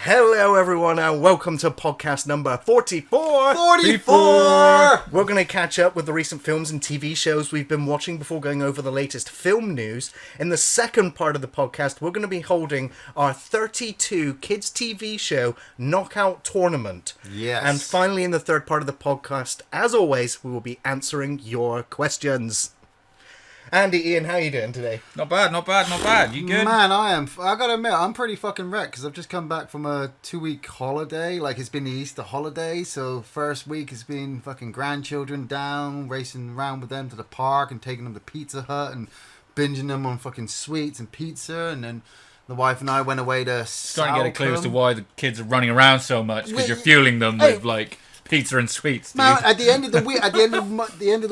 Hello everyone and welcome to podcast number 44! 44! We're going to catch up with the recent films and TV shows we've been watching before going over the latest film news. In the second part of the podcast, we're going to be holding our 32 kids TV show knockout tournament. Yes. And finally in the third part of the podcast, as always, we will be answering your questions. Andy, Ian, how are you doing today? Not bad. You good? Man, I gotta admit, I'm pretty fucking wrecked because I've just come back from a 2-week holiday. Like, it's been the Easter holiday, so first week has been fucking grandchildren down, racing around with them to the park and taking them to Pizza Hut and binging them on fucking sweets and pizza, and then the wife and I went away to Starting to get a clue as to why the kids are running around so much, because you're fueling them with, like, pizza and sweets, dude. Man, at the end of the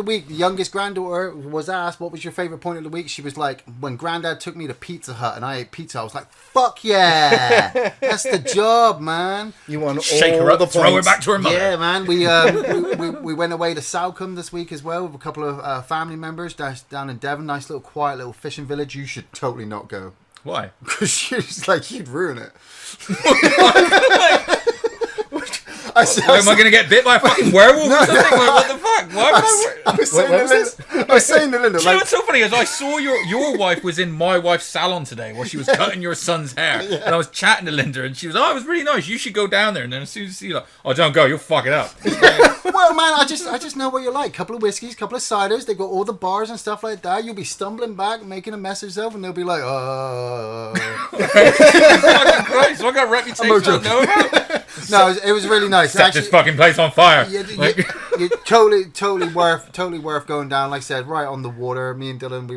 week, the youngest granddaughter was asked, "What was your favorite point of the week?" She was like, "When Granddad took me to Pizza Hut and I ate pizza." I was like, "Fuck yeah, that's the job, man." You want Shake all her up, the throw her points. back to her mother. Yeah, man. We went away to Salcombe this week as well with a couple of family members down in Devon. Nice little quiet little fishing village. You should totally not go. Why? Because she's like, you'd ruin it. Am I going to get bit by a fucking werewolf or something? Like, what the fuck? Why I was saying to Linda, you know what's so funny is I saw your wife was in my wife's salon today where she was cutting your son's hair, and I was chatting to Linda, and she was, "Oh, it was really nice. You should go down there." And then as soon as you like, "Oh, don't go. You'll fuck it up." Well, man, I just know what you're like. Couple of whiskeys, couple of ciders. They got all the bars and stuff like that. You'll be stumbling back, making a mess of yourself, and they'll be like, Fucking Christ! So I got a reputation. No, it was really nice. Set this fucking place on fire. You totally worth going down. Like I said, right on the water. Me and Dylan,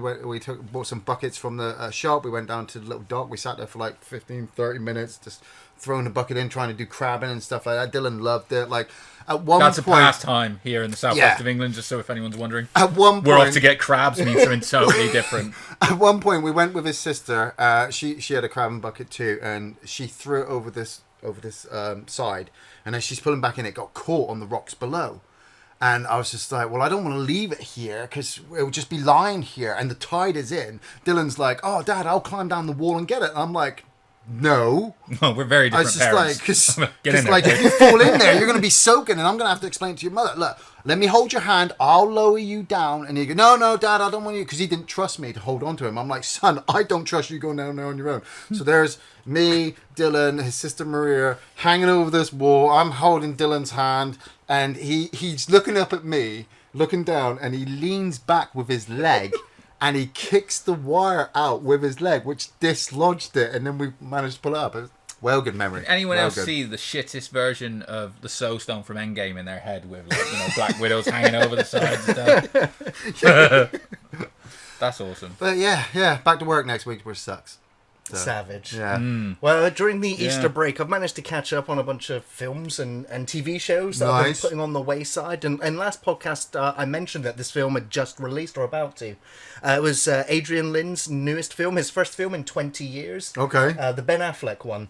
bought some buckets from the shop. We went down to the little dock. We sat there for like 15-30 minutes, just throwing the bucket in, trying to do crabbing and stuff like that. Dylan loved it. Like, at one That's point, a pastime here in the southwest of England, just so if anyone's wondering. At one point, we're off to get crabs, means something totally different. At one point, we went with his sister. She had a crabbing bucket too, and she threw it over this side, and as she's pulling back in, it got caught on the rocks below. And I was just like, well, I don't want to leave it here because it will just be lying here and the tide is in. Dylan's like, "Oh, Dad, I'll climb down the wall and get it." And I'm like, "No." Oh, we're very different parents. Because if you fall in there, you're going to be soaking, and I'm going to have to explain to your mother, "Look, let me hold your hand. I'll lower you down." And he go, "No, Dad, I don't want you," because he didn't trust me to hold on to him. I'm like, "Son, I don't trust you going down there on your own." So there's me, Dylan, his sister Maria, hanging over this wall. I'm holding Dylan's hand, and he's looking up at me, looking down, and he leans back with his leg. And he kicks the wire out with his leg, which dislodged it, and then we managed to pull it up. It was good memory. Did anyone else see the shittest version of the Soul Stone from Endgame in their head with, like, Black Widows hanging over the sides and stuff? That's awesome. But yeah, back to work next week, which sucks. So, Savage. Yeah. Well, during the Easter break, I've managed to catch up on a bunch of films and TV shows that I've been putting on the wayside. And last podcast, I mentioned that this film had just released or about to. It was Adrian Lynn's newest film, his first film in 20 years. Okay. The Ben Affleck one,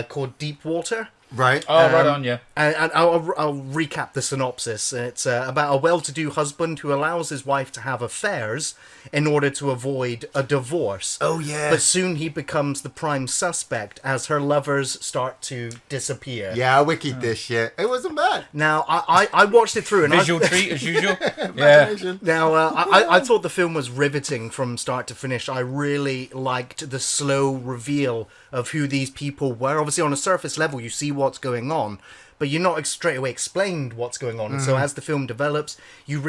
called Deep Water. Right. Oh, right on, yeah. And I'll recap the synopsis. It's about a well-to-do husband who allows his wife to have affairs in order to avoid a divorce. Oh, yeah. But soon he becomes the prime suspect as her lovers start to disappear. Yeah, I wikied this shit. It wasn't bad. Now, I watched it through. And Visual treat, as usual. Yeah. Now, I thought the film was riveting from start to finish. I really liked the slow reveal of who these people were. Obviously, on a surface level, you see what's going on, but you're not straight away explained what's going on. And so as the film develops, you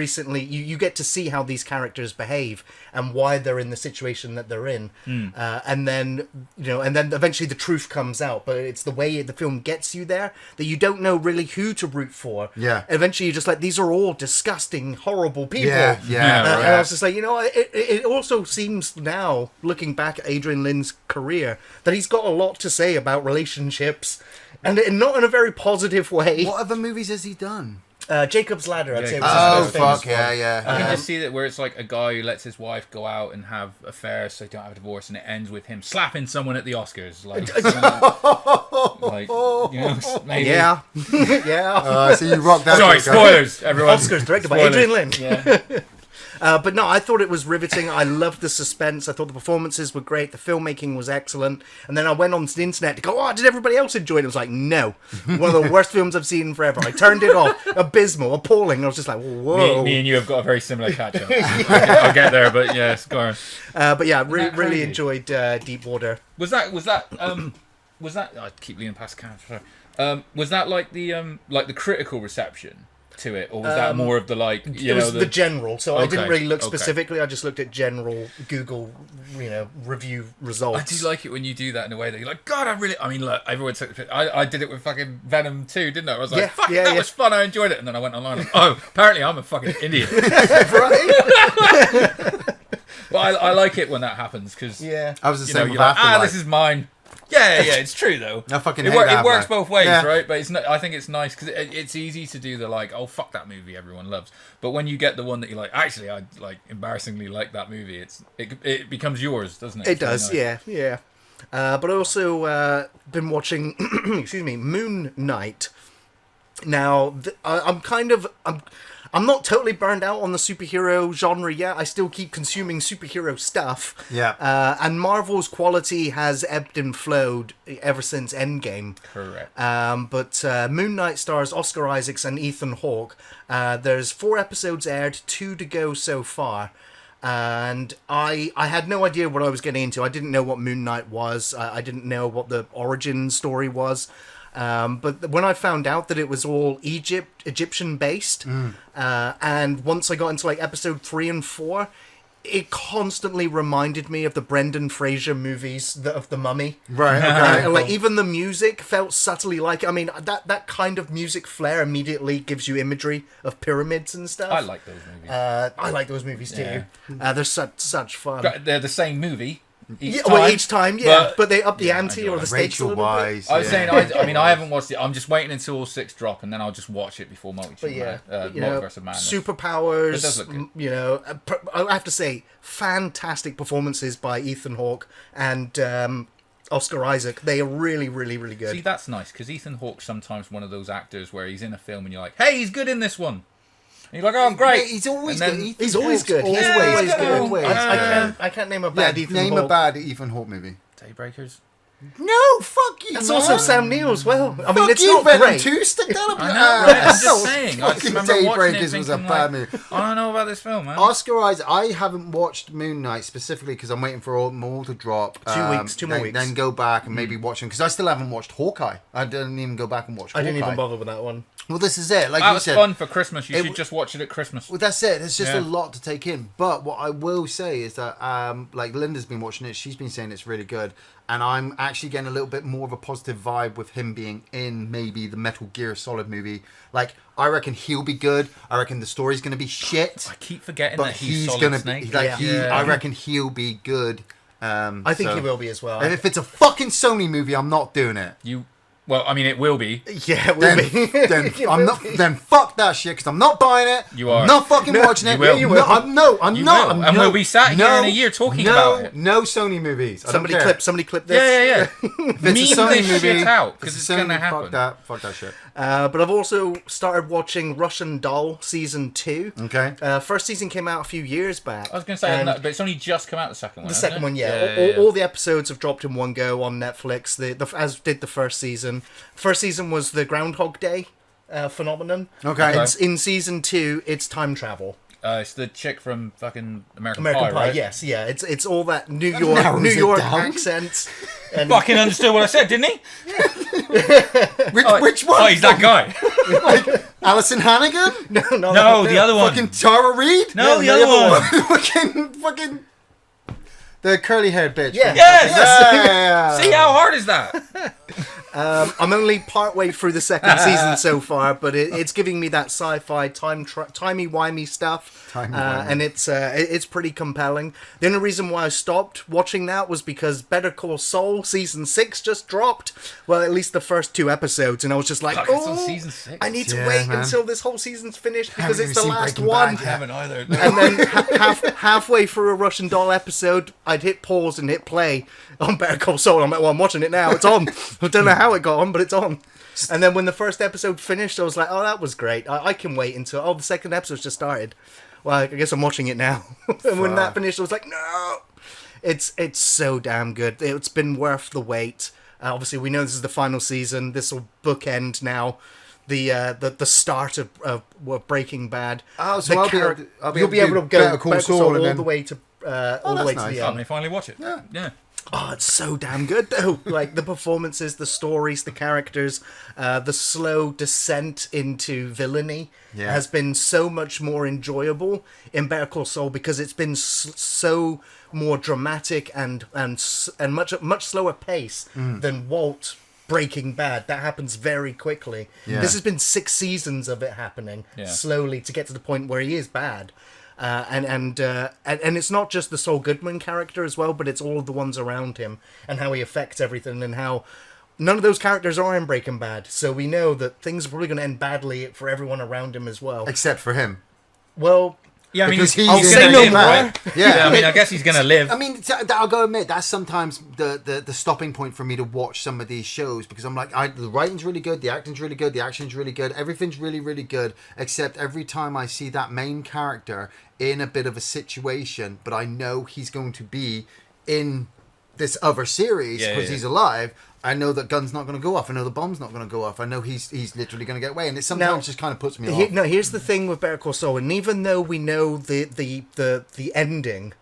get to see how these characters behave and why they're in the situation that they're in. And then eventually the truth comes out, but it's the way the film gets you there that you don't know really who to root for. Yeah. Eventually you're just like, these are all disgusting, horrible people. Yeah. And I was just like, it also seems now, looking back at Adrian Lynn's career, that he's got a lot to say about relationships, and not in a very positive way. What other movies has he done? Jacob's Ladder, I'd say. Oh, Was his most fuck, famous yeah. I can just see that where it's like a guy who lets his wife go out and have affairs so they don't have a divorce, and it ends with him slapping someone at the Oscars. Maybe. Yeah. Yeah. So you rocked that. Sorry, spoilers, everyone. Oscars, directed by Adrian Lynn. Yeah. But no, I thought it was riveting. I loved the suspense. I thought the performances were great. The filmmaking was excellent. And then I went onto the internet to go, oh, did everybody else enjoy it? I was like, no. One of the worst films I've seen in forever. I turned it off. Abysmal, appalling. I was just like, whoa. Me and you have got a very similar catch-up. I'll get there, but yes, go on. But yeah, really enjoyed Deepwater. Was that I keep leaning past the camera, sorry. Was that like the critical reception to it, or was that more of the like It was the general, so I didn't really look okay. specifically. I just looked at general Google, review results. I do like it when you do that in a way that you're like, God, I mean, look, everyone took the picture. I did it with fucking Venom 2, didn't I? I was like, fuck, that was fun, I enjoyed it. And then I went online and, oh, apparently I'm a fucking idiot. But I like it when that happens, because I was the same with you're like, Afterlife. this is mine. Yeah, it's true though. I fucking it, hate it works both ways, Yeah. right? But I think it's nice because it's easy to do the like, oh fuck that movie everyone loves. But when you get the one that you're like, actually I like embarrassingly like that movie, it becomes yours, doesn't it? It does, nice. Yeah. But I also been watching, excuse me, Moon Knight. Now I'm not totally burned out on the superhero genre yet. I still keep consuming superhero stuff. Yeah. And Marvel's quality has ebbed and flowed ever since Endgame. Correct. But Moon Knight stars Oscar Isaacs and Ethan Hawke. There's 4 episodes aired, 2 to go so far. And I had no idea what I was getting into. I didn't know what Moon Knight was. I didn't know what the origin story was. But when I found out that it was all Egyptian based, and once I got into like episode 3 and 4, it constantly reminded me of the Brendan Fraser movies of The Mummy. Right. Okay. And like even the music felt subtly like, I mean, that kind of music flair immediately gives you imagery of pyramids and stuff. I like those movies. I like those movies too. They're such fun. They're the same movie. Each time, but they up the ante or the stakes a little bit. I was saying, I mean, I haven't watched it. I'm just waiting until all 6 drop, and then I'll just watch it before Multiverse of Madness. Superpowers, It does look good. I have to say, fantastic performances by Ethan Hawke and Oscar Isaac. They are really, really, really good. See, that's nice, because Ethan Hawke's sometimes one of those actors where he's in a film and you're like, hey, he's good in this one. And you're like, oh, great. Yeah, he's always And good. then- He's always good. Always good. Always. I can't name a bad Ethan Name Hawke. a bad Ethan Hawke movie. Daybreakers. No, fuck you. It's man. also Sam Neill as well. I mean, Fuck it's you, not Venom great. 2, stick that up I your know, ass. right? I'm just saying. I just Fucking remember watching it Daybreakers was a thinking, bad like, movie. I don't know about this film, man. Oscar Isaac, I haven't watched Moon Knight specifically because I'm waiting for all more to drop. 2 weeks, 2 more weeks. Then go back and maybe watch them because I still haven't watched Hawkeye. I didn't even go back and watch Hawkeye. I didn't even bother with that one. Well, this is it. Like That you was said, fun for Christmas. You It should just watch it at Christmas. well, that's it. It's just Yeah. a lot to take in. But what I will say is that, like Linda's been watching it. She's been saying it's really good, and I'm actually getting a little bit more of a positive vibe with him being in maybe the Metal Gear Solid movie. Like, I reckon he'll be good. I reckon the story's going to be shit. I keep forgetting But that he's he's Solid gonna Snake. be like Yeah. I reckon he'll be good. I think he will be as well. And if it's a fucking Sony movie, I'm not doing it. Well, I mean, it will be. Yeah, it will Then, be. then It I'm will not. be. Then fuck that shit because I'm not buying it. You are. I'm not fucking watching it. You will. You No, will. I'm not. I'm You not. will. I'm And no, we'll be sat here no, in a year talking no, about it. No Sony movies. I Somebody don't care. clip this. Yeah. If it's Meme a Sony this movie, shit out, if because it's it's a going to Sony, happen. Fuck that shit. But I've also started watching Russian Doll season 2. Okay. First season came out a few years back. I was going to say, and but it's only just come out, the second one. the hasn't second it? one, yeah. All the episodes have dropped in one go on Netflix. As did the first season. First season was the Groundhog Day phenomenon. Okay. In season 2, it's time travel. It's the chick from fucking American American Pie, right? yes, yeah. It's all that New narrows it York down. accents. And Fucking understood what I said, didn't he? Which one? Oh, he's that guy. Alison Hannigan? No, the other one. Fucking Tara Reid? No, the other one. fucking. The curly haired bitch. Yeah. Yes! Yeah. See, how hard is that? I'm only partway through the second season so far, but it's giving me that sci-fi timey-wimey stuff, Timey-wimey. and it's pretty compelling. The only reason why I stopped watching that was because Better Call Saul season 6 just dropped. Well, at least the first 2 episodes, and I was just like, Fuck, it's on season 6. I need to Yeah, wait man. until this whole season's finished because Haven't it's the even seen last Breaking one. Bad I yet. haven't either. And then halfway through a Russian Doll episode, I'd hit pause and hit play on Better Call Saul. I'm like, well, I'm watching it now. It's on. I don't know how it got on, but it's on. And then when the first episode finished, I was like, oh, that was great. I can wait until... Oh, the second episode's just started. Well, I guess I'm watching it now. And when that finished, I was like, no. It's so damn good. It's been worth the wait. Obviously, we know this is the final season. This will bookend now the start of Breaking Bad. Oh, so you'll be able to go Better Call Saul all the way to all the way to the Oh, end. they finally watch it. Yeah. Oh, it's so damn good though. Like the performances, the stories, the characters, the slow descent into villainy has been so much more enjoyable in Better Call Saul because it's been so more dramatic and much slower pace than Walt Breaking Bad. That happens very quickly. Yeah. This has been 6 seasons of it happening slowly to get to the point where he is bad. And it's not just the Saul Goodman character as well, but it's all of the ones around him and how he affects everything and how none of those characters are in Breaking Bad. So we know that things are probably going to end badly for everyone around him as well. Except for him. Well, Yeah, I mean, Because he's I'll gonna say no live, more. right? Yeah. I mean, I guess he's gonna live. I mean, I'll go admit that's sometimes the stopping point for me to watch some of these shows because I'm like, the writing's really good, the acting's really good, the action's really good, everything's really, really good, except every time I see that main character in a bit of a situation, but I know he's going to be in this other series because he's alive. I know that gun's not going to go off. I know the bomb's not going to go off. I know he's literally going to get away, and it sometimes just kind of puts me off. No, here's the thing with Better Call Saul, and even though we know the ending,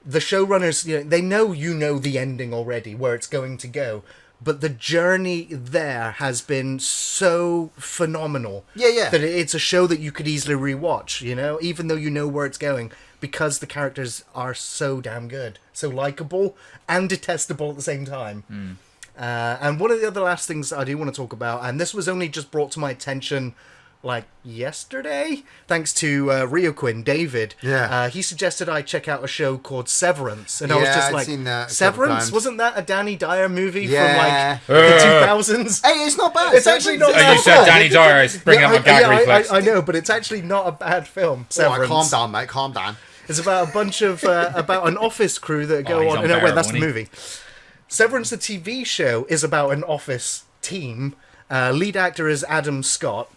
the showrunners, they know the ending already, where it's going to go. But the journey there has been so phenomenal. Yeah. That it's a show that you could easily rewatch, even though you know where it's going, because the characters are so damn good, so likable and detestable at the same time. And one of the other last things I do want to talk about, and this was only just brought to my attention like yesterday, thanks to Rio Quinn, David. Yeah. He suggested I check out a show called Severance. And I was just I'd like, seen that a couple Severance? times. Wasn't that a Danny Dyer movie Yeah. from like the 2000s? Hey, it's not bad. It's actually not Oh, bad. you said Danny Dyer. I bring up my gag reflex. I know, but it's actually not a bad film, Severance. Calm down, mate. Calm down. It's about a bunch of about an office crew that go he's on. No, wait, unbearable, that's the isn't he? movie. Severance, the TV show, is about an office team. Lead actor is Adam Scott,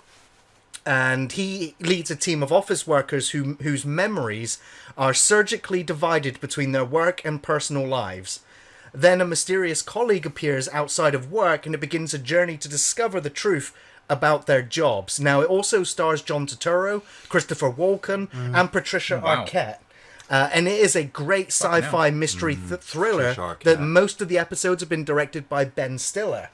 and he leads a team of office workers whose memories are surgically divided between their work and personal lives. Then a mysterious colleague appears outside of work, and it begins a journey to discover the truth about their jobs. Now, it also stars John Turturro, Christopher Walken, and Patricia Wow. Arquette. And it is a great sci-fi mystery thriller Patricia Arquette. that most of the episodes have been directed by Ben Stiller.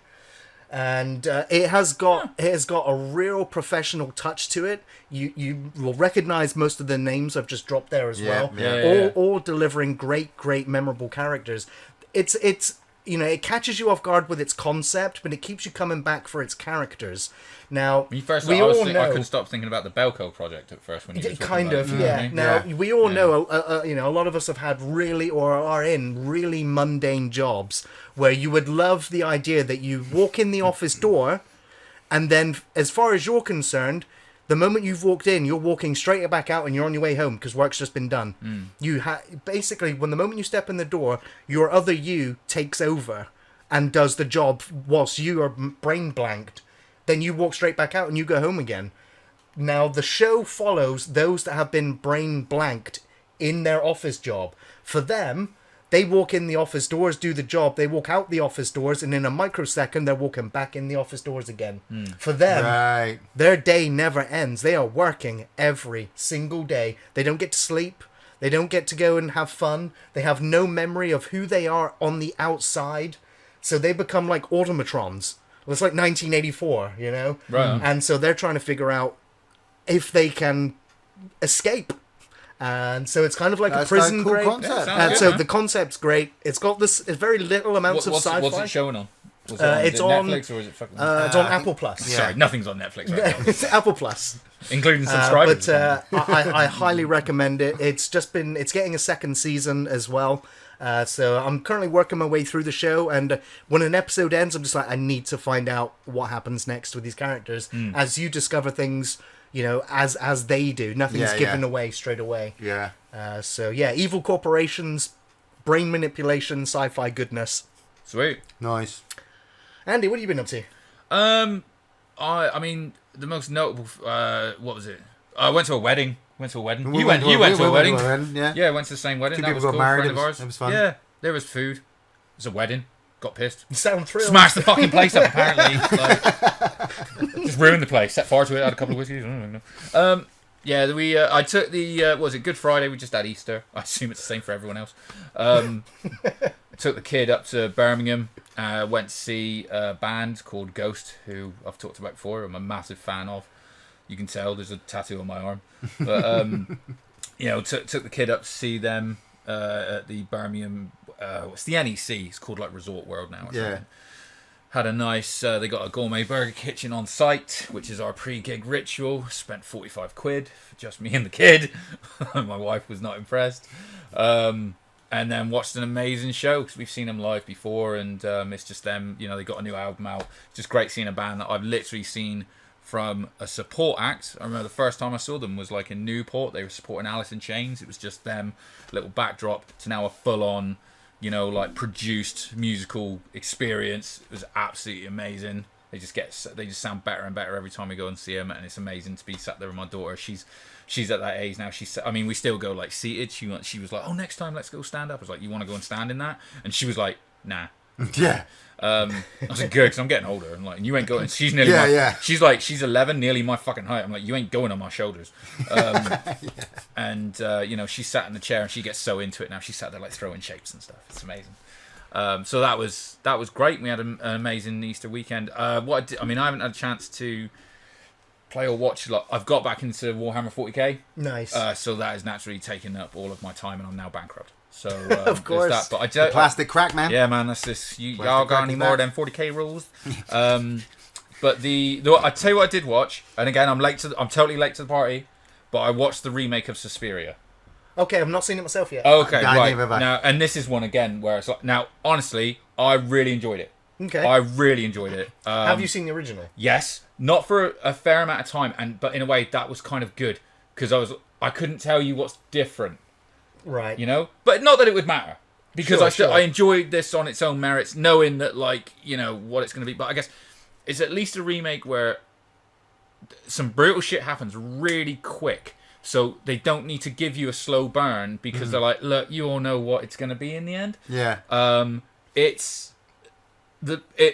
And it has got a real professional touch to it. You will recognize most of the names I've just dropped there as well. All delivering great memorable characters. It's it catches you off guard with its concept, but it keeps you coming back for its characters. Now, When you first we started, all know. I couldn't stop thinking about the Belko project at first when you were talking Kind about of, it. yeah. Now, Yeah. we all know, a lot of us have had really, or are in really mundane jobs where you would love the idea that you walk in the office door, and then, as far as you're concerned, the moment you've walked in, you're walking straight back out and you're on your way home because work's just been done. You basically, when the moment you step in the door, your other you takes over and does the job whilst you are brain blanked. Then you walk straight back out and you go home again. Now, the show follows those that have been brain blanked in their office job. For them, they walk in the office doors, do the job, they walk out the office doors, and in a microsecond, they're walking back in the office doors again. For them, Right. their day never ends. They are working every single day. They don't get to sleep. They don't get to go and have fun. They have no memory of who they are on the outside. So they become like automatrons. It's like 1984, Right. And so they're trying to figure out if they can escape. And so it's kind of like That's a prison a cool break. concept. Yeah, sounds So good, the concept's great. It's got this very little amounts of sci-fi. What's it showing on? Was It's is it on- Netflix or is it fucking... It's on Apple Plus. yeah. Sorry, nothing's on Netflix right now. It's Apple Plus. Including subscribers. But I highly recommend it. It's getting a second season as well. So I'm currently working my way through the show, and when an episode ends, I'm just like, I need to find out what happens next with these characters. As you discover things, as they do. Nothing's Yeah, given yeah. away straight away. Yeah. So yeah, evil corporations, brain manipulation, sci-fi goodness. Sweet. Nice. Andy, what have you been up to? I mean, the most notable... what was it? I went to a wedding Went to a wedding. We You went to a wedding. Yeah. Yeah, went to the same wedding. Two That people was got cool. married. Friend of ours. It was fun. Yeah, there was food. It was a wedding. Got pissed. You sound thrilled. Smashed the fucking place up, apparently. Like, just ruined the place. Set fire to it. Had a couple of whiskeys. I don't know. Yeah, I took the, what was it, Good Friday? We just had Easter. I assume it's the same for everyone else. I took the kid up to Birmingham. Went to see a band called Ghost, who I've talked about before. I'm a massive fan of. You can tell there's a tattoo on my arm. But, you know, took the kid up to see them at the Birmingham, it's the NEC. It's called like Resort World now. Or something. Had a nice, they got a gourmet burger kitchen on site, which is our pre-gig ritual. Spent 45 quid for just me and the kid. My wife was not impressed. And then watched an amazing show because we've seen them live before, and it's just them, you know, they got a new album out. Just great seeing a band that I've literally seen from a support act. I remember the first time I saw them was like in Newport. They were supporting Alice in Chains. It was just them, little backdrop, to now a full-on, you know, like produced musical experience. It was absolutely amazing. They just sound better and better every time we go and see them, and it's amazing to be sat there with my daughter. She's at that age now. I mean, we still go like seated. She was like, oh, next time let's go stand up. I was like, you want to go and stand in that? And she was like, nah. Yeah. I was like, good, because I'm getting older. And like, you ain't going. She's nearly she's 11, nearly my fucking height. I'm like, you ain't going on my shoulders. And you know, she sat in the chair and she gets so into it now. She sat there like throwing shapes and stuff. It's amazing. So that was great. We had an amazing Easter weekend. I haven't had a chance to play or watch a lot. I've got back into Warhammer 40k. Nice. So that has naturally taken up all of my time, and I'm now bankrupt. So of course, that. But I don't. Plastic crack, man. Yeah, man, that's this. Y'all got any more than 40k rules? But I tell you what, I did watch, and again, I'm totally late to the party, but I watched the remake of Suspiria. Okay, I've not seen it myself yet. Okay, right. Now, and this is one again where it's like, now, honestly, I really enjoyed it. Okay. I really enjoyed it. Have you seen the original? Yes, not for a fair amount of time, but in a way that was kind of good because I couldn't tell you what's different. Right. You know, but not that it would matter because Sure. I enjoyed this on its own merits, knowing that, like, you know what it's going to be. But I guess it's at least a remake where some brutal shit happens really quick. So they don't need to give you a slow burn because they're like, look, you all know what it's going to be in the end. Yeah. It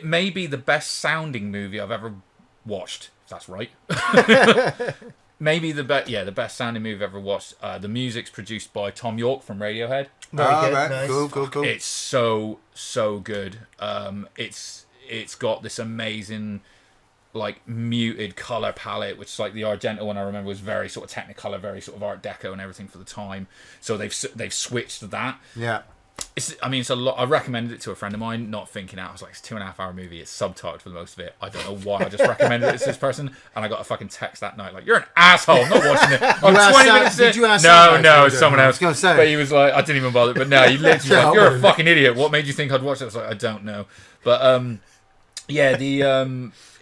may be the best sounding movie I've ever watched. If that's right. Maybe the best sounding movie I've ever watched. The music's produced by Tom York from Radiohead. Very good. Right. Nice. Cool. It's so good. It's got this amazing, like, muted color palette, which, like, the Argento one I remember was very sort of Technicolor, very sort of Art Deco and everything for the time. So they've switched to that. Yeah. It's a lot. I recommended it to a friend of mine, not thinking out. I was like, it's a 2.5 hour movie. It's subtitled for the most of it. I don't know why. I just recommended it to this person, and I got a fucking text that night like, "You're an asshole. I'm not watching it. I'm 20 minutes in." Did you ask No, it's someone else. I was gonna say. But he was like, I didn't even bother. But no, he literally like, "You're a fucking idiot. What made you think I'd watch it?" I was like, I don't know. But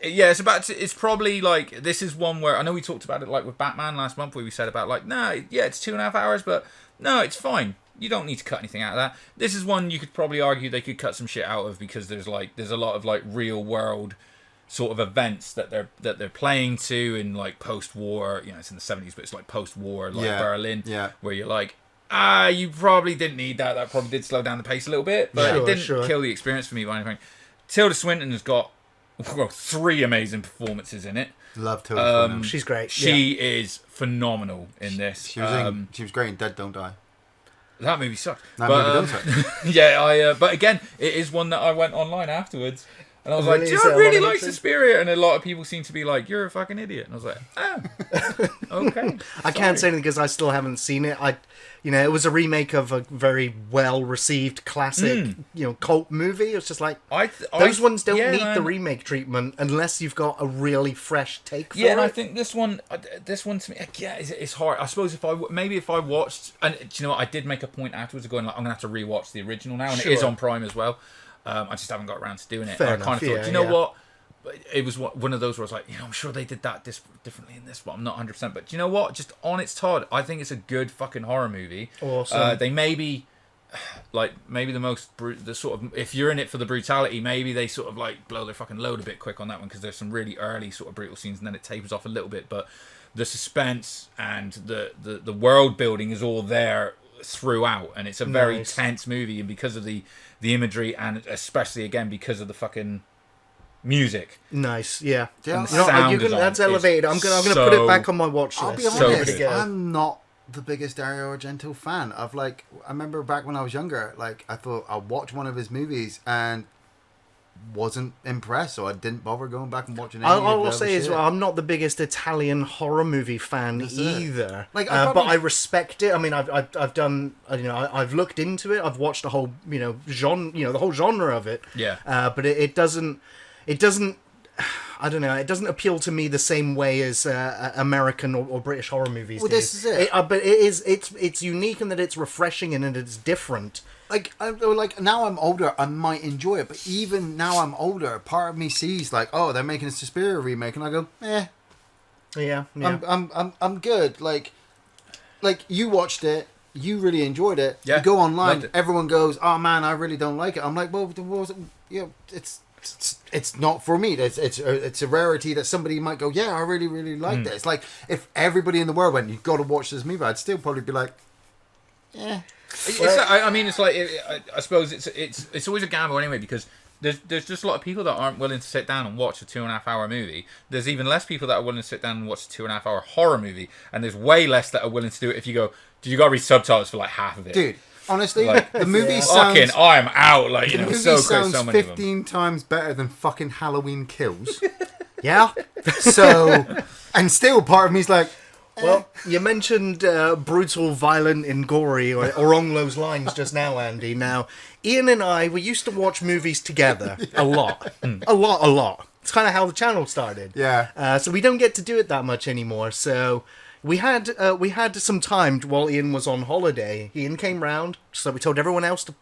it's probably like, this is one where I know we talked about it like with Batman last month, where we said about like, it's 2.5 hours, but no, it's fine. You don't need to cut anything out of that. This is one you could probably argue they could cut some shit out of because there's a lot of like real world sort of events that they're playing to in like post-war. You know, it's in the 70s, but it's like post-war, like Berlin, where you're like, you probably didn't need that. That probably did slow down the pace a little bit, but it didn't kill the experience for me by anything. Tilda Swinton has got 3 amazing performances in it. Love Tilda Swinton. She's great. She is phenomenal in this. She was great in Dead Don't Die. That movie sucked. Movie does suck. Yeah, but again, it is one that I went online afterwards, and I was like, I really like Suspiria, and a lot of people seem to be like, you're a fucking idiot, and I was like, okay. I can't say anything because I still haven't seen it. It was a remake of a very well-received classic, cult movie. It's just like, those ones don't need the remake treatment unless you've got a really fresh take for it. Yeah, and I think this one to me, it's hard. I suppose if I watched, and do you know what, I did make a point afterwards of going like, I'm gonna have to rewatch the original now, and it is on Prime as well. I just haven't got around to doing it. Fair I enough, kind of thought, do you know what? It was one of those where I was like, I'm sure they did that differently in this, but I'm not 100%. But do you know what? Just on its Todd, I think it's a good fucking horror movie. Awesome. They maybe like maybe the sort of, if you're in it for the brutality, maybe they sort of like blow their fucking load a bit quick on that one, because there's some really early sort of brutal scenes and then it tapers off a little bit. But the suspense and the world building is all there throughout, and it's a very tense movie, and because of the imagery, and especially again because of the fucking music. Nice, yeah. Yeah. That's elevated. I'm gonna put it back on my watch I'll list. be honest, So I'm not the biggest Dario Argento fan. I remember back when I was younger, like I thought I'd watch one of his movies and wasn't impressed, so I didn't bother going back and watching any I of will the say other as well, I'm not the biggest Italian horror movie fan either. Like, but I respect it. I mean, I've done, I've looked into it. I've watched the whole, genre, the whole genre of it. Yeah. But it doesn't. I don't know. It doesn't appeal to me the same way as American or British horror movies. Well, do. this is it. But it's unique in that it's refreshing and that it's different. Like now I'm older, I might enjoy it, but even now I'm older, part of me sees like, oh, they're making a Suspiria remake, and I go, Yeah. I'm good. Like you watched it, you really enjoyed it. Yeah, you go online, loved it. Everyone goes, oh man, I really don't like it. I'm like, well, it's not for me. It's a rarity that somebody might go, yeah, I really, really like it. It's like if everybody in the world went, you've got to watch this movie, I'd still probably be like, yeah. I mean, it's like I suppose it's always a gamble anyway, because there's just a lot of people that aren't willing to sit down and watch a 2.5 hour movie. There's even less people that are willing to sit down and watch a 2.5 hour horror movie, and there's way less that are willing to do it if you go, did you got to read subtitles for like half of it, Dude. Honestly, like, the movie sounds. Fucking, I'm out. Like, The movie so quick, sounds so many of them. 15 times better than fucking Halloween Kills. Yeah. So, and still part of me's like, Well, you mentioned brutal, violent, and gory, or along those lines just now, Andy. Now, Ian and I, we used to watch movies together a lot. A lot. It's kind of how the channel started. Yeah. So we don't get to do it that much anymore. So we had some time while Ian was on holiday. Ian came round, so we told everyone else to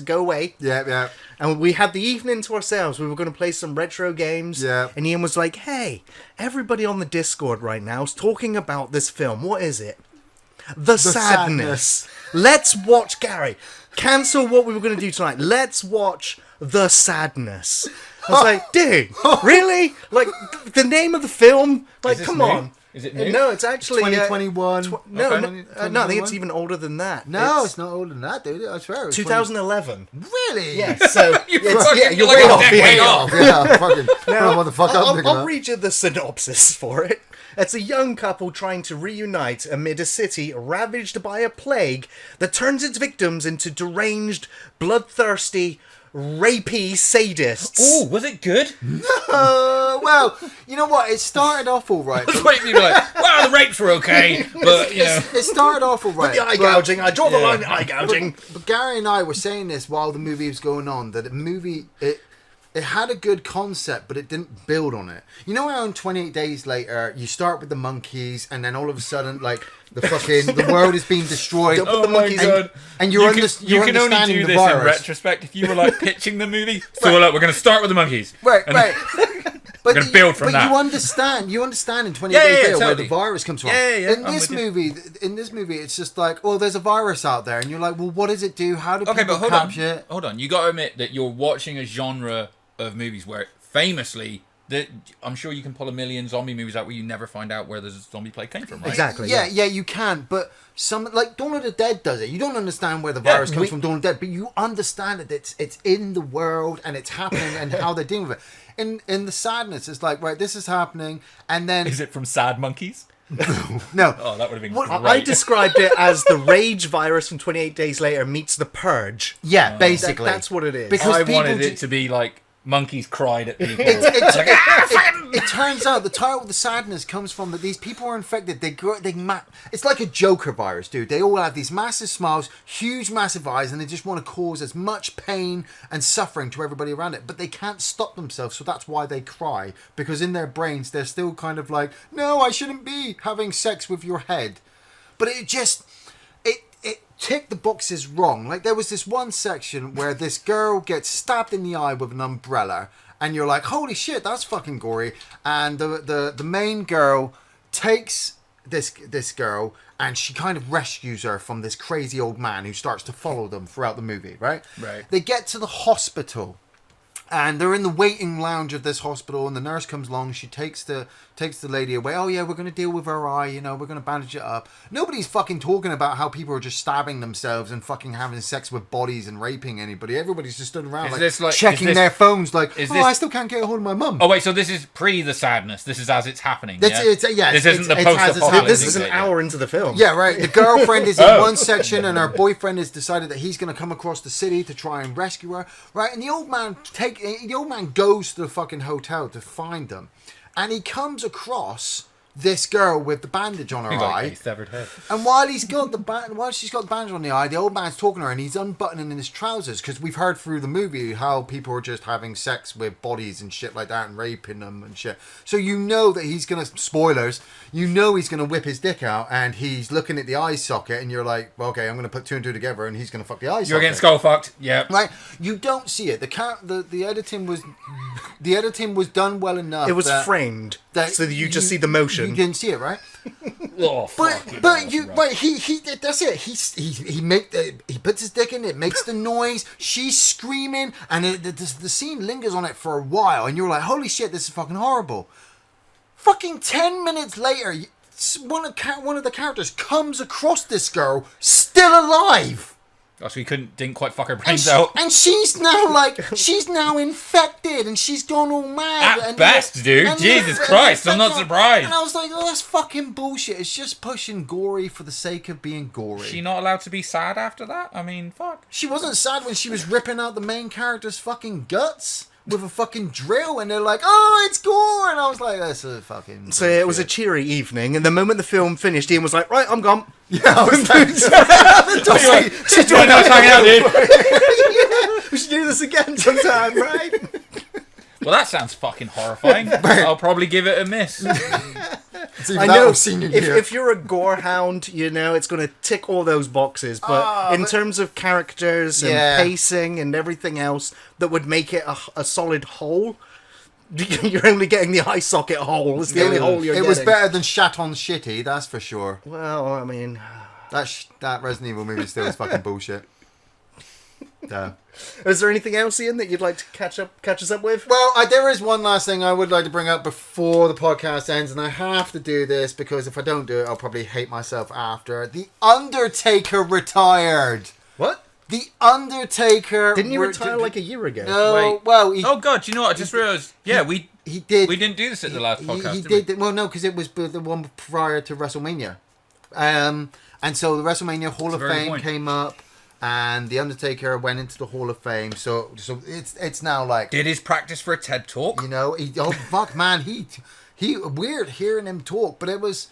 go away. Yeah. And we had the evening to ourselves. We were going to play some retro games. Yeah. And Ian was like, hey, everybody on the Discord right now is talking about this film. What is it? The Sadness. Let's watch, Gary. Cancel what we were going to do tonight. Let's watch The Sadness. I was like, dude, really? Like, the name of the film? Like, Is this come new? on. Is it new? No, it's actually 2021. No, Okay. no, I think it's even older than that. No, it's not older than that, dude. I swear. It was 2011. Really? Yeah, so You're it's- fucking- yeah, you're like way a off. decade Yeah, off. Yeah, fucking. I don't know what the fuck I'm thinking I'll of. read you the synopsis for it. It's a young couple trying to reunite amid a city ravaged by a plague that turns its victims into deranged, bloodthirsty, rapey sadists. Oh, was it good? Well, you know what? It started off all right. I was waiting for you to be like, well, the rapes were okay, but It started off all right. The eye but- gouging. I draw the line at eye gouging. But Gary and I were saying this while the movie was going on, that the movie, it had a good concept, but it didn't build on it. You know how in 28 Days Later, you start with the monkeys, and then all of a sudden, like, the world is being destroyed. Don't put the monkeys in. And you you're can only understanding do the this virus. in retrospect if you were like pitching the movie. So look, we're going to start with the monkeys. Right. But gonna build from that. you understand in 28 Yeah, Days Later totally. where the virus comes from. Yeah, In I'm this with you. movie, it's just like, oh, there's a virus out there, and you're like, well, what does it do? How do Okay, people but capture it? hold on. You got to admit that you're watching a genre of movies where famously, I'm sure you can pull a million zombie movies out where you never find out where the zombie plague came from, right? Exactly. Yeah, you can, but like Dawn of the Dead does it. You don't understand where the virus comes from Dawn of the Dead, but you understand that it's in the world and it's happening and how they're dealing with it. In the Sadness, it's like, right, this is happening, and then Is it from Sad Monkeys? no. Oh, that would have been What- great. I described it as the rage virus from 28 Days Later meets the Purge. Yeah, basically. That's what it is. Because I people wanted do- it to be like monkeys cried at people. It turns out the title of the Sadness comes from that these people are infected. It's like a Joker virus, dude. They all have these massive smiles, huge, massive eyes, and they just want to cause as much pain and suffering to everybody around it. But they can't stop themselves, so that's why they cry. Because in their brains, they're still kind of like, no, I shouldn't be having sex with your head. But it ticked the boxes wrong. Like, there was this one section where this girl gets stabbed in the eye with an umbrella, and you're like, holy shit, that's fucking gory. And the main girl takes this girl, and she kind of rescues her from this crazy old man who starts to follow them throughout the movie, right? Right. They get to the hospital, and they're in the waiting lounge of this hospital, and the nurse comes along. She takes the lady away. Oh yeah, we're going to deal with her eye, we're going to bandage it up. Nobody's fucking talking about how people are just stabbing themselves and fucking having sex with bodies and raping anybody. Everybody's just stood around checking their phones I still can't get a hold of my mum. Oh wait, so this is pre the sadness. This is as it's happening. This isn't the post-apocalyptic. This is an hour into the film. Yeah, right. The girlfriend is in one section, and her boyfriend has decided that he's going to come across the city to try and rescue her. Right, and the old man goes to the fucking hotel to find them, and he comes across this girl with the bandage on her eye. A severed head. And while she's got the bandage on the eye, the old man's talking to her, and he's unbuttoning his trousers, because we've heard through the movie how people are just having sex with bodies and shit like that and raping them and shit. So you know that he's gonna, spoilers, he's gonna whip his dick out, and he's looking at the eye socket, and you're like, well, okay, I'm gonna put two and two together, and he's gonna fuck the eye socket. You're getting skull fucked. Yeah. Right. You don't see it. The editing was done well enough. It was framed so that you just see the motion. You didn't see it, right? Oh, but he that's it. He puts his dick in it, makes the noise. She's screaming, and the scene lingers on it for a while, and you're like, holy shit, this is fucking horrible. Fucking 10 minutes later, one of the characters comes across this girl still alive. Oh, so he didn't quite fuck her brains out. And she's now infected, and she's gone all mad. At best, dude. Jesus Christ, I'm not surprised. And I was like, oh, that's fucking bullshit. It's just pushing gory for the sake of being gory. Is she not allowed to be sad after that? I mean, fuck. She wasn't sad when she was ripping out the main character's fucking guts with a fucking drill, and they're like, oh, it's gore. And I was like, that's a fucking So it was a cheery evening, and the moment the film finished, Ian was like, right, I'm gone. Yeah, I was She's doing hanging out, dude. We should do this again sometime, right? Well, that sounds fucking horrifying. I'll probably give it a miss. I know. If you're a gore hound, it's going to tick all those boxes. But in terms of characters and pacing and everything else that would make it a solid whole, you're only getting the eye socket hole. It's the only hole you're getting. It was better than Shat on Shitty, that's for sure. Well, I mean, that Resident Evil movie still is fucking bullshit. Yeah. Is there anything else, Ian, that you'd like to catch us up with? Well, there is one last thing I would like to bring up before the podcast ends, and I have to do this because if I don't do it, I'll probably hate myself after. The Undertaker retired. What? The Undertaker... Didn't he retire like a year ago? No, Wait. well... Oh, God, you know what? I just realised... Yeah, we did. We didn't do this at the last podcast, He did we? did. Well, no, because it was the one prior to WrestleMania. And so the WrestleMania Hall of Fame came up, and The Undertaker went into the Hall of Fame. So it's now like... Did his practice for a TED Talk? Fuck, man. He weird hearing him talk, but it was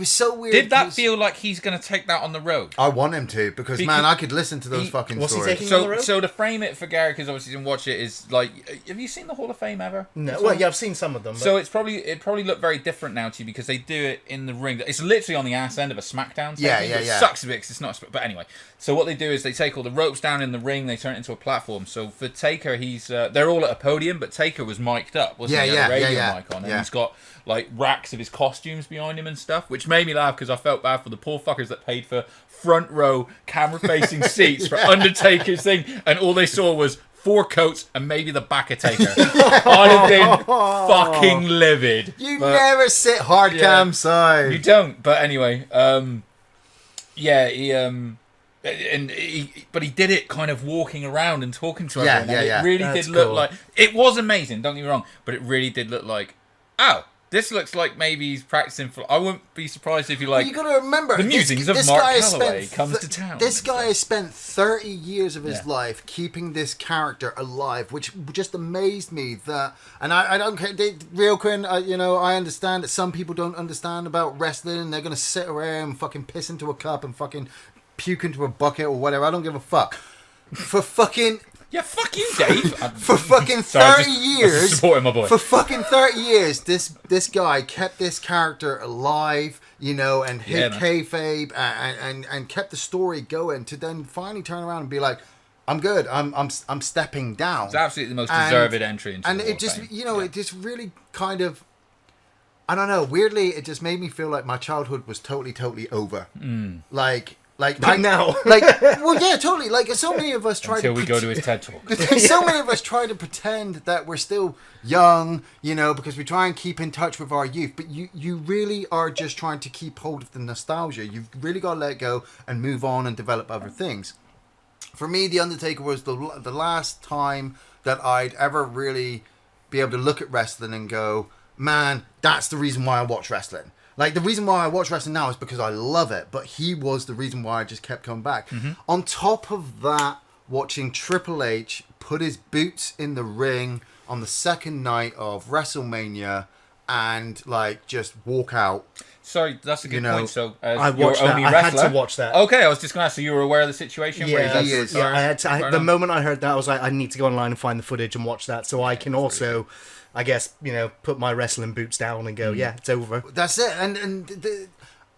so weird. Did that feel like he's going to take that on the road? I want him to, because man, I could listen to those fucking what's stories. he taking on the road? So to frame it for Gary, because obviously he didn't watch it, is like, have you seen the Hall of Fame ever? No. Well, yeah, I've seen some of them. But... So it probably looked very different now to you because they do it in the ring. It's literally on the ass end of a SmackDown. Yeah. It sucks a bit because it's not. But anyway, so what they do is they take all the ropes down in the ring, they turn it into a platform. So for Taker, they're all at a podium, but Taker was mic'd up, wasn't he? He had a radio mic on, and he's got like racks of his costumes behind him and stuff, which made me laugh because I felt bad for the poor fuckers that paid for front row camera facing seats for Undertaker's thing, and all they saw was 4 coats and maybe the back of Taker. I'd have been fucking livid. You never sit hard cam side. You don't. But anyway, but he did it kind of walking around and talking to everyone. It really did look like, it was amazing, don't get me wrong, but it really did look like, this looks like maybe he's practicing for... I wouldn't be surprised if you like... You got to remember... The musings of Mark Calloway comes to town. This guy has spent 30 years of his life keeping this character alive, which just amazed me that... And I don't care... Real Quinn, I understand that some people don't understand about wrestling and they're going to sit around and fucking piss into a cup and fucking puke into a bucket or whatever. I don't give a fuck. For fucking... Yeah, fuck you, Dave. For fucking 30 years, supporting my boy. For fucking 30 years, this guy kept this character alive, and hit kayfabe and kept the story going to then finally turn around and be like, I'm good. I'm stepping down. It's absolutely the most deserved entry into and the it just Fame. it just really kind of. I don't know. Weirdly, it just made me feel like my childhood was totally over. Like now. well, yeah, totally. Like so many of us try Until to we go to his TED talk. so many of us try to pretend that we're still young, because we try and keep in touch with our youth. But you really are just trying to keep hold of the nostalgia. You've really got to let go and move on and develop other things. For me, The Undertaker was the last time that I'd ever really be able to look at wrestling and go, man, that's the reason why I watch wrestling. Like, the reason why I watch wrestling now is because I love it, but he was the reason why I just kept coming back. On top of that, watching Triple H put his boots in the ring on the second night of WrestleMania and, like, just walk out. Sorry, that's a good point. So, as I watched your that. only I wrestler, had to watch that. Okay, I was just going to ask, so you were aware of the situation? where he is. Yeah, I had to. The moment I heard that, I was like, I need to go online and find the footage and watch that, so I can also, I guess, put my wrestling boots down and go, yeah, it's over. That's it. And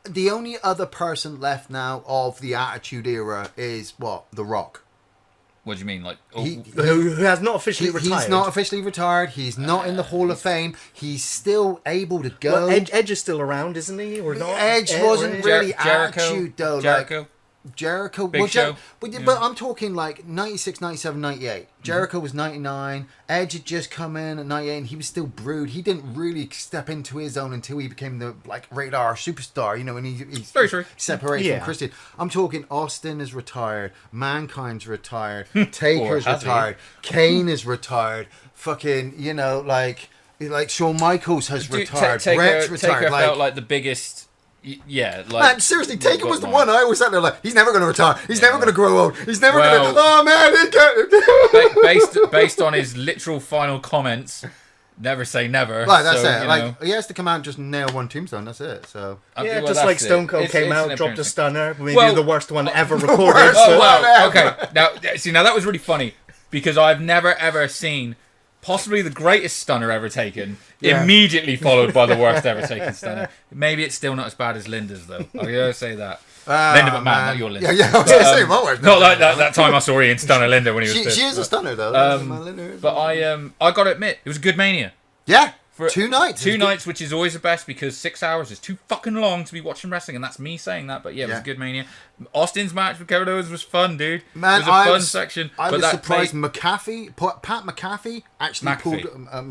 the only other person left now of the Attitude Era is, what? The Rock. What do you mean? Like, Who has not officially retired. He's not officially retired. He's not in the Hall of Fame. He's still able to go. Well, Edge is still around, isn't he? Or not? Edge wasn't really Jericho, Attitude, though. Jericho. Jericho, Big Show. But I'm talking like 96, 97, 98. Jericho was 99. Edge had just come in at 98 and he was still brewed. He didn't really step into his own until he became the rated R superstar, and he's Very true. separated from Christian. I'm talking Austin is retired. Mankind's retired. Taker's retired. Kane is retired. Fucking, like Shawn Michaels has retired. Bret's retired. Taker felt like the biggest... Yeah, like... Man, seriously, Taker was the one I always sat there like, he's never going to retire. He's never going to grow old. He's never going to... Oh, man, he can't... based on his literal final comments, never say never. Right, that's it. He has to come out and just nail one tombstone. That's it, so... Yeah, just like Stone Cold came out, dropped a stunner. Maybe the worst one ever recorded. Oh, wow. Okay. Now that was really funny, because I've never, ever seen... possibly the greatest stunner ever taken, immediately followed by the worst ever taken stunner. Maybe it's still not as bad as Linda's, though. I gotta say that. Linda McMahon, not your Linda. Yeah, I was going to say my wife. Not like that time I saw Ian stunner Linda when he was She is a stunner, though. But I gotta admit, it was a good Mania. Yeah. 2 nights. 2 nights, which is always the best, because 6 hours is too fucking long to be watching wrestling, and that's me saying that. But yeah, it was a good Mania. Austin's match with Kevin Owens was fun, dude. Man, it was a fun section. I was surprised Pat McAfee actually pulled... Pat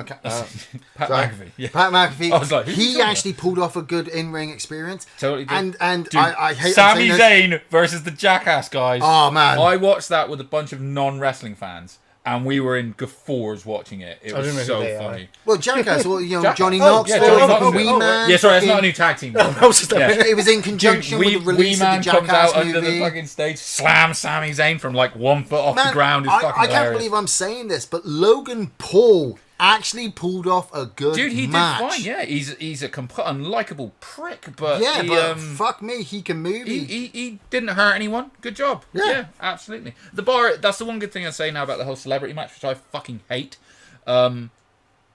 McAfee. Yeah. Pat McAfee. I was like, he actually pulled off a good in-ring experience. Totally did. And dude, I hate Sami Zayn versus the Jackass guys. Oh, man. I watched that with a bunch of non-wrestling fans. And we were in guffaws watching it. It was so funny. Well, Jackass, Jackass. Johnny Knoxville, Johnny Knoxville. Wee Man. Yeah, sorry, that's not a new tag team. It was in conjunction with the release of the Jackass comes out movie. under the fucking stage, slams Sami Zayn from 1 foot off the ground. It's fucking I can't hilarious. believe I'm saying this, but Logan Paul actually pulled off a good Dude, he match. did fine. Yeah, he's a unlikable prick, but fuck me, he can move. He didn't hurt anyone. Good job. Yeah, absolutely. The bar. That's the one good thing I say now about the whole celebrity match, which I fucking hate. In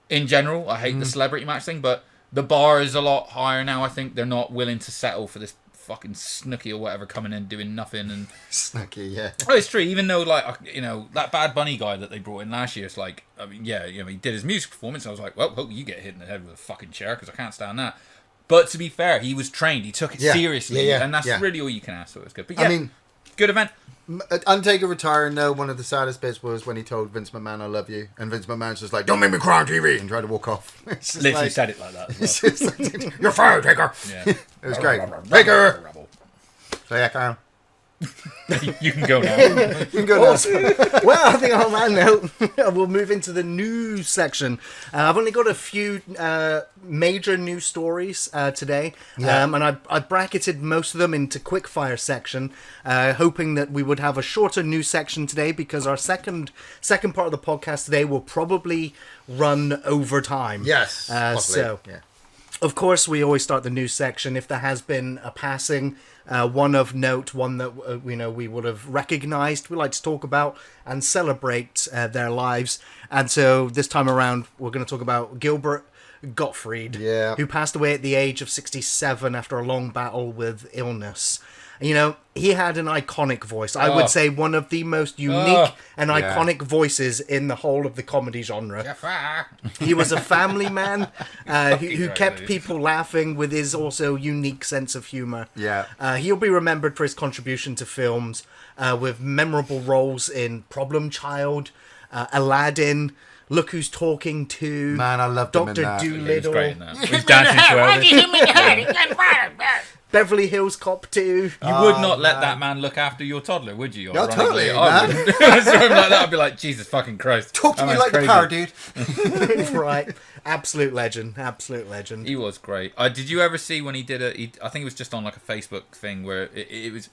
general, I hate the celebrity match thing, but the bar is a lot higher now. I think they're not willing to settle for this fucking Snooki or whatever coming in doing nothing and Snooki, yeah. Oh, it's true. Even though that Bad Bunny guy that they brought in last year, it's like, I mean, he did his music performance. I was like, well, hope you get hit in the head with a fucking chair because I can't stand that. But to be fair, he was trained. He took it seriously, and that's really all you can ask. So it was good. But I mean, good event. Undertaker retiring, though, one of the saddest bits was when he told Vince McMahon, I love you. And Vince McMahon's just like, don't make me cry on TV, and tried to walk off. Literally said it like that as well. You're fired, Taker. Yeah. It was great. Taker! So yeah, Kyle. You can go now. You can go now. Well, I think on that note, we'll move into the news section. I've only got a few major news stories today, and I bracketed most of them into quickfire section, hoping that we would have a shorter news section today because our second part of the podcast today will probably run over time. Yes. Of course, we always start the news section if there has been a passing One of note, one that we would have recognised, we like to talk about and celebrate their lives. And so this time around, we're going to talk about Gilbert Gottfried, who passed away at the age of 67 after a long battle with illness. He had an iconic voice. I would say one of the most unique and iconic voices in the whole of the comedy genre. He was a family man who kept people laughing with his also unique sense of humour. He'll be remembered for his contribution to films with memorable roles in Problem Child, Aladdin, Look Who's Talking To, Man, I loved him in Dr. that. Doolittle, He's dancing to Elvis. Beverly Hills Cop 2. You would not let that man look after your toddler, would you? No, totally, I wouldn't. Something like that, I'd be like, Jesus fucking Christ. Talk to that me man's like crazy. the power, dude. Right. Absolute legend. Absolute legend. He was great. Did you ever see when he did I think it was just on like a Facebook thing where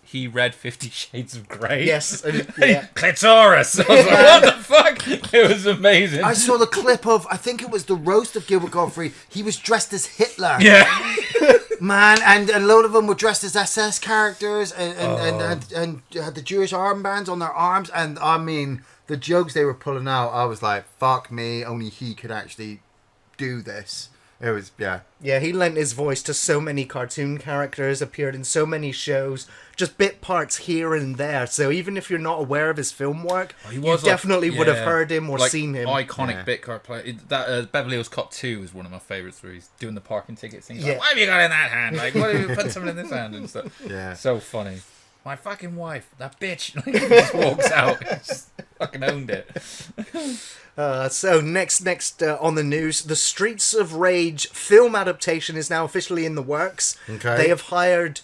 he read 50 Shades of Grey? Yes. Yeah. Clitoris. I was like, what the fuck? It was amazing. I saw the clip of, I think it was the roast of Gilbert Gottfried. He was dressed as Hitler. Yeah. Man, and a load of them were dressed as SS characters and had the Jewish armbands on their arms. And I mean, the jokes they were pulling out, I was like, fuck me, only he could actually do this. It was, yeah. Yeah, he lent his voice to so many cartoon characters, appeared in so many shows, just bit parts here and there. So even if you're not aware of his film work, you definitely would have heard him or seen him. Iconic bit card play. That Beverly Hills Cop 2 is one of my favourites where he's doing the parking ticket thing. Like, what have you got in that hand? Like, what have you put something in this hand and stuff? Yeah. So funny. My fucking wife, that bitch. He just walks out. Just fucking owned it. So next on the news, the Streets of Rage film adaptation is now officially in the works. Okay. They have hired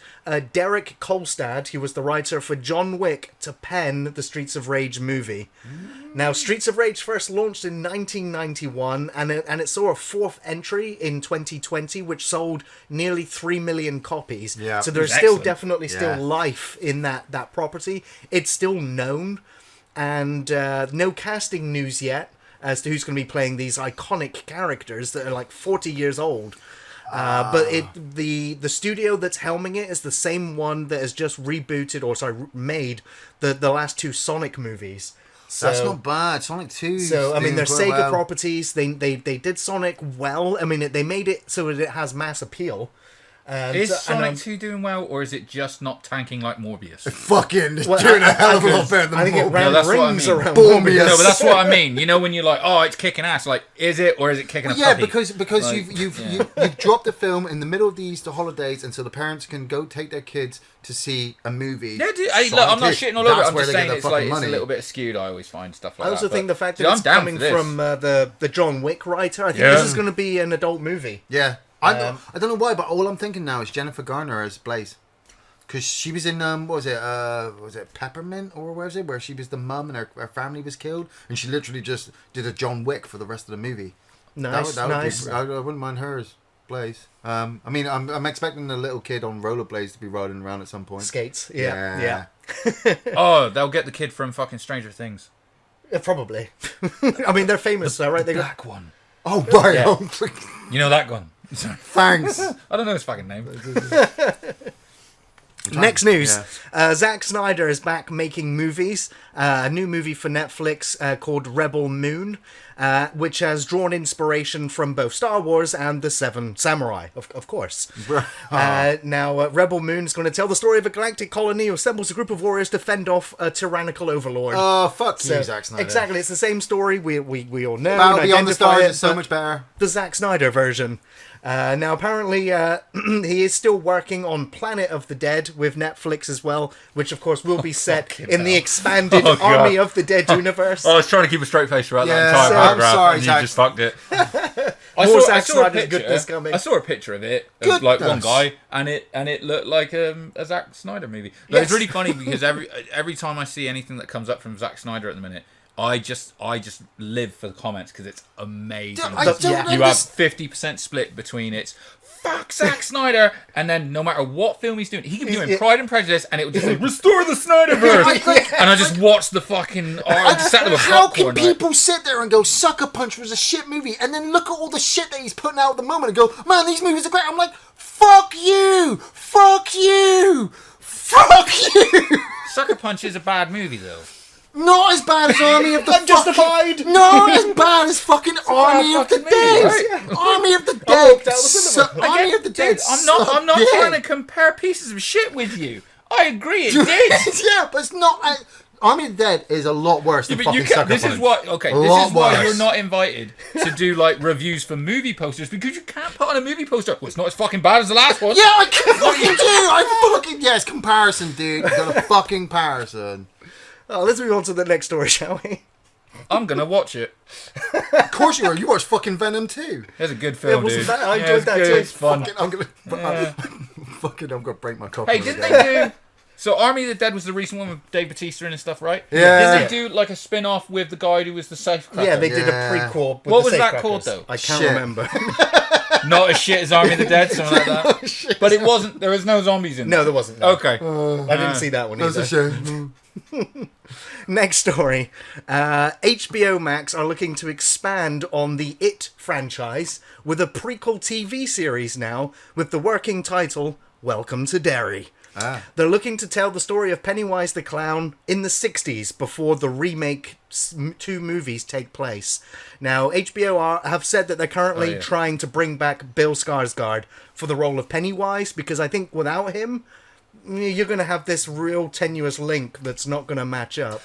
Derek Kolstad, who was the writer for John Wick, to pen the Streets of Rage movie. Now, Streets of Rage first launched in 1991, and it saw a fourth entry in 2020, which sold nearly 3 million copies. Yeah. So there's Excellent. definitely life in that property. It's still known, and no casting news yet as to who's going to be playing these iconic characters that are like 40 years old. But the studio that's helming it is the same one that has just made the last two Sonic movies. So, That's not bad. Sonic 2. So, I mean, they're quite Sega well. properties. They did Sonic well. I mean, they made it so that it has mass appeal. Is Sonic 2 doing well, or is it just not tanking like Morbius? Fucking doing a hell of a lot better than I think it Morbius. ran that's what I rings mean. around Morbius. Morbius. No, but that's what I mean. You know when you're like, oh, it's kicking ass. Like, is it, or is it kicking a Yeah, puppy? because Like, you've dropped the film in the middle of the Easter holidays, and so the parents can go take their kids to see a movie. Yeah, dude, Sonic look, I'm not 2. shitting all over it. That's I'm where just they get saying their it's like fucking it's money. a little bit skewed. I always find stuff like that. I also think the fact dude, that I'm it's down coming for this. from the John Wick writer, I think this is going to be an adult movie. Yeah, I don't know why, but all I'm thinking now is Jennifer Garner as Blaze, because she was in what was it Peppermint or where was it, where she was the mum and her family was killed, and she literally just did a John Wick for the rest of the movie. Nice, nice. I wouldn't mind her as Blaze. I mean, I'm expecting the little kid on rollerblades to be riding around at some point. Skates, yeah. Oh, they'll get the kid from fucking Stranger Things. Probably. I mean, they're famous, though, right? They got Black one. Oh right. Yeah. Oh, You know that one. Sorry. thanks. I don't know his fucking name. Next news. Zack Snyder is back making movies. A new movie for Netflix called Rebel Moon, which has drawn inspiration from both Star Wars and The Seven Samurai, of course. Now, Rebel Moon is going to tell the story of a galactic colony who assembles a group of warriors to fend off a tyrannical overlord. Oh, fuck you, Zack Snyder. Exactly, it's the same story. We all know. Battle and Beyond the identify Stars it, is so but much better. the Zack Snyder version. Now, apparently, he is still working on Planet of the Dead with Netflix as well, which, of course, will be set in the expanded Oh, God. Army of the Dead universe. I was trying to keep a straight face throughout Yeah, that entire so- paragraph, I'm sorry, and you Zach. just fucked it. More Zack I saw a Snyder's goodness picture. coming. I saw a picture of it, of like one Goodness. guy, and it looked like a Zack Snyder movie. Like, Yes. It's really funny because every time I see anything that comes up from Zack Snyder at the minute, I just live for the comments because it's amazing. I don't Yeah. You have understand. 50% split between it's fuck Zack Snyder, and then no matter what film he's doing, he can be doing Yeah. Pride and Prejudice, and it would just say restore the Snyderverse, and I just watched the fucking. I just sat there with How can popcorn. like, people sit there and go, Sucker Punch was a shit movie, and then look at all the shit that he's putting out at the moment and go, man, these movies are great. I'm like, fuck you! Fuck you! Fuck you! Sucker Punch is a bad movie, though. Not as bad as Army of the Unjustified. Not as bad as fucking Army of the fucking movie, Dead. right? Army of the walked Dead. out the cinema. Army of the Dead. Dude, I'm not trying to compare pieces of shit with you. I agree, it did. Yeah, but it's not. Army of the Dead is a lot worse than But fucking you can't. Sucker This Punch. is what. Okay, A this lot is why worse. you're not invited to do like reviews for movie posters because you can't put on a movie poster. Well, it's not as fucking bad as the last one. Yeah, I can fucking do. I fucking yes, comparison, dude. You got a fucking comparison. Oh, let's move on to the next story, shall we? I'm gonna watch it. Of course you were. You watched fucking Venom too. It's a good film, wasn't dude. bad. I Yeah, enjoyed it's that good, too. It's fun. Fucking, I'm gonna. Fucking, I'm gonna break my cock. Hey, didn't they do? So Army of the Dead was the recent one with Dave Bautista and stuff, right? Yeah. Did they do like a spin-off with the guy who was the safecracker? Yeah, they did a Yeah. prequel. With What the was that Safecrackers. called, though? I can't Shit. remember. Not as shit as Army of the Dead, something like that. But it wasn't. There was no zombies in. No, there. there wasn't. No. Okay. I didn't see that one That's either. a shame. Next story. HBO Max are looking to expand on the It franchise with a prequel TV series now with the working title Welcome to Derry. They're looking to tell the story of Pennywise the Clown in the 60s before the remake 2 movies take place. Now, HBO have said that they're currently trying to bring back Bill Skarsgård for the role of Pennywise because I think without him, you're going to have this real tenuous link that's not going to match up.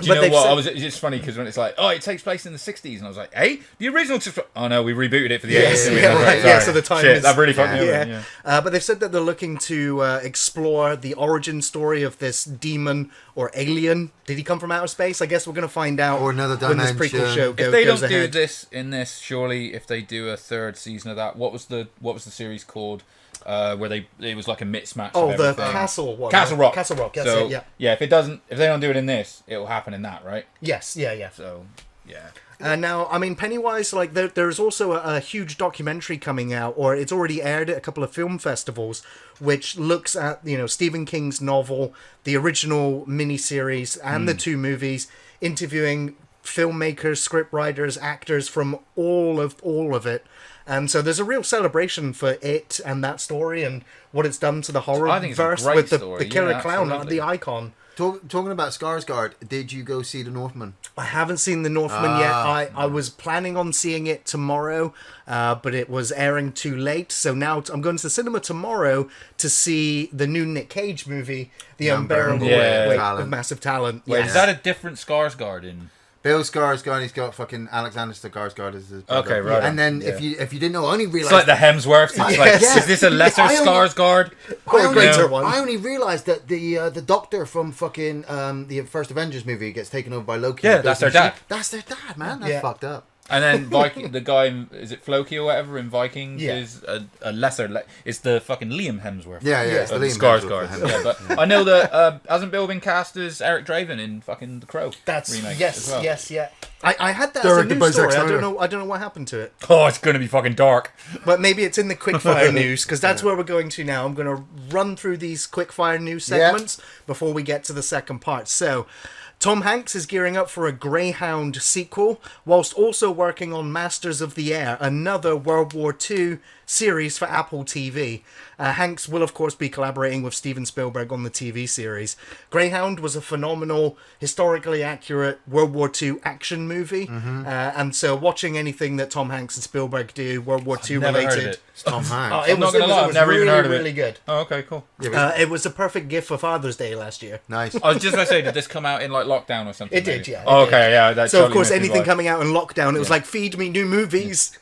Do you know they've what? said- It's just funny because when it's like, oh, it takes place in the 60s, and I was like, hey, the original. Oh no, we rebooted it for the 80s. Yes, didn't we? yeah, Okay, right, sorry. yeah, so the time Shit, is- that really fucked me over. Yeah. But they've said that they're looking to explore the origin story of this demon or alien. Did he come from outer space? I guess we're going to find out Or another when this dimension. prequel show If they goes don't do ahead. this in this, surely if they do a third season of that, what was the series called? Where it was like a mismatch. Oh, of the everything. Castle one. Castle Rock. Castle Rock, that's so, it, yeah. if they don't do it in this, it will happen in that, right? Yes, yeah. So, yeah. Now, I mean, Pennywise, like, there's also a huge documentary coming out, or it's already aired at a couple of film festivals, which looks at, Stephen King's novel, the original miniseries, and the 2 movies, interviewing filmmakers, scriptwriters, actors from all of it. And so there's a real celebration for it and that story and what it's done to the horror I think it's a verse great with the story, killer yeah, clown, absolutely. the icon. Talking about Skarsgård, did you go see The Northman? I haven't seen The Northman yet. I was planning on seeing it tomorrow, but it was airing too late. So now I'm going to the cinema tomorrow to see the new Nick Cage movie, The Unbearable Yeah. Weight Talent. of Massive Talent. Wait, Yes. is that a different Skarsgård in? Bill Skarsgård, he's got fucking Alexander Skarsgård as his brother. Okay, right. And then if you didn't know, I only It's realised like the Hemsworths. It's like, Yes. is this a lesser I only- Skarsgård? Or a greater one. I only realised that the Doctor from fucking the first Avengers movie gets taken over by Loki. Yeah, and that's goes their to dad. That's their dad, man. That's Yeah. fucked up. And then Viking, the guy, is it Floki or whatever in Vikings, Yeah. is a lesser. It's the fucking Liam Hemsworth. Yeah, it's the Of Liam Skarsgård. Hemsworth. Yeah, but I know that hasn't Bill been cast as Eric Draven in fucking The Crow That's remake yes, as well? yes, yeah. I had that Directed as by a news Zack story. I Snyder. don't know what happened to it. Oh, it's gonna be fucking dark. But maybe it's in the quickfire news because that's where we're going to now. I'm going to run through these quickfire news segments before we get to the second part. So, Tom Hanks is gearing up for a Greyhound sequel, whilst also working on Masters of the Air, another World War II series for Apple TV. Hanks will, of course, be collaborating with Steven Spielberg on the TV series. Greyhound was a phenomenal, historically accurate World War II action movie. And so watching anything that Tom Hanks and Spielberg do, World War II Never heard of related... it. It's Tom Oh, Hanks. it not was, gonna it was, lie, it I've was never really, even heard of it. really good. Oh, okay, cool. It was a perfect gift for Father's Day last year. Nice. I was just gonna say, did this come out in like lockdown or something? It did, maybe? yeah, it Oh, did. okay, yeah. That So, of totally course, missed me anything by. coming out in lockdown, it was like, feed me new movies.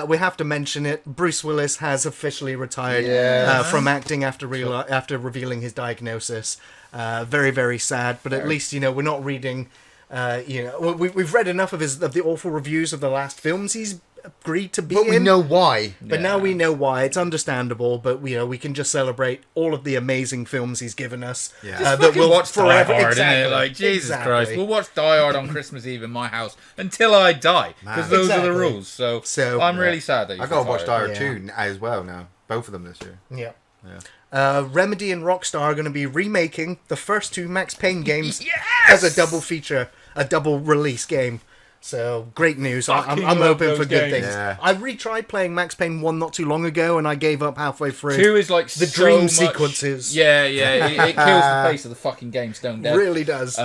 We have to mention it. Bruce Willis has officially retired from acting after revealing his diagnosis. Very, very sad, but at least, we're not reading... we've read enough of the awful reviews of the last films he's agreed to be But in. we know why. But now we know why. It's understandable, but we can just celebrate all of the amazing films he's given us. Yeah. Just that fucking will watch forever. Die Hard, Exactly. innit? Like, Jesus Exactly. Christ. We'll watch Die Hard on Christmas Eve in my house until I die. Because those are the Exactly. rules. So I'm really sad that I he's gotta watch Die retired. Hard 2 as well now. Both of them this year. Yeah. Remedy and Rockstar are going to be remaking the first 2 Max Payne games Yes! as a double feature, a double release game. So great news. Fucking I'm love hoping those for good games. things. Yeah. I retried playing Max Payne 1 not too long ago, and I gave up halfway through. 2 is like the so dream much- sequences. Yeah, it kills the face of the fucking game, Stone Dead. Really does.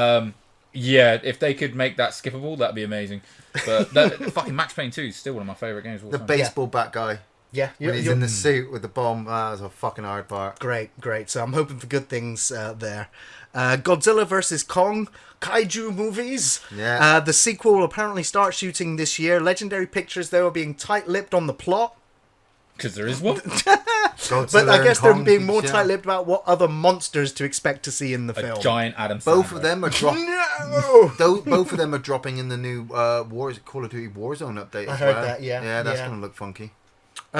Yeah, if they could make that skippable, that'd be amazing. But that, fucking Max Payne 2 is still one of my favourite games of all The time. baseball bat guy. yeah, When he's in the suit with the bomb. That was a fucking hard part. Great. So I'm hoping for good things there. Godzilla vs. Kong, kaiju movies. Yeah. The sequel will apparently start shooting this year. Legendary Pictures, though, are being tight-lipped on the plot. Because there is one. But I guess they're being more tight-lipped about what other monsters to expect to see in the A film. giant Adam Sandler. Both of them are dropping. No! Both of them are dropping in the new Call of Duty Warzone update. I as heard well. that, yeah. Yeah, that's Yeah. gonna look funky.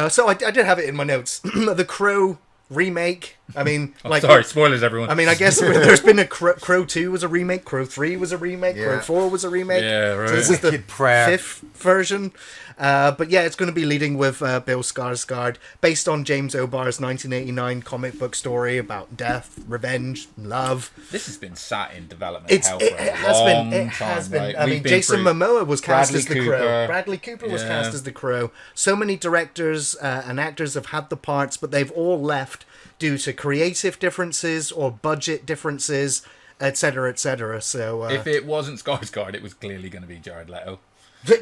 So I did have it in my notes. The Crow remake. I mean, Sorry, spoilers, everyone. I mean, I guess there's been a Crow 2 was a remake, Crow 3 was a remake, Yeah. Crow 4 was a remake. Yeah, right. So this is the Wicked Prayer. 5th version. But yeah, it's going to be leading with Bill Skarsgård, based on James O'Barr's 1989 comic book story about death, revenge, love. This has been sat in development hell for It a has long been. It time. has been. Like, I we've mean, been Jason through Momoa was cast Bradley as the Cooper. Crow. Bradley Cooper was Yeah. cast as the Crow. So many directors and actors have had the parts, but they've all left due to creative differences or budget differences, etc., etc. So If it wasn't Skarsgård, it was clearly going to be Jared Leto.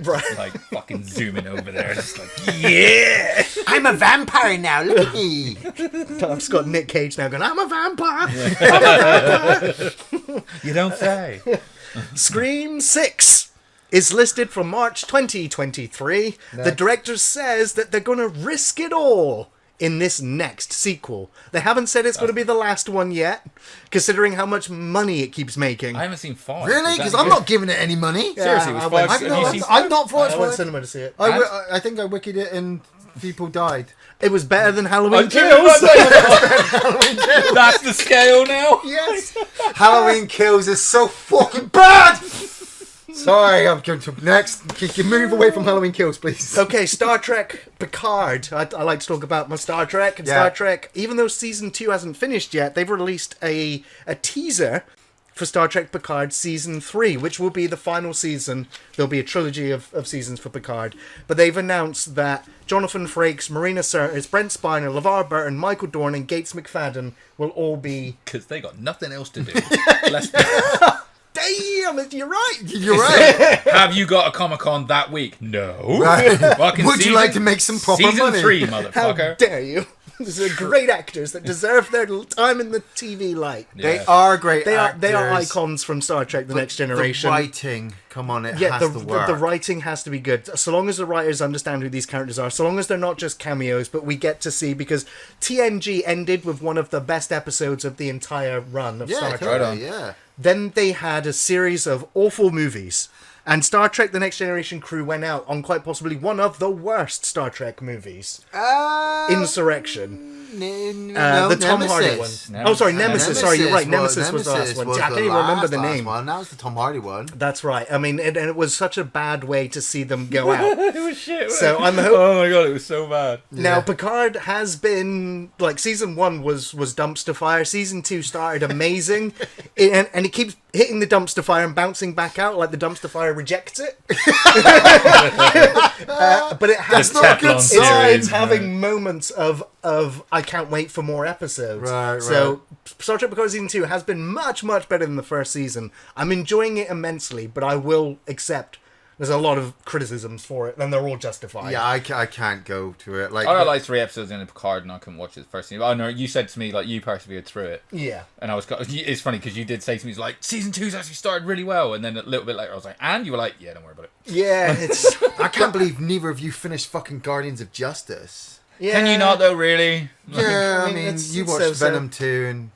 right. Like, fucking zooming over there. Just like, yeah! I'm a vampire now. Look at me. I've just got Nick Cage now going, I'm a vampire. You don't say. Scream 6 is listed for March 2023. The director says that they're going to risk it all in this next sequel. They haven't said it's going to be the last one yet, considering how much money it keeps making. I haven't seen 5. Really? Is that Because I'm good? not giving it any money. Seriously, Yeah, was I went- 5 I've have not- you I'm, seen I'm not for I went it. to cinema to see it. I think I wicked it and people died. It was better than Halloween Until Kills. That's the scale now. Yes. Halloween Kills is so fucking bad. Sorry, I'm going to next. Can you move away from Halloween Kills, please? Okay, Star Trek Picard. I like to talk about my Star Trek and Yeah. Star Trek. Even though season 2 hasn't finished yet, they've released a teaser for Star Trek Picard season 3, which will be the final season. There'll be a trilogy of seasons for Picard. But they've announced that Jonathan Frakes, Marina Sirtis, Brent Spiner, LeVar Burton, Michael Dorn, and Gates McFadden will all be... Because they got nothing else to do. Damn, you're right! You're right. Have you got a Comic-Con that week? No. Right. Fucking Would you like to make some proper season money? 3, How motherfucker. dare you? These are great actors that deserve their time in the TV light. Yeah. They are great They actors. are icons from Star Trek: The Next Generation. The writing, come on, it Yeah, has to work. the writing has to be good. So long as the writers understand who these characters are, so long as they're not just cameos, but we get to see, because TNG ended with one of the best episodes of the entire run of Yeah, Star Trek. totally, yeah. Then they had a series of awful movies. And Star Trek: The Next Generation crew went out on quite possibly one of the worst Star Trek movies. Insurrection. No, The Tom Hardy one. Nemesis. Oh, sorry, Nemesis. Sorry, you're right. Nemesis was the last one. I can't even remember the name. One. That was the Tom Hardy one. That's right. I mean, and it was such a bad way to see them go out. It was shit. So I'm hoping. Oh my god, it was so bad. Now, Picard has been, like, season 1 was dumpster fire. Season 2 started amazing. and it keeps hitting the dumpster fire and bouncing back out like the dumpster fire rejects it. But it has The Teflon series, it's having moments of I can't wait for more episodes. Right, So Star Trek Picard season 2 has been much, much better than the first season. I'm enjoying it immensely, but I will accept there's a lot of criticisms for it, and they're all justified. Yeah, I can't go to it. Like, I got like 3 episodes in Picard and I couldn't watch it the first season. Oh no, you said to me like you persevered through it. Yeah. And I was, it's funny because you did say to me, it's like, season 2's actually started really well. And then a little bit later I was like, and you were like, yeah, don't worry about it. Yeah, it's... I can't believe neither of you finished fucking Guardians of Justice. Yeah. Can you not though, really? Yeah, I I mean, mean, it's you watched so-so. Venom 2 and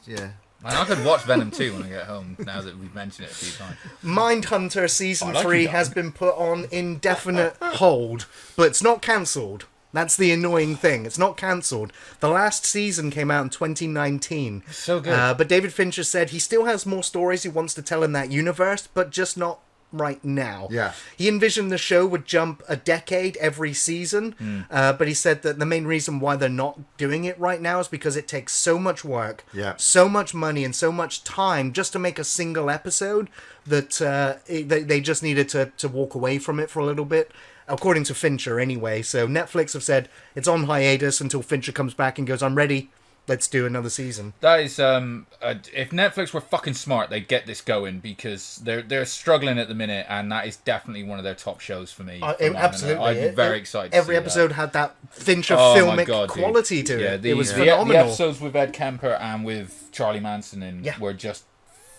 yeah. Man, I could watch Venom 2 when I get home, now that we've mentioned it a few times. Mindhunter season I like 3 you, has been put on indefinite hold, but it's not cancelled. That's the annoying thing. It's not cancelled. The last season came out in 2019. So good. But David Fincher said he still has more stories he wants to tell in that universe, but just not right now. Yeah. He envisioned the show would jump a decade every season, but he said that the main reason why they're not doing it right now is because it takes so much work, so much money, and so much time just to make a single episode that they just needed to walk away from it for a little bit. According to Fincher, anyway. So Netflix have said it's on hiatus until Fincher comes back and goes, "I'm ready. Let's do another season." That is, if Netflix were fucking smart, they'd get this going, because they're struggling at the minute, and that is definitely one of their top shows for me. Absolutely, I'd be very excited. Every to see episode that. had that Fincher Oh my filmic God, quality dude. to it. Yeah, It was the phenomenal. episodes with Ed Kemper and with Charlie Manson were just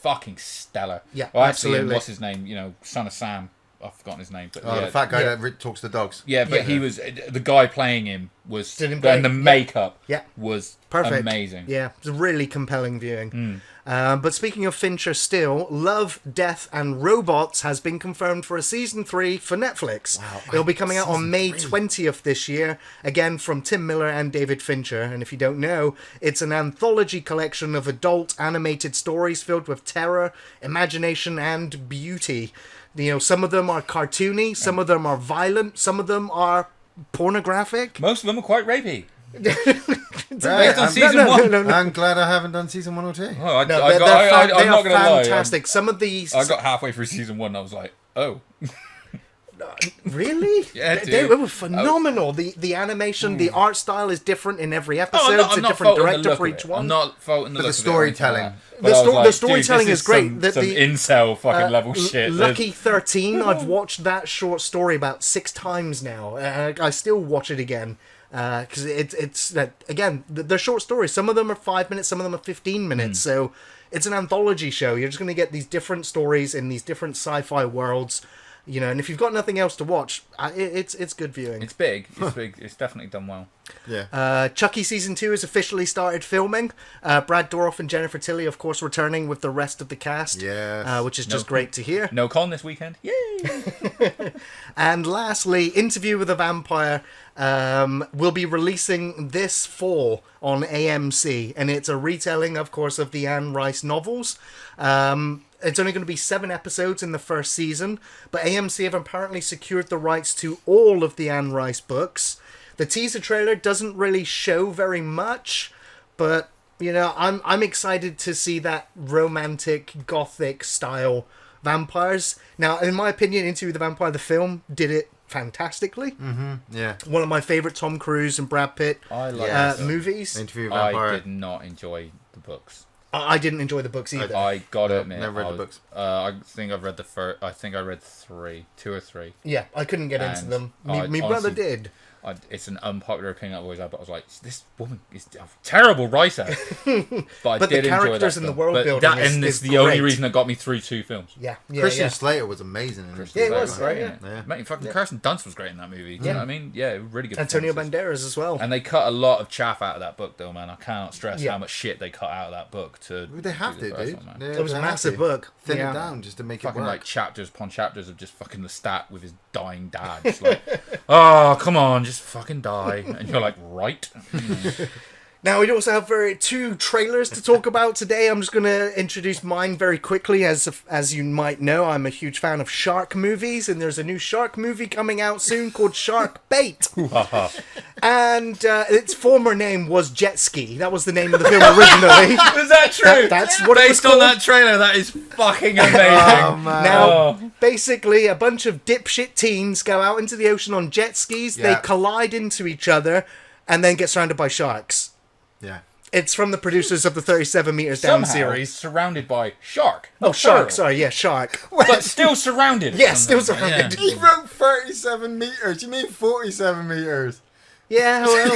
fucking stellar. Yeah, well, actually, absolutely. what's his name? You know, son of Sam. I've forgotten his name. But The fat guy that talks to dogs. Yeah, but he was the guy playing him was, Did him and great. the makeup Yeah. was Perfect. amazing. Yeah, it's a really compelling viewing. But speaking of Fincher still, Love, Death and Robots has been confirmed for a season 3 for Netflix. Wow. It'll be coming out on Season May 3. 20th this year, again from Tim Miller and David Fincher. And if you don't know, it's an anthology collection of adult animated stories filled with terror, imagination and beauty. You know, some of them are cartoony, some of them are violent, some of them are pornographic. Most of them are quite rapey. Right, on season one. I'm glad I haven't done season 1 or 2. Oh, I'm They not are going to lie. fantastic. Some of these... I got halfway through season 1 and I was like, oh. Really? Yeah, They dude. were phenomenal. The animation, the art style is different in every episode. Oh, It's a different director for of each it. one. I'm not faulting the But look the of it or anything storytelling. like that. The But I was sto- like, the storytelling dude, this is great. Some, That some the- incel fucking level shit. Lucky 13, I've watched that short story about 6 times now. I still watch it again. Because it's that again, they're short stories. Some of them are 5 minutes, some of them are 15 minutes. So it's an anthology show. You're just going to get these different stories in these different sci-fi worlds, you know. And if you've got nothing else to watch, it's good viewing. It's big. It's big. It's definitely done well. Yeah. Chucky season 2 has officially started filming. Brad Dourif and Jennifer Tilly, of course, returning with the rest of the cast. Yes. Which is just great to hear. No con this weekend. Yay! And lastly, Interview with a Vampire will be releasing this fall on AMC, and it's a retelling, of course, of the Anne Rice novels. It's only going to be 7 episodes in the first season, but AMC have apparently secured the rights to all of the Anne Rice books. The teaser trailer doesn't really show very much, but you know, I'm excited to see that romantic gothic style vampires. Now, in my opinion, Interview with the Vampire, the film, did it fantastically. Yeah. One of my favorite Tom Cruise and Brad Pitt I love movies. Interview with a Vampire. I did not enjoy the books. I didn't enjoy the books either. I gotta admit, never read the books. I think I've read the first. I think I read 2 or 3. Yeah, I couldn't get into And them. I My brother honestly- did. It's an unpopular opinion I've always had, but I was like, this woman is a terrible writer. But I But the did enjoy characters that and the film. world But building and is it's the only great. reason that got me through 2 films. Yeah, Christian Slater was amazing in this. Yeah, he was, great. right, Yeah. Mate, fucking Kirsten Dunst was great in that movie. Do you know what I mean? Yeah, really good. Antonio performances. Banderas as well. And they cut a lot of chaff out of that book, though, man. I cannot stress Yeah. how much shit they cut out of that book to. They have do to, the first dude. one, man. It was a They have massive to. book. Thin Yeah. it down just to make it Fucking work. like chapters upon chapters of just fucking Lestat with his dying dad. Just like, oh, come on, just fucking die. And you're like, right? Now, we also have 2 trailers to talk about today. I'm just going to introduce mine very quickly. As you might know, I'm a huge fan of shark movies, and there's a new shark movie coming out soon called Shark Bait. And its former name was Jet Ski. That was the name of the film originally. Is that true? That's what it was Based on called. that trailer, that is fucking amazing. Oh, man. Now, basically, a bunch of dipshit teens go out into the ocean on jet skis. Yeah. They collide into each other and then get surrounded by sharks. Yeah. It's from the producers of the 37 Meters Down Somehow series. surrounded by shark. Oh, Not shark. plural. Sorry, yeah, shark. But still surrounded. Yes, still Something. surrounded. He wrote 37 meters. You mean 47 meters? Yeah, well,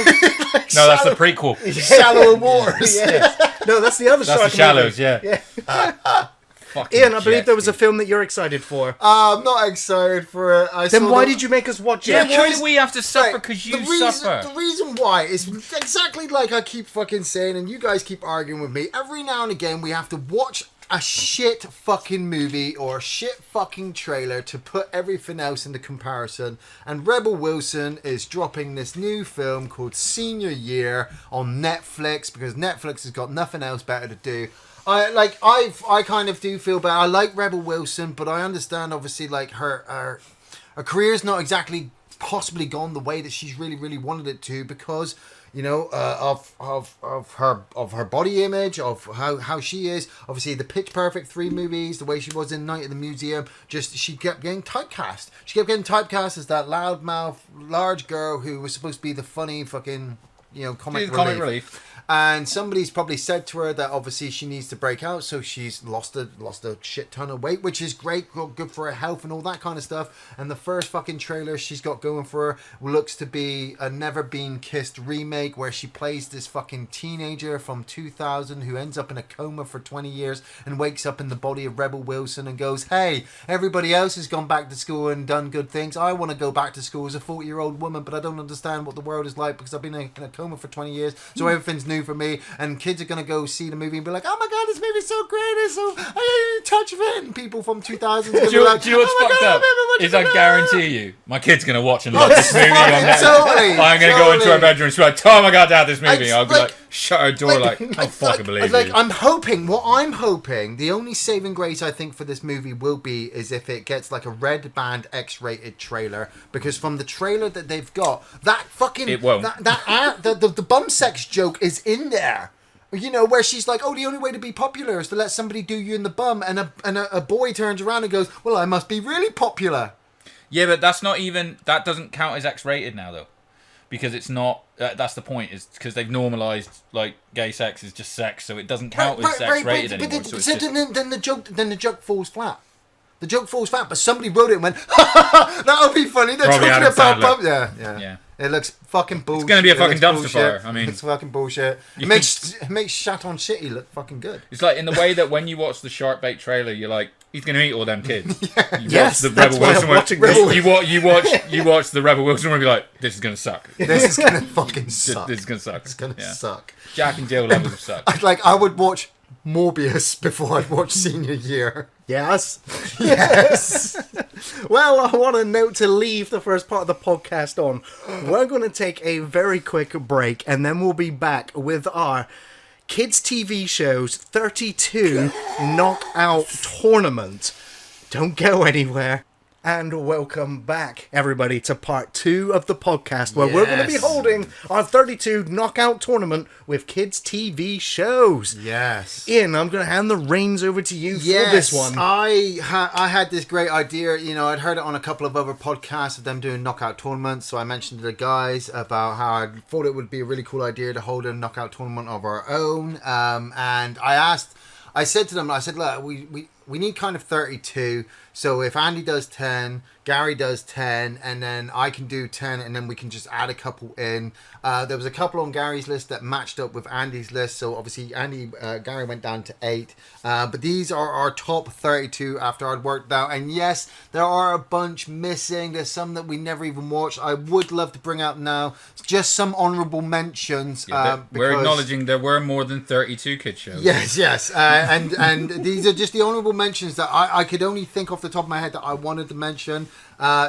No, that's the prequel. Shallower waters. yeah. No, that's the other That's shark the shallows, movie. yeah. Fucking Ian, I believe jet there was a ski. film that you're excited for. I'm not excited for it. Then why did you make us watch Yeah, it? why do we have to suffer because you The suffer? reason why is exactly like I keep fucking saying, and you guys keep arguing with me. Every now and again, we have to watch a shit fucking movie or a shit fucking trailer to put everything else into comparison. And Rebel Wilson is dropping this new film called Senior Year on Netflix because Netflix has got nothing else better to do. I kind of do feel bad. I like Rebel Wilson, but I understand obviously like her career's not exactly possibly gone the way that she's really wanted it to, because of her body image, of how she is. Obviously the Pitch Perfect 3 movies, the way she was in Night at the Museum, just she kept getting typecast. She kept getting typecast as that loudmouth large girl who was supposed to be the funny fucking comic relief. And somebody's probably said to her that obviously she needs to break out, so she's lost a shit ton of weight, which is great, good for her health and all that kind of stuff. And the first fucking trailer she's got going for her looks to be a Never Been Kissed remake, where she plays this fucking teenager from 2000 who ends up in a coma for 20 years and wakes up in the body of Rebel Wilson and goes, hey, everybody else has gone back to school and done good things. I want to go back to school as a 40-year-old woman, but I don't understand what the world is like because I've been in a coma for 20 years, so everything's new for me. And kids are going to go see the movie and be like, oh my god, this movie's so great, it's so, I didn't touch of it. And people from 2000 do you know what's fucked up? Is I guarantee you, my kid's going to watch and love this movie. I'm going to go into her bedroom and be like, oh my god, Dad, this movie. I'll be like, shut her door, I fucking believe you. I'm hoping, the only saving grace I think for this movie will be is if it gets like a red band X-rated trailer, because from the trailer that they've got, that fucking, it won't. The bum sex joke is in there. Where she's like, oh, the only way to be popular is to let somebody do you in the bum, and a boy turns around and goes, well, I must be really popular. Yeah, but that doesn't count as X-rated now, though. Because it's not, that's the point, is because they've normalised, like, gay sex is just sex, so it doesn't count as X-rated anymore. Then the joke falls flat. The joke falls flat, but somebody wrote it and went, that'll be funny. They're Probably talking Adam about Sandler. bum. Yeah. Yeah. It looks fucking bullshit. It's going to be a fucking dumpster fire. I mean, it's fucking bullshit. It makes Shat on Shitty look fucking good. It's like in the way that when you watch the Shark Bait trailer, you're like, he's going to eat all them kids. Yes, the that's Rebel why Wilson I'm one. watching this. You watch the Rebel Wilson one and be like, this is going to suck. This is going to fucking suck. This is going to suck. It's going to suck. Jack and Jill levels of suck. I would watch Morbius before I'd watch Senior Year. Yes. Yes. Well, I want a note to leave the first part of the podcast on. We're going to take a very quick break, and then we'll be back with our Kids TV Shows 32 Knockout Tournament. Don't go anywhere. And welcome back, everybody, to part 2 of the podcast, where we're going to be holding our 32 Knockout Tournament with Kids TV Shows. Yes. Ian, I'm going to hand the reins over to you for this one. I had this great idea. I'd heard it on a couple of other podcasts of them doing knockout tournaments, so I mentioned to the guys about how I thought it would be a really cool idea to hold a knockout tournament of our own. And I said to them, look, we need kind of 32. So if Andy does 10, Gary does 10, and then I can do 10, and then we can just add a couple in. There was a couple on Gary's list that matched up with Andy's list. So obviously Gary went down to 8. But these are our top 32 after I'd worked out. And yes, there are a bunch missing. There's some that we never even watched. I would love to bring out now just some honourable mentions. We're acknowledging there were more than 32 kids shows. Yes. And these are just the honourable mentions that I could only think off the top of my head that I wanted to mention.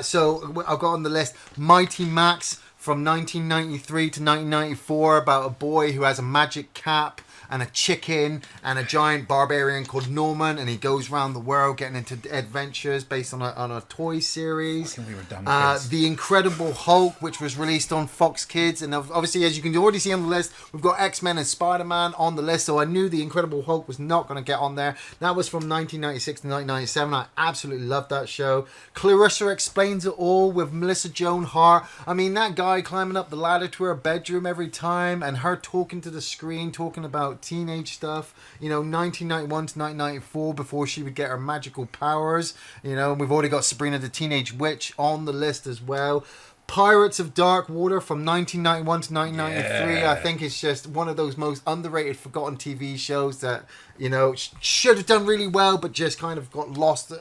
So I've got on the list Mighty Max from 1993 to 1994, about a boy who has a magic cap and a chicken and a giant barbarian called Norman, and he goes around the world getting into adventures based on a toy series. We were dumb kids. The Incredible Hulk, which was released on Fox Kids, and obviously, as you can already see on the list, we've got X-Men and Spider-Man on the list, so I knew the Incredible Hulk was not going to get on there. That was from 1996 to 1997. I absolutely loved that show. Clarissa Explains It All with Melissa Joan Hart. I mean, that guy climbing up the ladder to her bedroom every time, and her talking to the screen, talking about teenage stuff, 1991 to 1994, before she would get her magical powers. We've already got Sabrina the Teenage Witch on the list as well. Pirates of Dark Water from 1991 to 1993. I think it's just one of those most underrated, forgotten TV shows that, should have done really well, but just kind of got lost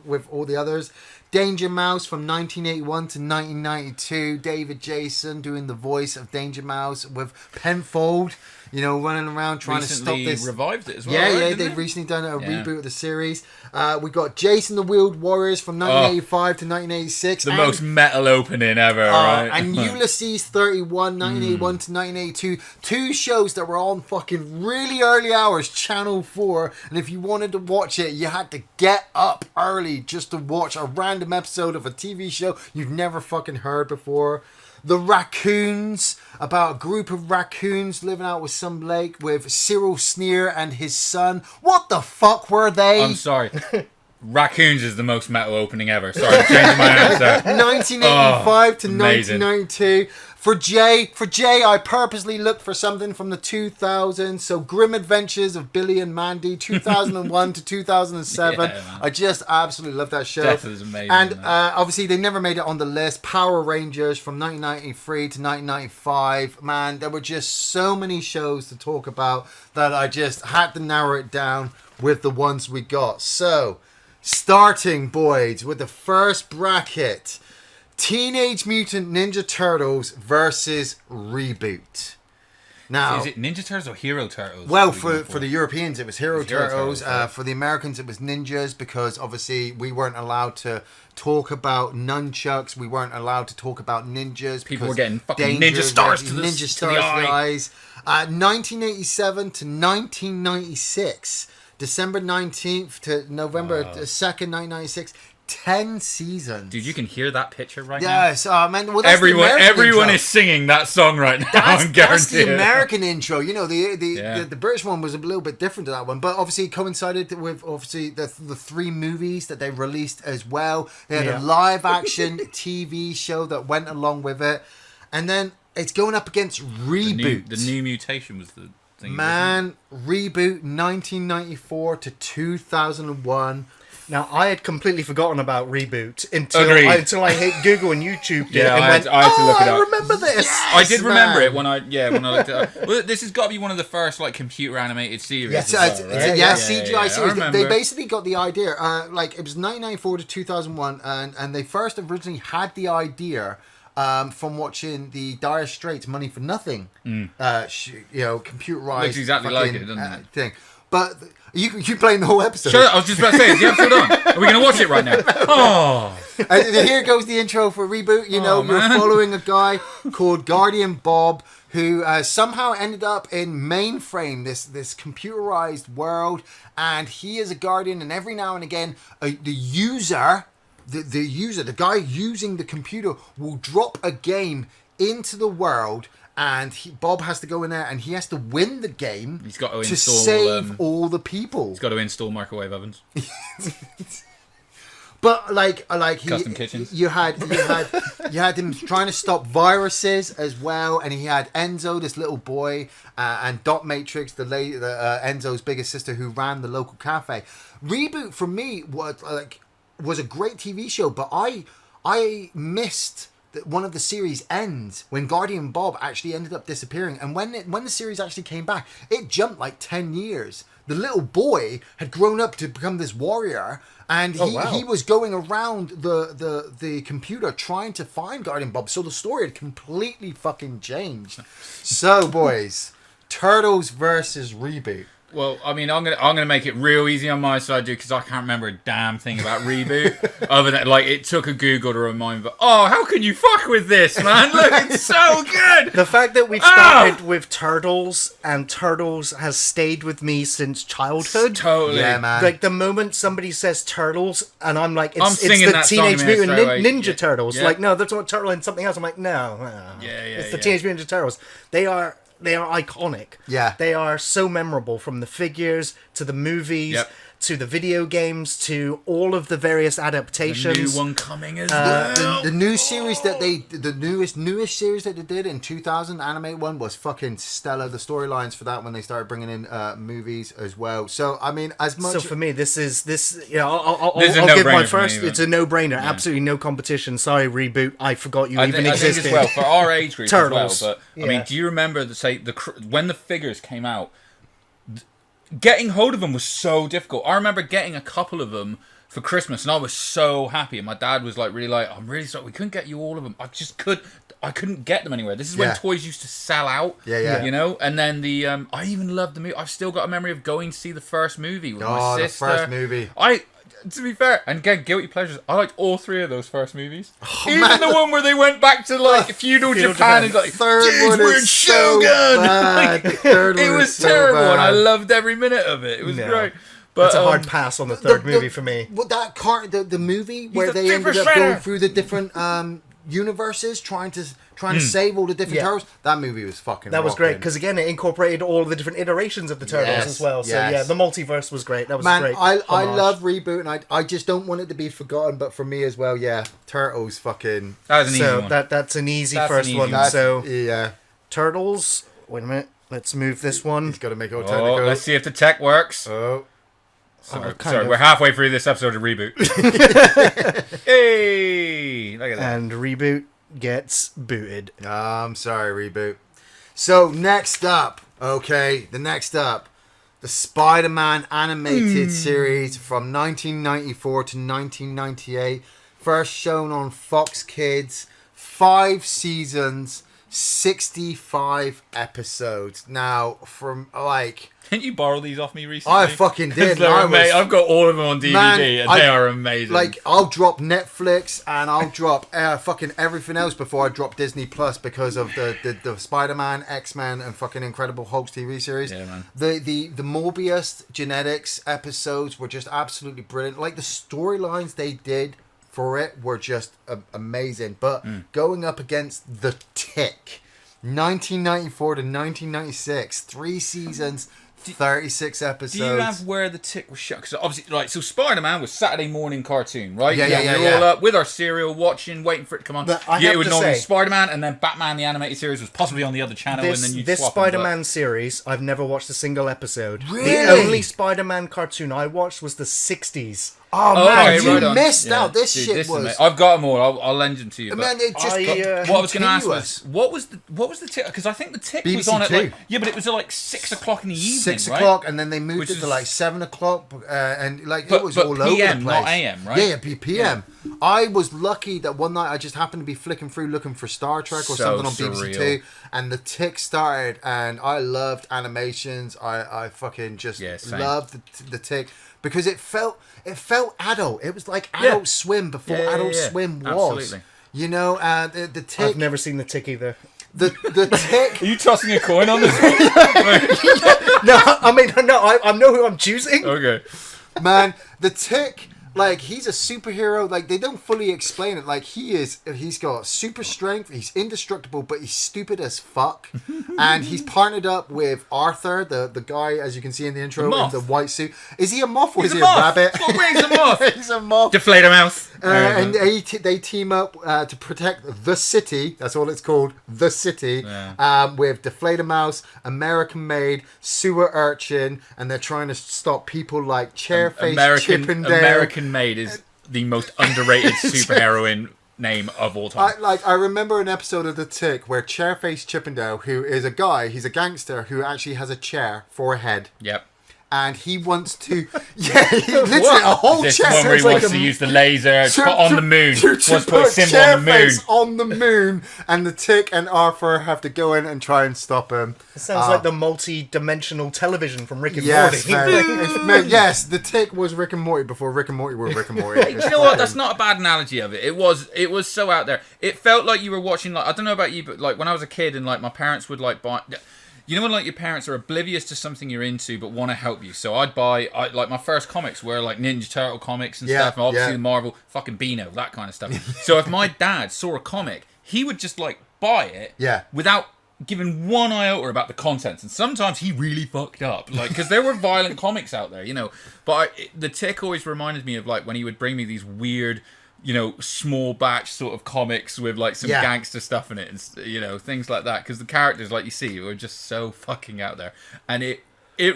with all the others. Danger Mouse from 1981 to 1992. David Jason doing the voice of Danger Mouse with Penfold, running around trying Recently to stop this. Revived it as well. Yeah, right, yeah, didn't they've they? recently done a reboot of the series. We got Jason the Wheeled Warriors from 1985 to 1986. The most metal opening ever, right? And Ulysses 31, 1981 to 1982. Two shows that were on fucking really early hours, Channel 4. And if you wanted to watch it, you had to get up early just to watch a random episode of a TV show you've never fucking heard before. The Raccoons, about a group of raccoons living out with some lake with Cyril Sneer and his son. What the fuck were they? I'm sorry. Raccoons is the most metal opening ever. Sorry, I'm changing my answer. 1985 to amazing. 1992. For Jay, I purposely looked for something from the 2000s. So Grim Adventures of Billy and Mandy, 2001 to 2007. Yeah, I just absolutely love that show. Death is amazing. And obviously they never made it on the list. Power Rangers from 1993 to 1995. Man, there were just so many shows to talk about that I just had to narrow it down with the ones we got. So, starting, boys, with the first bracket. Teenage Mutant Ninja Turtles versus Reboot. Now, is it Ninja Turtles or Hero Turtles? well, for the Europeans, it was Hero Hero Turtles. Turtles, yeah. For the Americans, it was Ninjas, because obviously we weren't allowed to talk about nunchucks. We weren't allowed to talk about ninjas. People were because getting fucking danger, ninja stars to ninja the eyes. 1987 to 1996. December 19th to November 2nd, 1996. 10 seasons. Dude, you can hear that picture right now. Yes, man. Well, that's Everyone the American is intro. singing that song right now. That's, I'm that's the guaranteed. American intro. Yeah. The British one was a little bit different to that one, but obviously coincided with the three movies that they released as well. They had a live action TV show that went along with it, and then it's going up against Reboot. The new mutation was the thing. Man, Reboot 1994 to 2001. Now, I had completely forgotten about Reboot until Agreed. I hit Google and YouTube it Yeah, and I went, had to look it I up. remember this. I did remember man. it when I looked it up. Well, this has got to be one of the first computer animated series. Yes, as well, right? CGI I series. They remember. basically got the idea. It was 1994 to 2001, and they first originally had the idea from watching the Dire Straits' "Money for Nothing," computerized. Looks exactly like it, doesn't it? Thing, but you playing the whole episode. Shut up, I was just about to say, is the episode on? Are we going to watch it right now? Oh, And here goes the intro for Reboot. You're man. following a guy called Guardian Bob, who somehow ended up in Mainframe, this computerized world, and he is a guardian. And every now and again, the guy using the computer, will drop a game into the world. And Bob has to go in there, and he has to win the game. He's got to to install, save all the people. he's got to install microwave ovens. But Custom kitchens. you had him trying to stop viruses as well, and he had Enzo, this little boy, and Dot Matrix, Enzo's biggest sister, who ran the local cafe. Reboot for me was a great TV show, but I missed that one of the series ends when Guardian Bob actually ended up disappearing, and when the series actually came back, it jumped like 10 years. The little boy had grown up to become this warrior, and he was going around the computer trying to find Guardian Bob. So the story had completely fucking changed. So boys, Turtles versus Reboot. Well, I mean, I'm gonna make it real easy on my side, dude, because I can't remember a damn thing about Reboot. Other than it took a Google to remind me. But how can you fuck with this, man? Look, it's so good. The fact that we've started with Turtles, and Turtles has stayed with me since childhood. Totally. Yeah, man. Like, the moment somebody says Turtles, and I'm like, it's singing the that song Teenage in my head Mutant straight away. Ninja Yeah. Turtles. Yeah. Like, no, that's not Turtle and something else. I'm like, no. It's the Teenage Mutant Ninja Turtles. They are iconic. Yeah. They are so memorable, from the figures to the movies Yep. to the video games to all of the various The adaptations. new one coming as well. The new series the newest series that they did in 2000, animated one, was fucking stellar. The storylines for that, when they started bringing in movies as well. So I mean, as much So for me, this. I'll This is a give my no-brainer for first. me, but- It's a no-brainer. Absolutely no competition. Sorry, Reboot. I forgot you even I existed. think as well, for our age group Turtles. as well. But I Yeah. mean, do you remember when the figures came out? Getting hold of them was so difficult. I remember getting a couple of them for Christmas, and I was so happy. And my dad was like, really like, I'm really sorry, we couldn't get you all of them. I couldn't get them anywhere. This is when toys used to sell out. Yeah. You know, and then I even loved the movie. I've still got a memory of going to see the first movie with my sister. The first movie. To be fair, and again, guilty pleasures, I liked all three of those first movies. Even man. the one where they went back to like feudal Japan and like, Third one we're in is Shogun. so bad. The third It one was is so terrible, and I bad. loved every minute of it. It was great. But That's a hard pass on the third movie for me. Well, that the movie where the they ended Super up going Shredder. through the different universes, trying to save all the different turtles. That movie was fucking. That was great rocking. because again, it incorporated all the different iterations of the turtles Yes, as well. So yes. yeah, the multiverse was great. That was Man, great. I homage. love Reboot, and I just don't want it to be forgotten. But for me as well, yeah, Turtles fucking. that was an easy So one. that's an easy That's first an easy one. one. So Yeah, turtles. Wait a minute. Let's move this one. he's got to make it all technical. Let's see if the tech works. Oh, Sorry, we're halfway through this episode of Reboot. Hey, look at that. And reboot gets booted. I'm sorry, Reboot. So next up, the Spider-Man animated series from 1994 to 1998, first shown on Fox Kids, 5 seasons, 65 episodes. Now, from like. Didn't you borrow these off me recently? I fucking did. They're I was- I've got all of them on DVD, Man, and they are amazing. Like, I'll drop Netflix and I'll drop fucking everything else before I drop Disney Plus because of the Spider-Man, X-Men, and fucking Incredible Hulk TV series. Yeah, man. The Morbius genetics episodes were just absolutely brilliant. Like, the storylines they did for it were just amazing. But going up against The Tick, 1994 to 1996, 3 seasons, 36 episodes. Do you have where the tick was shot? Because obviously, like, so Spider-Man was Saturday morning cartoon, right? Yeah. We're all up with our cereal, watching, waiting for it to come on. But I Yeah, have it would to normally say- Spider-Man, and then Batman the animated series was possibly on the other channel, and then you This swap them, but- Spider-Man series, I've never watched a single episode. Really? The only Spider-Man cartoon I watched was the 60s. Oh, Oh, man, okay, you right on. missed Yeah. out. This Dude, shit is was. ama- I've got them all. I'll lend them to you. But Man, it just I, got what I was going to ask continuous. was what was the tick? Because I think the tick was BBC on at like Two. but it was at like 6 o'clock in the evening, 6 right? o'clock, and then they moved Which it to is- like 7 o'clock, and like But- it was but all over PM, the place. not AM, right? Yeah, PM. I was lucky that one night I just happened to be flicking through looking for Star Trek or So something on BBC surreal. Two, and the Tick started, and I loved animations. I fucking just Yeah, same. loved the Tick because it felt adult. It was like Adult Swim before Yeah, Adult yeah. Swim was. Absolutely. You know, the Tick. I've never seen the Tick either. The Tick. Are you tossing a coin on this one? No, I mean, no, I know who I'm choosing. Okay. Man, the Tick, like, he's a superhero. Like, they don't fully explain it. Like, he's got super strength. He's indestructible, but he's stupid as fuck. And he's partnered up with Arthur, the guy, as you can see in the intro, in moth. the white suit. Is he a moth or He's is a he moth. a rabbit? He's got wings, a moth. He's a moth. Deflator mouth. And they team up to protect the city. That's all it's called, the city. With Deflator Mouse, American Maid, Sewer Urchin, and they're trying to stop people like Chairface, Chippendale. American Maid is the most underrated superheroine name of all time. I remember an episode of The Tick where Chairface Chippendale, who is a guy, he's a gangster who actually has a chair for a head. Yep. And he wants to, literally a whole This chair. one where he It's like wants to use the laser to put on the moon. To Wants to put a symbol on the moon. Chairface on the moon, and the Tick and Arthur have to go in and try and stop him. It sounds like the multi-dimensional television from Rick and Yes, Morty. man, yes, the Tick was Rick and Morty before Rick and Morty were Rick and Morty. Do you know what? That's not a bad analogy of it. It was so out there. It felt like you were watching, like, I don't know about you, but like when I was a kid and like my parents would like buy. You know when like your parents are oblivious to something you're into but want to help you. So I'd buy like my first comics were like Ninja Turtle comics and stuff, and obviously Marvel, fucking Beano, that kind of stuff. So if my dad saw a comic, he would just like buy it without giving one iota about the contents, and sometimes he really fucked up, like, because there were violent comics out there, you know. But the Tick always reminded me of like when he would bring me these weird, you know, small batch sort of comics with like some gangster stuff in it, and you know, things like that, because the characters, like you see, were just so fucking out there, and it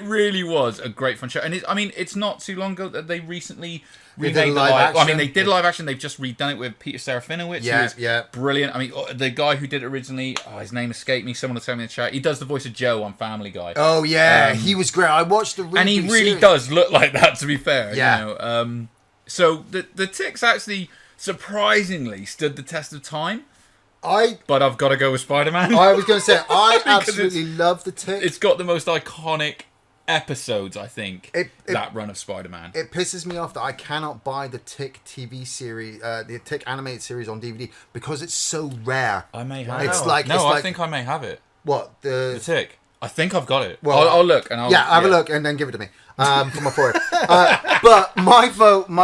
really was a great fun show. And I mean, it's not too long ago that they recently remade the live action. I mean, they did live action. They've just redone it with Peter Serafinowicz, who is brilliant. I mean, the guy who did it originally, his name escaped me. Someone will tell me in the chat. He does the voice of Joe on Family Guy. Oh yeah, he was great. I watched the and he really does look like that. To be fair, you know. So the Tick's actually surprisingly stood the test of time. I But I've got to go with Spider-Man. was going to say, I Because absolutely love the Tick. It's got the most iconic episodes, I think, It- that run of Spider-Man. It pisses me off that I cannot buy the Tick TV series, the Tick animated series on DVD because it's so rare. I may have It's it. like No, it's I like think I may have it. what The Tick. I think I've got it. Well, I'll look and I'll... yeah, have a look and then give it to me for my forehead. But my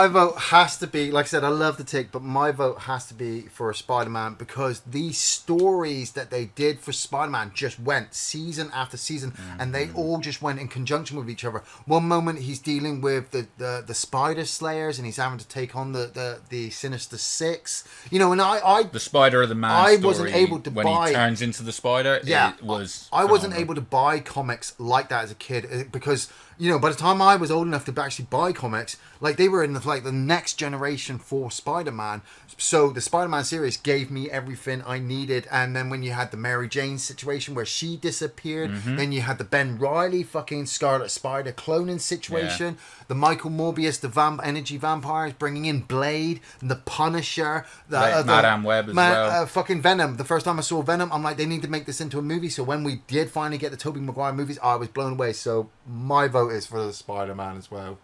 vote has to be, like I said, I love the Tick, but my vote has to be for Spider-Man because these stories that they did for Spider-Man just went season after season, and they all just went in conjunction with each other. One moment he's dealing with the Spider Slayers, and he's having to take on the Sinister Six. You know, and I The Spider of the Man I story, wasn't able to when buy- he turns into the Spider, yeah, it was I wasn't phenomenal. able to buy comics like that as a kid because, you know, by the time I was old enough to actually buy comics, like they were in the next generation for Spider-Man. So the Spider-Man series gave me everything I needed. And then when you had the Mary Jane situation where she disappeared, then you had the Ben Reilly fucking Scarlet Spider cloning situation, the Michael Morbius, the energy vampires bringing in Blade, and the Punisher, Madame Web as well. fucking Venom. The first time I saw Venom, I'm like, they need to make this into a movie. So when we did finally get the Tobey Maguire movies, I was blown away. So my vote is for the Spider-Man as well.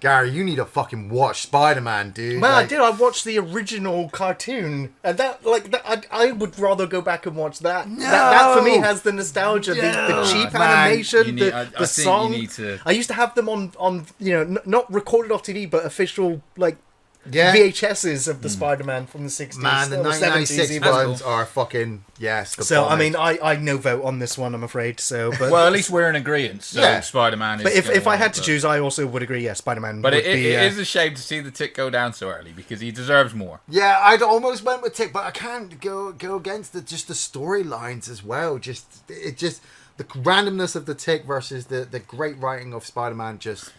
Gary, you need to fucking watch Spider-Man, dude. Man, Like, I did. I watched the original cartoon, and I would rather go back and watch that. That for me has the nostalgia, the cheap Man, animation, you need- the I think you song. need to- I used to have them on not recorded off TV, but official yeah. VHSs of the Spider-Man from the 60s. Man, the or 1996 even. ones are fucking, yes. the So I bomb. mean, I no vote on this one, I'm afraid. So, but Well, at least we're in agreement. So Yeah. Spider-Man is... but if gonna I had win, to but- choose, I also would agree. Yeah, Spider-Man. But would it be, is a shame to see the Tick go down so early because he deserves more. Yeah, I'd almost went with Tick, but I can't go against the storylines as well. The randomness of the Tick versus the great writing of Spider-Man just...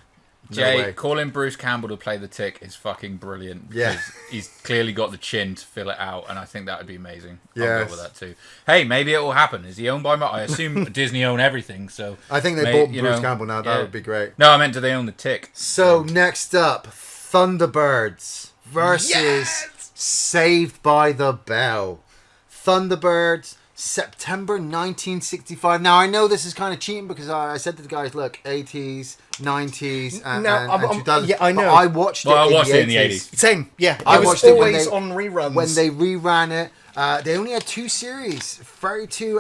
No Jay, way. calling Bruce Campbell to play the Tick is fucking brilliant. Yeah. because he's clearly got the chin to fill it out, and I think that would be amazing. I'll Yes. go with that too. Hey, maybe it will happen. Is he owned by... I assume Disney own everything, so... I think they bought Bruce Campbell now. That would be great. No, I meant do they own the Tick? So next up, Thunderbirds versus Saved by the Bell. Thunderbirds, September 1965. Now I know this is kind of cheating because I said to the guys, look, 80s, 90s, and 2000s. yeah, I know. But I watched it. Well, I watched it in the 80s. Same. Yeah, I it was watched it when always they- on reruns. When they reran it, they only had 2 series, 32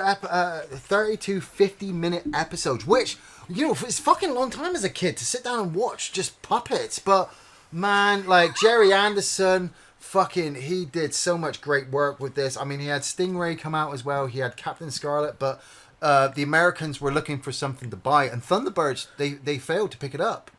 50-minute episodes, which, you know, it's a fucking long time as a kid to sit down and watch just puppets. But man, like Jerry Anderson, fucking, he did so much great work with this. I mean, he had Stingray come out as well. He had Captain Scarlet, but the Americans were looking for something to buy, and Thunderbirds, they failed to pick it up.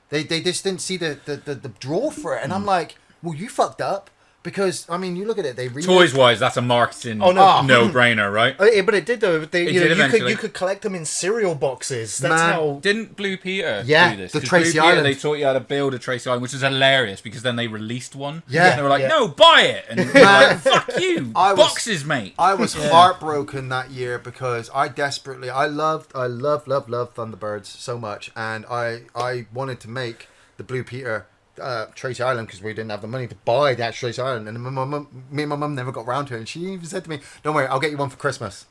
They just didn't see the draw for it, and I'm like, well, you fucked up. Because, I mean, you look at it, they remade... Toys-wise, that's a marketing Oh, no. no-brainer, right? But it did though. They, It you know, did eventually. you could collect them in cereal boxes. That's Man. how. Didn't Blue Peter Yeah, do this? the 'Cause Tracy Blue Peter, Island. they taught you how to build a Tracy Island, which is hilarious because then they released one. Yeah. And they were like, Yeah. no, buy it. And you're like, fuck you. Boxes, mate. I was heartbroken that year because I loved Thunderbirds so much, and I wanted to make the Blue Peter Tracy Island because we didn't have the money to buy the actual Tracy Island, and me and my mum never got round to it, and she even said to me, "Don't worry, I'll get you one for Christmas."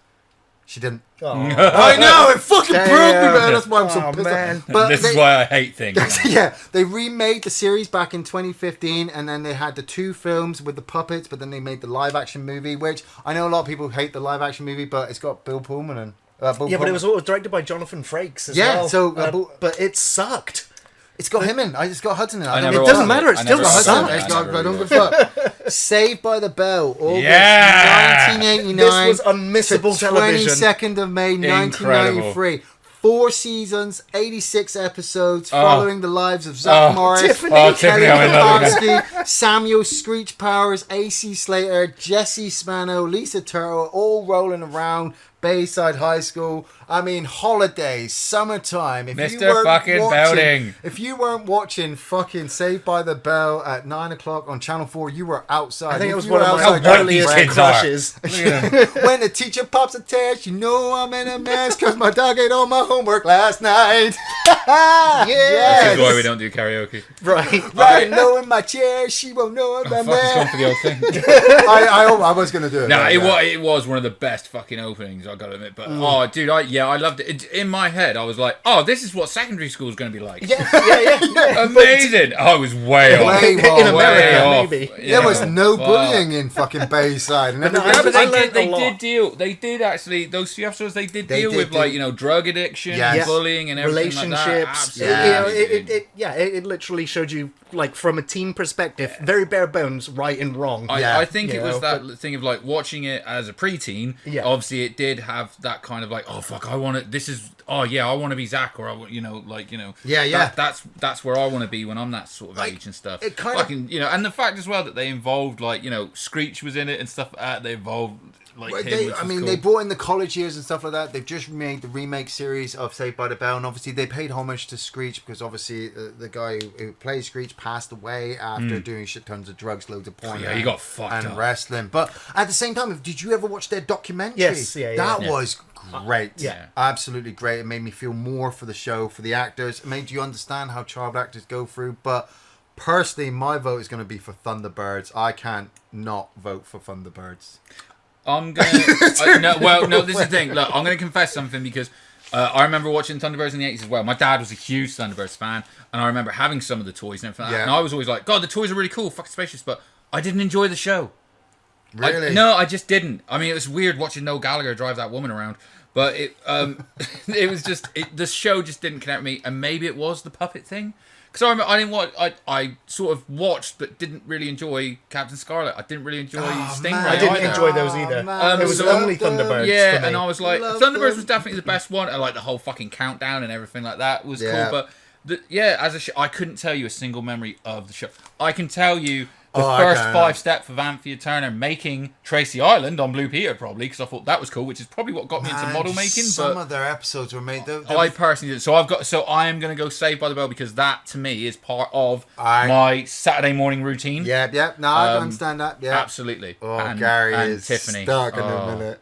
She didn't. Oh. I know, it fucking broke me, man. That's why I'm so Oh, pissed man. off. But This is why I hate things. yeah, they remade the series back in 2015, and then they had the 2 films with the puppets, but then they made the live-action movie, which I know a lot of people hate the live-action movie, but it's got Bill Pullman and... Yeah, but it was all directed by Jonathan Frakes as Yeah, well. so, but it sucked. It's got him in. It's got Hudson in. I It never It watched doesn't matter. It I still never got watched sucks. Hudson. it. It's I got, never I don't really give a fuck. Saved by the Bell, August Yeah! 1989. This was unmissable to television. 22nd of May, 1993. 4 seasons, 86 episodes, following the lives of Zach Morris, Tiffany. Oh, Kelly Tiffany, I'm in love again. McCloskey, Samuel Screech Powers, AC Slater, Jesse Spano, Lisa Turtle, all rolling around Bayside High School. I mean, holidays, summertime. If you Mr. weren't fucking watching- Belding. If you weren't watching fucking Saved by the Bell at 9 o'clock on Channel 4, you were outside. I think If it was you one were of my outside, How white earliest these kids are. crushes. when the teacher pops a test, you know I'm in a mess because my dog ate all my homework last night. This Yes. is why we don't do karaoke. Right. Right, low in my chair, she won't know about Fuck, it's gone me. for the old thing. I was gonna do it. No, but, it was one of the best fucking openings, I gotta admit. But oh, dude, I loved it. In my head, I was like, oh, this is what secondary school is going to be like. Yeah. Amazing. I was way off. Way In wrong. America, off. maybe. There was no Fuck. bullying in fucking Bayside, and no, everybody Yeah, but I they learned did. a lot. They did actually. Those few episodes, they did They deal did with do- like drug addiction, Yes. and bullying, and everything Relationships. like that. It literally showed you, like, from a teen perspective, very bare bones, right and wrong. Yeah. I think You it was know, that thing of like watching it as a preteen. Yeah. Obviously, it did have that kind of like, oh fuck, I want to. This is. Oh yeah, I want to be Zach, or I want, Yeah. That's where I want to be when I'm that sort of age and stuff. it kind of- Fucking, and the fact as well that they involved like Screech was in it and stuff like that. They involved like Well, him. they, which I was mean, cool. they brought in the college years and stuff like that. They've just made the remake series of Saved by the Bell, and obviously they paid homage to Screech because obviously the guy who plays Screech passed away after doing shit tons of drugs, loads of porn. Yeah, he got fucked and up. wrestling. But at the same time, did you ever watch their documentary? Yes, yeah. That Yeah. was great. Yeah. Absolutely great. It made me feel more for the show, for the actors. It made you understand how child actors go through. But personally, my vote is going to be for Thunderbirds. I can't not vote for Thunderbirds. I'm gonna. No. This is the thing. Look, I'm gonna confess something because I remember watching Thunderbirds in the 80s as well. My dad was a huge Thunderbirds fan, and I remember having some of the toys and everything like that. Yeah. And I was always like, God, the toys are really cool, fucking spacious, but I didn't enjoy the show. Really? No, I just didn't. I mean, it was weird watching Noel Gallagher drive that woman around, but it it was just the show just didn't connect with me, and maybe it was the puppet thing. Because I remember I didn't watch. I sort of watched, but didn't really enjoy Captain Scarlet. I didn't really enjoy Stingray. man. I didn't either. enjoy those either. man, It was so- only Thunderbirds. Yeah, for me. and I was like, Love Thunderbirds them. was definitely the best one, and like the whole fucking countdown and everything like that was Yeah. cool. But as a show, I couldn't tell you a single memory of the show. I can tell you the Oh, I first can. 5 steps of Anthea Turner making Tracy Island on Blue Peter, probably because I thought that was cool, which is probably what got me into Man, model making. Some But of their episodes were made. I personally did. So I am going to go Saved by the Bell because that to me is part of I- my Saturday morning routine. Yeah. No, I can understand that. Yeah. Absolutely. Oh, and, Gary and is Tiffany. stuck in Oh. a minute.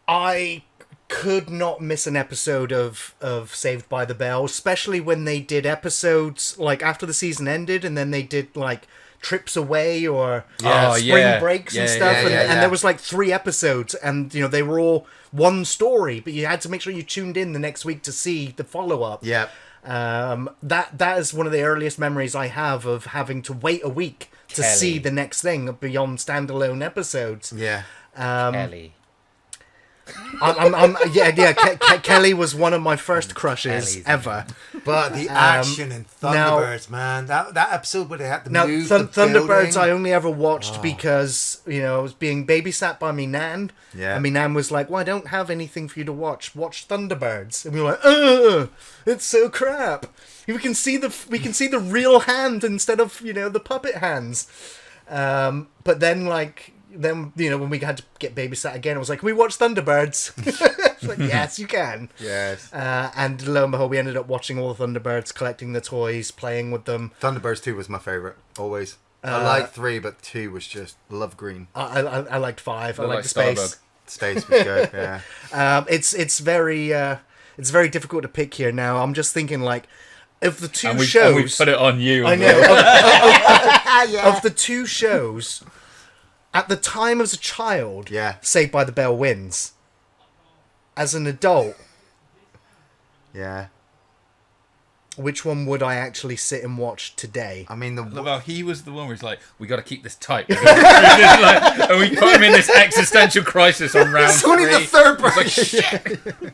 I could not miss an episode of Saved by the Bell, especially when they did episodes like after the season ended, and then they did like trips away or Yeah. spring Yeah. breaks and Yeah, stuff, yeah, and, yeah, and yeah. there was like 3 episodes, and they were all one story, but you had to make sure you tuned in the next week to see the follow up. Yeah. That is one of the earliest memories I have of having to wait a week to Kelly. see the next thing beyond standalone episodes. Yeah. Ellie. Kelly was one of my first crushes Kelly's ever. But the action in now- Thunderbirds, man. That episode where they had to Now, move the Thunderbirds I building. only ever watched because, I was being babysat by me nan. Yeah. And me nan was like, well, I don't have anything for you to watch. Watch Thunderbirds. And we were like, it's so crap. We can see the real hand instead of, the puppet hands. But then, when we had to get babysat again, it was like, can we watch Thunderbirds? It's like, yes, you can. Yes. And lo and behold, we ended up watching all the Thunderbirds, collecting the toys, playing with them. Thunderbirds 2 was my favourite, always. I like 3, but 2 was just love green. I liked 5. I Look liked like the space. Starbug. Space was good, yeah. It's very difficult to pick here now. I'm just thinking like, of the two And we shows, put it on you. I as know well. of the 2 shows. At the time as a child, Yeah. Saved by the Bell wins. As an adult, Yeah. which one would I actually sit and watch today? I mean, Well, he was the one where he's like, we got to keep this tight. And we put him in this existential crisis on round it's only 3. the third It's like, break. shit.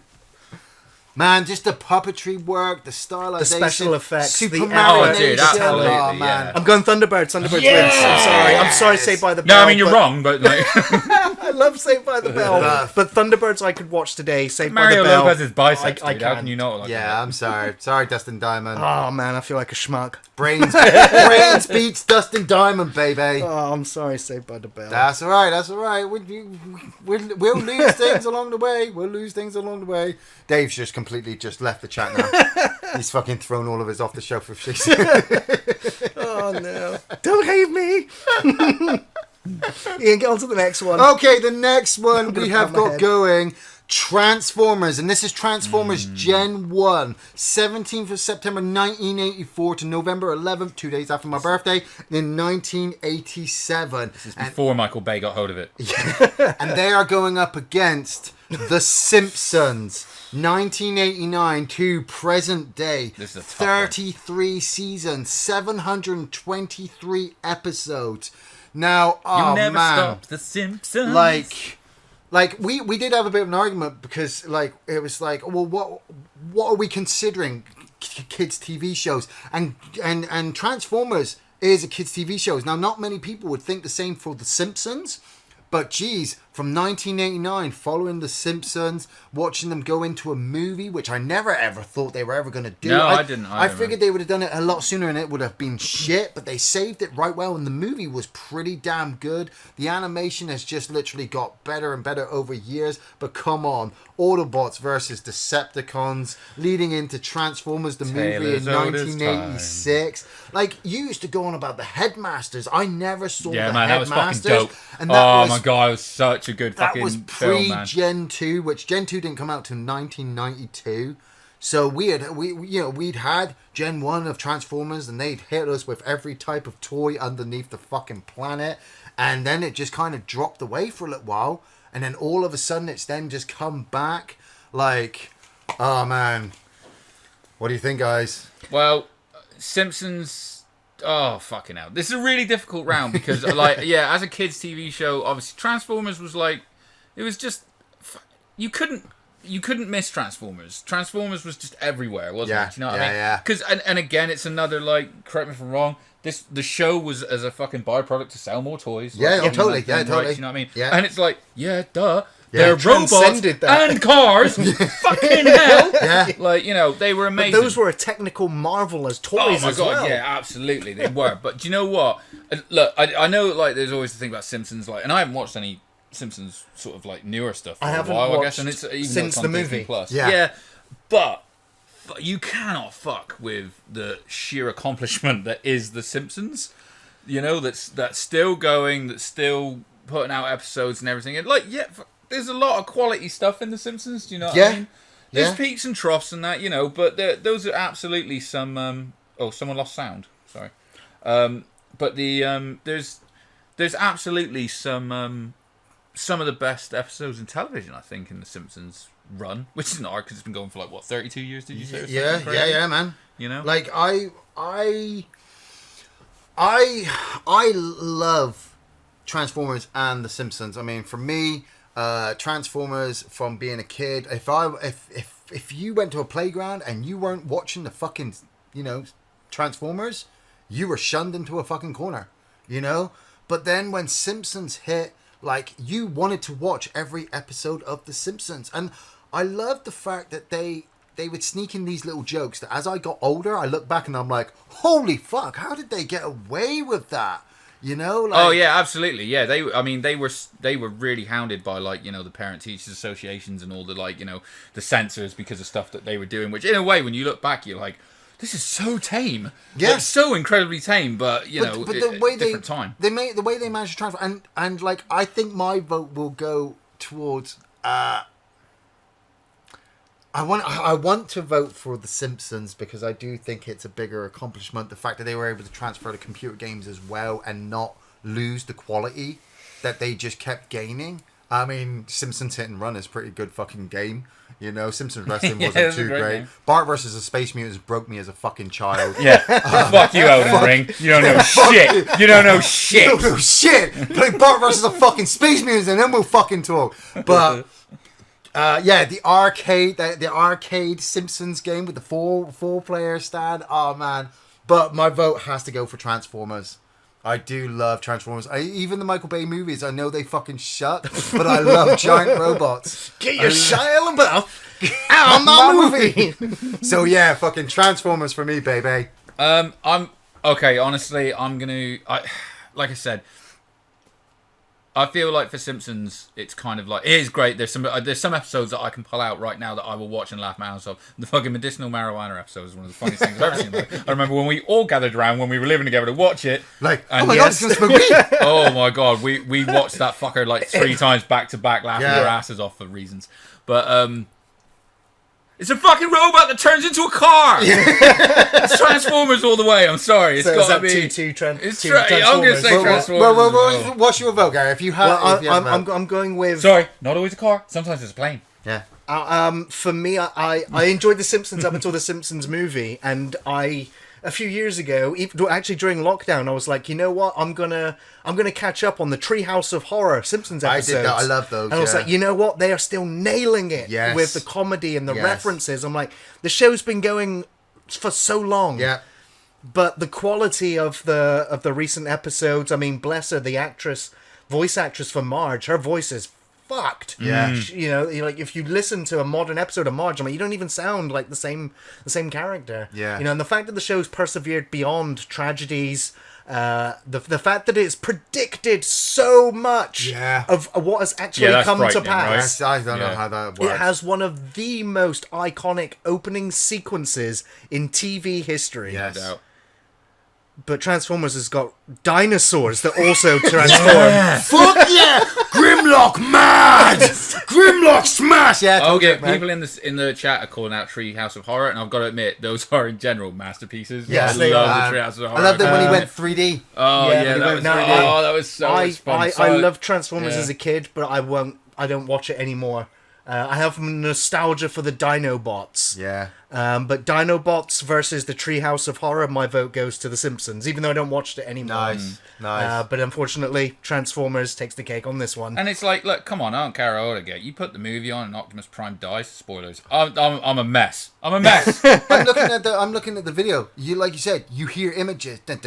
Man, just the puppetry work, the stylization, The special effects, the Super effort. Mario. Oh, dude, absolutely, Oh, man. yeah. I'm going Thunderbirds. Thunderbirds wins. I'm sorry, Saved by the No, Bell. I mean, you're but wrong, but like, I love Saved by the Bell. But- But Thunderbirds I could watch today. Saved Mario by the Bell. Lopez is biceps, I dude. How can't. can you not like Yeah, that? I'm sorry. Sorry, Dustin Diamond. Oh man, I feel like a schmuck. Brains beats Dustin Diamond, baby. Oh, I'm sorry, Saved by the Bell. That's all right. That's all right. We'll lose things along the way. We'll lose things along the way. Dave's just completely just left the chat now. He's fucking thrown all of us off the shelf of shit. Oh no! Don't hate me. Ian, get on to the next one. Okay, the next one gonna we have pat my got head. going. Transformers, and this is Transformers Gen 1, 17th of September 1984 to November 11th, 2 days after my birthday, in 1987. This is before Michael Bay got hold of it. And they are going up against The Simpsons, 1989 to present day. This is a tough one. 33 seasons, 723 episodes. Now, oh You never man, stopped The Simpsons. like we did have a bit of an argument because like it was like, well, what are we considering kids TV shows? And Transformers is a kids TV show. Now, not many people would think the same for The Simpsons. But geez, from 1989, following The Simpsons, watching them go into a movie, which I never ever thought they were ever going to do. No, I didn't. I figured they would have done it a lot sooner and it would have been shit, but they saved it right well, and the movie was pretty damn good. The animation has just literally got better and better over years, but come on, Autobots versus Decepticons, leading into Transformers, the movie in Tale as old as 1986. Like, you used to go on about the Headmasters. I never saw the man, that was fucking Headmasters. dope. And that Oh was, my god, it was such a good that fucking was film, man. pre-Gen 2, which Gen 2 didn't come out till 1992. So we'd had Gen 1 of Transformers, and they'd hit us with every type of toy underneath the fucking planet, and then it just kind of dropped away for a little while, and then all of a sudden it's then just come back. Like, oh man, what do you think, guys? Well, Simpsons. Oh fucking hell! This is a really difficult round because, like, yeah, as a kids' TV show, obviously Transformers was like, it was just you couldn't miss Transformers. Transformers was just everywhere, wasn't it? Do you know what I mean? Yeah. Because and again, it's another, like, correct me if I'm wrong. The show was as a fucking byproduct to sell more toys. Yeah, like, totally. like, Yeah, rights, totally. You know what I mean? Yeah. And it's like, yeah, duh. Yeah, They're robots transcended that. and cars. Fucking hell. Yeah. Like, you know, they were But amazing. those were a technical marvel as Oh toys my as god, well. yeah, absolutely, they were. But do you know what? Look, I know, like, there's always the thing about Simpsons, like, and I haven't watched any Simpsons sort of like newer stuff for I a haven't while, I watched guess, and it's even since though it's on the Disney movie. Plus. Yeah. But you cannot fuck with the sheer accomplishment that is The Simpsons. You know, that's still going, that's still putting out episodes and everything. And, like, yeah, there's a lot of quality stuff in The Simpsons. Do you know what I mean? There's peaks and troughs and that, you know, but those are absolutely some. Oh, someone lost sound. Sorry. But there's absolutely some of the best episodes in television, I think, in The Simpsons run, which isn't hard because it's been going for, like, what, 32 years? Did you say? Yeah, man. You know, Like, I love Transformers and The Simpsons. I mean, for me, Transformers, from being a kid, if you went to a playground and you weren't watching the fucking, Transformers, you were shunned into a fucking corner, But then when Simpsons hit, like, you wanted to watch every episode of The Simpsons. And I love the fact that they would sneak in these little jokes that as I got older, I look back and I'm like, holy fuck, how did they get away with that? Like, oh yeah, absolutely. Yeah, they were really hounded by, like, the parent teachers associations and all the, like, the censors because of stuff that they were doing, which in a way, when you look back, you're like, this is so tame. Yeah. Like, so incredibly tame, but but the way different time. the way they managed to transfer, and like, I think my vote will go towards I want to vote for The Simpsons because I do think it's a bigger accomplishment. The fact that they were able to transfer to computer games as well and not lose the quality that they just kept gaining. I mean, Simpsons Hit and Run is a pretty good fucking game. Simpsons Wrestling Yeah, wasn't it's a too great great. game. Bart versus the Space Mutants broke me as a fucking child. Yeah, fuck you, Elden Ring. You don't know shit. You don't know shit. You don't know shit. Play Bart versus the fucking Space Mutants and then we'll fucking talk. But the arcade Simpsons game with the four player stand. Oh man! But my vote has to go for Transformers. I do love Transformers. Even the Michael Bay movies, I know they fucking suck, but I love giant robots. Get your Shia LaBeouf out of my movie. So yeah, fucking Transformers for me, baby. I'm okay. Honestly, like I said, I feel like for Simpsons, it's kind of like it is great. There's some episodes that I can pull out right now that I will watch and laugh my ass off. The fucking medicinal marijuana episode is one of the funniest things I've ever seen. Like, I remember when we all gathered around when we were living together to watch it. Like, and oh my god, it's gonna smoke weed. Oh my god, we watched that fucker like 3 times back to back, laughing our asses off for reasons. But it's a fucking robot that turns into a car. It's Transformers all the way. I'm sorry, it's got to be. I'm going to say Transformers. Well, what's your vote, Gary? If you have, I'm going with. Sorry, not always a car. Sometimes it's a plane. Yeah. For me, I enjoyed The Simpsons up until the Simpsons movie, and a few years ago, actually during lockdown, I was like, you know what, I'm gonna catch up on the Treehouse of Horror Simpsons episodes. I did that. I love those. And I was like, you know what, they are still nailing it with the comedy and the references. I'm like, the show's been going for so long. Yeah. But the quality of the recent episodes, I mean, bless her, the voice actress for Marge, her voice is fucked. Yeah. You know, like if you listen to a modern episode of Marge, I mean, you don't even sound like the same character. Yeah. You know, and the fact that the show's persevered beyond tragedies, the fact that it's predicted so much of what has actually come to pass. Right? I don't know how that works. It has one of the most iconic opening sequences in TV history. Yes. No doubt. But Transformers has got dinosaurs that also transform. Fuck yeah! Grimlock mad! Grimlock smash! Yeah. Okay, people in the chat are calling out Treehouse of Horror, and I've got to admit, those are in general masterpieces. Yes, I they love are. the Treehouse of Horror. I love that when he went 3D. Oh yeah, that was so much fun. I loved Transformers as a kid, but I don't watch it anymore. I have nostalgia for the Dinobots. Yeah. But Dinobots versus the Treehouse of Horror, my vote goes to The Simpsons, even though I don't watch it anymore. Nice. But unfortunately, Transformers takes the cake on this one. And it's like, look, come on, I don't care how old I get. You put the movie on and Optimus Prime dies. Spoilers. I'm a mess. I'm a mess. I'm looking at the video. Like you said, you hear images. Yeah,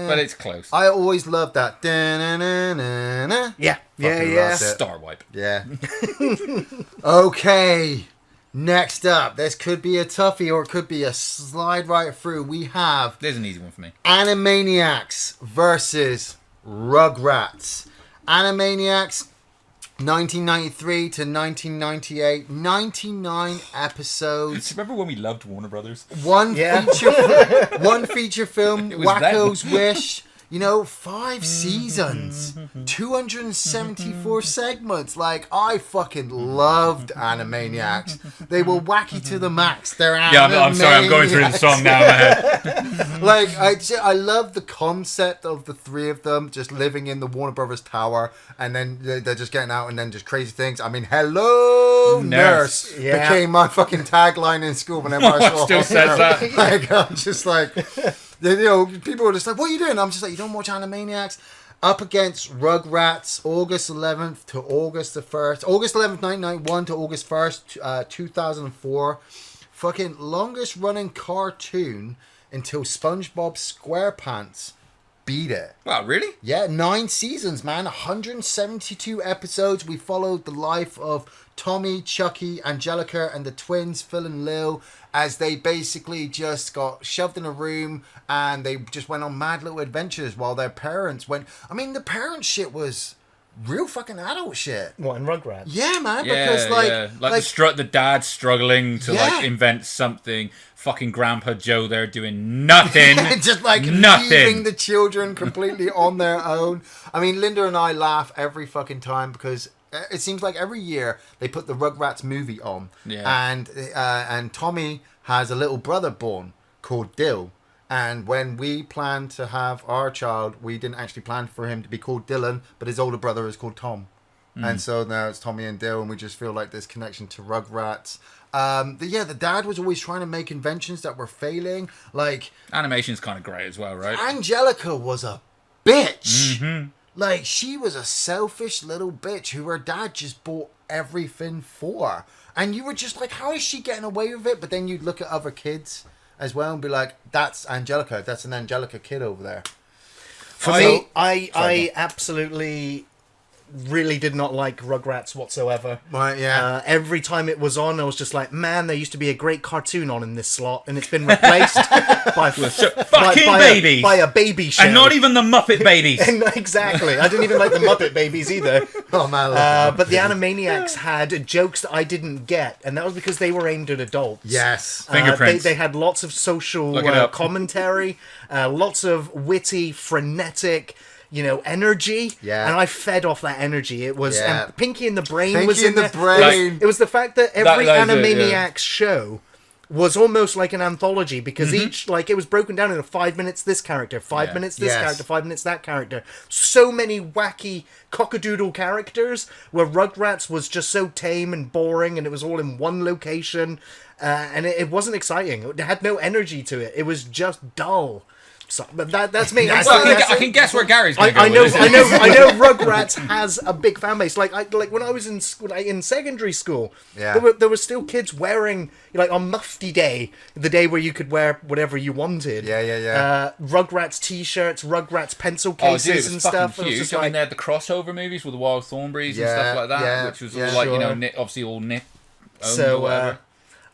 but it's close. I always loved that. Yeah. Star wipe. Yeah. Okay. Next up, this could be a toughie or it could be a slide right through. We have There's an easy one for me. Animaniacs versus Rugrats. Animaniacs, 1993 to 1998, 99 episodes. Remember when we loved Warner Brothers? One feature film, It was Wacko's Wish. 5 seasons, 274 segments. Like, I fucking loved Animaniacs. They were wacky to the max. They're I'm sorry, I'm going through the song now in my head. Like, I love the concept of the 3 of them just living in the Warner Brothers tower, and then they're just getting out and then just crazy things. I mean, hello, nurse became my fucking tagline in school whenever I saw Still says that. Like, I'm just like... people were just like, what are you doing? I'm just like, you don't watch Animaniacs? Up against Rugrats, August 11th to August the 1st. August 11th, 1991 to August 1st, 2004. Fucking longest running cartoon until SpongeBob SquarePants beat it. Wow, really? Yeah, 9 seasons, man. 172 episodes. We followed the life of Tommy, Chucky, Angelica, and the twins, Phil and Lil, as they basically just got shoved in a room and they just went on mad little adventures while their parents went... I mean, the parent shit was real fucking adult shit. What, in Rugrats? Yeah, man, Yeah, because the dad struggling to like invent something. Fucking Grandpa Joe there doing nothing. Just like leaving the children completely on their own. I mean, Linda and I laugh every fucking time because it seems like every year they put the Rugrats movie on. Yeah. And Tommy has a little brother born called Dill. And when we planned to have our child, we didn't actually plan for him to be called Dylan, but his older brother is called Tom. And so now it's Tommy and Dill, and we just feel like this connection to Rugrats. The dad was always trying to make inventions that were failing. Like, animation's kind of great as well, right? Angelica was a bitch. Mm-hmm. Like, she was a selfish little bitch who her dad just bought everything for. And you were just like, how is she getting away with it? But then you'd look at other kids as well and be like, that's Angelica. That's an Angelica kid over there. For me, I absolutely really did not like Rugrats whatsoever. Right, yeah. Every time it was on, I was just like, man, there used to be a great cartoon on in this slot, and it's been replaced by babies. by a baby show. And not even the Muppet Babies. Exactly. I didn't even like the Muppet Babies either. Oh man, I love but the Animaniacs had jokes that I didn't get, and that was because they were aimed at adults. yes. Fingerprints. They had lots of social Look it up. commentary, lots of witty, frenetic, energy. Yeah. And I fed off that energy. It was Yeah. and Pinky and the Brain Pinky was in and the there. Brain. It was the fact that every that is it, Animaniacs show was almost like an anthology because each, it was broken down into 5 minutes this character, 5 minutes this Yes. character, 5 minutes that character. So many wacky cockadoodle characters where Rugrats was just so tame and boring and it was all in one location and it wasn't exciting. It had no energy to it. It was just dull. So, but that's me. I'm Well, sorry, I can guess where Gary's going to go I know, with this. I know. Rugrats has a big fan base. Like when I was in school, in secondary school, Yeah. there were still kids wearing on Mufti Day, the day where you could wear whatever you wanted. Yeah. Rugrats T-shirts, Rugrats pencil Oh, cases dude, it was and fucking stuff. And it was huge. just I mean, like, they had the crossover movies with the Wild Thornberrys and Yeah, stuff like that, yeah, which was yeah. all like, Sure. obviously all Nick owned So, or whatever.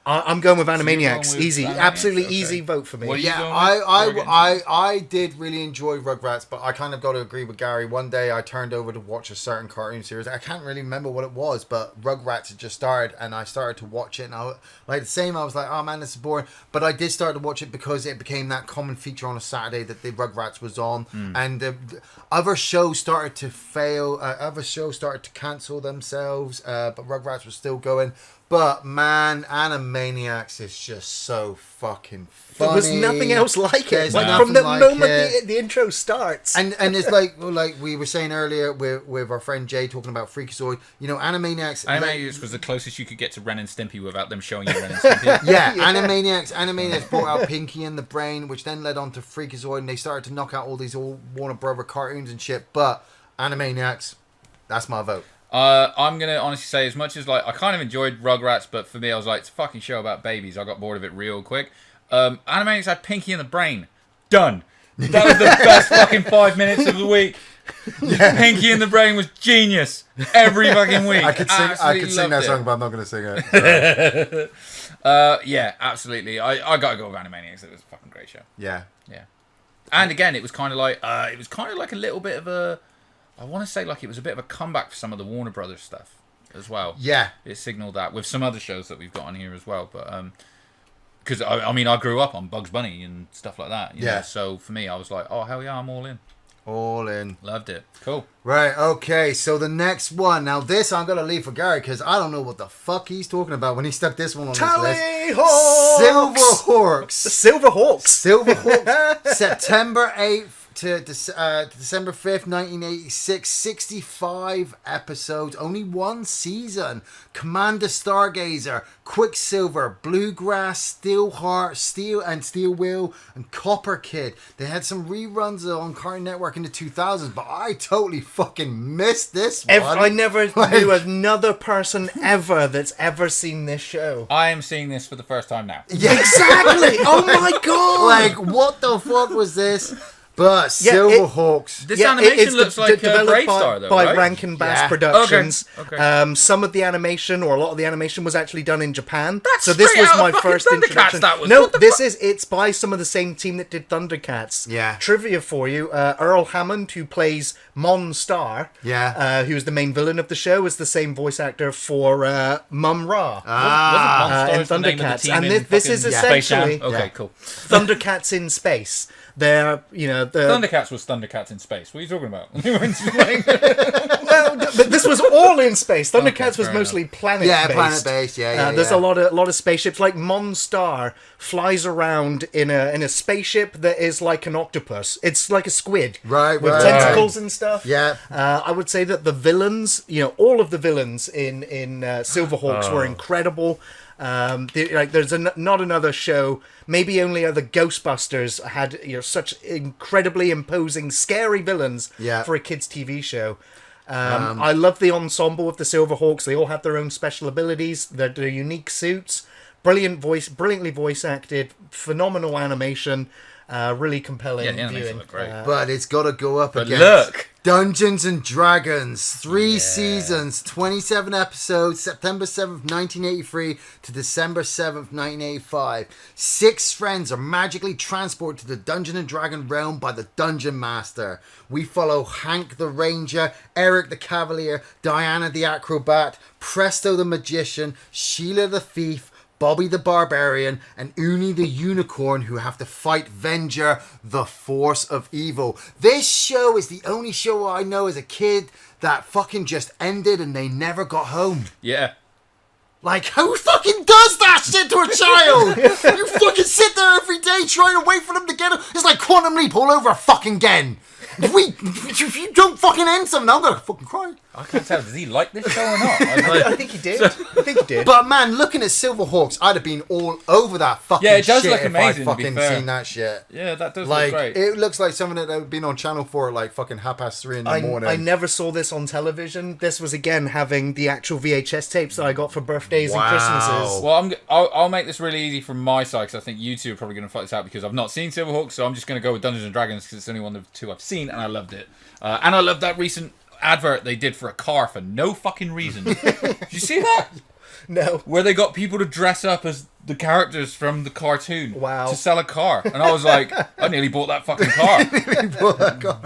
I'm going with you're going Animaniacs. with Easy, Animaniacs, absolutely okay. easy vote for me. What do you Yeah, going with? I did really enjoy Rugrats, but I kind of got to agree with Gary. One day I turned over to watch a certain cartoon series. I can't really remember what it was, but Rugrats had just started, and I started to watch it, and I was like, oh man, this is boring. But I did start to watch it because it became that common feature on a Saturday that the Rugrats was on, and the other shows started to fail. Other shows started to cancel themselves, but Rugrats was still going. But man, Animaniacs is just so fucking funny. There was nothing else like it. There's Like, nothing from the like moment it. the intro starts. And it's like we were saying earlier with our friend Jay talking about Freakazoid. Animaniacs. Animaniacs was the closest you could get to Ren and Stimpy without them showing you Ren and Stimpy. Yeah, Animaniacs brought out Pinky and the Brain, which then led on to Freakazoid, and they started to knock out all these old Warner Brother cartoons and shit. But Animaniacs, that's my vote. I'm going to honestly say, as much as I kind of enjoyed Rugrats, but for me, I was like, it's a fucking show about babies. I got bored of it real quick. Animaniacs had Pinky and the Brain. Done. That was the best fucking 5 minutes of the week. Yeah. Pinky and the Brain was genius every fucking week. I could sing Absolutely that loved song, it. but I'm not going to sing it. Yeah, absolutely. I got to go with Animaniacs. It was a fucking great show. Yeah. Yeah. And again, it was kind of like a little bit of a, I want to say like it was a bit of a comeback for some of the Warner Brothers stuff as well. Yeah. It signaled that with some other shows that we've got on here as well. But because I grew up on Bugs Bunny and stuff like that. You know? So for me, I was like, oh hell yeah, I'm all in. All in. Loved it. Cool. Right, okay, so the next one. Now this I'm going to leave for Gary because I don't know what the fuck he's talking about when he stuck this one on his list. Silverhawks! Silverhawks. The Silverhawks! Silverhawks. September 8th to December 5th, 1986. 65 episodes. Only one season. Commander Stargazer, Quicksilver, Bluegrass, Steelheart, Steel Wheel, and Copper Kid. They had some reruns on Cartoon Network in the 2000s, but I totally fucking missed this one. I never knew another person ever that's ever seen this show. I am seeing this for the first time now. Yeah, Exactly! Oh my god! like, what the fuck was this? But Silverhawks. This animation looks like developed Bravestar, though, by right? Rankin Bass Yeah. Productions. Okay. Some of the animation, or a lot of the animation, was actually done in Japan. That's so this straight was out of my fucking first Thundercats, introduction. that was. No, What the it's by some of the same team that did Thundercats. Yeah. Trivia for you: Earl Hammond, who plays Mon Star, who's the main villain of the show, is the same voice actor for Mum Ra. Wasn't in Monstars the name of the Thundercats, team and in this is fucking Space Jam? essentially Okay, cool. Thundercats in space. They're, the Thundercats was Thundercats in space. What are you talking about? well, but this was all in space. Thundercats was fair mostly planet-based. Yeah, planet-based, There's a lot of spaceships. Like Mon Star flies around in a spaceship that is like an octopus. It's like a squid, Right, with right. tentacles and stuff. Yeah. I would say that the villains, all of the villains in Silverhawks were incredible. There's not another show. Maybe only other Ghostbusters had such incredibly imposing, scary villains for a kids' TV show. I love the ensemble of the Silverhawks. They all have their own special abilities. Their unique suits, brilliantly voice acted, phenomenal animation, really compelling Yeah, the animation viewing. looked great. But it's got to go up But against... look, Dungeons and Dragons, 3 seasons, 27 episodes, September 7th, 1983 to December 7th, 1985. 6 friends are magically transported to the Dungeon and Dragon realm by the Dungeon Master. We follow Hank the Ranger, Eric the Cavalier, Diana the Acrobat, Presto the Magician, Sheila the Thief, Bobby the Barbarian, and Uni the Unicorn, who have to fight Venger, the Force of Evil. This show is the only show I know as a kid that fucking just ended and they never got home. Yeah. Like, who fucking does that shit to a child? You fucking sit there every day trying to wait for them to get it. It's like Quantum Leap all over fucking again. If you don't fucking end something, I'm gonna fucking cry. I can't tell. Does he like this show or not? I think he did. I think he did. But man, looking at Silverhawks, I'd have been all over that fucking Yeah, it does shit look if amazing, I'd to be fucking fair. seen that shit. Yeah, that does Like, look great. it looks like something that would have been on Channel 4 at like fucking 3:30 in the morning. I never saw this on television. This was again having the actual VHS tapes that I got for birthdays and Christmases. Well, I'll make this really easy from my side because I think you two are probably going to fight this out because I've not seen Silverhawks, so I'm just going to go with Dungeons and Dragons because it's the only one of the two I've seen and I loved it. And I loved that recent advert they did for a car for no fucking reason. Did you see that? No. Where they got people to dress up as the characters from the cartoon Wow. to sell a car. And I was like, I nearly bought that fucking car.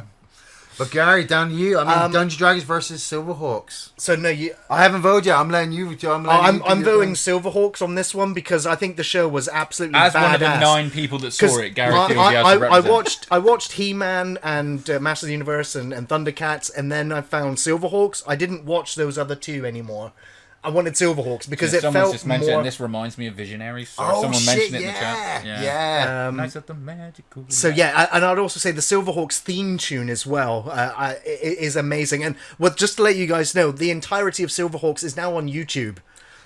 But Gary, down to you. I mean, Dungeons and Dragons versus Silverhawks. So no, you. I haven't voted yet. I'm letting you. I'm voting Silverhawks on this one because I think the show was absolutely As badass. one of the 9 people that saw it, Gary feels he has to I represent. watched He-Man and Master of the Universe and Thundercats, and then I found Silverhawks. I didn't watch those other two anymore. I wanted Silverhawks because it someone's felt just mentioned, more. and this reminds me of Visionaries. So Oh, someone shit, mentioned it in the chat. yeah. Nights of the Magical. So yeah, and I'd also say the Silverhawks theme tune as well is amazing. And just to let you guys know, the entirety of Silverhawks is now on YouTube.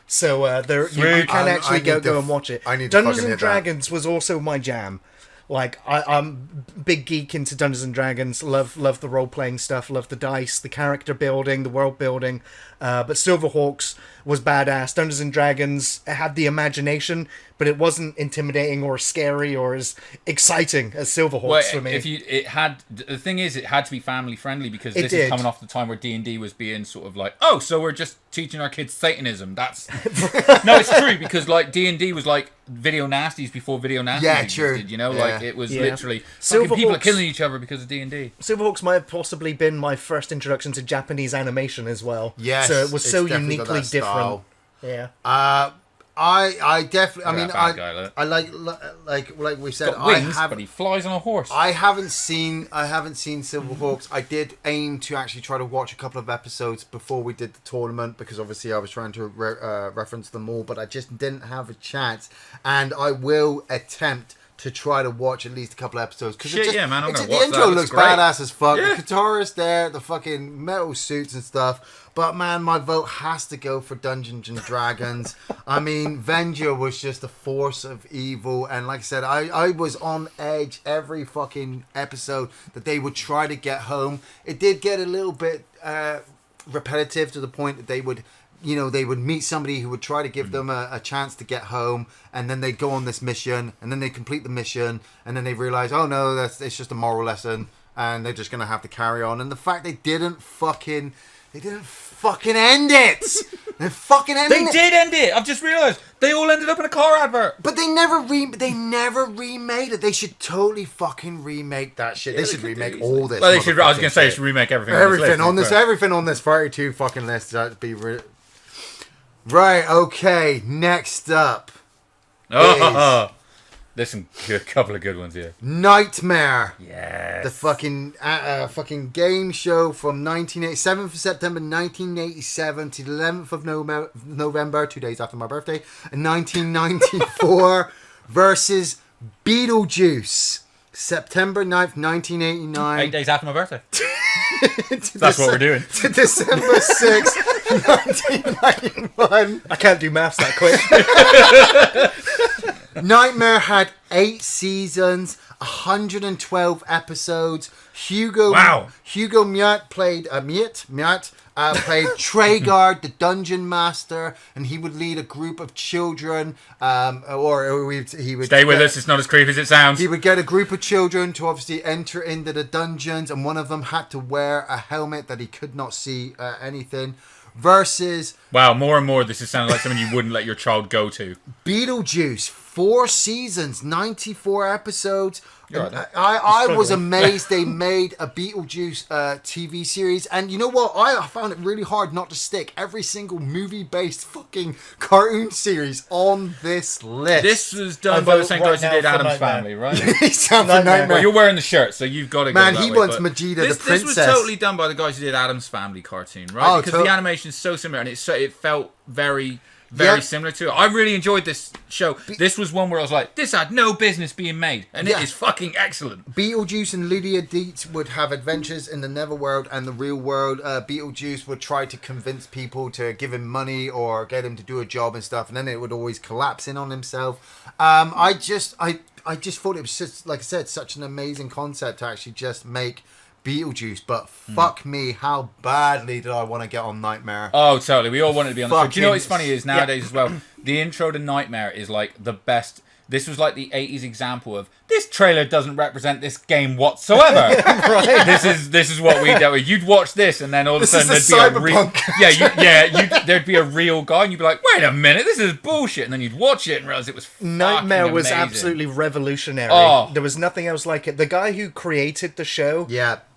So you can actually go and watch it. I need to Dungeons fucking and hit Dragons was also my jam. Like I'm big geek into Dungeons and Dragons. Love the role playing stuff. Love the dice, the character building, the world building. But Silverhawks was badass. Dungeons and Dragons had the imagination, but it wasn't intimidating or scary or as exciting as Silverhawks for me. The thing is, it had to be family friendly because It this did. is coming off the time where D&D was being sort of like, oh, so we're just teaching our kids Satanism. That's no, it's true because like D&D was like video nasties before video nasties Yeah, existed. true. You know, Yeah. like it was Yeah. literally fucking people are Silverhawks- killing each other because of D&D. Silverhawks might have possibly been my first introduction to Japanese animation as well. Yes, so it was it's so definitely got uniquely that different. style. Yeah. I definitely. I Look at mean, that bad guy, look. I like we said. Got wings, but he flies on a horse. I haven't seen Silverhawks. I did aim to actually try to watch a couple of episodes before we did the tournament because obviously I was trying to reference them all, but I just didn't have a chance. And I will attempt to try to watch at least a couple of episodes because Shit, yeah, man, I'm gonna the watch intro that. It looks looks great. badass as fuck. Yeah. The guitarist there, the fucking metal suits and stuff. But man, my vote has to go for Dungeons and Dragons. I mean, Venger was just a force of evil, and like I said, I was on edge every fucking episode that they would try to get home. It did get a little bit repetitive to the point that they would meet somebody who would try to give them a chance to get home, and then they'd go on this mission, and then they complete the mission, and then they realize, oh no, it's just a moral lesson, and they're just gonna have to carry on. And the fact they didn't fucking end it. They fucking ended They it. did end it. I've just realised they all ended up in a car advert. But they never remade it. They should totally fucking remake that shit. They should remake all this. Well, they should. I was going to say, they shit. should remake everything. Everything on list, everything on this 32 fucking list. That'd be right. Okay, next up, Oh, there's some couple of good ones here. Nightmare. Yes. The fucking game show from 7th of September 1987 to the 11th of November, 2 days after my birthday, in 1994 versus Beetlejuice, September 9th, 1989. 8 days after my birthday. That's what we're doing. To December 6th, 1991. I can't do maths that quick. Nightmare had 8 seasons, 112 episodes. Hugo Miat played played Tragard, the dungeon master, and he would lead a group of children. He would stay with us. It's not as creepy as it sounds. He would get a group of children to obviously enter into the dungeons, and one of them had to wear a helmet that he could not see anything. Versus wow, more and more this is sounding like something you wouldn't let your child go to. Beetlejuice, 4 seasons, 94 episodes. Right, I was amazed they made a Beetlejuice TV series, and you know what? I found it really hard not to stick every single movie-based fucking cartoon series on this list. This was done by the same guys who did Addams Family, right? He's down for Nightmare. Well, you're wearing the shirt, so you've got to go Man, that he way, wants but Majida the princess. This was totally done by the guys who did Addams Family cartoon, right? Oh, because the animation is so similar, and it felt very similar to it. I really enjoyed this show. This was one where I was like, this had no business being made, and it is fucking excellent. Beetlejuice and Lydia Dietz would have adventures in the Netherworld and the real world. Beetlejuice would try to convince people to give him money or get him to do a job and stuff, and then it would always collapse in on himself. I just thought it was just, like I said, such an amazing concept to actually just make Beetlejuice, but fuck me, how badly did I want to get on Nightmare? Oh, totally. We all wanted to be on the show. Do you know what's funny is nowadays as well, the intro to Nightmare is like the best. This was like the 80s example of this trailer doesn't represent this game whatsoever. Right. This is what we dealt with. You'd watch this, and then all of a sudden there'd be a real there'd be a real guy, and you'd be like, wait a minute, this is bullshit. And then you'd watch it and realize it was Nightmare fucking was amazing. Absolutely revolutionary. Oh. There was nothing else like it. The guy who created the show,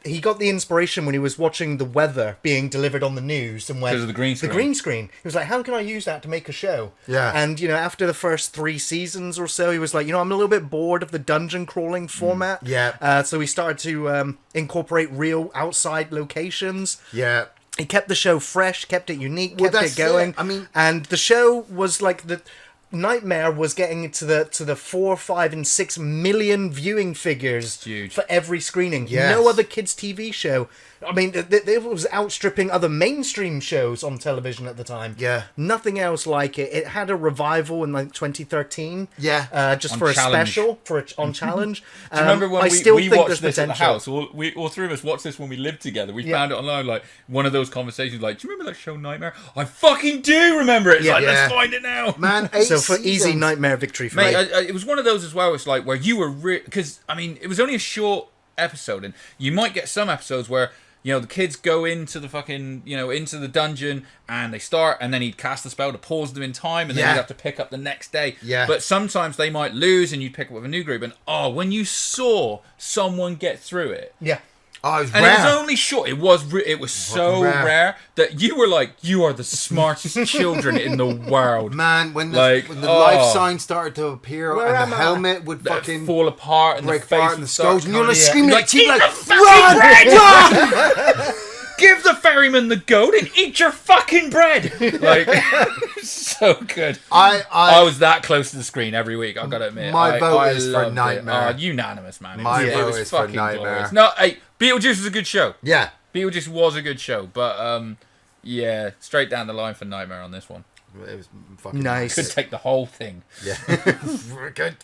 he got the inspiration when he was watching the weather being delivered on the news, and because of the green screen. He was like, how can I use that to make a show? Yeah. And after the first 3 seasons or so, he was like, I'm a little bit bored of the dungeon crawling format. So he started to incorporate real outside locations. Yeah. He kept the show fresh, kept it unique, kept it going. I mean, and the show was like the Nightmare was getting to the 4, 5, and 6 million viewing figures for every screening. Yes. No other kids' TV show. I mean, it was outstripping other mainstream shows on television at the time. Yeah. Nothing else like it. It had a revival in like 2013. Yeah. Just on for Challenge. a special on Challenge. Do you remember when I we still think watched there's this at the potential. house? All 3 of us watched this when we lived together. We found it online, like one of those conversations. Like, do you remember that show Nightmare? I fucking do remember it. It's let's find it now, man. So for easy Nightmare victory for mate. me. It was one of those as well. It's like where you were because I mean, it was only a short episode, and you might get some episodes where the kids go into the fucking, into the dungeon and they start, and then he'd cast the spell to pause them in time, and then you'd have to pick up the next day. Yeah. But sometimes they might lose, and you'd pick up with a new group. And when you saw someone get through it, Oh, it was and rare. it was only short. It was so rare that you were like, you are the smartest children in the world. Man, when the life sign started to appear, Where and the am I? helmet would fucking fall apart and break the face apart, would and the start skulls, and you're like coming- screaming You're at TV "Eat like, the fucking run! bread! Give the ferryman the goat and eat your fucking bread. Like, so good. I was that close to the screen every week. I've got to admit. My vote I is for loved Nightmare. it. Unanimous, man. My It vote was is for fucking Nightmare. glorious. No, hey, Beetlejuice was a good show. Yeah. Beetlejuice was a good show, but straight down the line for Nightmare on this one. It was fucking Nice. Could take the whole thing. Yeah. Good.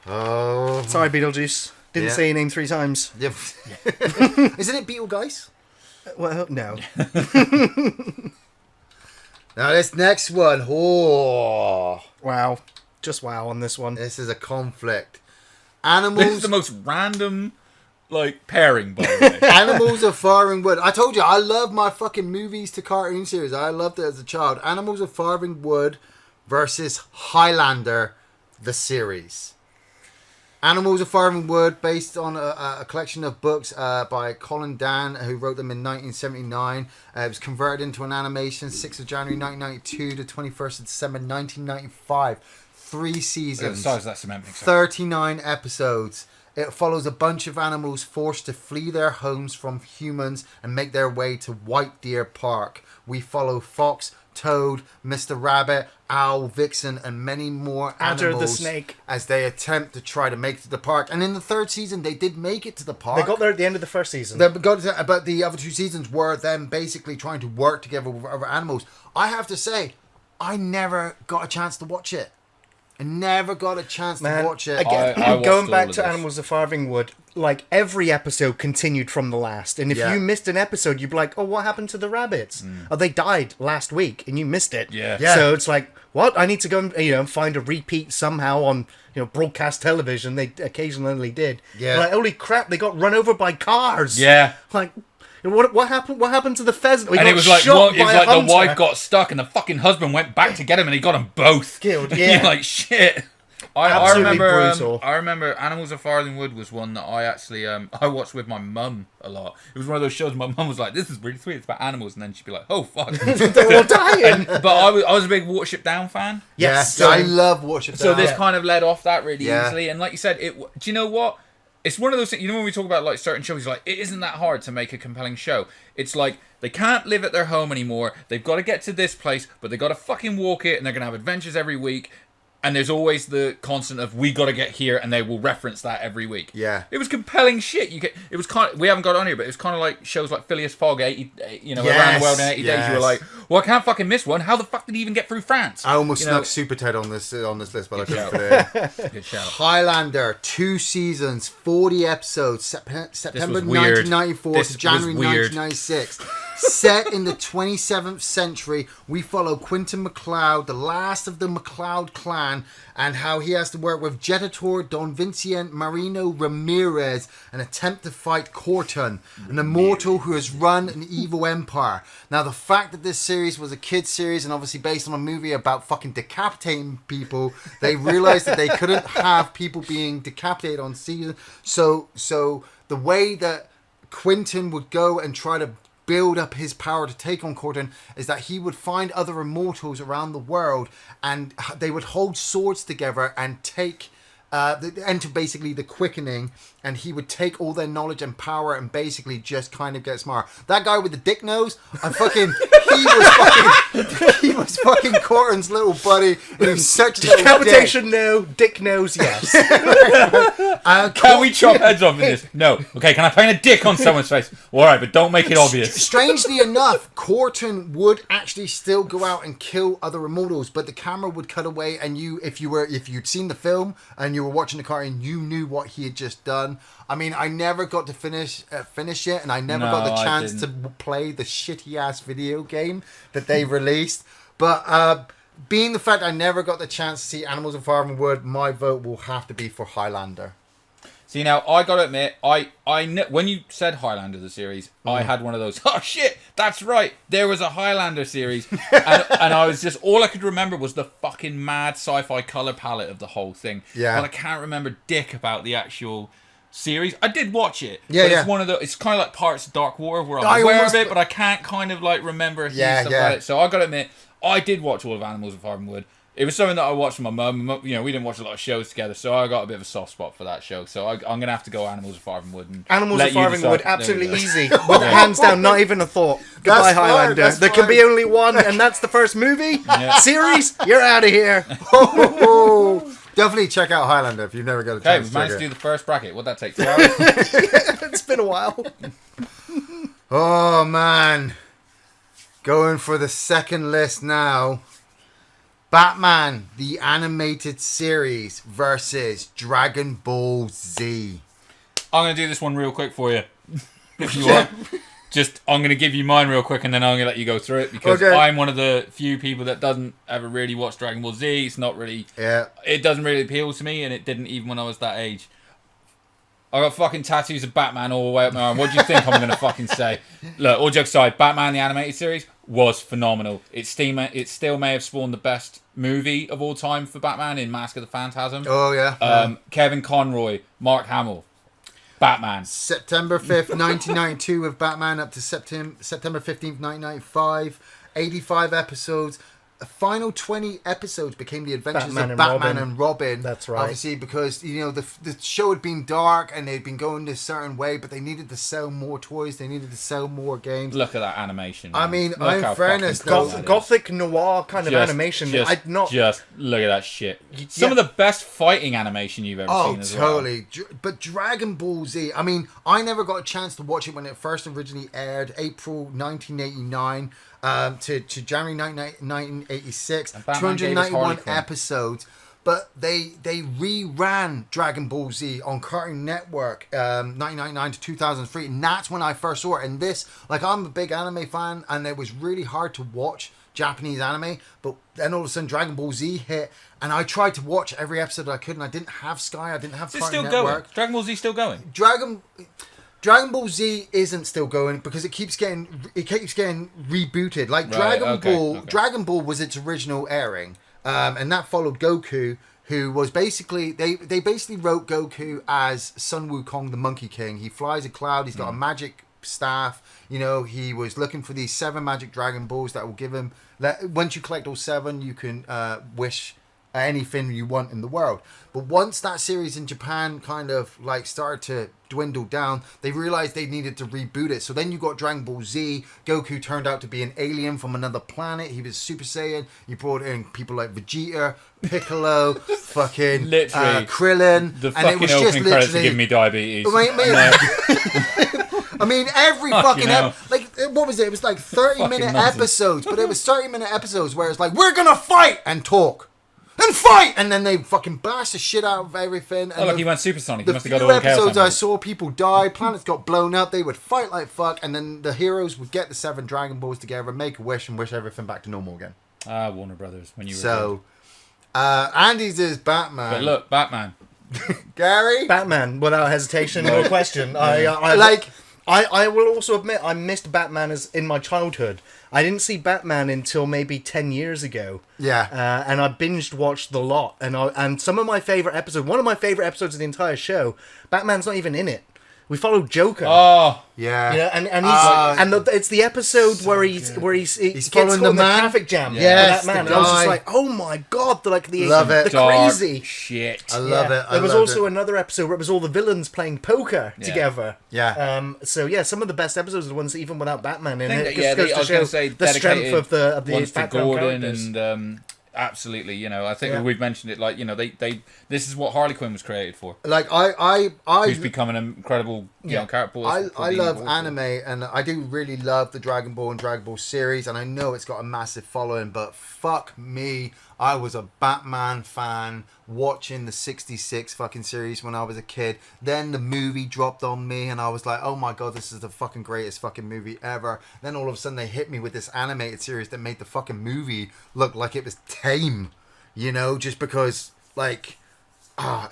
Oh. Sorry, Beetlejuice. Didn't say your name 3 times. Yeah. Isn't it Beetlegeist? Well, no. Now this next one. Oh. Wow. Just wow on this one. This is a conflict. This Animals. is the most random, pairing, by the way. Animals of Farthing Wood. I told you, I love my fucking movies to cartoon series. I loved it as a child. Animals of Farthing Wood versus Highlander, the series. Animals of Farthing Wood, based on a collection of books by Colin Dan, who wrote them in 1979. It was converted into an animation 6th of January 1992 to 21st of December 1995. 3 seasons. Size that cement mixer. 39 episodes. It follows a bunch of animals forced to flee their homes from humans and make their way to White Deer Park. We follow Fox, Toad, Mr. Rabbit, Owl, Vixen, and many more Adder animals the snake. as they attempt to try to make it to the park. And in the 3rd season, they did make it to the park. They got there at the end of the first season. But the other 2 seasons were them basically trying to work together with other animals. I have to say, I never got a chance to watch it. I never got a chance to watch it. Again, I watched going all back of to this. Animals of Farthingwood, like every episode continued from the last. And if Yeah. you missed an episode, you'd be like, oh, what happened to the rabbits? Oh, they died last week and you missed it. Yeah. Yeah. So it's like, what? I need to go and, find a repeat somehow on, broadcast television. They occasionally did. Yeah. Like, holy crap, they got run over by cars. Yeah. Like, what happened? What happened to the pheasant? And it was like the wife got stuck and the fucking husband went back to get him and he got them both Killed, And yeah. you're like, shit. I Absolutely remember. brutal. I remember Animals of Farthingwood was one that I actually I watched with my mum a lot. It was one of those shows. My mum was like, "This is really sweet. It's about animals," and then she'd be like, "Oh fuck." They're all dying. But I was a big Watership Down fan. Yes. I love watching So this that. kind of led off that really Yeah. easily. And like you said, do you know what? It's one of those things, when we talk about like certain shows, like it isn't that hard to make a compelling show. It's like they can't live at their home anymore. They've got to get to this place, but they've got to fucking walk it, and they're going to have adventures every week. And there's always the constant of we got to get here, and they will reference that every week. Yeah. It was compelling shit. It was kind of, we haven't got on here, but it was kind of like shows like Phileas Fogg, 80, around the world in 80 days. You were like, well, I can't fucking miss one. How the fuck did he even get through France? I almost snuck Super Ted on this list, but I couldn't shout. put it in. Good shout. Highlander, 2 seasons, 40 episodes, September was weird. 1994 This to was January weird. 1996. Set in the 27th century, we follow Quentin MacLeod, the last of the MacLeod clan, and how he has to work with Jetator Don Vincent Marino Ramirez and attempt to fight Corton, an immortal who has run an evil empire. Now, the fact that this series was a kid's series and obviously based on a movie about fucking decapitating people, they realized that they couldn't have people being decapitated on season. So the way that Quentin would go and try to build up his power to take on Corton is that he would find other immortals around the world and they would hold swords together and take enter basically the quickening, and he would take all their knowledge and power and basically just kind of get smarter. That guy with the dick nose, he was fucking Corton's little buddy. And he was such a little dick. Decapitation, no. Dick nose, yes. Can we chop heads off in this? No. Okay, can I paint a dick on someone's face? Alright, but don't make it obvious. Strangely enough, Corton would actually still go out and kill other immortals, but the camera would cut away, and if you'd seen the film and you were watching the cartoon, you knew what he had just done. I mean, I never got to finish it, and I never got the chance to play the shitty ass video game that they released. But being the fact I never got the chance to see Animals of Farthingwood, my vote will have to be for Highlander. See, now, I gotta admit, when you said Highlander, the series, I had one of those, oh shit, that's right, there was a Highlander series. and I was just, all I could remember was the fucking mad sci-fi colour palette of the whole thing. Yeah. But I can't remember dick about the actual series. I did watch it. Yeah, but yeah. It's one of the, it's kind of like Pirates of Dark Water, where I I'm aware almost- of it, but I can't kind of like remember a huge stuff about it. So I gotta admit, I did watch all of Animals of Farthingwood. It was something that I watched with my mum. We didn't watch a lot of shows together, so I got a bit of a soft spot for that show. So I'm going to have to go Animals of Farthingwood. And Animals let of you Farthingwood, decide. absolutely There we go. easy. With hands down, not even a thought. Goodbye, fine, Highlander. that's There can fine. be only one, and that's the first movie? Series? You're out of here. Definitely check out Highlander if you've never got a Okay, chance we've to managed check to it. do the first bracket. What'd that take? 2 hours? It's been a while. Oh man, going for the second list now. Batman, the animated series versus Dragon Ball Z. I'm going to do this one real quick for you. If you want. I'm going to give you mine real quick, and then I'm going to let you go through it, because Okay. I'm one of the few people that doesn't ever really watch Dragon Ball Z. It's not really... Yeah. It doesn't really appeal to me, and it didn't even when I was that age. I got fucking tattoos of Batman all the way up my arm. What do you think I'm going to fucking say? Look, all jokes aside, Batman the animated series was phenomenal. It still may have spawned the best movie of all time for Batman in Mask of the Phantasm. Oh yeah. Kevin Conroy, Mark Hamill, Batman. September 5th, 1992 with Batman up to September 15th, 1995. 85 episodes. The final 20 episodes became the adventures Batman of and Batman Robin. and Robin. That's right. Obviously, because the show had been dark and they'd been going this certain way, but they needed to sell more toys. They needed to sell more games. Look at that animation. I man. mean, Look in how fairness, fucking cool though, that is. Gothic noir kind of animation. Just look at that shit. Some of the best fighting animation you've ever Oh, seen as well. totally. But Dragon Ball Z, I mean, I never got a chance to watch it when it first originally aired, April 1989. to January 1986. And Batman gave us 291 Harley Quinn. episodes. But they reran Dragon Ball Z on Cartoon Network 1999 to 2003, and that's when I first saw it. And this, like, I'm a big anime fan, and it was really hard to watch Japanese anime, but then all of a sudden Dragon Ball Z hit, and I tried to watch every episode I could, and I didn't have Sky, I didn't have Is it Cartoon still Network. going? Dragon Ball Z still going? Dragon Ball Z isn't still going because it keeps getting rebooted. Like Right, Dragon Ball was its original airing, and that followed Goku, who was basically they basically wrote Goku as Sun Wukong, the Monkey King. He flies a cloud. He's got a magic staff. You know, he was looking for these 7 magic Dragon Balls that will give him. Once you collect all 7, you can wish anything you want in the world. But once that series in Japan kind of like started to dwindle down, they realized they needed to reboot it. So then you got Dragon Ball Z. Goku turned out to be an alien from another planet. He was Super Saiyan. You brought in people like Vegeta, Piccolo, fucking Literally, Krillin, The and it fucking was just opening credits are literally. giving me diabetes. I mean, every Fucking fucking hell. like what was it? It was like 30-minute Fucking nonsense. episodes, but it was 30-minute episodes where it's like, we're gonna fight and talk and fight, and then they fucking blast the shit out of everything. And Oh, look, the, he went supersonic. the He must have few got all the chaos episodes I emeralds. saw, people die, planets got blown up. They would fight like fuck, and then the heroes would get the 7 Dragon Balls together, make a wish, and wish everything back to normal again. Ah, Warner Brothers. When you were So, Andy's is Batman. But look, Batman. Gary. Batman, without hesitation, no question. I Like- I will also admit I missed Batman as in my childhood. I didn't see Batman until maybe 10 years ago. Yeah. And I binged watched the lot, and some of my favorite episodes. One of my favorite episodes of the entire show. Batman's not even in it. We follow Joker. Oh, Yeah. You know, and it's the episode where he's He's gets following caught the in man. traffic jam. Yes, with that man. the And I was just guy. like, oh my god, the Love it. the dark crazy. shit. I love it. I There was loved also it. another episode where it was all the villains playing poker together. Yeah. So yeah, some of the best episodes are the ones even without Batman in I it. think It that, just I goes was to going show to say the strength of the ones to background Gordon characters. and absolutely, you know, I think Yeah. we've mentioned it. Like, you know, they this is what Harley Quinn was created for. Like I Who's become an incredible, you know, character. I love anime, and I do really love the Dragon Ball and Dragon Ball series, and I know it's got a massive following, but fuck me, I was a Batman fan watching the 66 fucking series when I was a kid. Then the movie dropped on me, and I was like, oh my god, this is the fucking greatest fucking movie ever. Then all of a sudden they hit me with this animated series that made the fucking movie look like it was tame, you know, just because, like,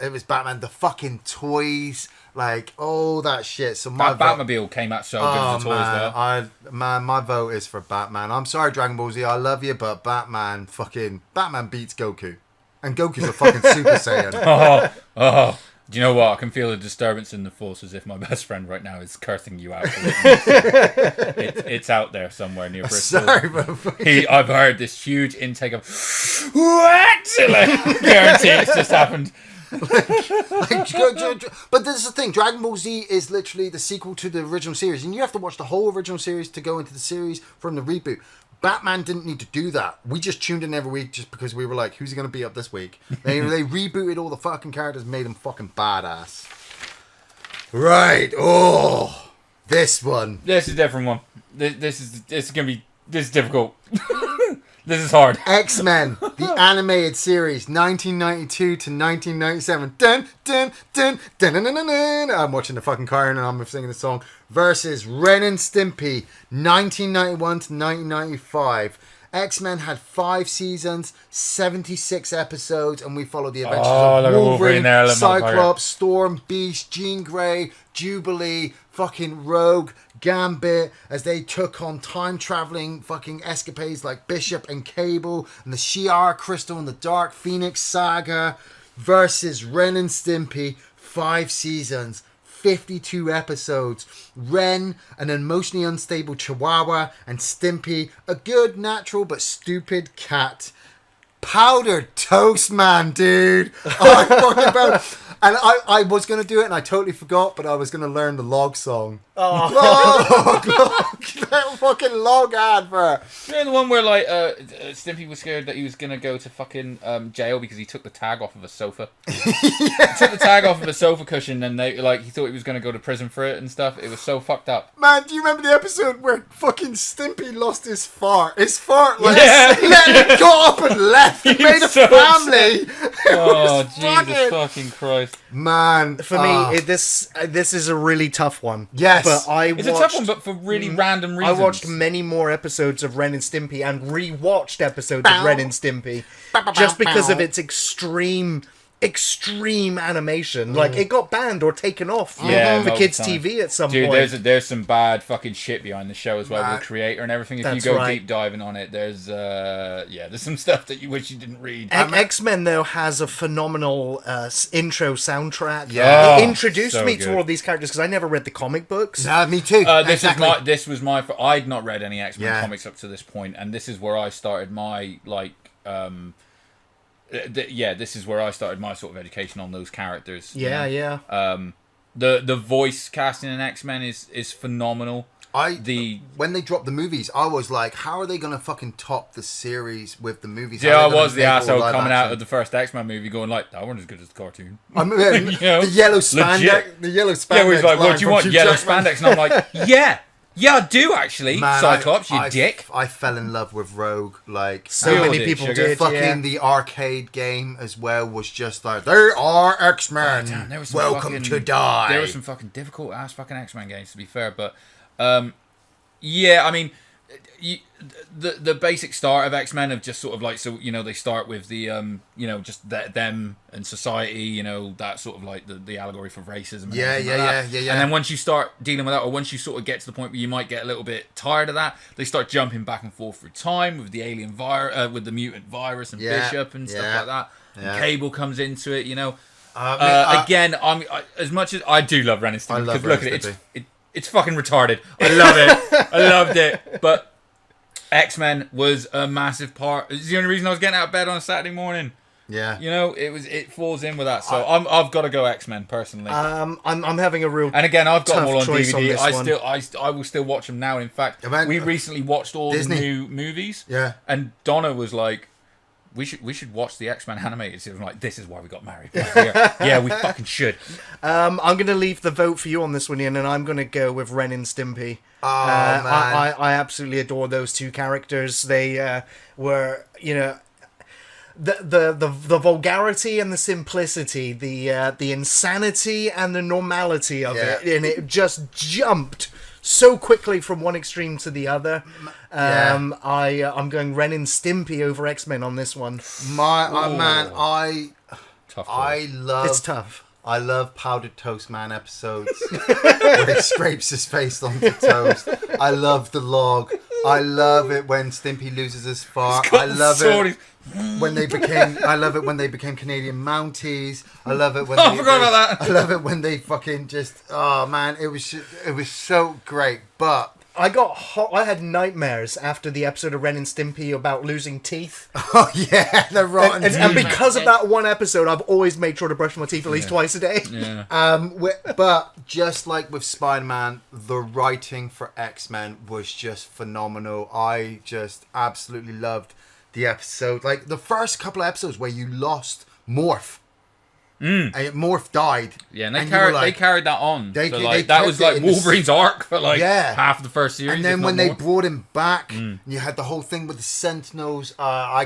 it was Batman, the fucking toys, like, all that shit. So my That Batmobile came out so good as a toy as well. my vote is for Batman. I'm sorry, Dragon Ball Z, I love you, but Batman beats Goku. And Goku's a fucking Super Saiyan. Oh, do you know what? I can feel a disturbance in the force as if my best friend right now is cursing you out. It's out there somewhere near Bristol. Sorry, but I've heard this huge intake of what? Like, guarantee it's just happened. but this is the thing, Dragon Ball Z is literally the sequel to the original series, and you have to watch the whole original series to go into the series from the reboot. Batman didn't need to do that. We just tuned in every week just because we were like, who's he going to be up this week? They rebooted all the fucking characters, made them fucking badass. Right. Oh, this one. This is a different one. This is difficult. This is hard. X-Men, the animated series, 1992 to 1997. Dun, dun, dun, dun, dun, dun, dun, dun. I'm watching the fucking car and I'm singing the song. Versus Ren and Stimpy, 1991 to 1995. X-Men had 5 seasons, 76 episodes, and we followed the adventures Oh, of look at Wolverine there, little Cyclops, Storm, Beast, Jean Grey, Jubilee, fucking Rogue, Gambit, as they took on time-traveling fucking escapades like Bishop and Cable, and the Shi'ar Crystal and the Dark Phoenix Saga, versus Ren and Stimpy, 5 seasons, 52 episodes. Ren, an emotionally unstable chihuahua, and Stimpy, a good, natural, but stupid cat. Powdered toast, man, dude. I fucking and I was going to do it and I totally forgot, but I was going to learn the log song. Oh, log. fucking log advert. You know the one where like Stimpy was scared that he was gonna go to fucking jail because he took the tag off of a sofa. He took the tag off of a sofa cushion, and he thought he was gonna go to prison for it and stuff. It was so fucked up. Man, do you remember the episode where fucking Stimpy lost his fart? His fart, like, Yeah. let him go up and left. He made a so family. Oh Jesus fucking Christ! Man, For me, this is a really tough one. Yes. But It's a tough one, but for really random reasons. I watched many more episodes of Ren and Stimpy and rewatched episodes of Ren and Stimpy just because of its extreme animation. Like, it got banned or taken off for kids' TV at some point. There's some bad fucking shit behind the show as well with the creator and everything. If you go deep diving on it, there's some stuff that you wish you didn't read. X-Men, though, has a phenomenal intro soundtrack. Yeah. It introduced so me good. to all these characters because I never read the comic books. Nah, me too. Exactly. I'd not read any X-Men comics up to this point, and this is where I started my this is where I started my sort of education on those characters. Yeah. The voice casting in X-Men is phenomenal. When they dropped the movies, I was like, how are they going to fucking top the series with the movies? Yeah, I was the asshole coming out of the first X-Men movie going like, that wasn't as good as the cartoon. I mean, the yellow spandex. Legit. The yellow spandex. Yeah, where he's like, what line do you from want? Hugh Yellow Jackman. spandex. And I'm like, yeah, I do actually. Man, Cyclops, you dick. I fell in love with Rogue. Like, So Feel many it, people sugar. did. fucking the arcade game as well was just like, they are X-Men. Damn, there was some Welcome fucking- to die. There were some fucking difficult ass fucking X-Men games, to be fair, but yeah, I mean, the basic start of X-Men of just sort of like, so they start with the just them and society, that sort of like the allegory for racism. And everything like that. Yeah. And then once you start dealing with that, or once you sort of get to the point where you might get a little bit tired of that, they start jumping back and forth through time with the alien virus, with the mutant virus and Bishop and stuff like that. Yeah. And Cable comes into it, Again, as much as I do love Ren and Stimpy, because look at it, it's fucking retarded. I love it. I loved it. But X-Men was a massive part. It's the only reason I was getting out of bed on a Saturday morning. Yeah. It falls in with that. So I've got to go X-Men personally. I'm having a real and again, I've got them all on choice on DVD. this I will still watch them now. In fact, About- we recently watched all Disney. the new movies. Yeah. And Donna was like, we should watch the X-Men animated series. I'm like, this is why we got married. Yeah, we fucking should. I'm going to leave the vote for you on this one, Ian, and I'm going to go with Ren and Stimpy. Oh, man. I absolutely adore those two characters. They were, the vulgarity and the simplicity, the insanity and the normality of it, and it just jumped so quickly from one extreme to the other. I'm going Ren and Stimpy over X-Men on this one. Tough It's tough. I love Powdered Toast Man episodes where he scrapes his face onto toast. I love the log. I love it when Stimpy loses his fart. I love it when they became. I love it when they became Canadian Mounties. I love it when. I forgot about that. I love it when they fucking just. Oh man, it was so great. But I got hot. I had nightmares after the episode of Ren and Stimpy about losing teeth. oh yeah, the rotten. And because of that one episode, I've always made sure to brush my teeth at least twice a day. Yeah. But just like with Spider-Man, the writing for X-Men was just phenomenal. I just absolutely loved the episode. Like the first couple of episodes where you lost Morph. And Morph died. Yeah, and they carried that on. They that was kept it like in the Wolverine's arc for half of the first series. And then if when not they more. brought him back, and you had the whole thing with the Sentinels. I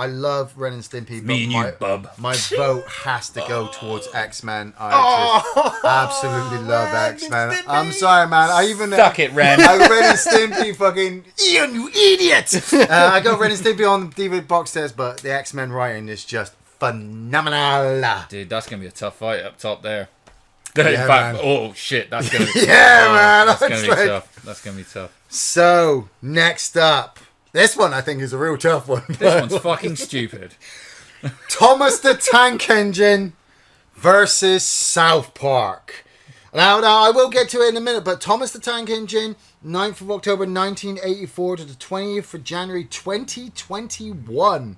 love Ren and Stimpy. But Me and you, bub. My vote has to go towards X-Men. I just absolutely love X-Men. I'm sorry, man. Suck it, Ren. I got Ren and Stimpy fucking Ian, you idiot! I got Ren and Stimpy on the DVD box sets, but the X-Men writing is just phenomenal. Dude, that's gonna be a tough fight up top there. Yeah, In fact, man. oh shit, that's gonna be Man, That's gonna it's be like- tough. That's gonna be tough. So, next up. This one I think is a real tough one. This one's fucking stupid. Thomas the Tank Engine versus South Park. Now, I will get to it in a minute, but Thomas the Tank Engine, 9th of October 1984 to the 20th of January 2021.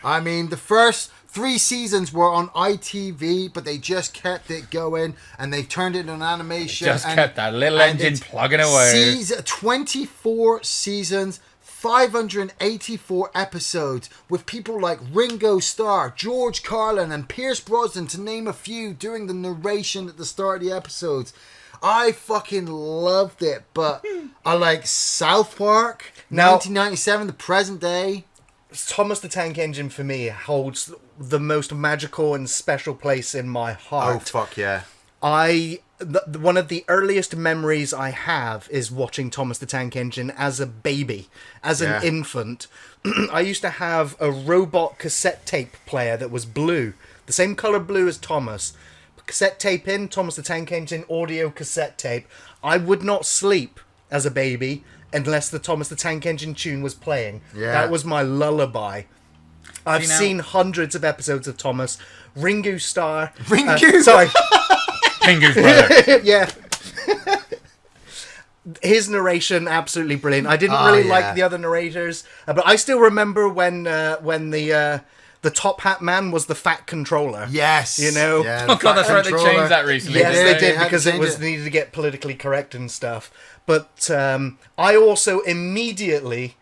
I mean, the first 3 seasons were on ITV, but they just kept it going, and they've turned it into an animation. Just kept that little engine plugging away. 24 seasons, 584 episodes, with people like Ringo Starr, George Carlin, and Pierce Brosnan, to name a few, doing the narration at the start of the episodes. I fucking loved it, but I like South Park, Now- 1997, the present day. Thomas the Tank Engine for me holds the most magical and special place in my heart. Oh, fuck yeah. One of the earliest memories I have is watching Thomas the Tank Engine as a baby, as an infant. I used to have a robot cassette tape player that was blue, the same color blue as Thomas. Cassette tape in, Thomas the Tank Engine, audio cassette tape. I would not sleep as a baby unless the Thomas the Tank Engine tune was playing. Yeah. That was my lullaby. I've See, now- seen hundreds of episodes of Thomas. Ringo Starr. Ringo? Sorry. Pingu's brother. Yeah. His narration, absolutely brilliant. I didn't really like the other narrators, but I still remember when the Top Hat Man was the fat controller. Yes. You know? Yeah, Oh god, that's right. They controller. changed that recently. Yes, didn't they They did, had to because it change was it. needed to get politically correct and stuff. But I also immediately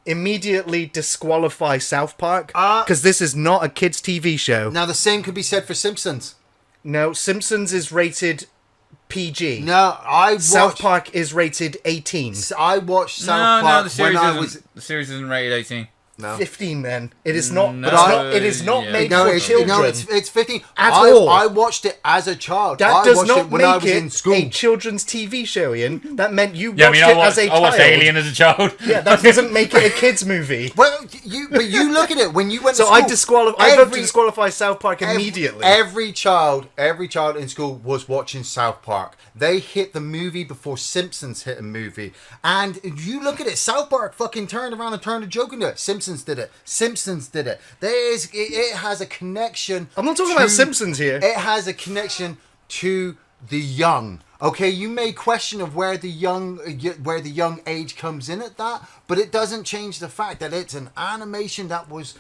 disqualify South Park because this is not a kids' TV show. Now, the same could be said for Simpsons. No, Simpsons is rated PG. No, South Park is rated 18. I watched South Park the series when I isn't, was... the series isn't rated 18. No. 15 then. It is not. No, It is not yeah. made No, for it's, children. no, it's 15. At I, all. I watched it as a child. That I does watched not it when I make was it in school. a children's TV show, Ian. That meant you watched Yeah, I mean, it as a I child. watched Alien as a child. Yeah, that doesn't make it a kids' movie. Well, you look at it when you went So to I school. I vote to disqualify South Park immediately. Every child in school was watching South Park. They hit the movie before Simpsons hit a movie. And you look at it, South Park fucking turned around and turned a joke into it. Simpsons did it. It has a connection. I'm not talking about Simpsons here. It has a connection to the young. Okay, you may question of where the young age comes in at that, but it doesn't change the fact that it's an animation that was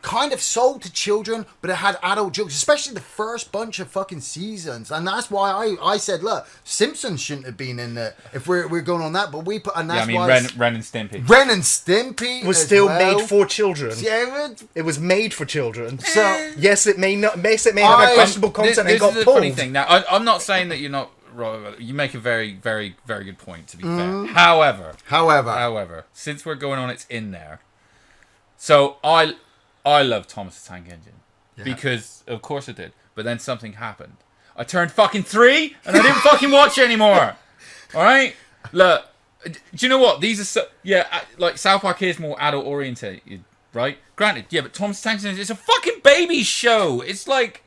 kind of sold to children, but it had adult jokes, especially the first bunch of fucking seasons. And that's why I said, look, Simpsons shouldn't have been in there if we're going on that, but we put, and Yeah, that's I mean, why Ren and Stimpy. Ren and Stimpy was as still well. made for children. Yeah, It was made for children. so Yes, it may not. Yes, it may have questionable content and This got is the pulled. funny thing. Now, I'm not saying that you're not right about it. You make a very, very, very good point, to be fair. However, since we're going on, it's in there. So I love Thomas the Tank Engine because, of course, I did. But then something happened. I turned fucking 3 and I didn't fucking watch it anymore. All right, look. Do you know what? These are so like South Park is more adult orientated, right? Granted, yeah, but Thomas the Tank Engine is a fucking baby show. It's like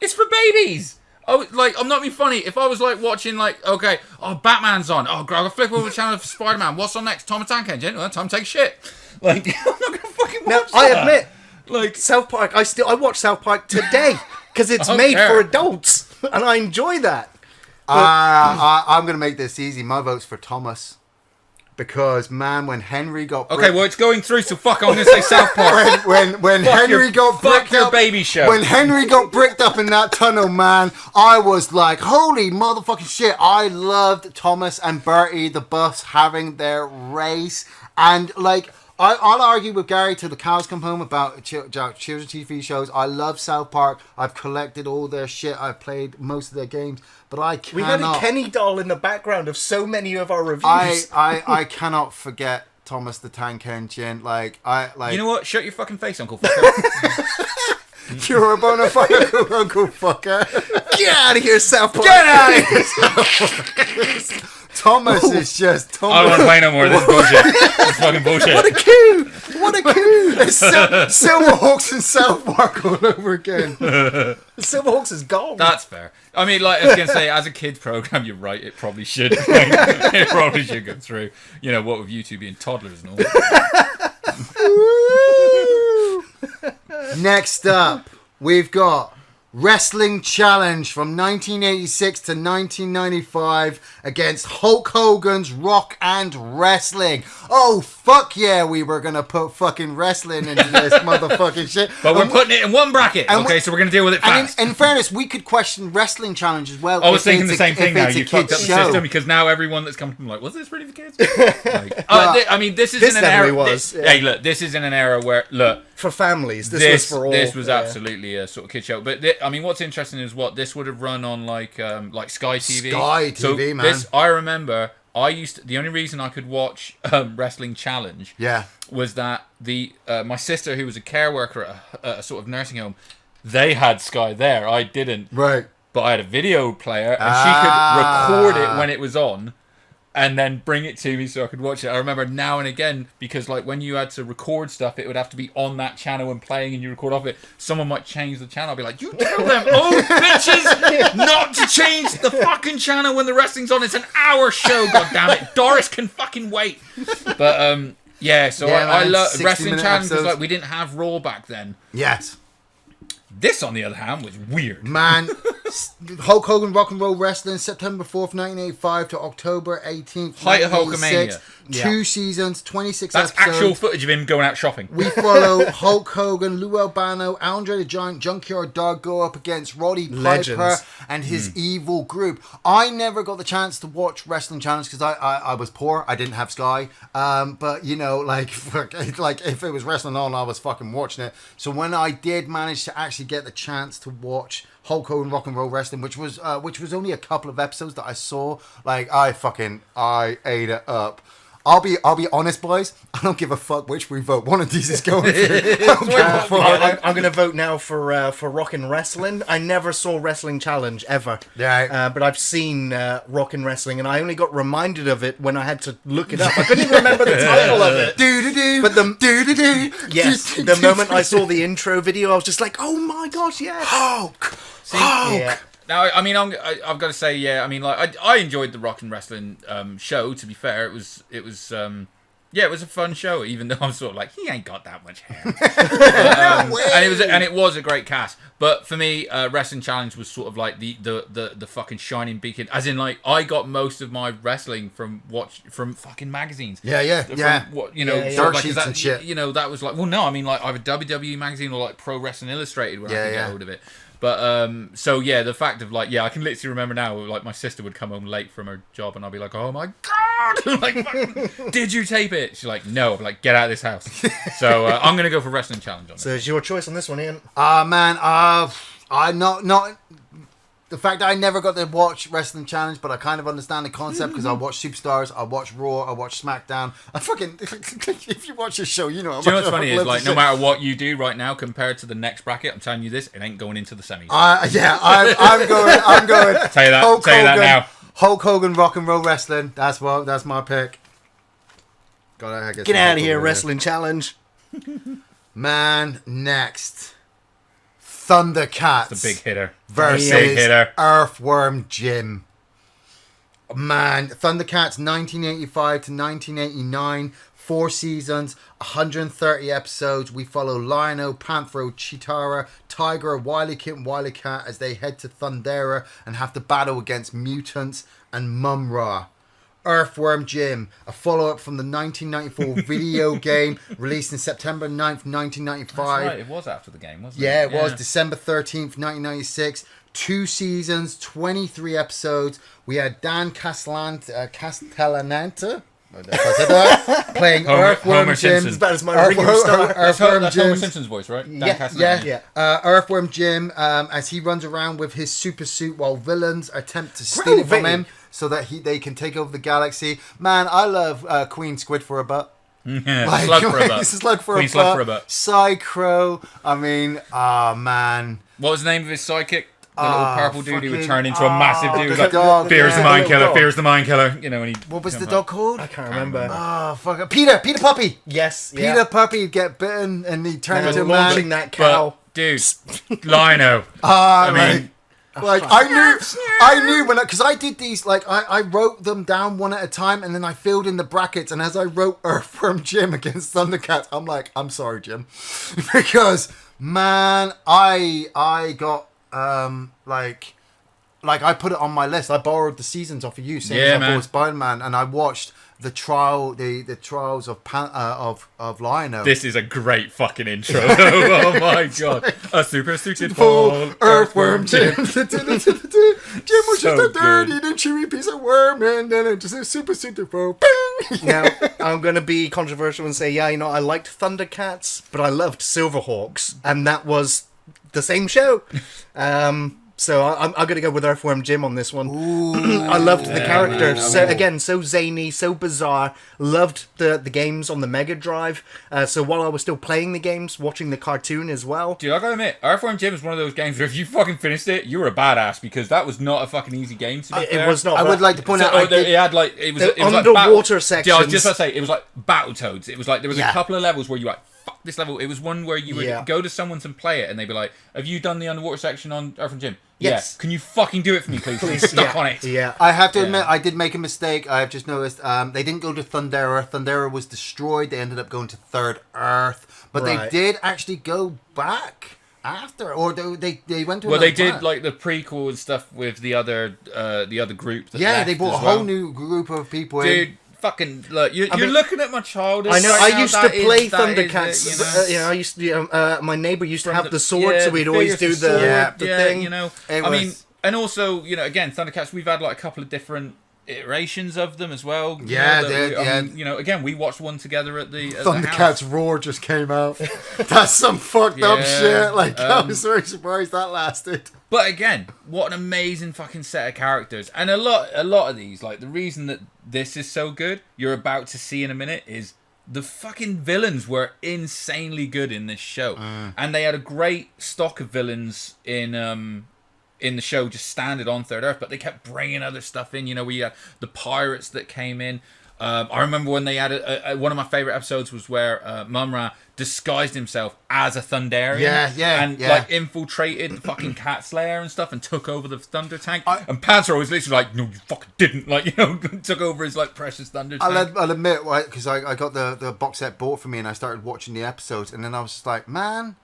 it's for babies. Oh, like, I'm not being funny. If I was like watching, like, okay, Batman's on. Oh, I'll flip over the channel for Spider-Man. What's on next? Thomas the Tank Engine. Well, time to take shit. Like, I'm not gonna fucking watch Now, that. I admit, Like, South Park. I watch South Park today because it's I don't made care. for adults, and I enjoy that. I'm going to make this easy. My vote's for Thomas. Because, man, when Henry got... okay, well, it's going through, so fuck, I'm gonna say South Park. When Henry got fuck bricked your up... baby show. When Henry got bricked up in that tunnel, man, I was like, holy motherfucking shit. I loved Thomas and Bertie, the bus, having their race. And, like... I'll argue with Gary till the cows come home about children's TV shows. I love South Park. I've collected all their shit. I've played most of their games. But I We had a cannot... Kenny doll in the background of so many of our reviews. I cannot forget Thomas the Tank Engine. Like... You know what? Shut your fucking face, Uncle Fucker. You're a bona fide Uncle Fucker. Get out of here, South Park! Get out of here! Thomas is just... I don't want to play no more. This is bullshit. This is fucking bullshit. What a coup! What a coup! It's Silverhawks and South Park all over again. Silverhawks is gone. That's fair. I mean, like I was gonna say, as a kids program, you're right. It probably should. It probably should go through. You know, what with you two being toddlers and all. Next up, we've got Wrestling Challenge from 1986 to 1995 against Hulk Hogan's Rock and Wrestling. Oh, fuck yeah, we were going to put fucking wrestling into this motherfucking shit. But we're putting it in one bracket. Okay, so we're going to deal with it fast. And in fairness, we could question Wrestling Challenge as well. I was thinking the same thing now. You fucked up the show. system because now everyone that's come from like, was this really for kids? Like, I mean, this is in an era. Hey, look, this is in an era where for families. This was for all. This was absolutely a sort of kid show. But I mean, what's interesting is what this would have run on like Sky TV. Sky TV, so man. This, I remember. The only reason I could watch Wrestling Challenge was that my sister, who was a care worker at a sort of nursing home, they had Sky there. I didn't. Right. But I had a video player, and she could record it when it was on, and then bring it to me so I could watch it. I remember now and again, because like when you had to record stuff, it would have to be on that channel and playing, and you record off it. Someone might change the channel. I'd be like, you tell them, oh bitches, not to change the fucking channel when the wrestling's on. It's an hour show, god damn it. Doris can fucking wait. But I love Wrestling Challenge because like we didn't have Raw back then. Yes. This, on the other hand, was weird. Man, Hulk Hogan Rock and Roll Wrestling, September 4th, 1985 to October 18th, Height of 1986. Hulkamania. 2 seasons, 26 That's episodes. actual footage of him going out shopping. We follow Hulk Hogan, Lou Albano, Andre the Giant, Junkyard Dog go up against Roddy Piper Legends. and his evil group. I never got the chance to watch Wrestling Challenge because I was poor. I didn't have Sky. But, you know, like if it was wrestling on, I was fucking watching it. So when I did manage to actually get the chance to watch Hulk Hogan Rock and Roll Wrestling, which was only a couple of episodes that I saw, like I ate it up. I'll be honest, boys. I don't give a fuck which we vote. One of these is going through. I'm going to vote now for Rock and Wrestling. I never saw Wrestling Challenge ever. Yeah. But I've seen Rock and Wrestling, and I only got reminded of it when I had to look it up. I couldn't even remember the title of it. But the moment I saw the intro video, I was just like, oh my gosh, yes. Hulk. Yeah. Now, I mean, I've got to say, yeah. I mean, like, I enjoyed the Rock and Wrestling show. To be fair, it was a fun show. Even though I'm sort of like, he ain't got that much hair, and it was a great cast. But for me, Wrestling Challenge was sort of like the fucking shining beacon. As in, like, I got most of my wrestling from fucking magazines. Yeah. What Dirt sheets and shit. You know, that was like, well, no, I mean, like, either WWE magazine or like Pro Wrestling Illustrated where I could get hold of it. But the fact of like, I can literally remember now, like my sister would come home late from her job and I'd be like, oh my god, like, did you tape it? She's like, no. I'm like, get out of this house. So I'm gonna go for Wrestling Challenge on this. So it's your choice on this one, Ian. I'm not. The fact that I never got to watch Wrestling Challenge, but I kind of understand the concept because I watch Superstars, I watch Raw, I watch SmackDown. I fucking if you watch this show, you know. Do you know what's funny is like no matter what you do right now compared to the next bracket, I'm telling you this, it ain't going into the semis. I'm going. Tell you that now. Hulk Hogan Rock and Roll Wrestling. That's my pick. Get out of here, Wrestling Challenge. Man, next. Thundercats. It's a big hitter. Versus big hitter. Earthworm Jim. Man, Thundercats 1985 to 1989. 4 seasons, 130 episodes. We follow Lion-O, Panthro, Chitara, Tiger, Wily Kit, and Wily Cat as they head to Thundera and have to battle against mutants and Mum-Ra. Earthworm Jim, a follow-up from the 1994 video game released in September 9th, 1995. That's right, it was after the game, wasn't it? Yeah, it was December 13th, 1996. 2 seasons, 23 episodes. We had Dan Castellaneta playing Earthworm Jim. As bad as my ringing star. That's Homer Simpson's voice, right? Yeah. Earthworm Jim, as he runs around with his super suit while villains attempt to steal it from him so that they can take over the galaxy. Man, I love Queen Squid for a butt. Like, Slug for a butt. Slug for Queen a Slug butt. for a butt. Psycho. I mean, man. What was the name of his sidekick? The little purple dude who would turn into a massive dude. The dog, Fear's the mind killer. Fear's the mind killer. You know, when he. What was the dog called? I can't remember. Oh, fuck it. Peter Puppy. Yes. Peter Puppy would get bitten and he'd turn into a launching man. that cow. But, dude, Lino. I mean. Like I knew when because I did these like I wrote them down one at a time and then I filled in the brackets, and as I wrote Earthworm Jim against Thundercats, I'm like, I'm sorry, Jim, because man, I got like I put it on my list. I borrowed the seasons off of you, same Yeah, as I man. bought Spider-Man, and I watched the trials of Lionel. This is a great fucking intro. Oh my god. A super suited fall. Earthworm Jim. Jim was So just a dirty good. and chewy piece of worm, and then it just a super suited fall. Now, I'm going to be controversial and say, yeah, you know, I liked Thundercats, but I loved Silverhawks, and that was the same show. So I'm going to go with Earthworm Jim on this one. I loved the character. So zany, so bizarre. Loved the games on the Mega Drive. So while I was still playing the games, watching the cartoon as well. Dude, I gotta admit, Earthworm Jim is one of those games where if you fucking finished it, you were a badass, because that was not a fucking easy game to be fair. It was not. I would like to point out, it had like it was the like underwater sections. Yeah, I was sections. just about to say it was like Battletoads. It was like there was a Yeah. couple of levels where you were like, fuck this level. It was one where you would Yeah. go to someone's and play it, and they'd be like, "Have you done the underwater section on Earthworm Jim?" Yes. Yeah. Can you fucking do it for me, please? I'm stuck on it. Yeah. I have to admit, I did make a mistake. I've just noticed they didn't go to Thundera. Thundera was destroyed. They ended up going to Third Earth, but Right. they did actually go back after, or they went to. Well, they another did planet. like the prequel and stuff with the other group. That Yeah, left they brought a as whole well. new group of people in. Dude. Fucking look! You're mean, looking at my childhood. I know. right I now, used to that is- play that is it, Thundercats. you know? I used to. My neighbor used to From have the sword, yeah, so we'd the always figures, do the sword, the yeah, thing. you know. It I mean, was- and also, you know, again, Thundercats. We've had like a couple of different iterations of them as well. You Yeah, know, that dude, I yeah. mean, you know, again, we watched one together at the house. Thundercats Roar just came out. That's some fucked up Yeah, shit. Like I was very surprised that lasted. But again, what an amazing fucking set of characters. And a lot of these, like the reason that this is so good, you're about to see in a minute, is the fucking villains were insanely good in this show. And they had a great stock of villains in the show, just standard on Third Earth, but they kept bringing other stuff in. You know, we had the pirates that came in. I remember when they had one of my favorite episodes was where Mumra disguised himself as a Thunderian, and like infiltrated the fucking Cat's lair and stuff, and took over the Thunder Tank. And Panzer was literally like, "No, you fucking didn't!" Like, you know, took over his like precious Thunder Tank. I'll admit, because I got the box set bought for me, and I started watching the episodes, and then I was just like, man,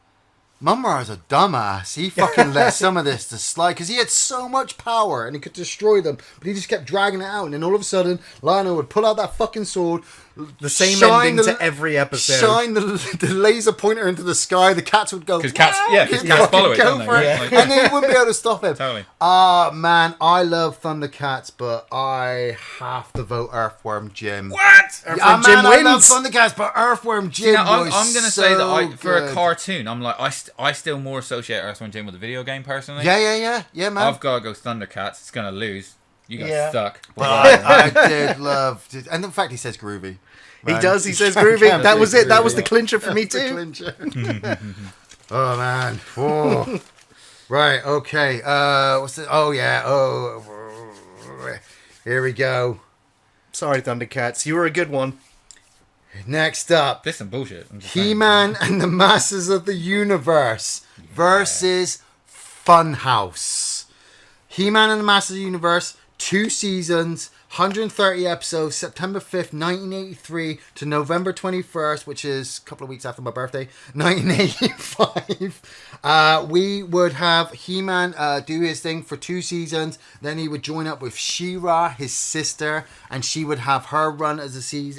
Mumra's a dumbass. He fucking let some of this to slide because he had so much power and he could destroy them, but he just kept dragging it out. And then all of a sudden, Lionel would pull out that fucking sword, The same shine ending to every episode. shine the laser pointer into the sky. The cats would go Because cats, "Wow!" yeah, because He'd cats fucking follow it, go don't they? for it. Yeah. Like- And then he wouldn't be able to stop him. Totally. Man, I love Thundercats, but I have to vote Earthworm Jim. What? Earthworm Man, Jim I love wins. Thundercats, but Earthworm Jim Now, was I'm going to so say that for a good. cartoon, I'm like, I still more associate Earthworm Jim with a video game personally. Yeah, man. I've got to go Thundercats. It's going to lose. You guys Yeah. suck. But I did love, and in fact, he says groovy. He Man, does. He says can't groovy. beat That was it. That was groovy. the clincher for me That's the too. clincher. Oh man. Oh. Right. Okay. What's the? Oh yeah. Oh. Here we go. Sorry, Thundercats. You were a good one. Next up, This is some bullshit. I'm just saying. He-Man and the Masters of the Universe versus Funhouse. He-Man and the Masters of the Universe, 2 seasons, 130 episodes, September 5th, 1983 to November 21st, which is a couple of weeks after my birthday, 1985. We would have He-Man do his thing for 2 seasons, then he would join up with She-Ra, his sister, and she would have her run as a series,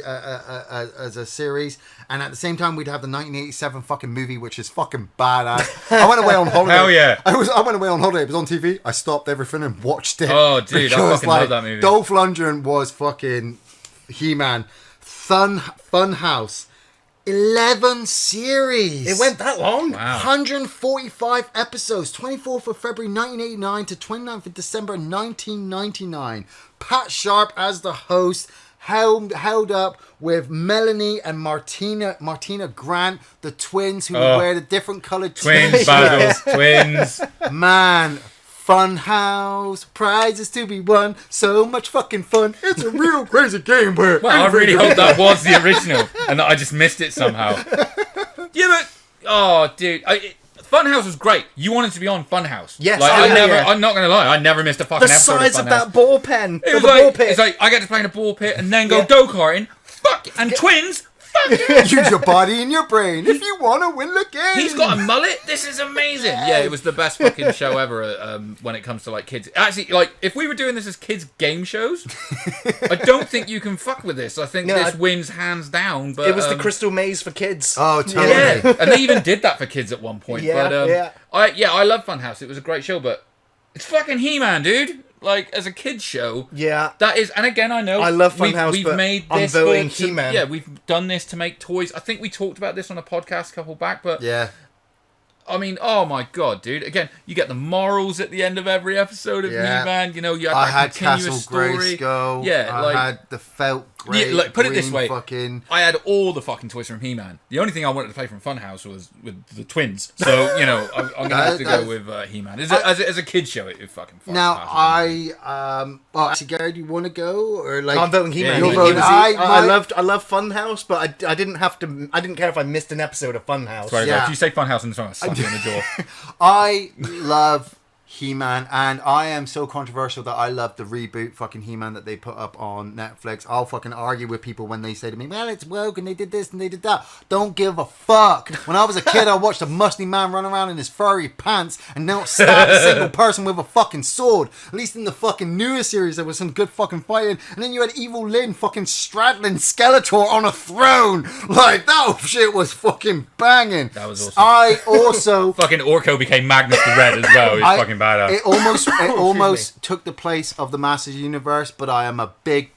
and at the same time we'd have the 1987 fucking movie, which is fucking badass. I went away on holiday. Hell yeah. I went away on holiday. It was on TV. I stopped everything and watched it. Oh, dude, I because, fucking love that movie. Dolph Lundgren was fucking He-Man. Funhouse. 11 series. It went that long. Wow. 145 episodes. 24th of February 1989 to 29th of December 1999. Pat Sharp as the host. Held up with Melanie and Martina Grant, the twins who would wear the different coloured Twins battles. Twins. Man, Funhouse, prizes to be won, so much fucking fun. It's a real crazy game where Well, I really hope that was the original and that I just missed it somehow. Yeah, but oh, dude, Funhouse was great. You wanted to be on Funhouse. Yes, like, yeah. I'm not gonna lie, I never missed a fucking The episode size of of Funhouse. that ball pen. It was the like, ball pit. it's like I get to play in a ball pit and then go Yeah. go-karting. Fuck and twins. Use your body and your brain if you want to win the game. He's got a mullet. This is amazing. Yeah, it was the best fucking show ever. When it comes to like kids, actually, like if we were doing this as kids game shows, I don't think you can fuck with this. I think this wins hands down. But it was the Crystal Maze for kids. Oh, totally. yeah, and they even did that for kids at one point. Yeah, But I love Funhouse. It was a great show, but it's fucking He-Man, dude. Like as a kids show, that is. And again, I know I love Funhouse, we've but made I'm this voting to, He-Man. yeah, we've done this to make toys. I think we talked about this on a podcast a couple back, but Yeah. I mean, oh my god, dude! Again, you get the morals at the end of every episode of He-Man. You know, you had I that had continuous Castle story. Grayskull. Yeah, I like had the felt grey. yeah, like put it this green way, fucking... I had all the fucking toys from He-Man. The only thing I wanted to play from Funhouse was with the twins. So you know, I'm gonna have to go with He-Man. As a kids show, it fucking. Now well, actually, Gary, do you want to go or like? I'm voting He-Man. Yeah, He- you're he was- voting- I loved Funhouse, but I didn't have to. I didn't care if I missed an episode of Funhouse. Sorry, Yeah. if you say Funhouse in the song, I'll slap you in the jaw. I love He-Man, and I am so controversial that I love the reboot fucking He-Man that they put up on Netflix. I'll fucking argue with people when they say to me, well, it's woke and they did this and they did that. Don't give a fuck. When I was a kid, I watched a musty man run around in his furry pants and not stab a single person with a fucking sword. At least in the fucking newest series, there was some good fucking fighting. And then you had Evil Lyn fucking straddling Skeletor on a throne. Like, that shit was fucking banging. That was awesome. I also... Fucking Orko became Magnus the Red as well. He's fucking badass. It almost took the place of the Masters Universe, but I am a big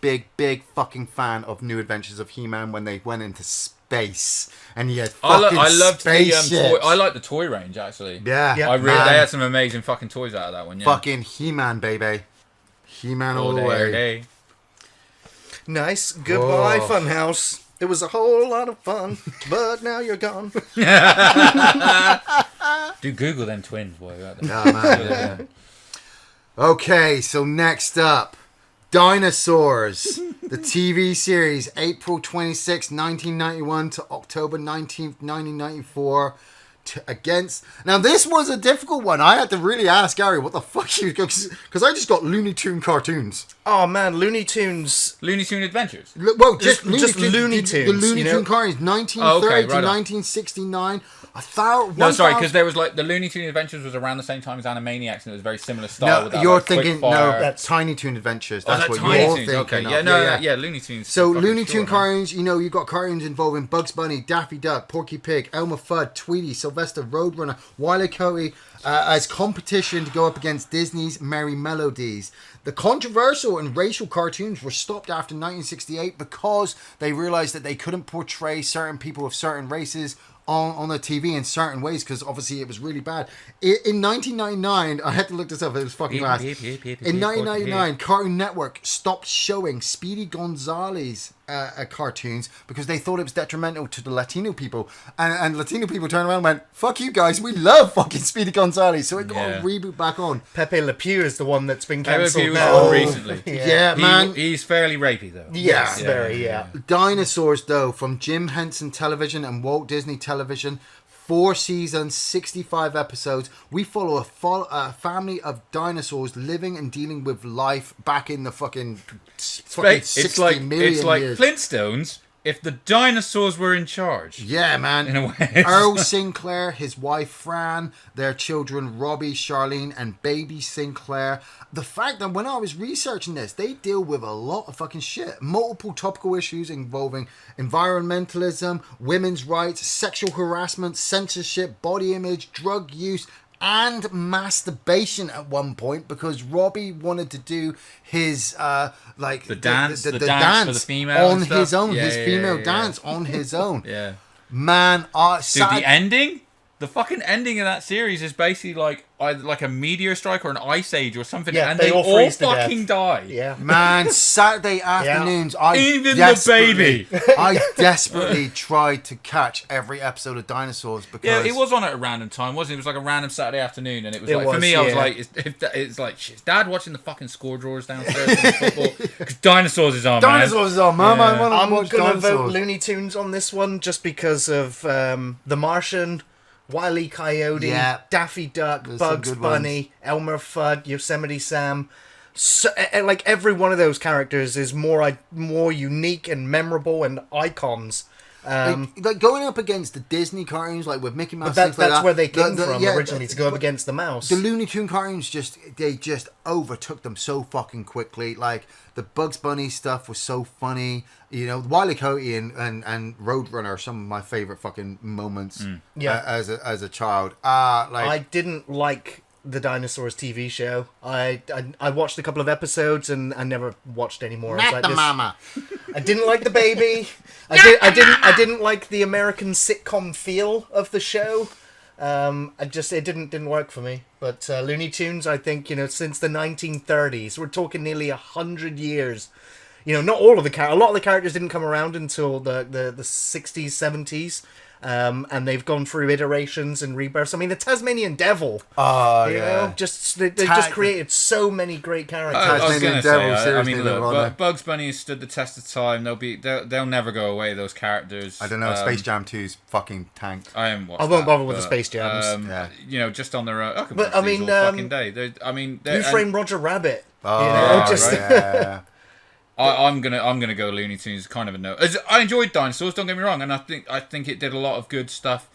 fucking fan of New Adventures of He-Man when they went into space and he had fucking I loved the spaceships. toy. I like the toy range actually. Yeah, Yeah. I really, man. they had some amazing fucking toys out of that one. Yeah. Fucking He-Man, baby. He-Man all the way. Day. Nice. Goodbye, Oh. Funhouse. It was a whole lot of fun, but now you're gone. Do Google them twins while you're out there. Oh, man, yeah. Okay, so next up, Dinosaurs, the TV series, April 26, 1991 to October 19th, 1994. Against now, this was a difficult one. I had to really ask Gary what the fuck you because I just got Looney Tune cartoons. Oh man, Looney Tunes. Looney Tune Adventures. Well, Just Looney Tunes, The Looney you know? Tune cartoons, 1930 right to on. 1969. No, No, sorry, because there was like the Looney Tune Adventures was around the same time as Animaniacs, and it was very similar style. No, with that, you're like, quick thinking fire. that's Tiny Toon Adventures. Oh, That's what Tiny you're Toons, thinking. okay. of. Yeah, Looney Tunes. So fucking Looney Tune sure, man. cartoons, you know, you've got cartoons involving Bugs Bunny, Daffy Duck, Porky Pig, Elmer Fudd, Tweety, Sylvester, Roadrunner, Wile E. Coyote as competition to go up against Disney's Merry Melodies. The controversial and racial cartoons were stopped after 1968 because they realized that they couldn't portray certain people of certain races on the TV in certain ways because obviously it was really bad. In 1999, I had to look this up, it was fucking fast. In 1999, Cartoon Network stopped showing Speedy Gonzales cartoons because they thought it was detrimental to the Latino people. And Latino people turned around and went, fuck you guys, we love fucking Speedy Gonzales. So it got a reboot back on. Pepe Le Pew is the one that's been Pepe Le cancelled Pew was now. on recently. Yeah, man. He's fairly rapey though. Yes, Yeah. very, yeah. Dinosaurs, though, from Jim Henson Television and Walt Disney Television. 4 seasons, 65 episodes. We follow a family of dinosaurs living and dealing with life back in the fucking 60 million it's like years. Flintstones if the dinosaurs were in charge. Yeah, man. In a way. Earl Sinclair, his wife Fran, their children Robbie, Charlene, and baby Sinclair. The fact that when I was researching this, they deal with a lot of fucking shit. Multiple topical issues involving environmentalism, women's rights, sexual harassment, censorship, body image, drug use, and masturbation at one point because Robbie wanted to do his The dance for the dance female on and stuff. his own, Yeah, his yeah, female yeah. dance on his own. Yeah. Man, Dude, the ending? The fucking ending of that series is basically like a meteor strike or an ice age or something, Yeah, and they they all all freeze to fucking death. die. Yeah. Man, Saturday afternoons, I Even the desperately- baby. I desperately tried to catch every episode of Dinosaurs because Yeah, it was on at a random time, wasn't it? It was like a random Saturday afternoon, and it was It like for was, me, I was yeah. like, it's like, shit, is Dad watching the fucking score drawers downstairs in football? Because Dinosaurs is on, Dinosaurs is on, man. Yeah. I want to I'm watch gonna vote Dinosaurs. Looney Tunes on this one just because of The Martian, Wile E. Coyote, Yeah. Daffy Duck, There's some Bugs good Bunny, Elmer Fudd, Yosemite Sam. So, like every one of those characters is more unique and memorable and icons. Like going up against the Disney cartoons, like with Mickey Mouse. But Things like that's that, where they came from yeah, originally, to go up against the mouse. The Looney Tune cartoons they just overtook them so fucking quickly. Like the Bugs Bunny stuff was so funny. You know, Wile E. Coyote and Roadrunner are some of my favorite fucking moments. As a child. I didn't like the Dinosaurs TV show. I watched a couple of episodes and I never watched anymore. Not the mama. I didn't like the baby. I didn't like the American sitcom feel of the show. It didn't work for me. But Looney Tunes, I think, since the 1930s, we're talking nearly 100 years. Not all of a lot of the characters didn't come around until the 60s, 70s. And they've gone through iterations and rebirths. I mean, the Tasmanian Devil. They just created so many great characters. I was going to say, I mean, look, look, Bugs Bunny has stood the test of time. They'll never go away. Those characters. I don't know. Space Jam 2's fucking tanked. I won't bother with the Space Jams. Just on their own. I can but watch I these mean, all fucking day. Who Framed Roger Rabbit? Yeah. I'm gonna go Looney Tunes. Kind of a no. I enjoyed Dinosaurs. Don't get me wrong, and I think it did a lot of good stuff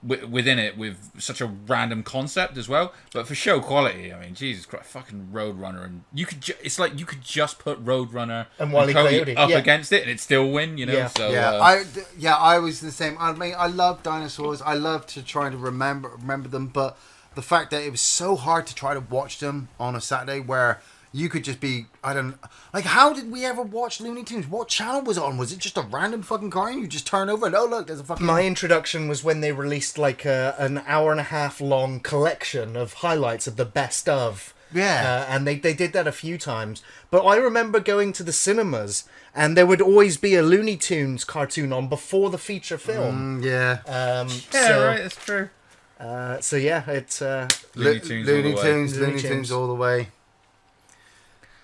within it with such a random concept as well. But for show quality, I mean, Jesus Christ, fucking Roadrunner, and it's like you could just put Roadrunner and Wile E. Coyote up against it, and it'd still win. Yeah. So I was the same. I mean, I love dinosaurs. I love to try to remember them, but the fact that it was so hard to try to watch them on a Saturday where you could just be, how did we ever watch Looney Tunes? What channel was it on? Was it just a random fucking cartoon? You just turn over and, oh, look, there's a fucking... My introduction was when they released, an hour-and-a-half long collection of highlights of the best of. Yeah. And they did that a few times. But I remember going to the cinemas, and there would always be a Looney Tunes cartoon on before the feature film. Yeah. right, that's true. It's... Looney Tunes all the way.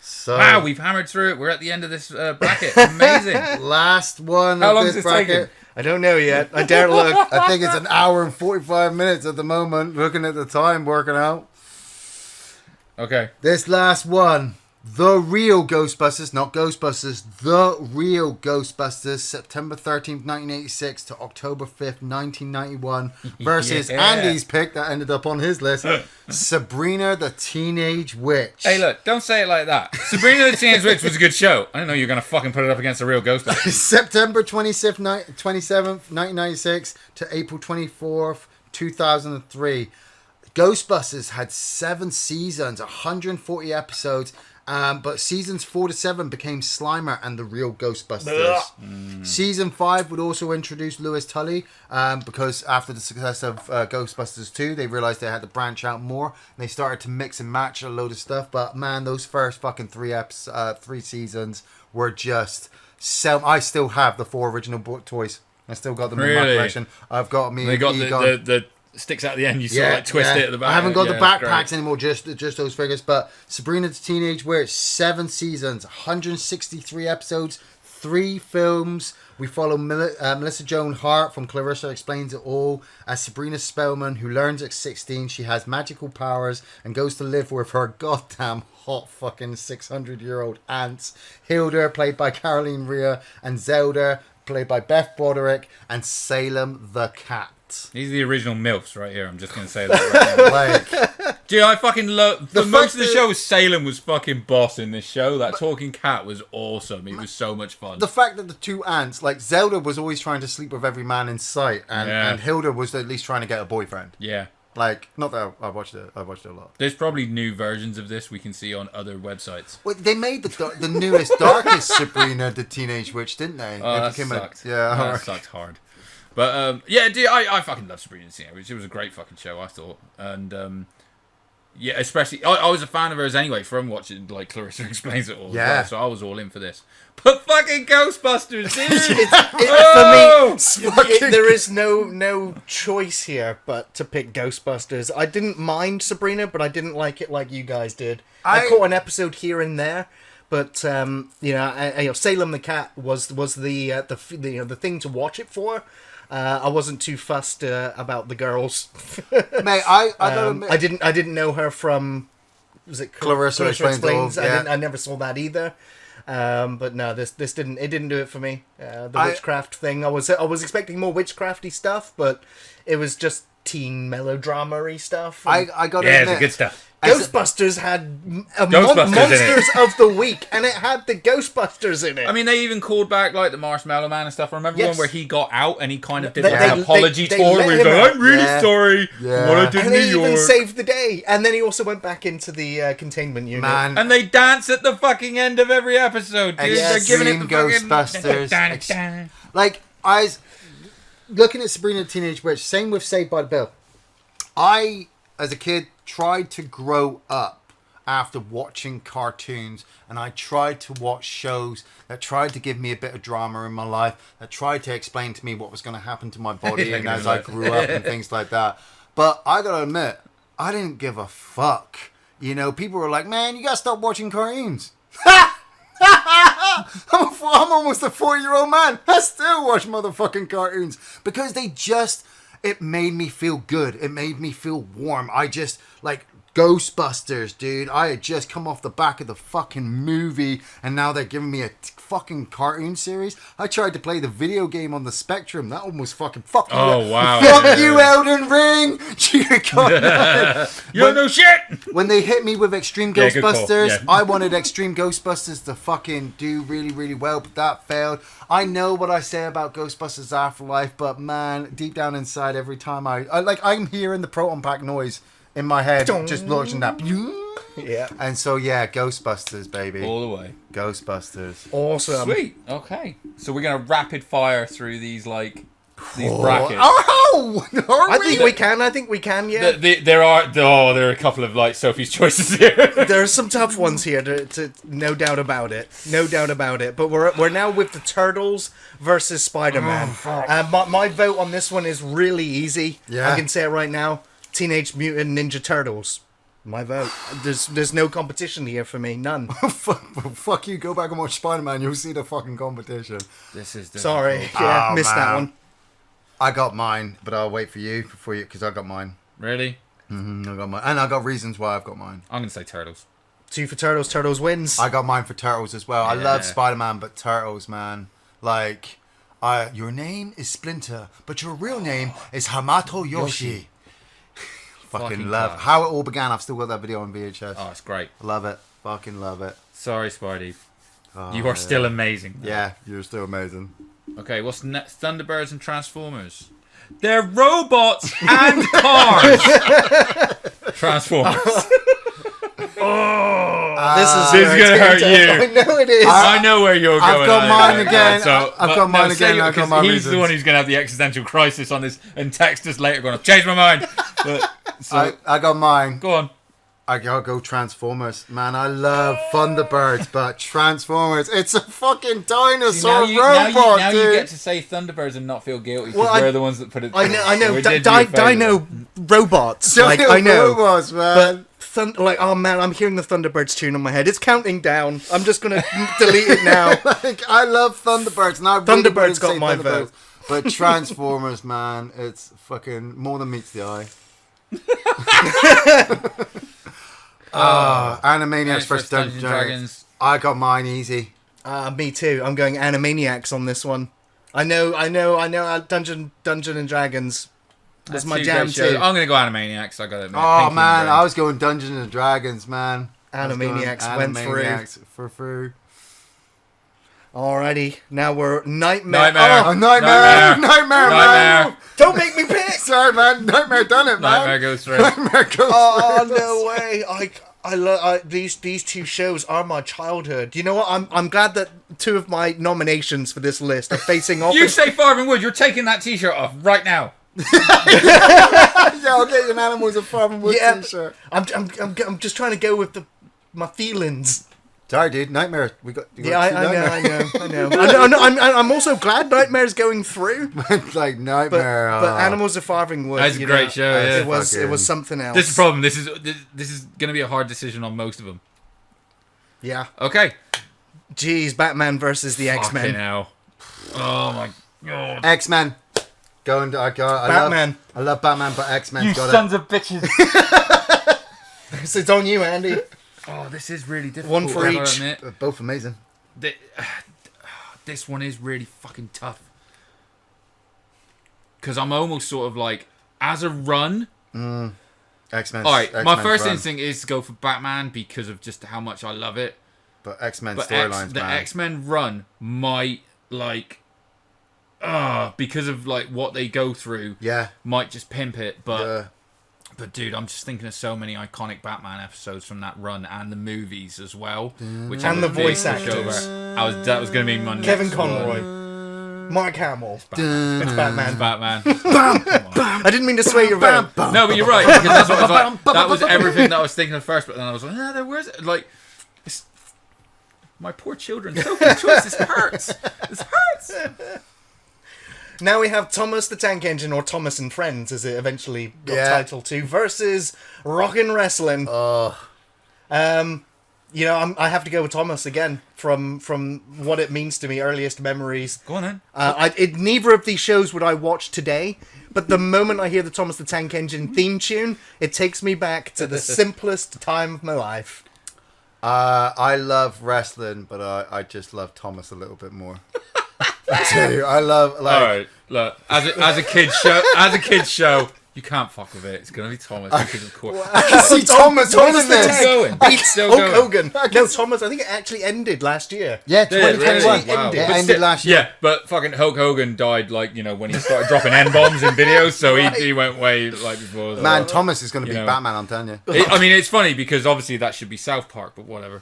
So, wow, we've hammered through it. We're at the end of this bracket. Amazing. Last one How of long this has this bracket. taken? I don't know yet. I dare look. I think it's an hour and 45 minutes at the moment, looking at the time, working out. Okay. This last one. The Real Ghostbusters, not Ghostbusters, The Real Ghostbusters, September 13th, 1986 to October 5th, 1991, versus Andy's pick that ended up on his list, Sabrina the Teenage Witch. Hey, look, don't say it like that. Sabrina the Teenage Witch was a good show. I didn't know you were going to fucking put it up against The Real Ghostbusters. September 27th, 1996 to April 24th, 2003. Ghostbusters had 7 seasons, 140 episodes, but seasons 4 to 7 became Slimer and the Real Ghostbusters. Season 5 would also introduce Louis Tully, because after the success of Ghostbusters 2, they realized they had to branch out more, and they started to mix and match a load of stuff. But man, those first fucking 3 seasons were just so. I still have the 4 original toys. I still got them in my collection. I've got me. They got the sticks out the end. You sort of twist it at the back. I haven't got the backpacks anymore. Just those figures. But Sabrina the Teenage Witch, 7 seasons, 163 episodes, 3 films. We follow Melissa Joan Hart from Clarissa Explains It All as Sabrina Spellman, who learns at 16 she has magical powers and goes to live with her goddamn hot fucking 600-year-old aunts. Hilda, played by Caroline Rhea, and Zelda, played by Beth Broderick, and Salem the Cat. These are the original MILFs right here. I'm just going to say that right now. Dude, I fucking love... For most of the show, Salem was fucking boss in this show. That talking cat was awesome. It was so much fun. The fact that the 2 aunts, like Zelda was always trying to sleep with every man in sight, and Hilda was at least trying to get a boyfriend. Yeah. Like, not that I watched it a lot. There's probably new versions of this we can see on other websites. Well, they made the newest, darkest Sabrina the Teenage Witch, didn't they? Oh, that sucked. Yeah, that sucked hard. But, dude, I fucking love Sabrina the Teenage Witch. It was a great fucking show, I thought. And, yeah, especially... I was a fan of hers anyway from watching, like, Clarissa Explains It All. Yeah. Well, so I was all in for this. But fucking Ghostbusters, dude! For me, there is no choice here but to pick Ghostbusters. I didn't mind Sabrina, but I didn't like it like you guys did. I caught an episode here and there. But Salem the Cat was the thing to watch it for. I wasn't too fussed about the girls. Mate, I didn't know her from, was it Clarissa Explains? I never saw that either. But no, this didn't do it for me. The witchcraft thing, I was expecting more witchcrafty stuff, but it was just teen melodrama-y stuff. I got to Yeah, admit, it's good stuff. Ghostbusters had Ghostbusters in Monsters of the Week, and it had the Ghostbusters in it. I mean, they even called back like the Marshmallow Man and stuff. I remember Yes. one where he got out and he kind of did They- like an they- apology they tour let where he's him like, out. I'm really Yeah. sorry Yeah. for what I did and in he New even York. saved the day, and then he also went back into the containment unit. man. And they dance at the fucking end of every episode, dude. They're giving it the Extreme fucking... Ghostbusters. Like, I was looking at Sabrina the Teenage Witch, same with Saved by the Bell. I, as a kid, tried to grow up after watching cartoons, and I tried to watch shows that tried to give me a bit of drama in my life, that tried to explain to me what was going to happen to my body and as I grew up and things like that. But I gotta admit, I didn't give a fuck. You know, people were like, man, you gotta stop watching cartoons. I'm almost a 4-year-old man. I still watch motherfucking cartoons because it made me feel good. It made me feel warm. I just, like, Ghostbusters, dude. I had just come off the back of the fucking movie, and now they're giving me a fucking cartoon series. I tried to play the video game on the Spectrum. That one was fucking fuck you. Oh, wow. Fuck you, Elden Ring. You don't know shit! When they hit me with Extreme Yeah, good call. Ghostbusters, Yeah. I wanted Extreme Ghostbusters to fucking do really, really well, but that failed. I know what I say about Ghostbusters Afterlife, but man, deep down inside, every time I'm hearing the proton pack noise in my head, just launching that. Yeah. And so, yeah, Ghostbusters, baby. All the way. Ghostbusters. Awesome. Sweet. Okay. So we're going to rapid fire through these, like, these brackets. Oh, I think we can, yeah. There are a couple of, like, Sophie's choices here. There are some tough ones here, to no doubt about it. No doubt about it. But we're now with the Turtles versus Spider-Man. My vote on this one is really easy. Yeah. I can say it right now. Teenage Mutant Ninja Turtles. My vote. There's no competition here for me. None. Fuck you, go back and watch Spider-Man. You'll see the fucking competition. This is Sorry. Yeah, Oh, missed that man. one. I got mine, but I'll wait for you before you, because I got mine. Really? I got mine. And I got reasons why I've got mine. I'm going to say Turtles. 2 for Turtles. Turtles wins. I got mine for Turtles as well. I Yeah. love Spider-Man, but Turtles, man. Like, your name is Splinter, but your real name is Hamato Yoshi. Fucking love. class. How it all began, I've still got that video on VHS. Oh, it's great. Love it. Fucking love it. Sorry, Spidey. Oh, You are still amazing. Yeah, you're still amazing. Okay, what's next? Thunderbirds and Transformers. They're robots and cars. Transformers. This is gonna hurt you. I know it is. I know where you're going. I've got on. mine again. I've got mine say again, I've got because my he's reasons. the one who's going to have the existential crisis on this and text us later going, I've changed my mind. But, so, I got mine. go on. I gotta go Transformers. Man, I love Thunderbirds, but Transformers, it's a fucking dinosaur robot, now dude. you get to say Thunderbirds and not feel guilty because Well, we're the ones that put it. I know. We did you a favour. Dino robots. Like, I know. Robots, man. But oh man, I'm hearing the Thunderbirds tune in my head. It's counting down. I'm just gonna delete it now. Like, I love Thunderbirds, and I really Thunderbirds wouldn't got say my Thunderbirds, vote. But Transformers, man, it's fucking more than meets the eye. Animaniacs versus Dungeons and Dragons. I got mine easy. Me too. I'm going Animaniacs on this one. I know. Dungeon and Dragons was my Two jam great shows. too. I'm going to go Animaniacs. I got to admit. Oh Pinky man, and I Brain. was going Dungeons and Dragons, man. I was going Animaniacs went through. Animaniacs for through. Alrighty, now we're Nightmare. Nightmare. Oh, Nightmare, man. Nightmare. Don't make me pick. Sorry, man. Nightmare done it, man. Nightmare goes through. Nightmare goes Oh through. no way! I love these two shows are my childhood. You know what? I'm glad that 2 of my nominations for this list are facing off. You say Farming Wood, you're taking that t-shirt off right now. Yeah, I'll get you an Animals of Farm and Wood Yeah. t-shirt. I'm just trying to go with my feelings. Sorry, dude. Nightmare. We got Yeah, I Nightmare. know. I'm also glad Nightmare's going through. Like Nightmare. But Animals of Farming Wood. That's a great show, yeah. It was Fucking- something else. This is the problem. This is going to be a hard decision on most of them. Yeah. Okay. Jeez, Batman versus the Fucking X-Men. hell. Oh my god. X-Men. Going to Batman. I love Batman, but X-Men You got sons of bitches. It's on you, Andy. Oh, this is really difficult. One for I gotta each. admit. it. Both amazing. this one is really fucking tough. Because I'm almost sort of like, as a run... X-Men. Alright, my first run. instinct is to go for Batman because of just how much I love it. But X-Men But storylines, the man. X-Men run might, like... because of like what they go through, might just pimp it. But dude, I'm just thinking of so many iconic Batman episodes from that run and the movies as well, which And I'm the a big voice pushover. actors. That was going to be my Kevin next one. Conroy, Mark Hamill. It's Batman. Batman. I didn't mean to sway your vote. No, but you're right, because that's what I was like. That was everything that I was thinking of first, but then I was like, where's it? Like, my poor children. Sophie's Choice. This hurts. This hurts. Now we have Thomas the Tank Engine, or Thomas and Friends, as it eventually got titled to, versus Rockin' Wrestling. You know, I have to go with Thomas again from what it means to me, earliest memories. Go on then. Neither of these shows would I watch today, but the moment I hear the Thomas the Tank Engine theme tune, it takes me back to the simplest time of my life. I love wrestling, but I just love Thomas a little bit more. Too. I love like. All right, look. As a kids show, you can't fuck with it. It's gonna be Thomas because of course. I can see Thomas Thomas winning the this. Tank Going. beats Still Hulk going. Hogan. No, Thomas. I think it actually ended last year. Yeah, Did it 2021. really? Wow. It But ended still- last year. Yeah, but fucking Hulk Hogan died like when he started dropping N-bombs in videos, so he went way like before. Man, Thomas is going to be You know. Batman. I'm telling you. I mean, it's funny because obviously that should be South Park, but whatever.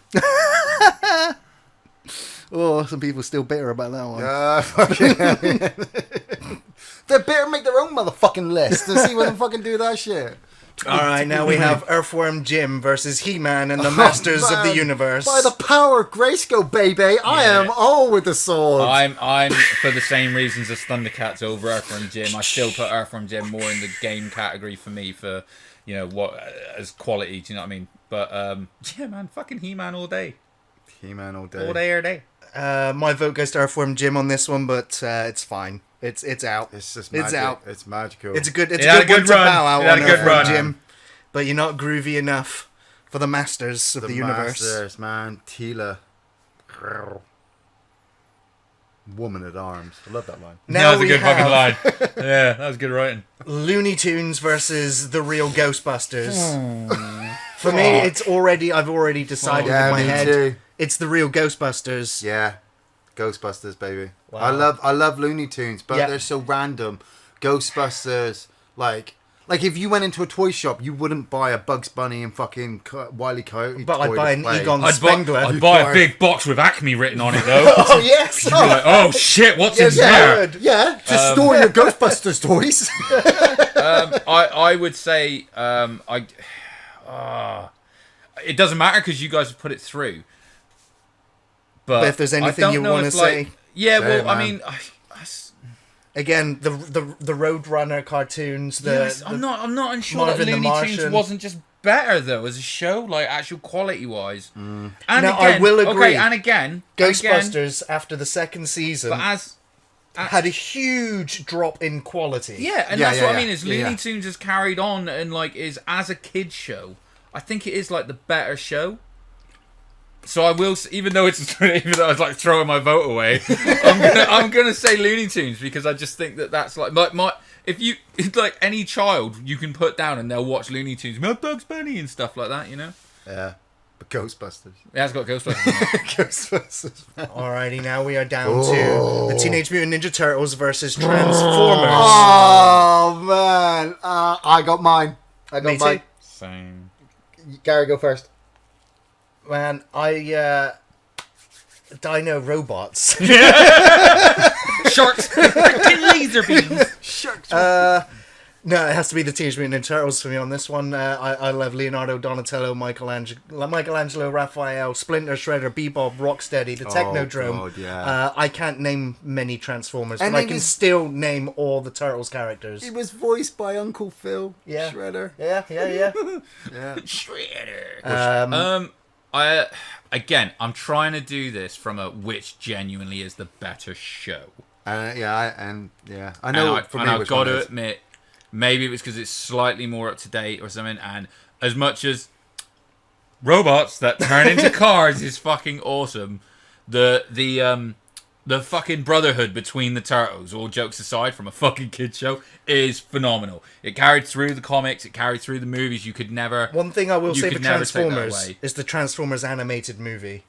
Oh, some people still bitter about that one. Fucking. They better make their own motherfucking list and see when they fucking do that shit. All right, now we have Earthworm Jim versus He-Man and the Masters of the Man, Universe. By the power of Grayskull, baby, I am all with the sword. I'm for the same reasons as Thundercats over Earthworm Jim. I still put Earthworm Jim more in the game category for me for what as quality. Do you know what I mean? But yeah, man, fucking He-Man all day, He-Man all day. all day, every day. My vote goes to Earthworm Jim on this one, but it's fine. It's out. It's just It's magic. out. It's magical. It's a good. It's It had a good one to run. bow out It had on a good Earthworm run. Jim, but you're not groovy enough for the Masters of the Universe. Masters, man. Tila. Woman at arms. I love that line. Now that was a we good fucking have line. Yeah, that was good writing. Looney Tunes versus the real Ghostbusters. For me, it's already. I've already decided Yeah, in my me head. too. It's the real Ghostbusters. Yeah. Ghostbusters, baby. Wow. I love Looney Tunes, but Yeah. they're so random. Ghostbusters, like if you went into a toy shop, you wouldn't buy a Bugs Bunny and fucking Wile E. Coyote. But I'd toy buy to an play. Egon I'd Spengler. buy a big box with Acme written on it though. Oh yes. You'd be like, oh shit, what's in Yeah, there? yeah. Just store your Ghostbusters toys. I would say it doesn't matter because you guys have put it through. But if there's I anything don't you know wanna if, like- say- yeah. Say Well, it, I man. mean, Again, the Roadrunner cartoons. I'm not unsure Marvin that the Looney Tunes Martian. wasn't just better though as a show, like actual quality wise. And Now, I will agree. Okay, and again, Ghostbusters after the second season but as had a huge drop in quality. yeah, and Yeah, that's yeah, what I yeah. mean. Is Yeah, Looney yeah. Tunes has carried on and like is as a kids show. I think it is like the better show. So I will, even though I was like throwing my vote away, I'm gonna say Looney Tunes because I just think that's like my if like any child you can put down and they'll watch Looney Tunes, Bugs Bunny and stuff like that, Yeah, but Ghostbusters. It has got Ghostbusters in it. Ghostbusters. Alrighty, now we are down to the Teenage Mutant Ninja Turtles versus Transformers. Oh man, I got mine. I got Me too. mine. Same. Gary, go first. Man, Dino Robots. Sharks, freaking laser beams. Shucks. No, it has to be the Teenage Mutant Ninja Turtles for me on this one. I love Leonardo, Donatello, Michelangelo, Raphael, Splinter, Shredder, Bebop, Rocksteady, the Technodrome. God, yeah. I can't name many Transformers, And but I it can was- still name all the Turtles characters. He was voiced by Uncle Phil. Yeah. Shredder. Yeah. Yeah. Shredder. I'm trying to do this from a which genuinely is the better show. I know. And For me, I've which got one to is. admit, maybe it was because it's slightly more up to date or something. And as much as robots that turn into cars is fucking awesome, the fucking brotherhood between the turtles, all jokes aside, from a fucking kid show, is phenomenal. It carried through the comics, it carried through the movies. You could never. One thing I will say for could never take that Transformers away. is the Transformers animated movie.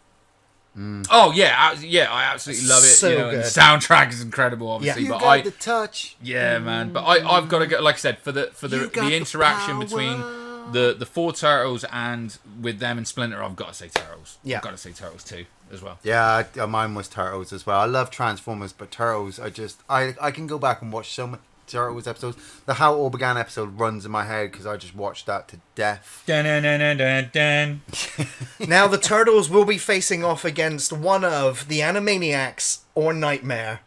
Oh yeah, I absolutely love it. So you know, and good. the soundtrack is incredible, obviously. Yeah. You But got the touch. yeah, man. But I've got to go. Like I said, for the You got the interaction the between power. the four turtles and with them and Splinter, I've got to say Turtles. Yeah. I've got to say Turtles too as well. Yeah, mine was Turtles as well. I love Transformers, but Turtles, I can go back and watch so many Turtles episodes. The How It All Began episode runs in my head because I just watched that to death. Dun, dun, dun, dun, dun, dun. Now the Turtles will be facing off against one of the Animaniacs or Nightmare.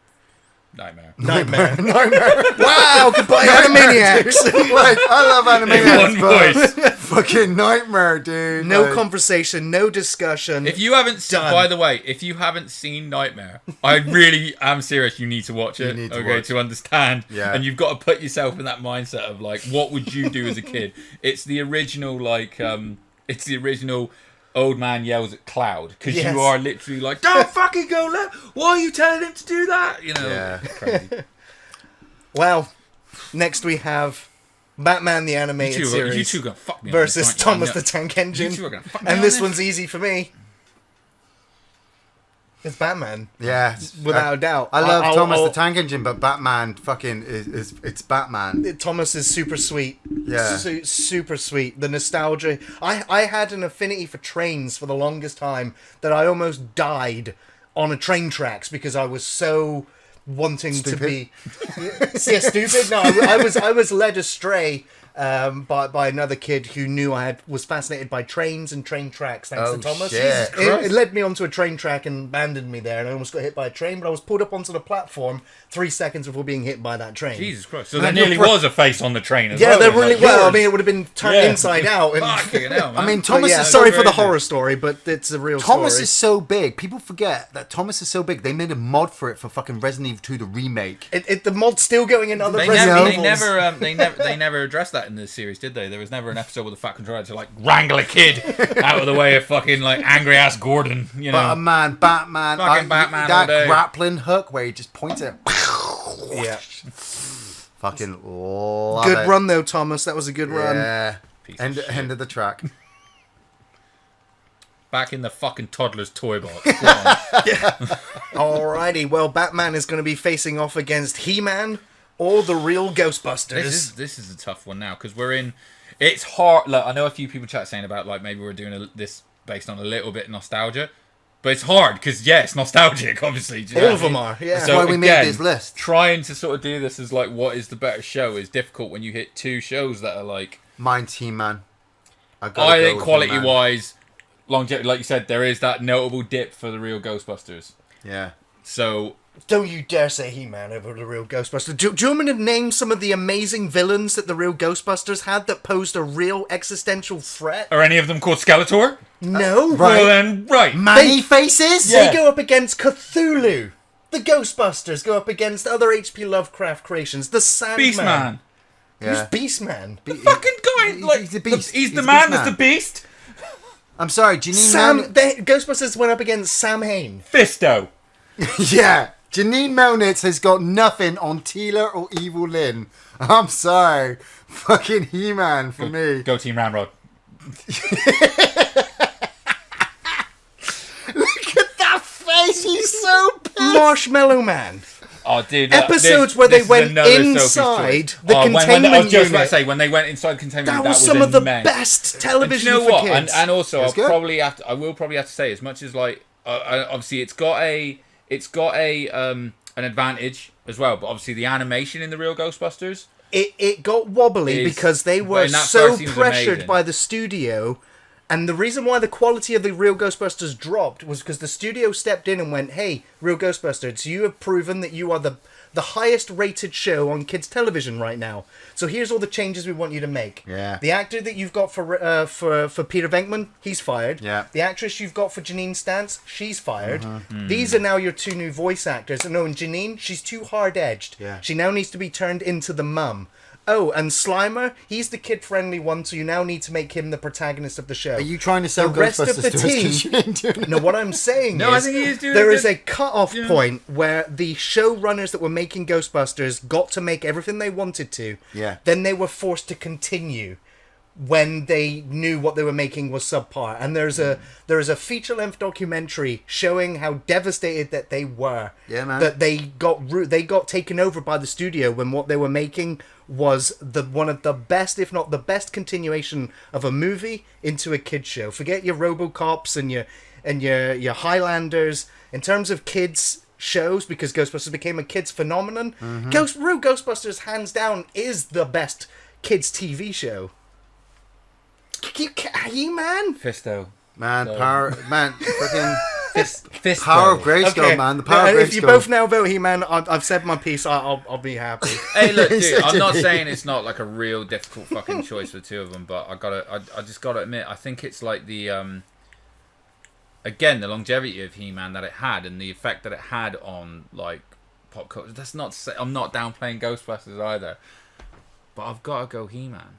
Nightmare. Nightmare. Wow, goodbye Animaniacs. Like, I love Animaniacs, In one but voice. fucking Nightmare, dude. No Like, conversation, no discussion. If you haven't seen, Done. by the way, if you haven't seen Nightmare, I really am serious. You need to watch it. You need to okay, watch. to understand. Yeah. And you've got to put yourself in that mindset of like, what would you do as a kid? It's the original it's the original. Old man yells at Cloud because Yes. you are literally like, don't fucking go left. Why are you telling him to do that? You know, Yeah. crazy. Well, next we have Batman the Animated You Series two are gonna fuck me on versus this, aren't you? Thomas I the know. Tank Engine. You two are gonna fuck me And on this one's easy for me. It's Batman. Yeah. Without a doubt. I love I'll- Thomas I'll- the Tank Engine, but Batman fucking it's Batman. Thomas is super sweet. Yeah. Super sweet. The nostalgia. I had an affinity for trains for the longest time that I almost died on a train tracks because I was so wanting Stupid. to be. Yeah, stupid. No, I was led astray by another kid who knew was fascinated by trains and train tracks. Thanks Oh, to Thomas. shit. It Christ. led me onto a train track and abandoned me there, and I almost got hit by a train. But I was pulled up onto the platform 3 seconds before being hit by that train. Jesus Christ! So there nearly was a face on the train as Yeah, well. they're It was really like well. I yours. mean, it would have been turned Yeah. inside out. And, Fucking hell, man. I mean, but Thomas yeah, is sorry for the crazy. horror story, but it's a real Thomas story. is so big. People forget that Thomas is so big. They made a mod for it for fucking Resident Evil 2, the remake. The mod's still going in other They Resident never, Evils. they never addressed that in the series, did they? There was never an episode with a fat controller to like wrangle a kid out of the way of fucking like angry ass Gordon. You know, But man, Batman, Fucking Batman all that day. grappling hook where he just points it. Yeah. Fucking love Good it. run though, Thomas. That was a good run. Yeah. Piece of End, shit. end of the track. back in the fucking toddler's toy box. Go on. Alrighty. Well, Batman is going to be facing off against He-Man or the real Ghostbusters. This is a tough one now because we're in. It's hard. Look, I know a few people chat saying about like maybe we're doing this based on a little bit of nostalgia, but it's hard because yeah, it's nostalgic. Obviously, do you know All what of I them mean? are. Yeah. That's why we made again, this list. Trying to sort of do this as like what is the better show is difficult when you hit two shows that are like. Mine's He-Man. I think quality wise, longevity, like you said, there is that notable dip for the real Ghostbusters. Yeah. So Don't you dare say He-Man over the real Ghostbusters. Do you want me to name some of the amazing villains that the real Ghostbusters had that posed a real existential threat? are any of them called Skeletor? No. right. Well then, right. Manny faces? Yeah. They go up against Cthulhu. The Ghostbusters go up against other H.P. Lovecraft creations. The Sandman. Beastman. Who's Yeah. Beastman? Fucking guy. Like, he's the beast. He's He's the the man beast that's man. the beast. I'm sorry, Janine Sam. Melnitz. The Ghostbusters went up against Sam Hain. Fisto. Yeah. Janine Melnitz has got nothing on Teela or Evil Lynn. I'm sorry. Fucking He-Man for me. Go Team Ramrod. Look at that face. He's so pissed. Marshmallow Man. Oh, dude. Episodes where they is went another Sophie's inside choice. the when I was containment just about to unit. say, when they went inside the containment That unit, was some of the immense. best And television do you know for what? kids. And also, It's good. I will probably have to say, as much as like, obviously, it's got a an advantage as well. But obviously, the animation in the real Ghostbusters. It got wobbly Is- because they were and that so first scene was pressured amazing. by the studio. And the reason why the quality of the real Ghostbusters dropped was because the studio stepped in and went, "Hey, real Ghostbusters, you have proven that you are the highest rated show on kids television right now. So here's all the changes we want you to make." Yeah. The actor that you've got for Peter Venkman, he's fired. Yeah. The actress you've got for Janine Stantz, she's fired. Mm-hmm. These are now your two new voice actors. And no, and Janine, she's too hard edged. Yeah. She now needs to be turned into the mum. Oh, and Slimer, he's the kid-friendly one, so you now need to make him the protagonist of the show. Are you trying to sell The rest of Ghostbusters the to us 'cause team- you ain't doing it? No, what I'm saying No, I is think he is doing there a is good- a cut-off point where the showrunners that were making Ghostbusters got to make everything they wanted to. Yeah. Then they were forced to continue when they knew what they were making was subpar. And there is a feature-length documentary showing how devastated that they were. Yeah, man. That they got taken over by the studio when what they were making was one of the best, if not the best, continuation of a movie into a kids show. Forget your RoboCops and your Highlanders. In terms of kids shows, because Ghostbusters became a kids phenomenon, Ghostbusters hands down is the best kids TV show. He-Man? Fisto. Man, So- fucking Fisto. Power of Grayskull, man. The power of If you Grayskull. both now vote He-Man, I've said my piece. I'll be happy. Hey, look, dude. Such I'm a not dick. saying it's not like a real difficult fucking choice for the two of them, but I just gotta admit, I think it's like the again the longevity of He-Man that it had and the effect that it had on like pop culture. That's not to say I'm not downplaying Ghostbusters either, but I've got to go He-Man.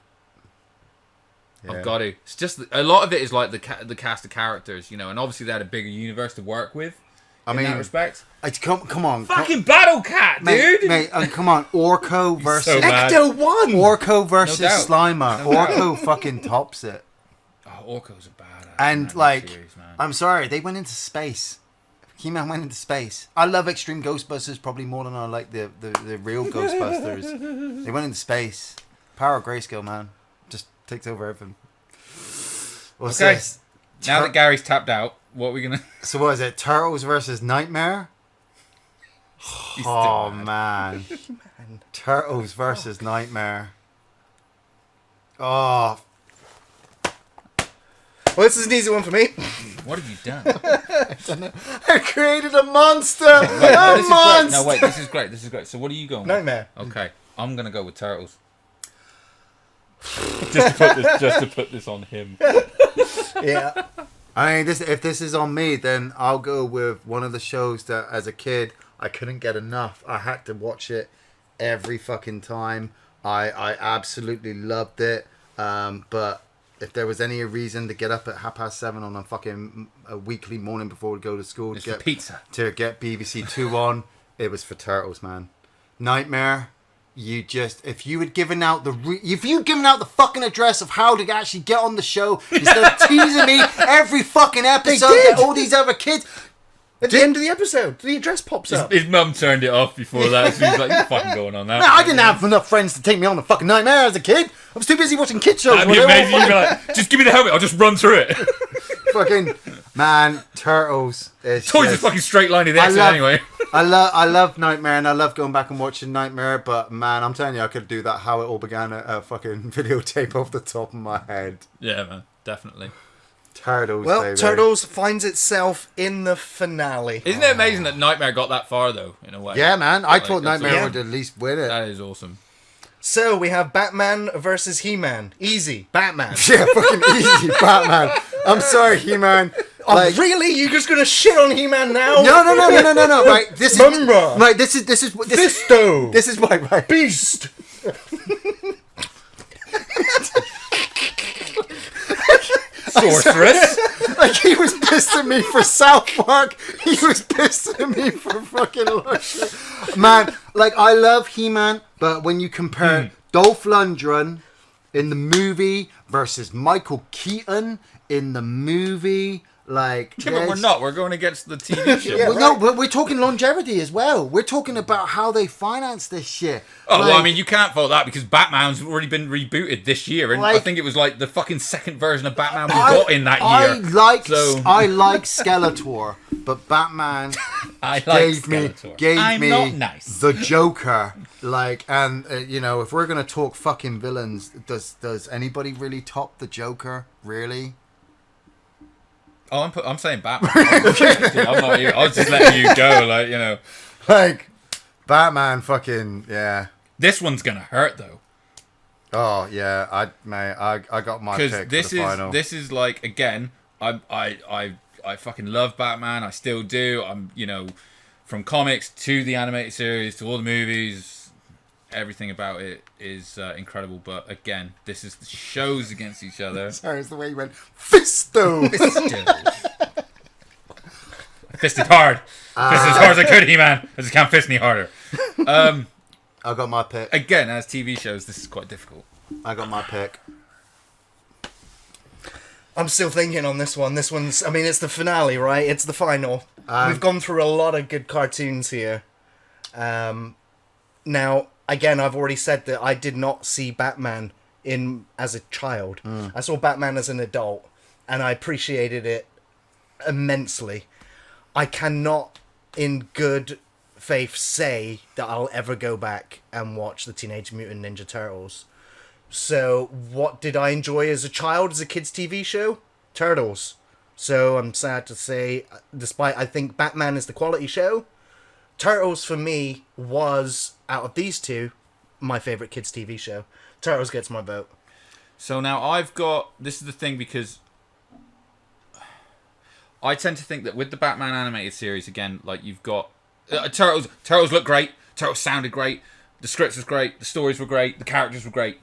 I've got to. It's just a lot of it is like the cast of characters, you know, and obviously they had a bigger universe to work with. In that respect, come on, fucking Battle Cat, dude. mate, come on, Orko versus so mad. Ecto 1! Orko versus No doubt. Slimer. No doubt. Orko fucking tops it. Oh, Orko's a badass. And man, like, series, man. I'm sorry, they went into space. He-Man went into space. I love Extreme Ghostbusters probably more than I like the real Ghostbusters. They went into space. Power of Grayskull, man, just takes over everything. What's Okay. this? Now that Gary's tapped out, what are we gonna? So what is it? Turtles versus Nightmare? He's Oh still man. Turtles versus Nightmare. Oh, Well, this is an easy one for me. What have you done? I created a monster. Wait, no, A this is great. monster. No, wait, this is great. This is great. So, what are you going with? Nightmare. Okay, I'm gonna go with Turtles. just to put this on him. Yeah. I mean, if this is on me, then I'll go with one of the shows that, as a kid, I couldn't get enough. I had to watch it every fucking time. I absolutely loved it. But if there was any reason to get up at 7:30 on a weekly morning before we go to school It's for pizza. to get BBC Two on, it was for Turtles, man. Nightmare. If you had given out the fucking address of how to actually get on the show instead of teasing me every fucking episode did. that all these other kids. At the end of the episode, the address pops up. His mum turned it off before that, so he's like, "You're fucking going on that." Man, I didn't have enough friends to take me on the fucking Nightmare as a kid. I was too busy watching kid shows. That'd be where they all amazing. You'd be like, "Just give me the helmet. I'll just run through it." fucking man, Turtles. It's Toys are just- fucking straight line of the exit anyway. I love Nightmare, and I love going back and watching Nightmare. But man, I'm telling you, I could do that. How it all began, a fucking videotape off the top of my head. Yeah, man, definitely. Turtles. Well, baby. Turtles finds itself in the finale. Isn't it amazing that Nightmare got that far though? In a way. Yeah, man. I Like, thought that's Nightmare awesome. would at least win it. That is awesome. So we have Batman versus He-Man. Easy. Batman. Yeah, fucking easy, Batman. I'm sorry, He-Man. Oh, really? You're just gonna shit on He-Man now? No. Right, this is Remember. right. This is Fisto. This is why. Right. Beast. Sorceress. Like he was pissed at me for South Park. He was pissed at me for fucking Lusher. Man, like I love He-Man, but when you compare Dolph Lundgren in the movie versus Michael Keaton in the movie, like Yeah, but we're there's- not. We're going against the TV show. Yeah. Well, no, but we're talking longevity as well. We're talking about how they finance this shit. Oh, well, I Like, mean, you can't fault that because Batman's already been rebooted this year, and I Like- think it was like the fucking second version of Batman we got in that year. I like Skeletor, but Batman I like gave me Skeletor. I'm me not nice. the Joker. Like, and you know, if we're gonna talk fucking villains, does anybody really top the Joker? Really? Oh, I'm saying Batman. I'm not even, I was just letting you go, like, you know. Like, Batman, fucking yeah. This one's gonna hurt though, Oh yeah, I got my because pick this for the is final. this is like again, I fucking love Batman. I still do. I'm, you know, from comics to the animated series to all the movies. everything about it is incredible. But again, this is the shows against each other. Sorry, it's the way you went, Fisto! Fisted hard. Fisted as hard as I could, He-Man. I just can't fist any harder. I got my pick. Again, as TV shows, this is quite difficult. I got my pick. I'm still thinking on this one. This one's, I mean, it's the finale, right? It's the final. We've gone through a lot of good cartoons here. Now, again, I've already said that I did not see Batman as a child. I saw Batman as an adult, and I appreciated it immensely. I cannot, in good faith, say that I'll ever go back and watch the Teenage Mutant Ninja Turtles. So, what did I enjoy as a child, as a kid's TV show? Turtles. So, I'm sad to say, despite I think Batman is the quality show, Turtles for me was, out of these two, my favourite kids TV show. Turtles gets my vote. So now this is the thing, because I tend to think that with the Batman animated series, again, like you've got Turtles look great, Turtles sounded great, the scripts was great, the stories were great, the characters were great.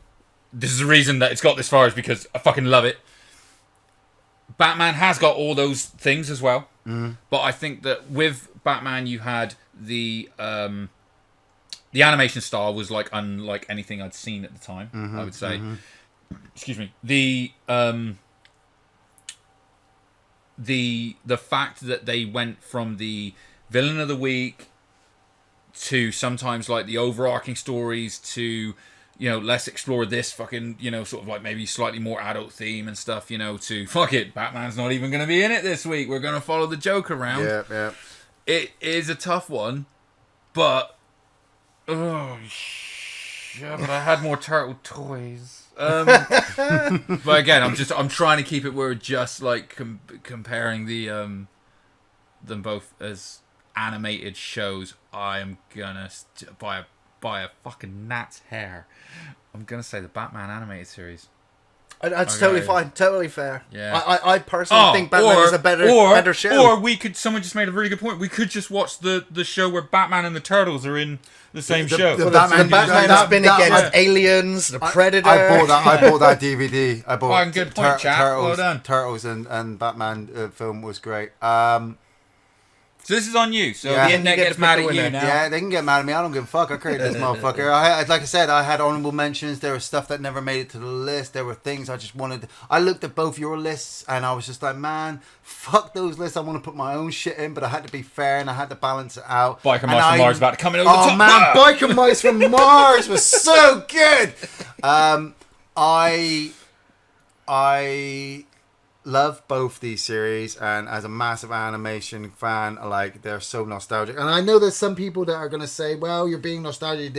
This is the reason that it's got this far, is because I fucking love it. Batman has got all those things as well, but I think that with Batman you had the animation style was like unlike anything I'd seen at the time. I would say, excuse me, the fact that they went from the villain of the week to sometimes like the overarching stories to, you know, let's explore this fucking, you know, sort of like maybe slightly more adult theme and stuff, you know, to fuck it, Batman's not even going to be in it this week, we're going to follow the Joker around. Yeah. It is a tough one, but but I had more turtle toys. But again, I'm trying to keep it where we're just like comparing the them both as animated shows. I am gonna by a fucking gnat's hair, I'm gonna say the Batman animated series. That's totally fine, totally fair. Yeah. I personally think Batman is a better show. Or someone just made a really good point. We could just watch the show where Batman and the Turtles are in the same show. The Batman's been against aliens, the Predator. I bought that DVD. I bought good point, chap. Turtles, Well done. Turtles and Batman film was great. So this is on you. So Yeah. the internet You get gets to mad pick at the you winner. now. Yeah, they can get mad at me. I don't give a fuck. I created this motherfucker. Like I said, I had honorable mentions. There was stuff that never made it to the list. There were things I just wanted. I looked at both your lists and I was just like, man, fuck those lists. I want to put my own shit in, but I had to be fair and I had to balance it out. Biker Mice from Mars about to come in over the Oh top. man, Biker Mice from Mars was so good. I love both these series, and as a massive animation fan, like, they're so nostalgic. And I know there's some people that are gonna say, "Well, you're being nostalgic.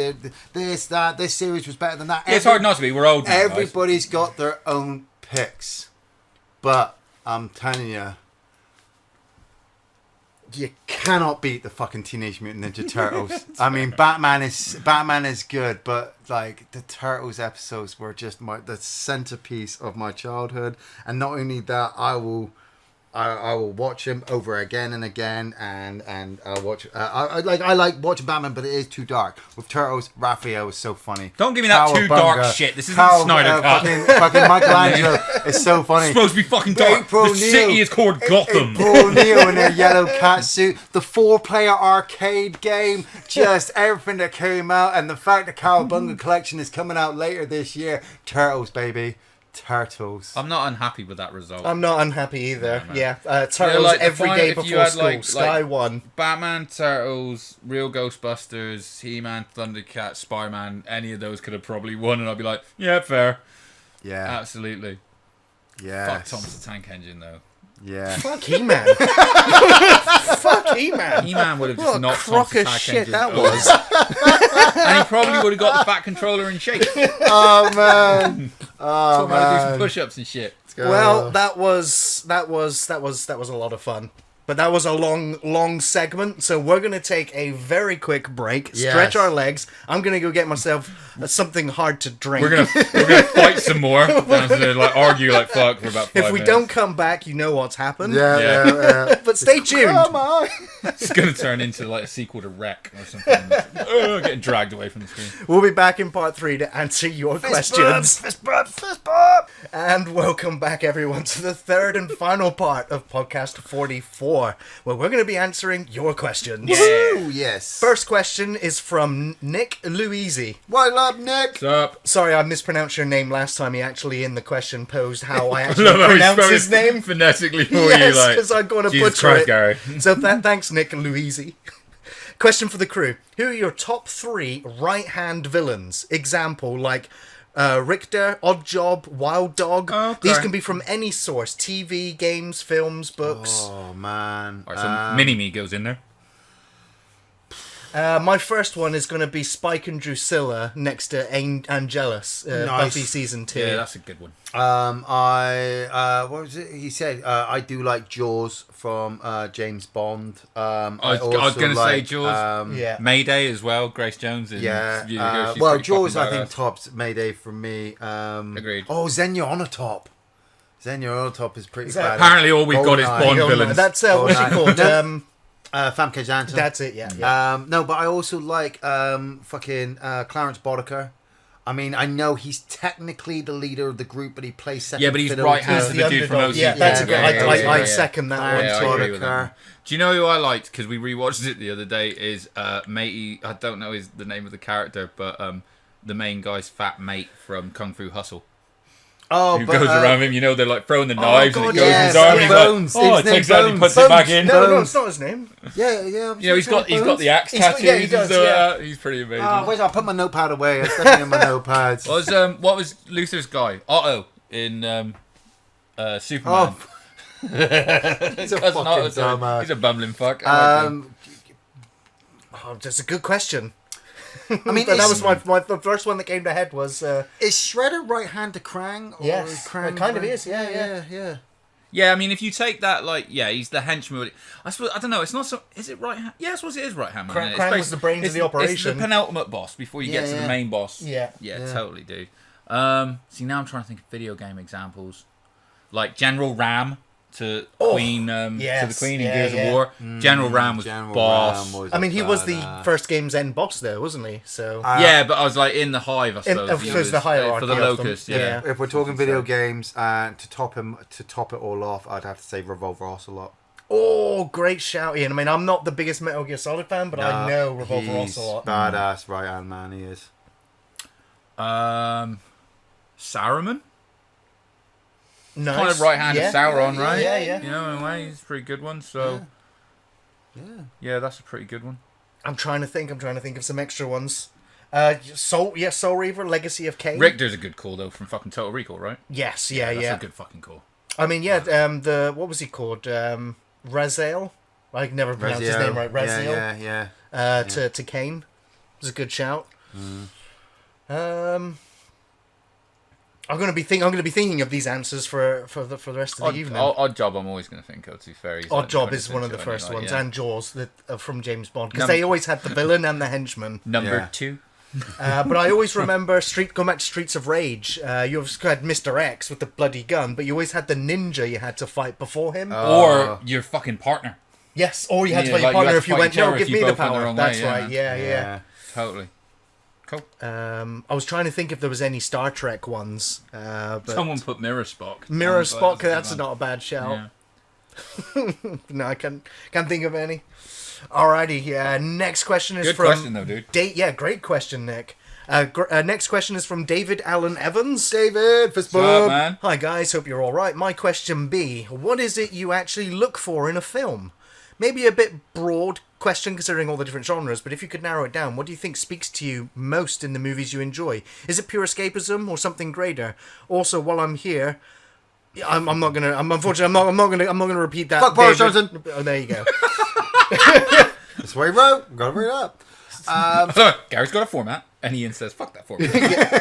This series was better than that." It's hard not to be. We're old now, guys. Everybody's got their own picks, but I'm telling you, you cannot beat the fucking Teenage Mutant Ninja Turtles. I mean, Batman is good, but like the Turtles episodes were just the centerpiece of my childhood. And not only that, I will watch him over again and again, and I'll watch. I like watching Batman, but it is too dark. With Turtles, Raphael is so funny. Don't give me that too dark shit. This isn't Snyder Cut. Fucking Michelangelo is so funny. It's supposed to be fucking dark. The city is called Gotham. April O'Neil in their yellow cat suit. The 4-player arcade game. Just everything that came out, and the fact that Cowabunga Collection is coming out later this year. Turtles, baby. Turtles. I'm not unhappy with that result. I'm not unhappy either. No, Yeah, Turtles like, every day if you before had, school. Sky won. Batman, Turtles, Real Ghostbusters, He-Man, Thundercat, Spider-Man, any of those could have probably won, and I'd be like, yeah, fair. Yeah. Absolutely. Yeah. Fuck Thomas the Tank Engine, though. Yeah. Fuck He-Man. Fuck He-Man. He-Man would have just What a knocked crock Thomas the of Tank shit Engine that over. was. And he probably would have got the fat controller in shape. Oh man. Oh Taught him how to do some man. push-ups and shit. Well, that was a lot of fun. But that was a long segment, so we're going to take a very quick break, stretch Yes. our legs. I'm going to go get myself something hard to drink. We're gonna fight some more. We're gonna like argue like fuck for about 5 if we minutes. don't come back, you know what's happened. Yeah. But stay tuned. Come on. It's gonna turn into like a sequel to Wreck or something. Getting dragged away from the screen. We'll be back in part 3 to answer your questions. Fist bump. And welcome back, everyone, to the third and final part of podcast 44, where we're going to be answering your questions. Woo, yes. First question is from Nick Louisi. What up, Nick? What's up? Sorry, I mispronounced your name last time. He actually, in the question, posed how I actually Love how he pronounce spelled his it name. phonetically for Yes, you. Like, because I'm going to Jesus butcher Christ, it. Gary. So thanks, Nick Louisi. Question for the crew. Who are your top 3 right-hand villains? Example, like Richter, Oddjob, Wild Dog. Okay. These can be from any source. TV, games, films, books. Oh, man. Alright, so Mini-Me goes in there. My first one is going to be Spike and Drusilla next to Angelus, Nice. Buffy Season 2. Yeah, that's a good one. What was it he said? I do like Jaws from James Bond. I was going to say Jaws. Yeah. Mayday as well. Grace Jones. And Yeah. she's Well, pretty Jaws, fucking I think, badass. tops Mayday for me. Agreed. Oh, Xenia on a top. Xenia on a top is pretty bad. Apparently, all we've got is Goldeneye. Bond Goldeneye. villains. That's what's it called? No. Famke Janssen. That's it, yeah. No, but I also like fucking Clarence Boddicker. I mean, I know he's technically the leader of the group, but he plays second Yeah, but he's fiddle right hand to- to the the dude from underdog. OC. Yeah, that's a good. I yeah. second that one. Yeah, I agree with Boddicker. that. Do you know who I liked? Because we rewatched it the other day. Is matey? I don't know the name of the character, but the main guy's fat mate from Kung Fu Hustle. Oh, Who but, goes around him? You know, they're like throwing the knives and God, it goes in yes, his arm. And he's Bones. like, oh, His it takes name out and he Bones. puts it back in. No, it's not his name. Yeah. You know, he's got the axe He's got- tattoos yeah, he and does, stuff. yeah. He's pretty amazing. Wait, I'll put my notepad away. It's definitely in my notepads. What was Luther's guy? Otto in Superman. He's a Cousin fucking Otto, sorry. dumbass. He's a bumbling fuck. I like him. Oh, that's a good question. I mean, But that was the first one that came to head was... is Shredder right hand to Krang? Or Yes, is Krang it kind of right- is, yeah. Yeah, I mean, if you take that, like, yeah, he's the henchman. I suppose I don't know. It's not so. Is it right hand? Yeah, I suppose it is right hand. Krang- Krang was the brains of the It's operation. the penultimate boss before you get to the Yeah. main boss. Yeah. Yeah, totally, dude. See, now I'm trying to think of video game examples, like General Ram to Queen, to the yes, Queen in yeah, Gears yeah. of War. General Ram was General boss. Ram was I mean, he was the badass. first game's end boss, though, wasn't he? So... Yeah, but I was like in the hive, I In- suppose. He it was the hierarchy for the of them. locust. Yeah. Yeah. If we're talking video games, to top it all off, I'd have to say Revolver Ocelot. Oh, great shout, Ian. I mean, I'm not the biggest Metal Gear Solid fan, but I know Revolver He's Ocelot. badass right hand man. He is. Saruman? Nice. Kind of right-handed Yeah. Sauron, right? Yeah. You know, in a way, he's a pretty good one. So, yeah, that's a pretty good one. I'm trying to think of some extra ones. Soul Reaver, Legacy of Kain. Richter's a good call though from fucking Total Recall, right? Yes, That's yeah. a good fucking call. I mean, yeah. What was he called? Raziel. I can never pronounce his name right. Raziel. Yeah. To Kain. It was a good shout. I'm gonna be thinking of these answers for the rest of the evening. Odd Job, I'm always going to think of. To be fair, he's Odd like Job no is one of the different first to any, ones, like, and Jaws from James Bond, because Number- they always had the villain and the henchman. Number Yeah. 2. But I always remember going back to Streets of Rage. You obviously had Mr. X with the bloody gun, but you always had the ninja you had to fight before him. Or your fucking partner. Yes, or you had to Yeah, fight your like, you partner had if to you fight went, each other no, if give you me the both went the power. wrong That's way, yeah. right, yeah. Totally. Cool. I was trying to think if there was any Star Trek ones. But Someone put Mirror Spock. Mirror Sounds like Spock, a good that's one. not a bad shout. Yeah. No, I can't think of any. Alrighty, yeah. Next question is Good from... question though, dude. Yeah, great question, Nick. Next question is from David Allen Evans. David, fist What's up, bump. man? Hi guys, hope you're alright. My question B, what is it you actually look for in a film? Maybe a bit broad question considering all the different genres, but if you could narrow it down, what do you think speaks to you most in the movies you enjoy? Is it pure escapism or something greater? Also, while I'm here, I'm not gonna repeat that. Fuck Boris David. Johnson. Oh, there you go. That's what he wrote. I'm gonna read it up. Gary's got a format, and Ian says, "Fuck that format."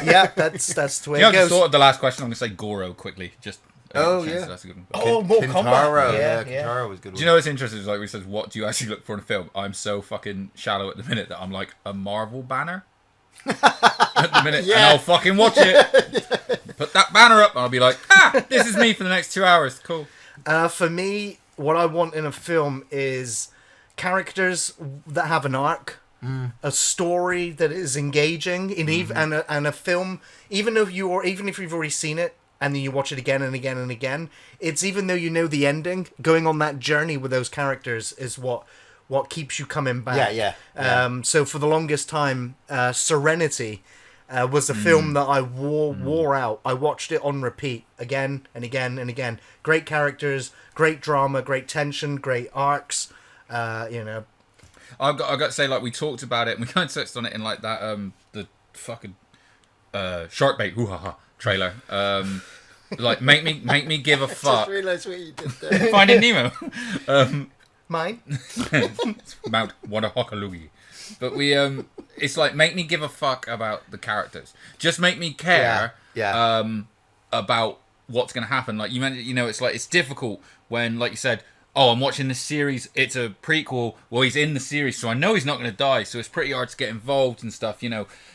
Yeah, that's the way You know, it I just goes. thought of the last question. I'm going to say Goro quickly, just Oh, Chancellor, yeah. that's a good one. Oh, Mortal Kombat. Kintaro, Yeah, Kintaro was a good. Do you know what's interesting? Is like we said, what do you actually look for in a film? I'm so fucking shallow at the minute that I'm like a Marvel banner at the minute, and I'll fucking watch it. Put that banner up, and I'll be like, this is me for the next 2 hours. Cool. For me, what I want in a film is characters that have an arc, a story that is engaging, and a film. Even if you've already seen it and then you watch it again and again and again, it's even though you know the ending, going on that journey with those characters is what keeps you coming back. Yeah. So for the longest time, Serenity was a film that I wore out. I watched it on repeat again and again and again. Great characters, great drama, great tension, great arcs. I've got to say, like, we talked about it and we kind of touched on it in like that the fucking Shark Bait trailer. Like make me give a fuck. Just realised what you did there. Finding Nemo. Mine. Mount Wanahakalugi. But it's like, make me give a fuck about the characters. Just make me care about what's going to happen. Like you mentioned, it's like, it's difficult when, like you said, I'm watching this series, it's a prequel, well, he's in the series, so I know he's not going to die, so it's pretty hard to get involved and stuff,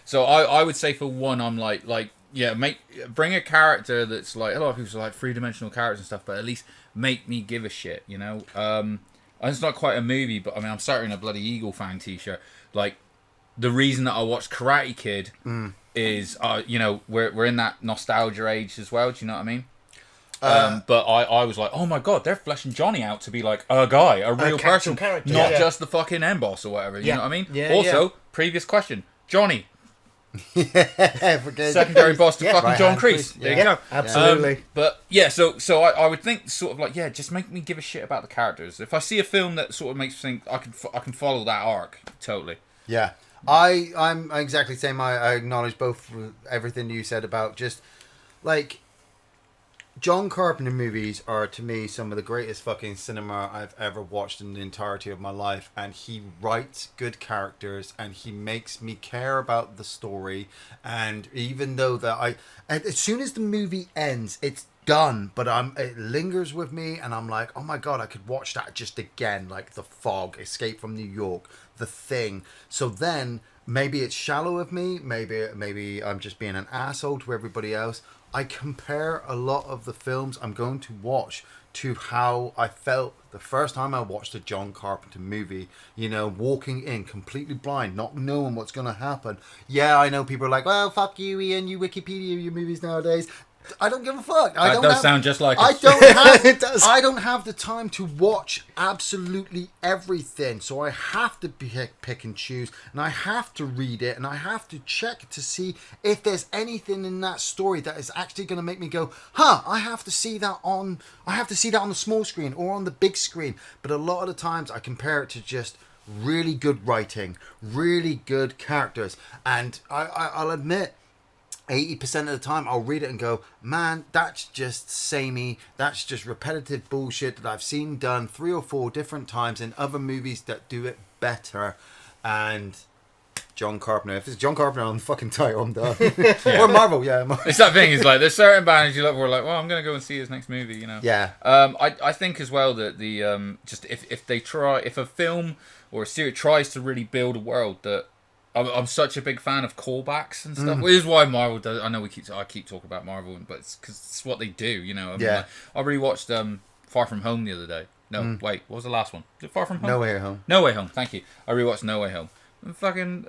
So I would say, for one, I'm like, bring a character that's like, a lot of people are like three-dimensional characters and stuff, but at least make me give a shit, It's not quite a movie, but I mean, I'm starting a bloody Eagle Fang t-shirt. Like, the reason that I watched Karate Kid is, we're in that nostalgia age as well. Do you know what I mean? But I was like, oh my god, they're fleshing Johnny out to be like a guy, a real person, character, not just the fucking end boss or whatever. You know what I mean? Yeah, also, previous question, Johnny, Forget secondary boss to fucking right John hand, Kreese. Kreese. There you go. Absolutely. But yeah, so I would think sort of like, just make me give a shit about the characters. If I see a film that sort of makes me think I can follow that arc totally. Yeah, I'm exactly the same. I acknowledge both everything you said about just like John Carpenter movies are, to me, some of the greatest fucking cinema I've ever watched in the entirety of my life. And he writes good characters and he makes me care about the story. And even though as soon as the movie ends, it's done, but it lingers with me and I'm like, oh my god, I could watch that just again, like The Fog, Escape from New York, The Thing. So then maybe it's shallow of me, maybe I'm just being an asshole to everybody else. I compare a lot of the films I'm going to watch to how I felt the first time I watched a John Carpenter movie, walking in completely blind, not knowing what's going to happen. Yeah, I know people are like, well, fuck you, Ian, you Wikipedia your movies nowadays. I don't give a fuck. That does sound just like I us. I don't have the time to watch absolutely everything, so I have to pick and choose, and I have to read it, and I have to check to see if there's anything in that story that is actually going to make me go, I have to see that on the small screen or on the big screen. But a lot of the times I compare it to just really good writing, really good characters, and I'll admit, 80% of the time I'll read it and go, man, that's just samey, that's just repetitive bullshit that I've seen done 3 or 4 different times in other movies that do it better. And John Carpenter, if it's John Carpenter on the fucking title, I'm done. Or Marvel, It's that thing, is like, there's certain bands you look for, like, well, I'm going to go and see his next movie, Yeah. I think as well that the, just if a film or a series tries to really build a world that, I'm such a big fan of callbacks and stuff. Which is why Marvel does. I know I keep talking about Marvel, but it's because it's what they do. I mean, Yeah. I rewatched Far From Home the other day. No, wait, what was the last one? Was it Far From Home? No Way Home. No Way Home. Thank you. I rewatched No Way Home. And fucking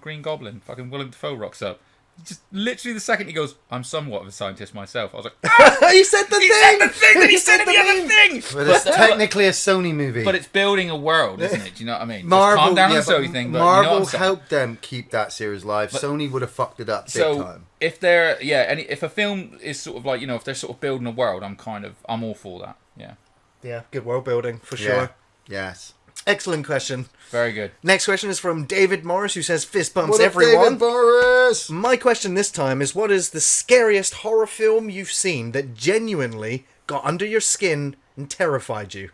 Green Goblin, fucking Willem Dafoe rocks up. Just literally the second he goes, I'm somewhat of a scientist myself. I was like, He said the thing! said the thing that he said in the other thing! But it's technically a Sony movie. But it's building a world, isn't it? Do you know what I mean? Marvel, Just calm down on the but Sony thing. But Marvel you know what I'm saying? helped them keep that series live. Sony would have fucked it up big time. If if a film is sort of like, if they're sort of building a world, I'm all for that. Yeah. Yeah, good world building, for Yeah. sure. Yes. Excellent question. Very good. Next question is from David Morris, who says, fist bumps What up, everyone. David Morris? My question this time is, what is the scariest horror film you've seen that genuinely got under your skin and terrified you?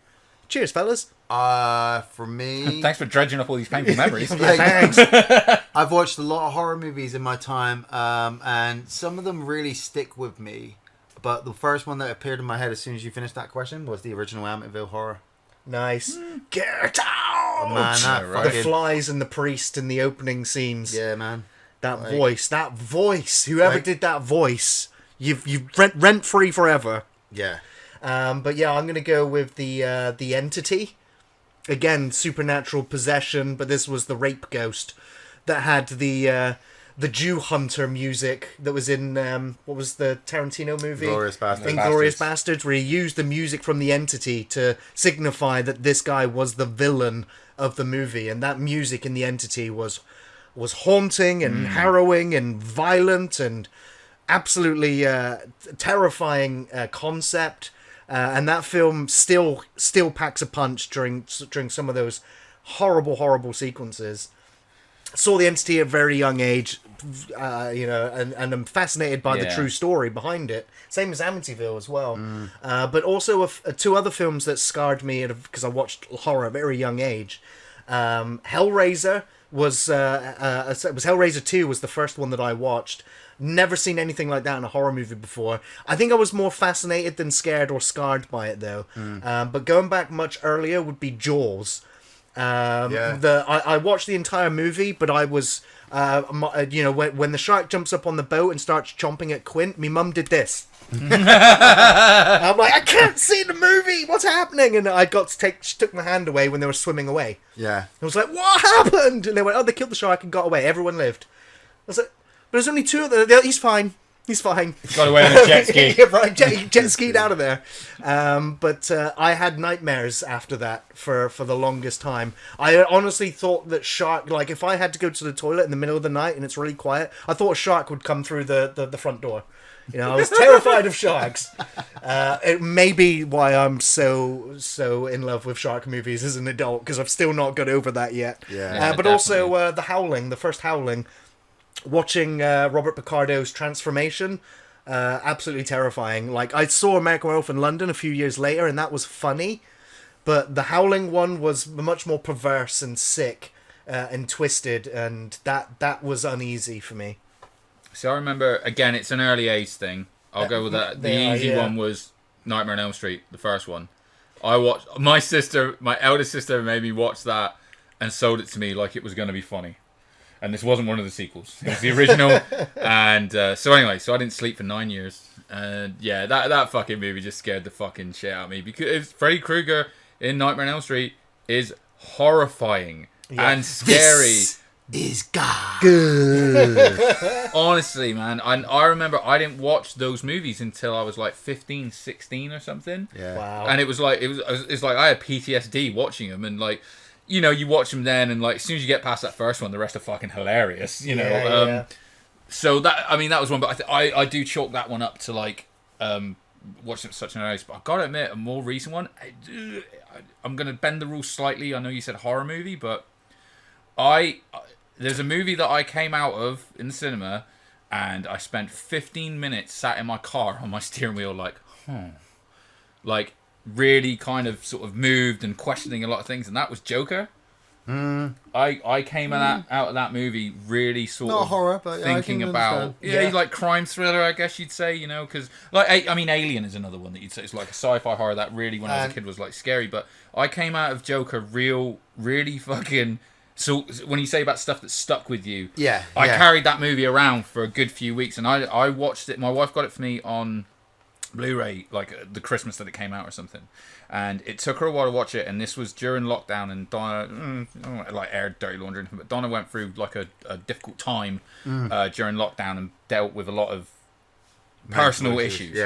Cheers, fellas. For me, Thanks for dredging up all these painful memories. Thanks. I've watched a lot of horror movies in my time, and some of them really stick with me. but the first one that appeared in my head as soon as you finished that question was the original Amityville Horror. Nice. Get out! Oh, man, that right. The fucking... flies and the priest in the opening scenes. Yeah, man. That Like- voice. Whoever Like- did that voice, you've rent free forever. Yeah. But yeah, I'm gonna go with the entity. Again, supernatural possession, but this was the rape ghost that had the Jew hunter music that was in what was the Tarantino movie? Glorious Bastards. Inglorious Bastards, where he used the music from the entity to signify that this guy was the villain of the movie, and that music in the entity was haunting and harrowing and violent and absolutely terrifying concept. And that film still packs a punch during some of those horrible sequences. Saw the entity at a very young age, and I'm fascinated by the true story behind it. Same as Amityville as well. But also two other films that scarred me because I watched horror at a very young age. Hellraiser was Hellraiser 2 was the first one that I watched. Never seen anything like that in a horror movie before. I think I was more fascinated than scared or scarred by it though. But going back much earlier would be Jaws. I watched the entire movie, but I was, when the shark jumps up on the boat and starts chomping at Quint, my mum did this. I'm like, I can't see the movie. What's happening? And I she took my hand away when they were swimming away. Yeah. I was like, what happened? And they went, oh, they killed the shark and got away. Everyone lived. I was like, but there's only two of them. He's fine. He's fine. Got away on a jet ski. Yeah, right, jet skied out of there. But I had nightmares after that for the longest time. I honestly thought that shark, like if I had to go to the toilet in the middle of the night and it's really quiet, I thought a shark would come through the front door. I was terrified of sharks. It may be why I'm so in love with shark movies as an adult, because I've still not got over that yet. Yeah, but also The Howling, the first Howling. Watching Robert Picardo's transformation, absolutely terrifying. Like, I saw American Werewolf in London a few years later, and that was funny, but the Howling one was much more perverse and sick and twisted, and that was uneasy for me. So I remember, again, it's an early age thing. I'll go with that. The easy one was Nightmare on Elm Street, the first one. I watched, my eldest sister made me watch that and sold it to me like it was going to be funny. And this wasn't one of the sequels. It was the original. And so I didn't sleep for 9 years. And yeah, that fucking movie just scared the fucking shit out of me. Because Freddy Krueger in Nightmare on Elm Street is horrifying and scary. This is God. Good. Honestly, man. I remember I didn't watch those movies until I was like 15, 16 or something. Yeah. Wow. And it's like I had PTSD watching them, and like, you watch them then, and like as soon as you get past that first one, the rest are fucking hilarious. Yeah. So that was one, but I do chalk that one up to like watching it such an early. But I gotta admit, a more recent one. I'm gonna bend the rules slightly. I know you said horror movie, but there's a movie that I came out of in the cinema, and I spent 15 minutes sat in my car on my steering wheel, like really kind of sort of moved and questioning a lot of things, and that was Joker. I came out of that movie really sort Not of horror, but thinking about like crime thriller, I guess you'd say, because like Alien is another one that you'd say it's like a sci-fi horror that really when I was a kid was like scary, but I came out of Joker really fucking. So when you say about stuff that stuck with you, I carried that movie around for a good few weeks, and I watched it. My wife got it for me on Blu-ray, like the Christmas that it came out or something, and it took her a while to watch it. And this was during lockdown, and Donna like aired Dirty Laundry, but Donna went through like a difficult time during lockdown and dealt with a lot of personal issues.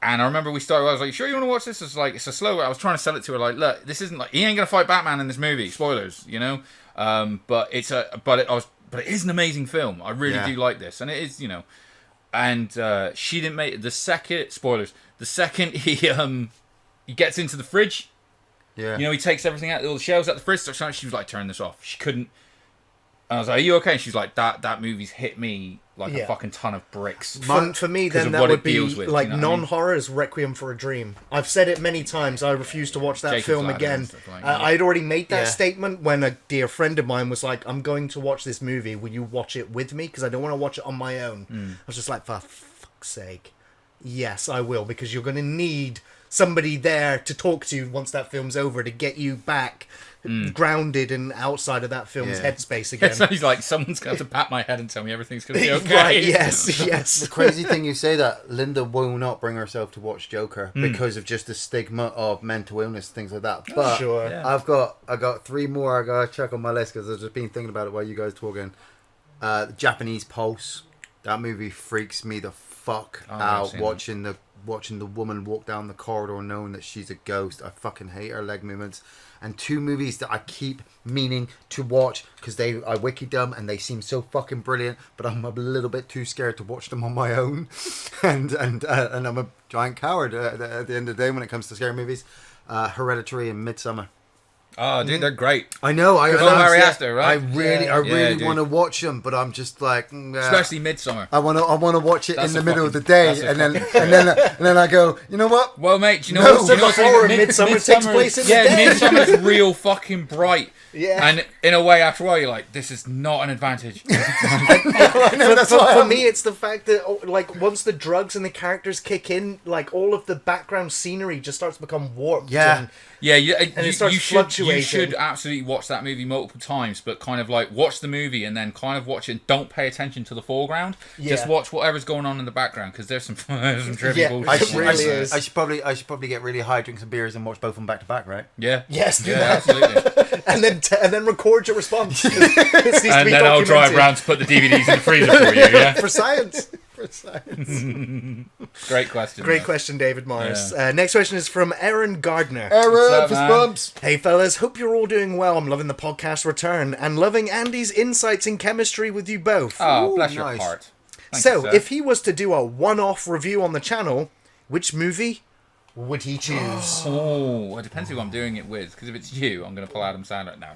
And I remember I was like, "You sure you want to watch this?" It's like, it's a slow. I was trying to sell it to her, like, look, this isn't like he ain't gonna fight Batman in this movie. Spoilers, But it is an amazing film. I really do like this, and it is, And she didn't make the second. Spoilers. The second he gets into the fridge, he takes everything out, all the shelves out the fridge. So she was like, "Turn this off." She couldn't. And I was like, "Are you okay?" And she's like, "That movie's hit me like a fucking ton of bricks." For me, then that would be like non-horror is Requiem for a Dream. I've said it many times. I refuse to watch that Jacob's film Ladder again. and stuff like I'd already made that statement when a dear friend of mine was like, "I'm going to watch this movie. Will you watch it with me? Because I don't want to watch it on my own." I was just like, "For fuck's sake." yes, I will, because you're going to need somebody there to talk to once that film's over to get you back grounded and outside of that film's headspace again. So he's like, someone's going to pat my head and tell me everything's going to be okay. Right, yes. The crazy thing you say that Linda will not bring herself to watch Joker because of just the stigma of mental illness, things like that. But Sure. Yeah. I got 3 more I gotta check on my list because I've just been thinking about it while you guys talking. The Japanese Pulse. That movie freaks me the fuck out. Watching the woman walk down the corridor knowing that she's a ghost. I fucking hate her leg movements. And 2 movies that I keep meaning to watch because I wiki them and they seem so fucking brilliant, but I'm a little bit too scared to watch them on my own. and I'm a giant coward at the end of the day when it comes to scary movies. Hereditary and Midsummer. Oh, dude, they're great. I know. Harry Astor, right? I really want to watch them, but I'm just like, especially Midsummer. I want to watch it That's in the a middle of the fucking- day, that's and then I go, you know what? Well, mate, do you know No, what? You know what's horror Mid- Midsummer takes place in the yeah, day. Midsummer's real fucking bright. Yeah. And in a way, after a while, you're like, this is not an advantage. I know, that's For why me, it's the fact that like once the drugs and the characters kick in, like all of the background scenery just starts to become warped. Yeah. and- Yeah, it starts you fluctuating. should absolutely watch that movie multiple times, but kind of like watch the movie and then kind of watch it. Don't pay attention to the foreground. Just watch whatever's going on in the background because there's some trippy Yeah, bullshit. it really is. I should probably get really high, drink some beers, and watch both of them back to back, right? Yeah. Yes, do Yeah, that. absolutely. and then record your response. It needs to And be then I'll drive documented. around to put the DVDs in the freezer for you. Yeah. For science. For science. Great question. Great mate. question, David Morris. Next question is from Aaron Gardner. Error, up, fist man? bumps. Hey fellas, hope you're all doing well. I'm loving the podcast return and loving Andy's insights in chemistry with you both. Oh, Ooh, bless your nice. heart. Thank So, you, sir. if he was to do a one-off review on the channel, which movie would he choose? Oh, it depends who I'm doing it with. Because if it's you, I'm going to pull Adam Sandler. No.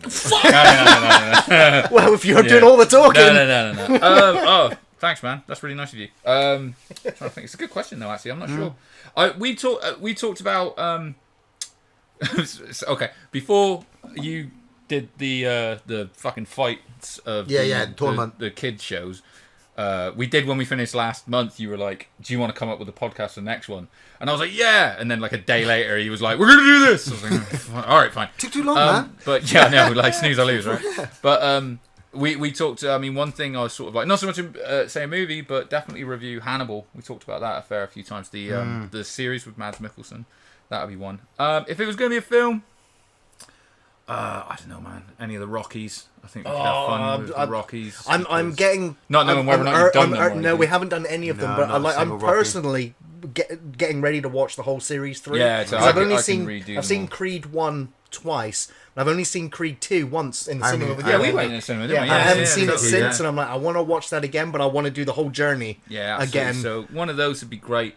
Well, if you're doing all the talking. No. Oh, thanks, man. That's really nice of you. Trying to think. It's a good question, though. Actually, I'm not sure. We talked about. Okay, before you did the fucking fights of tournament. the kids shows. We did when we finished last month. You were like, "Do you want to come up with a podcast for the next one?" And I was like, "Yeah." And then like a day later, he was like, "We're gonna do this." I was like, "All right, fine." Took too long, man. But yeah, no, like snooze, I lose, right? But we talked. I mean, one thing I was sort of like, not so much say a movie, but definitely review Hannibal. We talked about that a fair few times. The series with Mads Mikkelsen, that would be one. If it was going to be a film, I don't know, man. Any of the Rockies? I think we could have fun with the Rockies. I'm getting not knowing whether or not you've done them. or no, anything. we haven't done any of them, No, but not a I'm single Rocky. personally getting ready to watch the whole series through. Yeah, so 'Cause I I've can- only I can seen redo I've them seen all. Creed 1 twice, and I've only seen Creed 2 once in the I cinema mean, with yeah, you. Yeah, we Andy. went in the cinema, Yeah, didn't we? I haven't seen it totally, since, and I'm like, I want to watch that again, but I want to do the whole journey. Yeah, absolutely. again. So one of those would be great.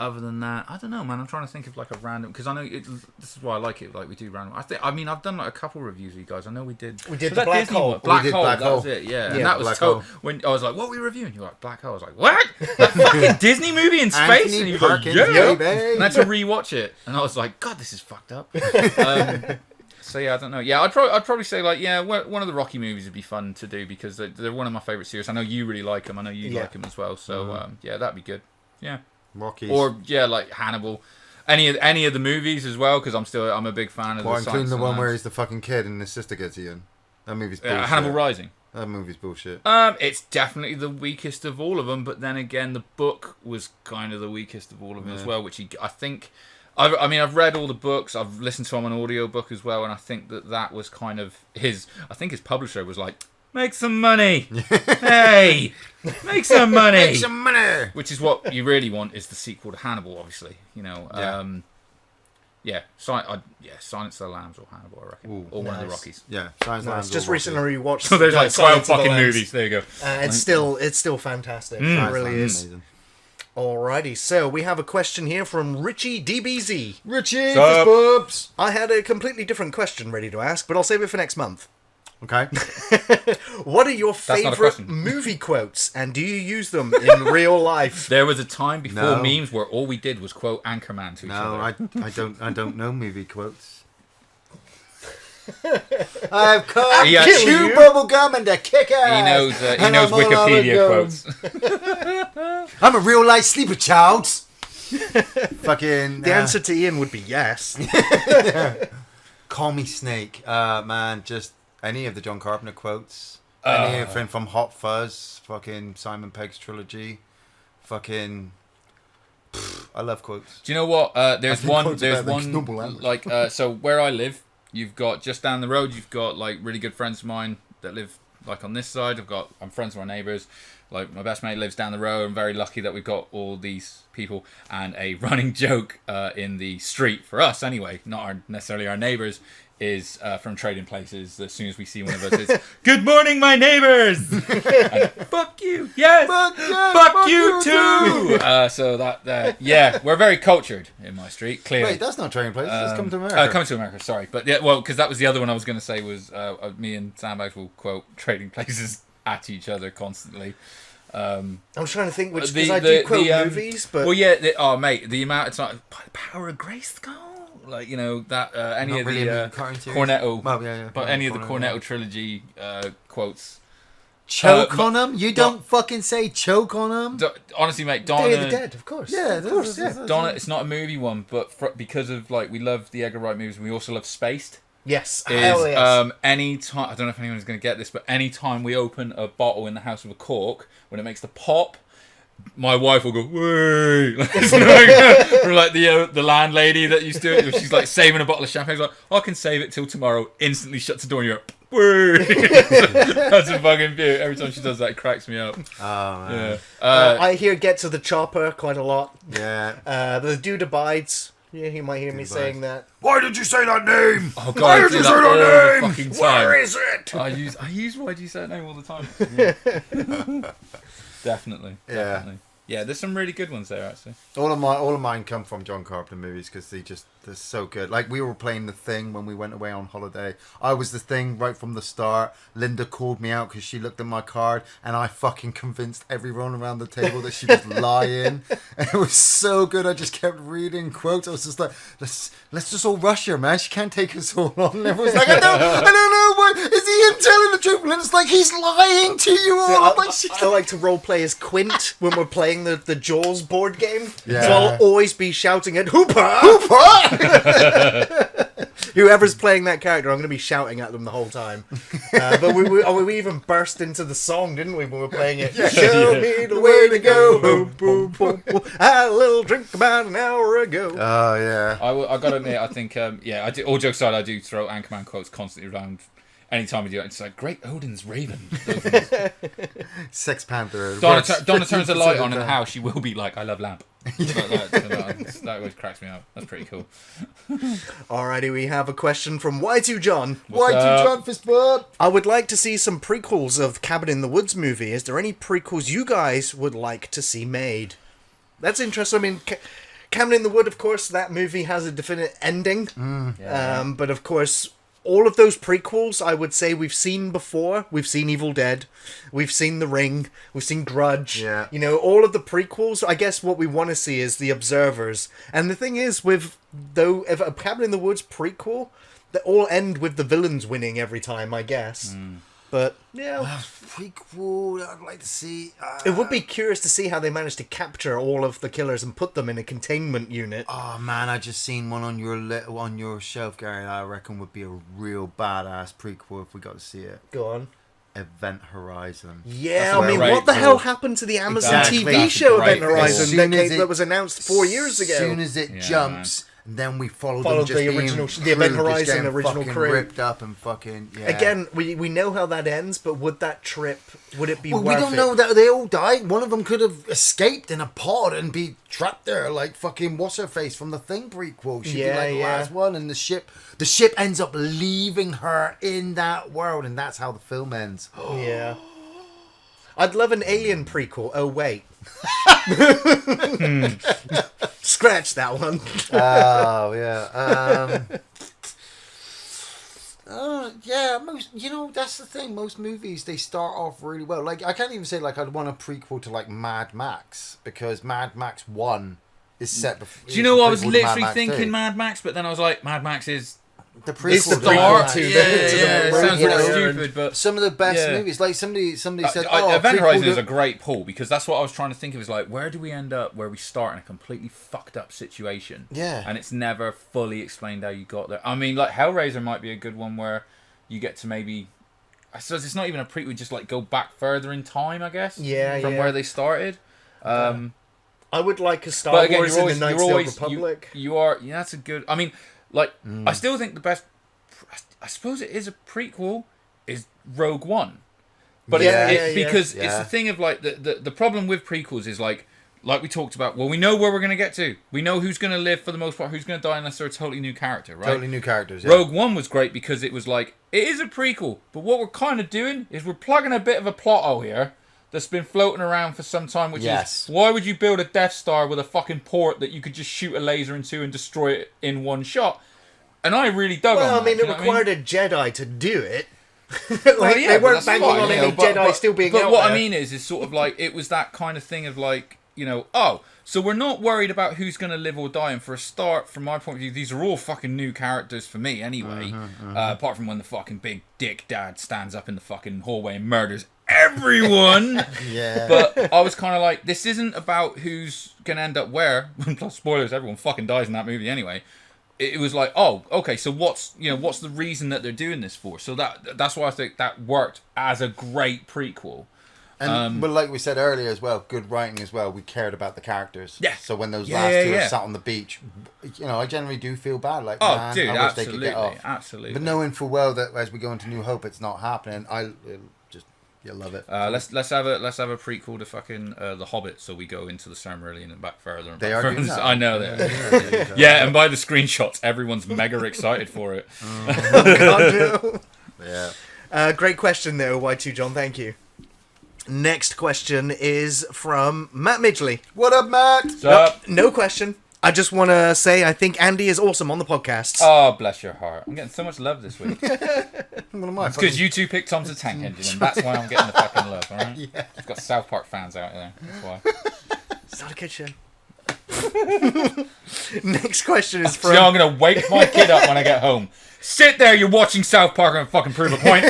Other than that, I don't know, man. I'm trying to think of like a random, because I know this is why I like it. Like we do random. I mean, I've done like a couple reviews with you guys. I know we did. We did Was the that Black Disney Hole. one? Black We did Hole. Black That was Hole. it. Yeah, Yeah, and that was Black so. Hole. When I was like, "What are we reviewing?" You're like, "Black Hole." I was like, "What? That fucking Disney movie in space?" Anthony and he was like, Perkins, "Yeah." baby. And I had to rewatch it, and I was like, "God, this is fucked up." So yeah, I don't know. Yeah, I'd probably say like, yeah, one of the Rocky movies would be fun to do because they're one of my favorite series. I know you really like them. I know you like them as well. So yeah, that'd be good. Yeah. Rockies. Or yeah, like Hannibal, any of the movies as well, because I'm a big fan of Well, the including Silence the of one where Lambs. he's the fucking kid and his sister gets eaten. That movie's bullshit. Hannibal Rising. That movie's bullshit. It's definitely the weakest of all of them, but then again, the book was kind of the weakest of all of them as well. Which I think, I mean, I've read all the books, I've listened to him on an audio book as well, and I think that was kind of his. I think his publisher was like, "Make some money, hey, make some money." Make some money. Which is what you really want is the sequel to Hannibal, obviously. You know, Silence of the Lambs or Hannibal, I reckon, Ooh, or one of the nice. Rockies. Yeah, Science No, Land's it's just all recently Rocky. rewatched. So there's like 12 Silence of the fucking Lambs. movies. There you go. It's still fantastic. It Science really Land's is. amazing. Alrighty, so we have a question here from Richie DBZ. Richie, Sup? fist bumps. I had a completely different question ready to ask, but I'll save it for next month. Okay. What are your not a favorite question. movie quotes, and do you use them in real life? There was a time before No. memes where all we did was quote Anchorman to each No, other. I don't know movie quotes. I've cut He chew bubble gum and a kick ass. He knows Wikipedia quotes. I'm a real life sleeper, child. Fucking. The answer to Ian would be yes. Call me Snake. Man, just any of the John Carpenter quotes. Anything from Hot Fuzz, fucking Simon Pegg's trilogy. Fucking. I love quotes. Do you know what? There's one. noble language. Like so where I live, you've got just down the road. You've got like really good friends of mine that live like on this side. I'm friends with our neighbours. Like my best mate lives down the road. I'm very lucky that we've got all these people. And a running joke in the street for us anyway, not necessarily our neighbours, is from Trading Places. As soon as we see one of us, it's "Good morning, my neighbours." And, fuck you, yes. Fuck you too. So that yeah, we're very cultured in my street. Clearly. Wait, that's not Trading Places. It's Coming to America. Coming to America. Sorry, but yeah, well, because that was the other one I was going to say was me and Sandbags will quote Trading Places at each other constantly. I was trying to think which, because I do quote movies, but well, yeah, mate, the amount it's like Power of Grayskull, like that any Not of really the a cartoon series. Cornetto, Well, yeah. but any of the Cornetto trilogy quotes. Choke on them? You don't fucking say choke on them. Honestly, mate, Day Donna. of the Dead, of course. Yeah, of course. Yeah. Donna, it's not a movie one, but because of like we love the Edgar Wright movies, and we also love Spaced. Yes. Is Hell yes. any time, I don't know if anyone's going to get this, but any time we open a bottle in the house with a cork, when it makes the pop, my wife will go, "Wait!" From like the landlady that used to do it. She's like saving a bottle of champagne. She's like, "I can save it till tomorrow." Instantly shuts the door and you're like, "Wait!" That's a fucking beaut. Every time she does that, it cracks me up. Oh, man. Yeah. I hear "Get to the Chopper" quite a lot. Yeah. The Dude Abides. Yeah, you might hear me saying that. Why did you say that name? Oh god, I do that all the fucking time. Where is it? I use "Why do you say that name" all the time. Definitely. Yeah, there's some really good ones there actually. All of mine come from John Carpenter movies because they're so good. Like we were playing The Thing when we went away on holiday. I was The Thing right from the start. Linda called me out because she looked at my card, and I fucking convinced everyone around the table that she was lying. And it was so good. I just kept reading quotes. I was just like, let's just all rush her, man. She can't take us all on. And everyone's like, I don't know. What is he him telling the truth? And it's like he's lying to you all. I like to roleplay as Quint when we're playing the Jaws board game. Yeah. So I'll always be shouting at Hooper! Whoever's playing that character, I'm going to be shouting at them the whole time. But we even burst into the song, didn't we, when we were playing it? Show me the way to go. Boom, boom, boom, boom. I had a little drink about an hour ago. Oh, yeah. I gotta admit, I think I do, all jokes aside, I do throw Anchorman quotes constantly around. Anytime we do it, it's like Great Odin's Raven. Sex Panther. Donna turns the light on in the house. She will be like, "I love lamp." That always cracks me up. That's pretty cool. Alrighty, we have a question from Y2 John. Why do John Fistbird? I would like to see some prequels of Cabin in the Woods movie. Is there any prequels you guys would like to see made? That's interesting. I mean, Cabin in the Wood, of course, that movie has a definite ending. But of course, all of those prequels, I would say we've seen before. We've seen Evil Dead. We've seen The Ring. We've seen Grudge. Yeah. You know, all of the prequels, I guess what we want to see is the observers. And the thing is, if a Cabin in the Woods prequel, they all end with the villains winning every time, I guess. But, yeah. Prequel, I'd like to see. It would be curious to see how they managed to capture all of the killers and put them in a containment unit. Oh man, I just seen one on your shelf, Gary. I reckon would be a real badass prequel if we got to see it. Go on. Event Horizon. Yeah, I mean, what the hell happened to the Amazon TV show Event Horizon that was announced 4 years ago? As soon as it jumps, and then we follow the the original, the Event Horizon original crew, ripped up and fucking. Yeah. Again, we know how that ends, but would that trip? Would it be? Well, worth we don't it? know that they all died. One of them could have escaped in a pod and be trapped there, like fucking what's her face from the Thing prequel. She'd be like the last one, and the ship ends up leaving her in that world, and that's how the film ends. Yeah. I'd love an Alien prequel. Oh wait. Scratch that one. Oh yeah. Yeah, that's the thing. Most movies, they start off really well. Like, I can't even say, like, I'd want a prequel to, like, Mad Max, because Mad Max 1 is set before... Do you know what I was literally thinking Mad Max, but then I was like, Mad Max is The It's the prequel. prequel Start, to yeah, the- to the it Rogue sounds really One. stupid, but Some of the best Yeah. movies. Like somebody said, Event prequel Horizon is to- a great pull because that's what I was trying to think of. Is like, where do we end up where we start in a completely fucked up situation? Yeah. And it's never fully explained how you got there. I mean, like Hellraiser might be a good one where you get to maybe. I suppose it's not even a prequel. Just like go back further in time, I guess. Yeah, From yeah. where they started. I would like a Star But again, Wars in the Knights of the Old always Republic. you are. Yeah, that's a good. I mean, like I still think the best. I suppose it is a prequel. Is Rogue One, but Yeah, it's yeah, because it's yeah. the thing of like the problem with prequels is like we talked about. Well, we know where we're going to get to. We know who's going to live for the most part. Who's going to die unless they're a totally new character, right? Totally new characters. Yeah. Rogue One was great because it was like it is a prequel, but what we're kind of doing is we're plugging a bit of a plot hole here that's been floating around for some time, which Yes. is why would you build a Death Star with a fucking port that you could just shoot a laser into and destroy it in one shot? And I really dug on Well, that. I mean, do it you know what required a Jedi to do it. Well, yeah, they but weren't that's banking fine, on you any know, but- Jedi but- still being But out what there. I mean is sort of like it was that kind of thing of like, you know, oh, so we're not worried about who's going to live or die. And for a start, from my point of view, these are all fucking new characters for me anyway. Apart from when the fucking big dick dad stands up in the fucking hallway and murders everyone. Yeah. But I was kind of like, this isn't about who's going to end up where. Plus, spoilers, everyone fucking dies in that movie anyway. It was like, oh, okay, so what's the reason that they're doing this for? So that's why I think that worked as a great prequel. And but like we said earlier as well, good writing as well. We cared about the characters. Yeah. So when those Yeah, last yeah, two yeah. are sat on the beach, you know, I generally do feel bad. Like, Oh, man, dude, I wish they could absolutely, get off. absolutely. But knowing full well that as we go into New Hope, it's not happening. You'll love it. Let's have a prequel to fucking The Hobbit, so we go into the Silmarillion and back further. And They back are further. doing that. I know that. Yeah, and by the screenshots, everyone's mega excited for it. God, Yeah. no. Great question, though, Y2 John. Thank you. Next question is from Matt Midgley. What up, Matt? So, No question. I just want to say I think Andy is awesome on the podcast. oh, bless your heart. I'm getting so much love this week. One of my Because you two picked Tom's the Tank Engine, and that's why I'm getting the fucking love, alright? Yeah. I've got South Park fans out there, that's why. It's not a good show. Next question is So I'm from... going to wake my kid up when I get home. Sit there, you're watching South Park and fucking prove a point.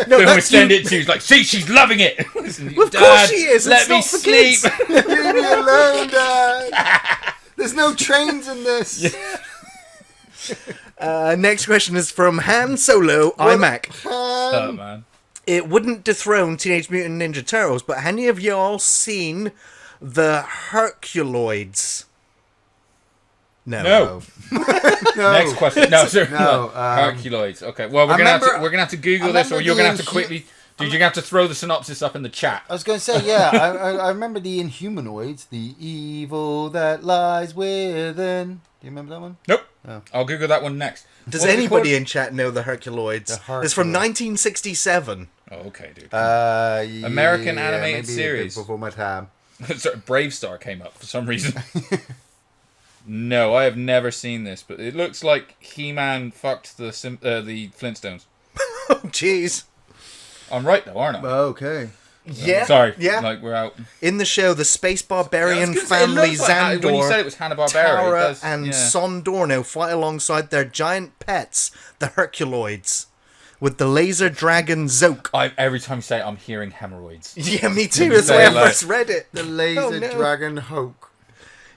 No, Then we that's send you. it to you. It's like, see, she's loving it. Of course she is. Let It's me not for sleep. kids. Leave me alone, Dad. There's no trains in this. Next question is from Han Solo iMac. Oh, man. It wouldn't dethrone Teenage Mutant Ninja Turtles, but have any of y'all seen the Herculoids? No. No. Next question. No, sir. No, Herculoids. Okay. Well, we're I gonna have remember- to have to Google I this, or remember you're gonna have the to quickly. Dude, you're gonna have to throw the synopsis up in the chat. I was going to say, yeah, I remember the Inhumanoids, the evil that lies within. Do you remember that one? Nope. Oh. I'll Google that one next. Does What is it anybody called? in chat know the Herculoids? The It's from Herculoids. 1967. Oh, okay, dude. American animated series. Before my time. Sorry, Brave Star came up for some reason. No, I have never seen this, but it looks like He-Man fucked the Flintstones. Oh, jeez. I'm right though, aren't I? Okay. Yeah. Sorry. Yeah. Like we're out. In the show, the space barbarian I was gonna say, it family looks like- when you said it Xandor, was Hanna-Barbera, it Tara, does- and yeah. Sondorno fight alongside their giant pets, the Herculoids, with the laser dragon Zoke. Every time you say it, I'm hearing hemorrhoids. Yeah, me too. That's the way I first read it. The Laser Oh, no. Dragon Hulk.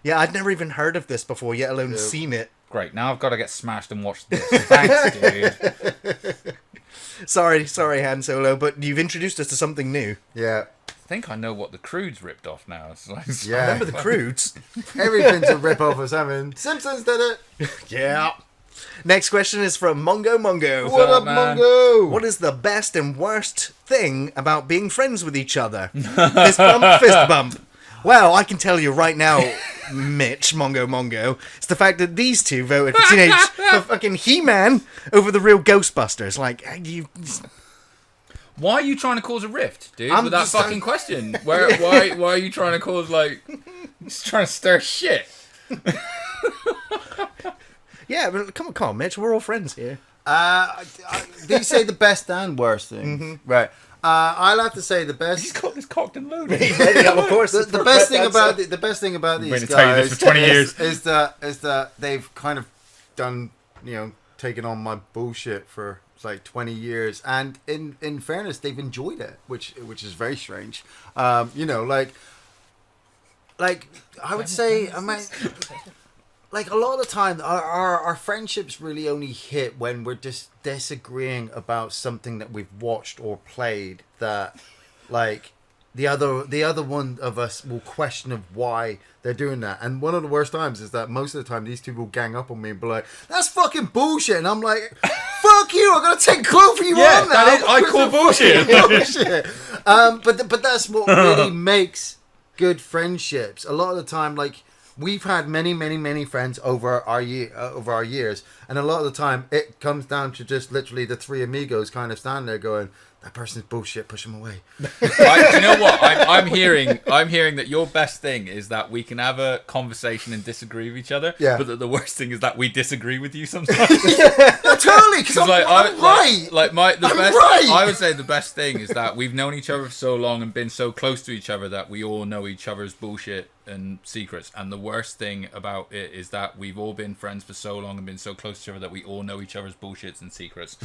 Yeah, I'd never even heard of this before, yet alone seen it. Great. Now I've got to get smashed and watch this. Thanks, dude. Sorry, Han Solo, but you've introduced us to something new. Yeah. I think I know what the Crude's ripped off now. It's like, Yeah. Remember the Crudes? Everything's a rip-off of something. Simpsons did it. Yeah. Next question is from Mongo. What up, up, man? Mongo? What is the best and worst thing about being friends with each other? Fist bump. Well, I can tell you right now, Mitch, Mongo, it's the fact that these two voted for fucking He-Man over the real Ghostbusters. Like, you... why are you trying to cause a rift, dude? I'm with that just- fucking question. Why are you trying to cause, like, just trying to stir shit? Yeah, but come on, Mitch, we're all friends here. Did you say the best and worst thing? Mm-hmm. Right. I'll have to say the He's best. got this cocked and loaded. Yeah, of course. The best thing about these Been to tell you guys this for 20 years. is that they've kind of done, taken on my bullshit for like 20 years, and in fairness, they've enjoyed it, which is very strange. You know, like I would say, I mean, like a lot of the time, our friendships really only hit when we're just disagreeing about something that we've watched or played that, like, the other one of us will question of why they're doing that. And one of the worst times is that most of the time these two will gang up on me and be like, "That's fucking bullshit," and I'm like, "Fuck you! I'm gonna take quote for you on that." I call bullshit. Bullshit. But that's what really makes good friendships. A lot of the time, like, we've had many friends over our years, and a lot of the time it comes down to just literally the three amigos kind of standing there going, "That person's bullshit, push him away." You know what? I'm hearing that your best thing is that we can have a conversation and disagree with each other. Yeah. But that the worst thing is that we disagree with you sometimes. Totally, because I'm right. I would say the best thing is that we've known each other for so long and been so close to each other that we all know each other's bullshit and secrets. And the worst thing about it is that we've all been friends for so long and been so close to each other that we all know each other's bullshits and secrets.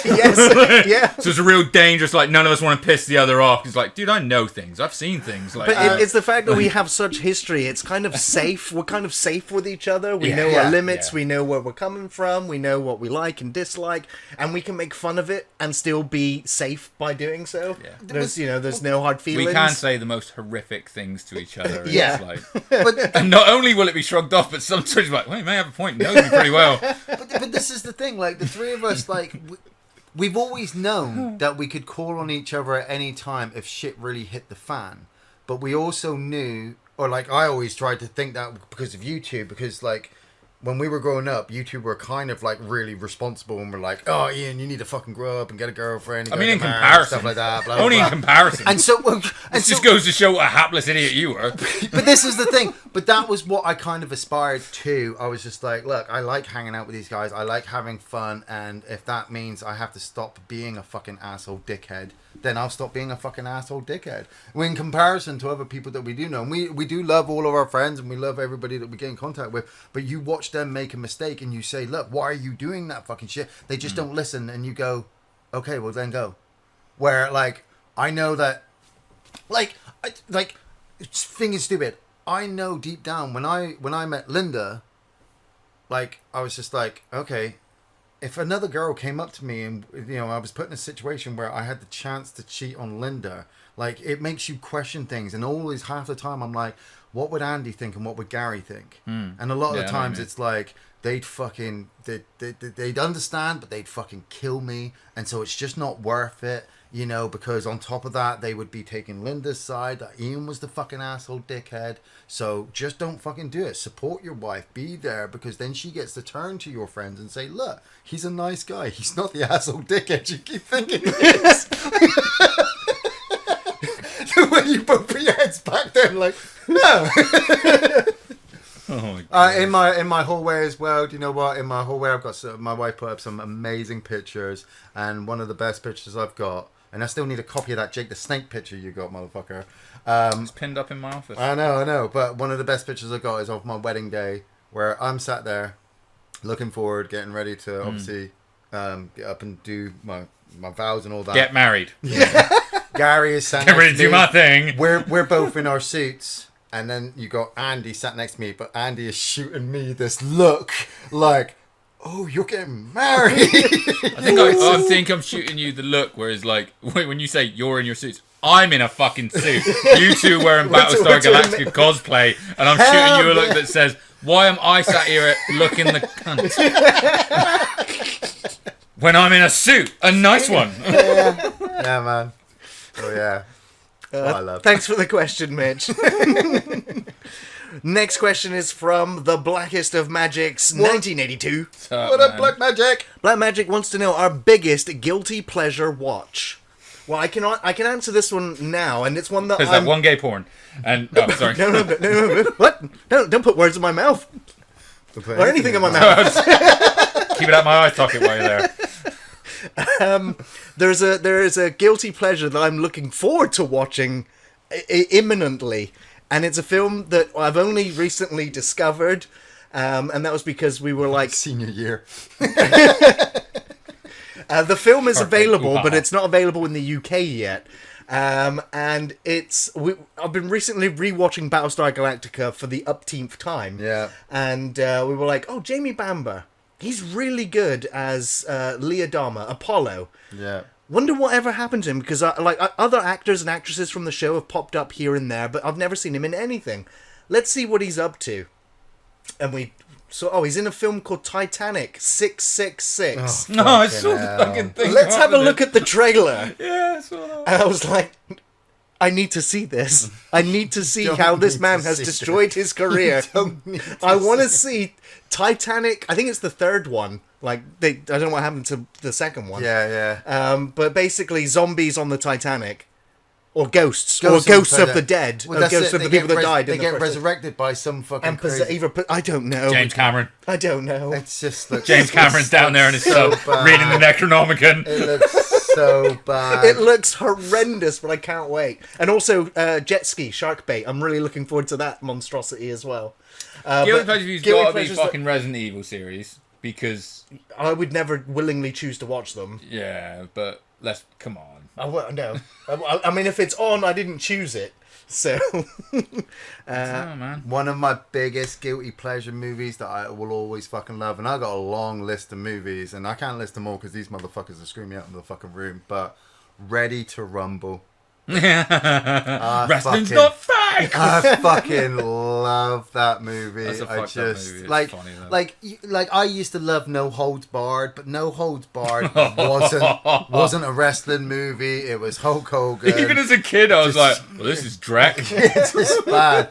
Yes, yeah. So it's a real dangerous, like, none of us want to piss the other off. It's like, dude, I know things. I've seen things. Like, But it's the fact that we have such history. It's kind of safe. We're kind of safe with each other. We know our limits. Yeah. We know where we're coming from. We know what we like and dislike, and we can make fun of it and still be safe by doing so. Yeah. There's no hard feelings. we can say the most horrific things to each other. And Yeah. it's like, and not only will it be shrugged off, but sometimes you're like, well, you may have a point. He knows me pretty well. But this is the thing, like, the three of us, like, we've always known that we could call on each other at any time if shit really hit the fan. But we also knew, or like I always tried to think that because of YouTube, because like when we were growing up, YouTube were kind of like really responsible and were like, "Oh, Ian, you need to fucking grow up and get a girlfriend." And In get married," comparison, stuff like that. Blah, blah, only blah. in comparison. And so, It just goes to show what a hapless idiot you were. But this is the thing. But that was what I kind of aspired to. I was just like, look, I like hanging out with these guys. I like having fun. And if that means I have to stop being a fucking asshole dickhead, then I'll stop being a fucking asshole dickhead. In comparison to other people that we do know. And we do love all of our friends and we love everybody that we get in contact with. But you watch them make a mistake and you say, look, why are you doing that fucking shit? They just don't listen. And you go, okay, well then go. Where, like, I know that, thing is stupid. I know deep down when I met Linda, like, I was just like, okay, if another girl came up to me and, you know, I was put in a situation where I had the chance to cheat on Linda, like, it makes you question things. And always half the time I'm like, what would Andy think and what would Gary think? And a lot of the times it's like, they'd understand, but they'd fucking kill me. And so it's just not worth it. You know, because on top of that, they would be taking Linda's side, that Ian was the fucking asshole dickhead. So just don't fucking do it. Support your wife. Be there, because then she gets to turn to your friends and say, look, he's a nice guy. He's not the asshole dickhead you keep thinking he is. The way you both put your heads back there, like, no. Oh my God. In my hallway as well. Do you know what? In my hallway, I've got my wife put up some amazing pictures, and one of the best pictures I've got. And I still need a copy of that Jake the Snake picture you got, motherfucker. It's pinned up in my office. I know. But one of the best pictures I got is of my wedding day, where I'm sat there, looking forward, getting ready to obviously get up and do my vows and all that. Get married. Gary is sat Get next ready to to do me. my thing. We're both in our suits, and then you got Andy sat next to me, but Andy is shooting me this look like, oh, you're getting married. I think I'm shooting you the look where it's like, when you say you're in your suits, I'm in a fucking suit. You two wearing Battlestar Galactica cosplay, and I'm shooting you a look that says, why am I sat here looking the cunt? When I'm in a suit, a nice one. Yeah, man. Oh, yeah. That's what I love. Thanks for the question, Mitch. Next question is from the Blackest of Magics, 1982. What up, Black Magic? Black Magic wants to know our biggest guilty pleasure watch. Well, I can answer this one now, and it's one that There's that one gay porn. And, oh, sorry. No. What? No, don't put words in my mouth. Or anything in my mouth. Keep it out my eye socket while you're there. There is a guilty pleasure that I'm looking forward to watching imminently, and it's a film that I've only recently discovered, And that was because we were like, Senior year. the film is Perfect. available, but Wow. it's not available in the UK yet. And I've been recently rewatching Battlestar Galactica for the upteenth time. Yeah. And we were like, oh, Jamie Bamber, he's really good as Lee Adama, Apollo. Yeah. Wonder whatever happened to him, because other actors and actresses from the show have popped up here and there, but I've never seen him in anything. Let's see what he's up to. And he's in a film called Titanic 666. No, I saw the hell. fucking thing. Let's have a look at the trailer. Yeah, I saw that. And I was like, I need to see this. I need to see Don't how this need man to has see destroyed his career. Don't need to I want to see Titanic. I think it's the third one. Like I don't know what happened to the second one. Yeah. But basically, zombies on the Titanic, or ghosts, Ghosts or ghosts on the of the dead, Well, or that's ghosts it. of the They people get that died. They in the get first- resurrected by some fucking and crazy... I don't know. James Cameron. I don't know. It's just like... James Cameron's down there in his so sub bad. reading the Necronomicon. It looks so bad. It looks horrendous, but I can't wait. And also, jet ski, shark bait. I'm really looking forward to that monstrosity as well. Guilty But Pleasure View's Guilty got to be Pleasure's fucking Resident Evil series because I would never willingly choose to watch them. yeah, but come on. No. I mean, if it's on, I didn't choose it. So, Oh man. One of my biggest guilty pleasure movies that I will always fucking love, and I got a long list of movies, and I can't list them all because these motherfuckers are screaming out in the fucking room, but Ready to Rumble. Wrestling's fucking- not fake. I fucking love that movie. That's a I fucked up just movie. It's like funny, though. like I used to love No Holds Barred, but No Holds Barred wasn't a wrestling movie. It was Hulk Hogan. Even as a kid, I was like, "Well, this is Drek." It's just bad.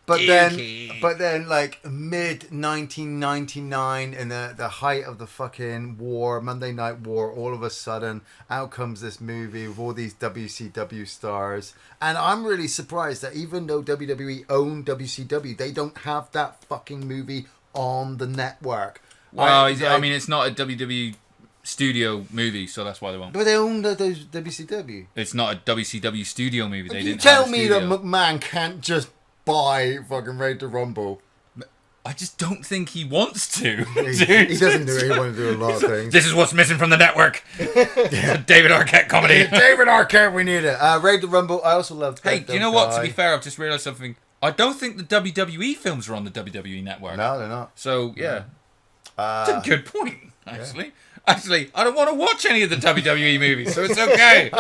But Dookie. then, like mid 1999, in the height of the fucking war, Monday Night War, all of a sudden, out comes this movie with all these WCW stars, and I'm really surprised that even though WWE owned WCW, they don't have that fucking movie on the network. Well, I mean, it's not a WWE studio movie, so that's why they won't. But they own the WCW. It's not a WCW studio movie. They You didn't tell have a me that studio. McMahon can't just buy fucking Ready to Rumble. I just don't think he wants to. He Dude. doesn't do it. He wants to do a lot of things. This is what's missing from the network. It's a David Arquette comedy. David Arquette, we need it. Ready to Rumble. I also loved. Hey, Dead do you know Don't what? To Die. be fair, I've just realised something. I don't think the WWE films are on the WWE network. No, they're not. So, yeah. That's a good point, actually. Actually, I don't want to watch any of the WWE movies, so it's okay.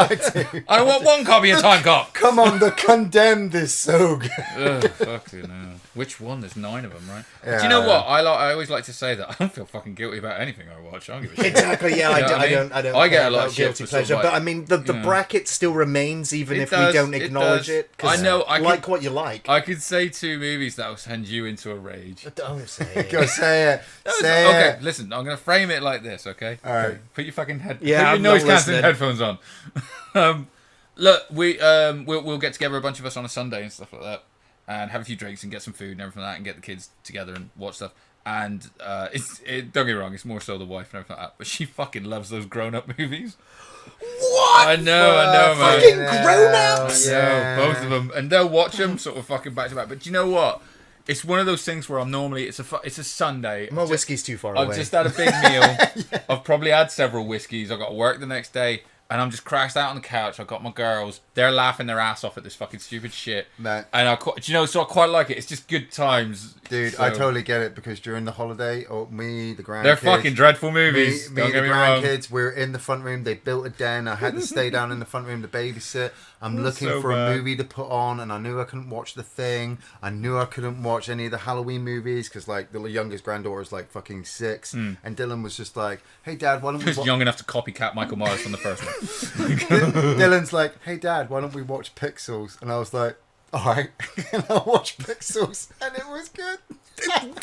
I don't want one copy of Time Cop. Come on, The Condemned is so good. Ugh, fucking hell. Which one? There's 9 of them, right? Yeah. Do you know what? I always like to say that I don't feel fucking guilty about anything I watch. I don't give a shit. Exactly. Yeah, You know what I mean? I don't. I get care a lot about of shit guilty for sort of pleasure, like, but I mean, the you know. bracket still remains, even It if does, we don't it acknowledge does. it. 'Cause I know, I like could- what you like. I could say 2 movies that will send you into a rage. Don't say it. Go say it. Say Okay, it. listen, I'm going to frame it like this, okay? All right. Okay, put your fucking Yeah, put I'm your not noise cancelling listening. headphones on. Look, we'll get together, a bunch of us, on a Sunday and stuff like that, and have a few drinks and get some food and everything like that, and get the kids together and watch stuff. And don't get me wrong, it's more so the wife and everything like that, but she fucking loves those grown-up movies. What? I know, man. Fucking grown-ups? Yeah, both of them, and they'll watch them sort of fucking back to back. But do you know what? It's one of those things where I'm normally it's a Sunday. My whiskey's too far I've away. just had a big meal. I've probably had several whiskeys. I've got to work the next day, and I'm just crashed out on the couch. I've got my girls. They're laughing their ass off at this fucking stupid shit. Man. And do you know? So I quite like it. It's just good times, Dude, So- I totally get it because during the holiday, me, the grandkids... They're fucking dreadful Me, movies. me Don't get the me wrong. grandkids, we were in the front room. They built a den. I had to stay down in the front room to babysit. I'm looking so for bad. a movie to put on, and I knew I couldn't watch The Thing. I knew I couldn't watch any of the Halloween movies because, like, the youngest granddaughter's like fucking 6, and Dylan was just like, "Hey, Dad, why don't we?" Just young enough to copycat Michael Myers from the first one. Dylan's like, "Hey, Dad, why don't we watch Pixels?" And I was like, "All right," and I watched Pixels, and it was good.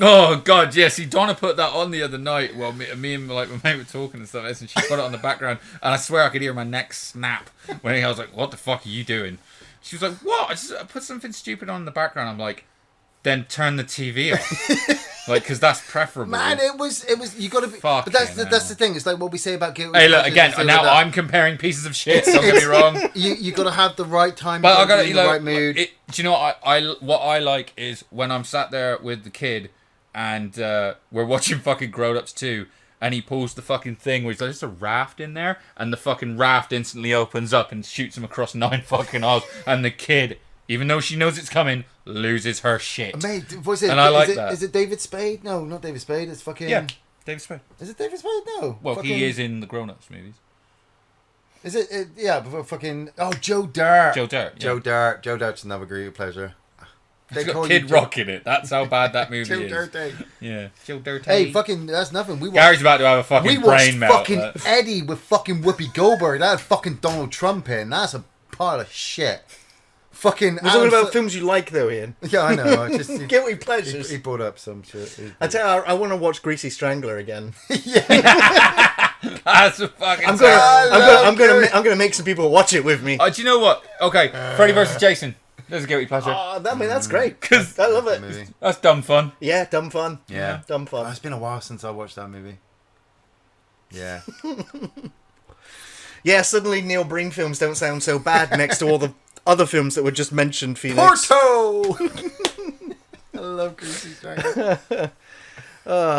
Oh god, yeah. See, Donna put that on the other night while me and like my mate were talking and stuff, and she put it on the background, and I swear I could hear my neck snap when I was like, "What the fuck are you doing?" She was like, "What? I put something stupid on in the background." I'm like, "Then turn the TV off," like, because that's preferable. Man, it was. You got to be. Fucking But that's hell. the thing. It's like what we say about guilty. Hey, look pleasures again. and stuff Now like that. I'm comparing pieces of shit. Don't get me wrong. You got to have the right time. But I you got gotta to, be you in know, the right mood. do you know what what I like is when I'm sat there with the kid and we're watching fucking Grown Ups 2, and he pulls the fucking thing where he's like, there's a raft in there, and the fucking raft instantly opens up and shoots him across 9 fucking aisles, and the kid, even though she knows it's coming, loses her shit. Mate, what's it? And I like that. Is it David Spade? No, not David Spade. It's fucking... Yeah, David Spade. Is it David Spade? No. Well, fucking... he is in the Grown Ups movies. Is it? Yeah, but fucking... Oh, Joe Dirt. Joe Dirt. Yeah. Joe Dirt. Joe Dirt's another great pleasure. He's got Kid Rock in it. That's how bad that movie Joe is. Dirty. Yeah. Joe Dirty. Hey, fucking, that's nothing. We watched, Gary's about to have a fucking we watched brain melt. fucking Eddie with fucking Whoopi Goldberg. That had fucking Donald Trump in. That's a pile of shit. Fucking... We're talking about films you like, though, Ian. Yeah, I know. I just... Guilty pleasures. He brought up some shit. I tell you, I want to watch Greasy Strangler again. That's a fucking... I'm gonna make some people watch it with me. Do you know what? Okay, Freddy vs. Jason. There's a guilty pleasure. That's great. Cause I love it. Movie. That's dumb fun. Yeah, dumb fun. Yeah. Dumb fun. Oh, it's been a while since I watched that movie. Yeah. Yeah, suddenly Neil Breen films don't sound so bad next to all the other films that were just mentioned, Felix. Porto! I love Greasy Strangler.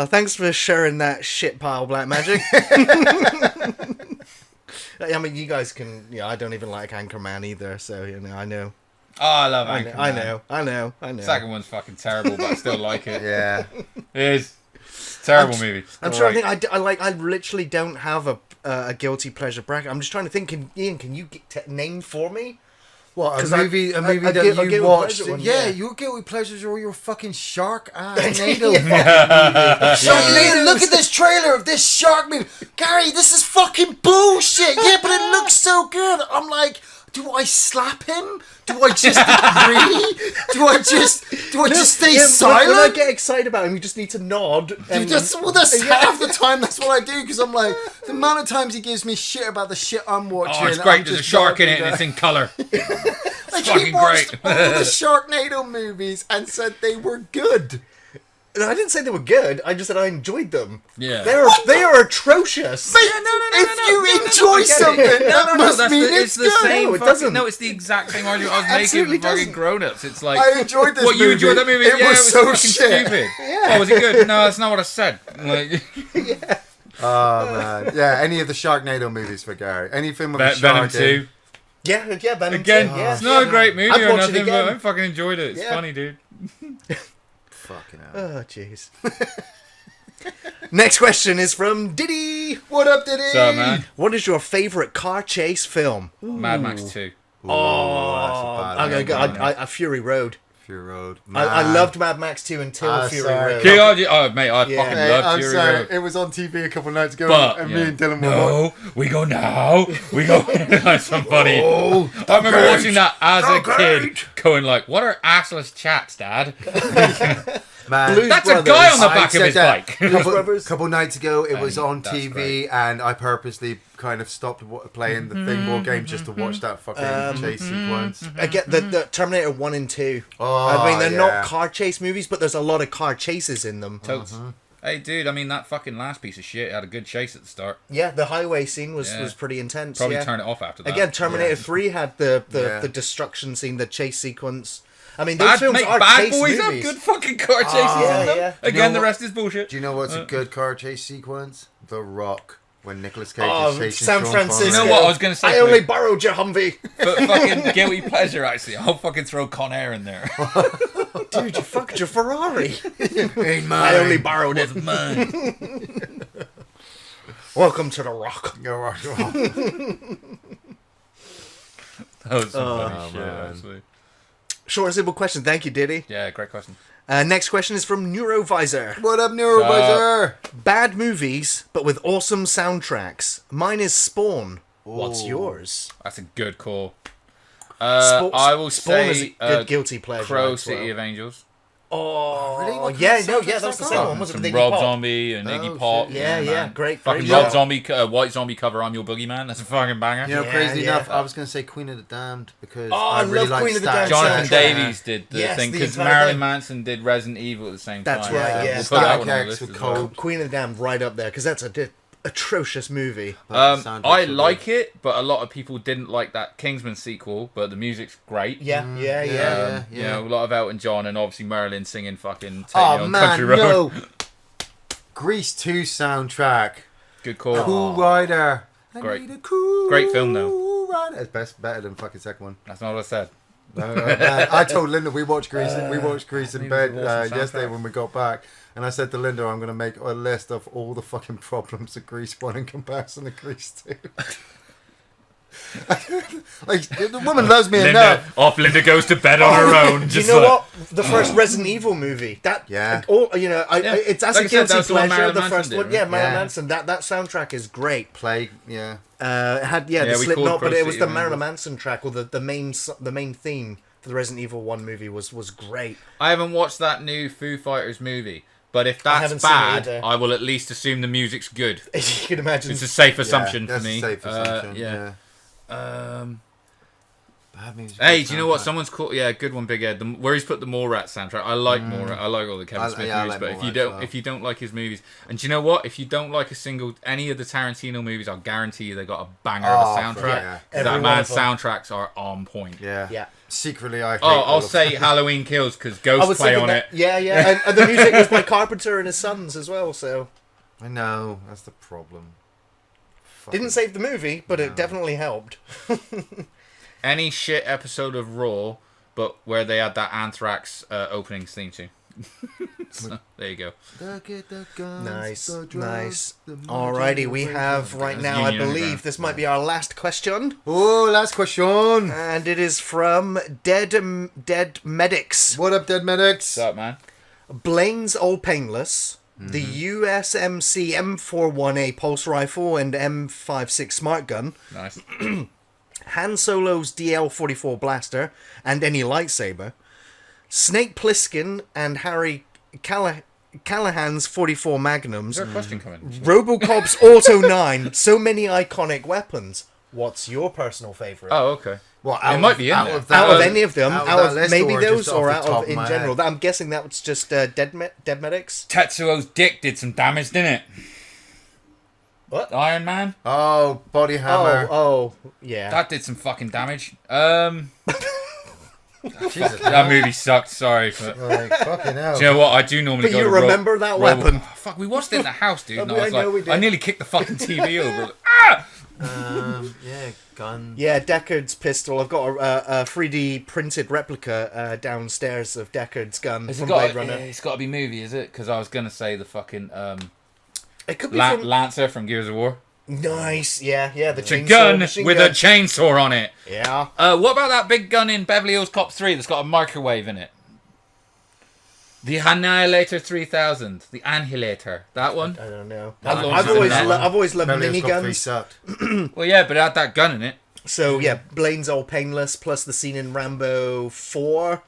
Thanks for sharing that shit pile, Black Magic. I mean, you guys can... Yeah, I don't even like Anchorman either, so, I know. Oh, I love Anchorman. I know. Second one's fucking terrible, but I still like it. Yeah. It is. Terrible movie. I'm trying to think. I literally don't have a guilty pleasure bracket. I'm just trying to think. Ian, can you name for me? What, a 'Cause movie that guilty you watched? pleasure one, yeah, yeah. your guilty pleasures are your fucking Sharknado fucking movie. Sharknado, look at this trailer of this shark movie. Gary, this is fucking bullshit. Yeah, but it looks so good. I'm like, do I slap him? Do I just agree? Do I just stay silent? When I get excited about him, you just need to nod. And, That's half the time. That's what I do, because I'm like, the amount of times he gives me shit about the shit I'm watching. Oh, it's great. I'm There's a just shark in it nodding and it's in colour. Like, fucking he watched great. all the Sharknado movies and said they were good. No, I didn't say they were good. I just said I enjoyed them. Yeah. They are atrocious. But if you enjoy something, that must mean it's the good. same. No, it doesn't. No, it's the exact same argument I was making Absolutely with fucking doesn't. Grown Ups. It's like, I enjoyed this what, you movie. enjoyed that movie? It Yeah, was it was so fucking shit. stupid. Oh, was it good? No, that's not what I said. Like, Oh man, yeah. Any of the Sharknado movies for Gary? Any film with a Venom shark 2. in? Yeah, Venom Again, 2, yeah, it's not yeah. a great movie I'd or watch it nothing, but again. I fucking enjoyed it. It's Yeah. funny, dude. Fucking hell. Oh, jeez. Next question is from Diddy. What up, Diddy? So, man, What is your favourite car chase film? Mad Max 2. Ooh, that's a bad I'm gonna one. go. Fury Road. Fury Road. I loved Mad Max 2 until Fury sorry. Road. Oh, mate, I Yeah. fucking Hey, love I'm Fury sorry. Road. It was on TV a couple of nights ago, But, and yeah. me and Dylan were No, we go now. We go. That's so funny. Oh, I remember great. watching that as So a kid, going like, "What are assless chats, Dad?" Man, Blues That's Brothers. a guy on the I back of said his that bike. Brothers. couple nights ago, it was on that's TV, great. and I purposely kind of stopped playing the Thing Board game just to watch that fucking chase sequence. I get the Terminator 1 and 2. Oh, I mean, they're yeah. not car chase movies, but there's a lot of car chases in them. Totes. Hey, dude, I mean, that fucking last piece of shit had a good chase at the start. Yeah, the highway scene was Yeah. pretty intense. Probably yeah. turn it off after that. Again, Terminator Yeah. 3 had the Yeah. destruction scene, the chase sequence. I mean, those films mate, are Bad chase Boys movies. have good fucking car chases yeah, in them. yeah. Again, You know the what- rest is bullshit. Do you know what's a good car chase sequence? The Rock, when Nicolas Cage Oh, is chasing San Sean Francisco. You know Connery. what I was gonna say? I only borrowed your Humvee. But fucking guilty pleasure, actually. I'll fucking throw Con Air in there. Dude, you fucked your Ferrari. Ain't mine. I only borrowed it. Man. Welcome to the Rock. You're right. That was some funny shit, man. actually. Short and simple question. Thank you, Diddy. Yeah, great question. Next question is from Neurovisor. What up, Neurovisor? Bad movies, but with awesome soundtracks. Mine is Spawn. What's yours? That's a good call. I will Spawn say is a good guilty pleasure. Crow as well. City of Angels. Oh, Really? What yeah, kind no, of yeah, soundtrack's that's the that same got? one. Was it Some with Iggy Rob Pop? Zombie and Oh, Iggy Pop. shit. Yeah, man. great. Fucking job. Rob Zombie, White Zombie cover. I'm Your Boogeyman. That's a fucking banger. You know, Yeah, crazy yeah. enough, I was going to say Queen of the Damned because Oh, I really love like Queen of the Static Damned Jonathan soundtrack. Davies did the Yes, thing the because entire Marilyn thing. Manson did Resident Evil at the same That's time. right, yeah. We'll put that one on Static the list X as with well. Cold. Queen of the Damned right up there because that's a atrocious movie. I like it, but a lot of people didn't like that Kingsman sequel. But the music's great. Yeah. You know, a lot of Elton John and obviously Marilyn singing fucking "Take Me Oh on man, Country Road." no. Grease 2 soundtrack. Good call. Cool Rider. Great. I need a cool Great film, though. Rider. It's better than the fucking second one. That's not what I said. No, man. I told Linda we watched Grease. We watched Grease in need bed to watch the yesterday soundtrack. when we got back, and I said to Linda, "I'm going to make a list of all the fucking problems of Grease 1 in comparison to Grease 2." Like the woman loves me enough. Linda goes to bed on her own. You Just know like, what? The first Resident Evil movie. That Yeah. it's as Like a I said, guilty that was the one pleasure. Marilyn The Manson first did, one, right? yeah, Marilyn Yeah. Manson. That soundtrack is great. Plague, yeah. It had Yeah, the we called Slipknot, but it was Pro the City Marilyn Members. Manson track, or the main theme for the Resident Evil 1 movie was great. I haven't watched that new Foo Fighters movie, but if haven't that's seen it bad, either. I will at least assume the music's good. You can imagine. It's a safe assumption yeah, for me. That's a safe assumption. Yeah. Bad music, Hey, good do you know what? soundtrack. Someone's called good one, Big Ed. Where he's put the Mallrats soundtrack. I like Mallrats. I like all the Kevin Smith I movies. like But Mallrats, if you don't like his movies, and do you know what? If you don't like any of the Tarantino movies, I'll guarantee you they got a banger of a soundtrack. yeah. 'Cause Every that one man's of them. soundtracks are on point. Yeah. Secretly, I hate Oh, all I'll of say them. Halloween Kills because I Ghost was play thinking on that, it. yeah, and the music was by Carpenter and his sons as well. So I know, that's the problem. didn't save the movie, but it definitely helped. Any shit episode of Raw, but where they had that Anthrax opening theme tune. So, there you go. Nice. Alrighty, we have right now, I Union believe Underground. this might be our last question, Oh, last question. and it is from Dead Medics. What up, Dead Medics? What's up, man? Blaine's All Painless, the USMC M41A pulse rifle and M56 smart gun, Nice. Han Solo's DL44 blaster and any lightsaber, Snake Plissken and Harry Callahan's 44 magnums, Is there a question coming? Robocop's Auto 9, so many iconic weapons. What's your personal favourite? Oh, okay. Well, It might be in there. Out of any of them, out of out that of list maybe or those, just or off the out top of of in my general. head? I'm guessing that was just Dead Medics. Tetsuo's dick did some damage, didn't it? What? Iron Man? Oh, Body Hammer. Oh, yeah. That did some fucking damage. Jesus, That movie sucked, sorry. But, like, fucking hell. do you know what? I do normally But go you to remember that weapon? Fuck, we watched it in the house, dude. And I I was know we like, did. I nearly kicked the fucking TV over. Ah! Yeah, gun. Yeah, Deckard's pistol. I've got a 3D printed replica downstairs of Deckard's gun It's from got, Blade Runner. it's got to be movie, is it? Because I was going to say the fucking It could be from... Lancer from Gears of War. Nice, yeah, the It's a chainsaw gun machine with gun. a chainsaw on it. Yeah. What about that big gun in Beverly Hills Cop 3 that's got a microwave in it? The Annihilator 3000. The Annihilator. That one? I don't know. I've I've always always, loved that I've always loved Beverly Hills Cop 3 miniguns. sucked. Well, yeah, but it had that gun in it. So yeah, Blaine's All Painless plus the scene in Rambo 4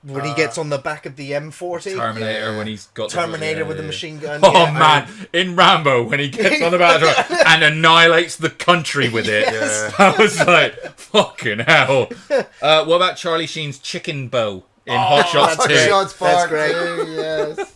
when he gets on the back of the M40. Terminator when he's got Terminator with the machine gun. Oh yeah. man, in Rambo when he gets on the back of the truck and annihilates the country with it. Yes. I was like, fucking hell. What about Charlie Sheen's chicken bow in Hot Shots that's 2? great. Shots That's fired great. too, yes.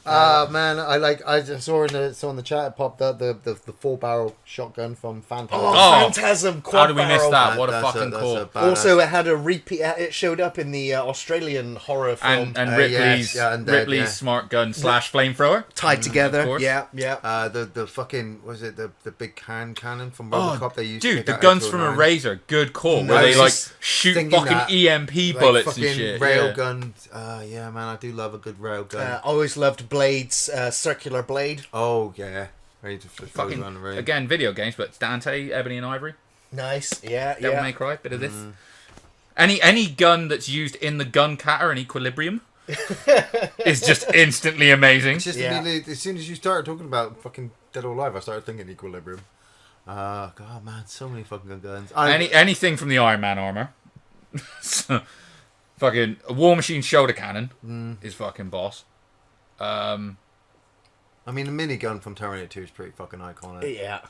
Man, I just saw in the chat it popped up the 4-barrel shotgun from Phantom. Oh, Phantasm quad How did we miss barrel. that? What a That's fucking that's call. badass- Also, it had a repeat. It showed up in the Australian horror film. And yes, Ripley's yeah, and Ripley's yeah. smart gun / flamethrower. tied together. course. Yeah. the fucking was it the big cannon from RoboCop they used to Dude, take the out guns into from a a nine? razor, good call. No, Where they it's like just shoot thinking fucking that, EMP Like, bullets fucking and shit. rail Yeah. gun. Yeah, man, I do love a good rail gun. I always loved Blade's circular blade. Oh yeah, ready to just Fucking around the ring. again, video games, but Dante, Ebony and Ivory, Nice. Yeah. Devil May Cry, bit of this. Any gun that's used in the gun cutter and equilibrium is just instantly amazing. It's just Yeah. immediately as soon as you started talking about fucking Dead or Alive, I started thinking Equilibrium. God, man, so many fucking good guns. Anything from the Iron Man armor. So, fucking War Machine shoulder cannon is fucking boss. I mean, the minigun from Terminator 2 is pretty fucking iconic. Yeah.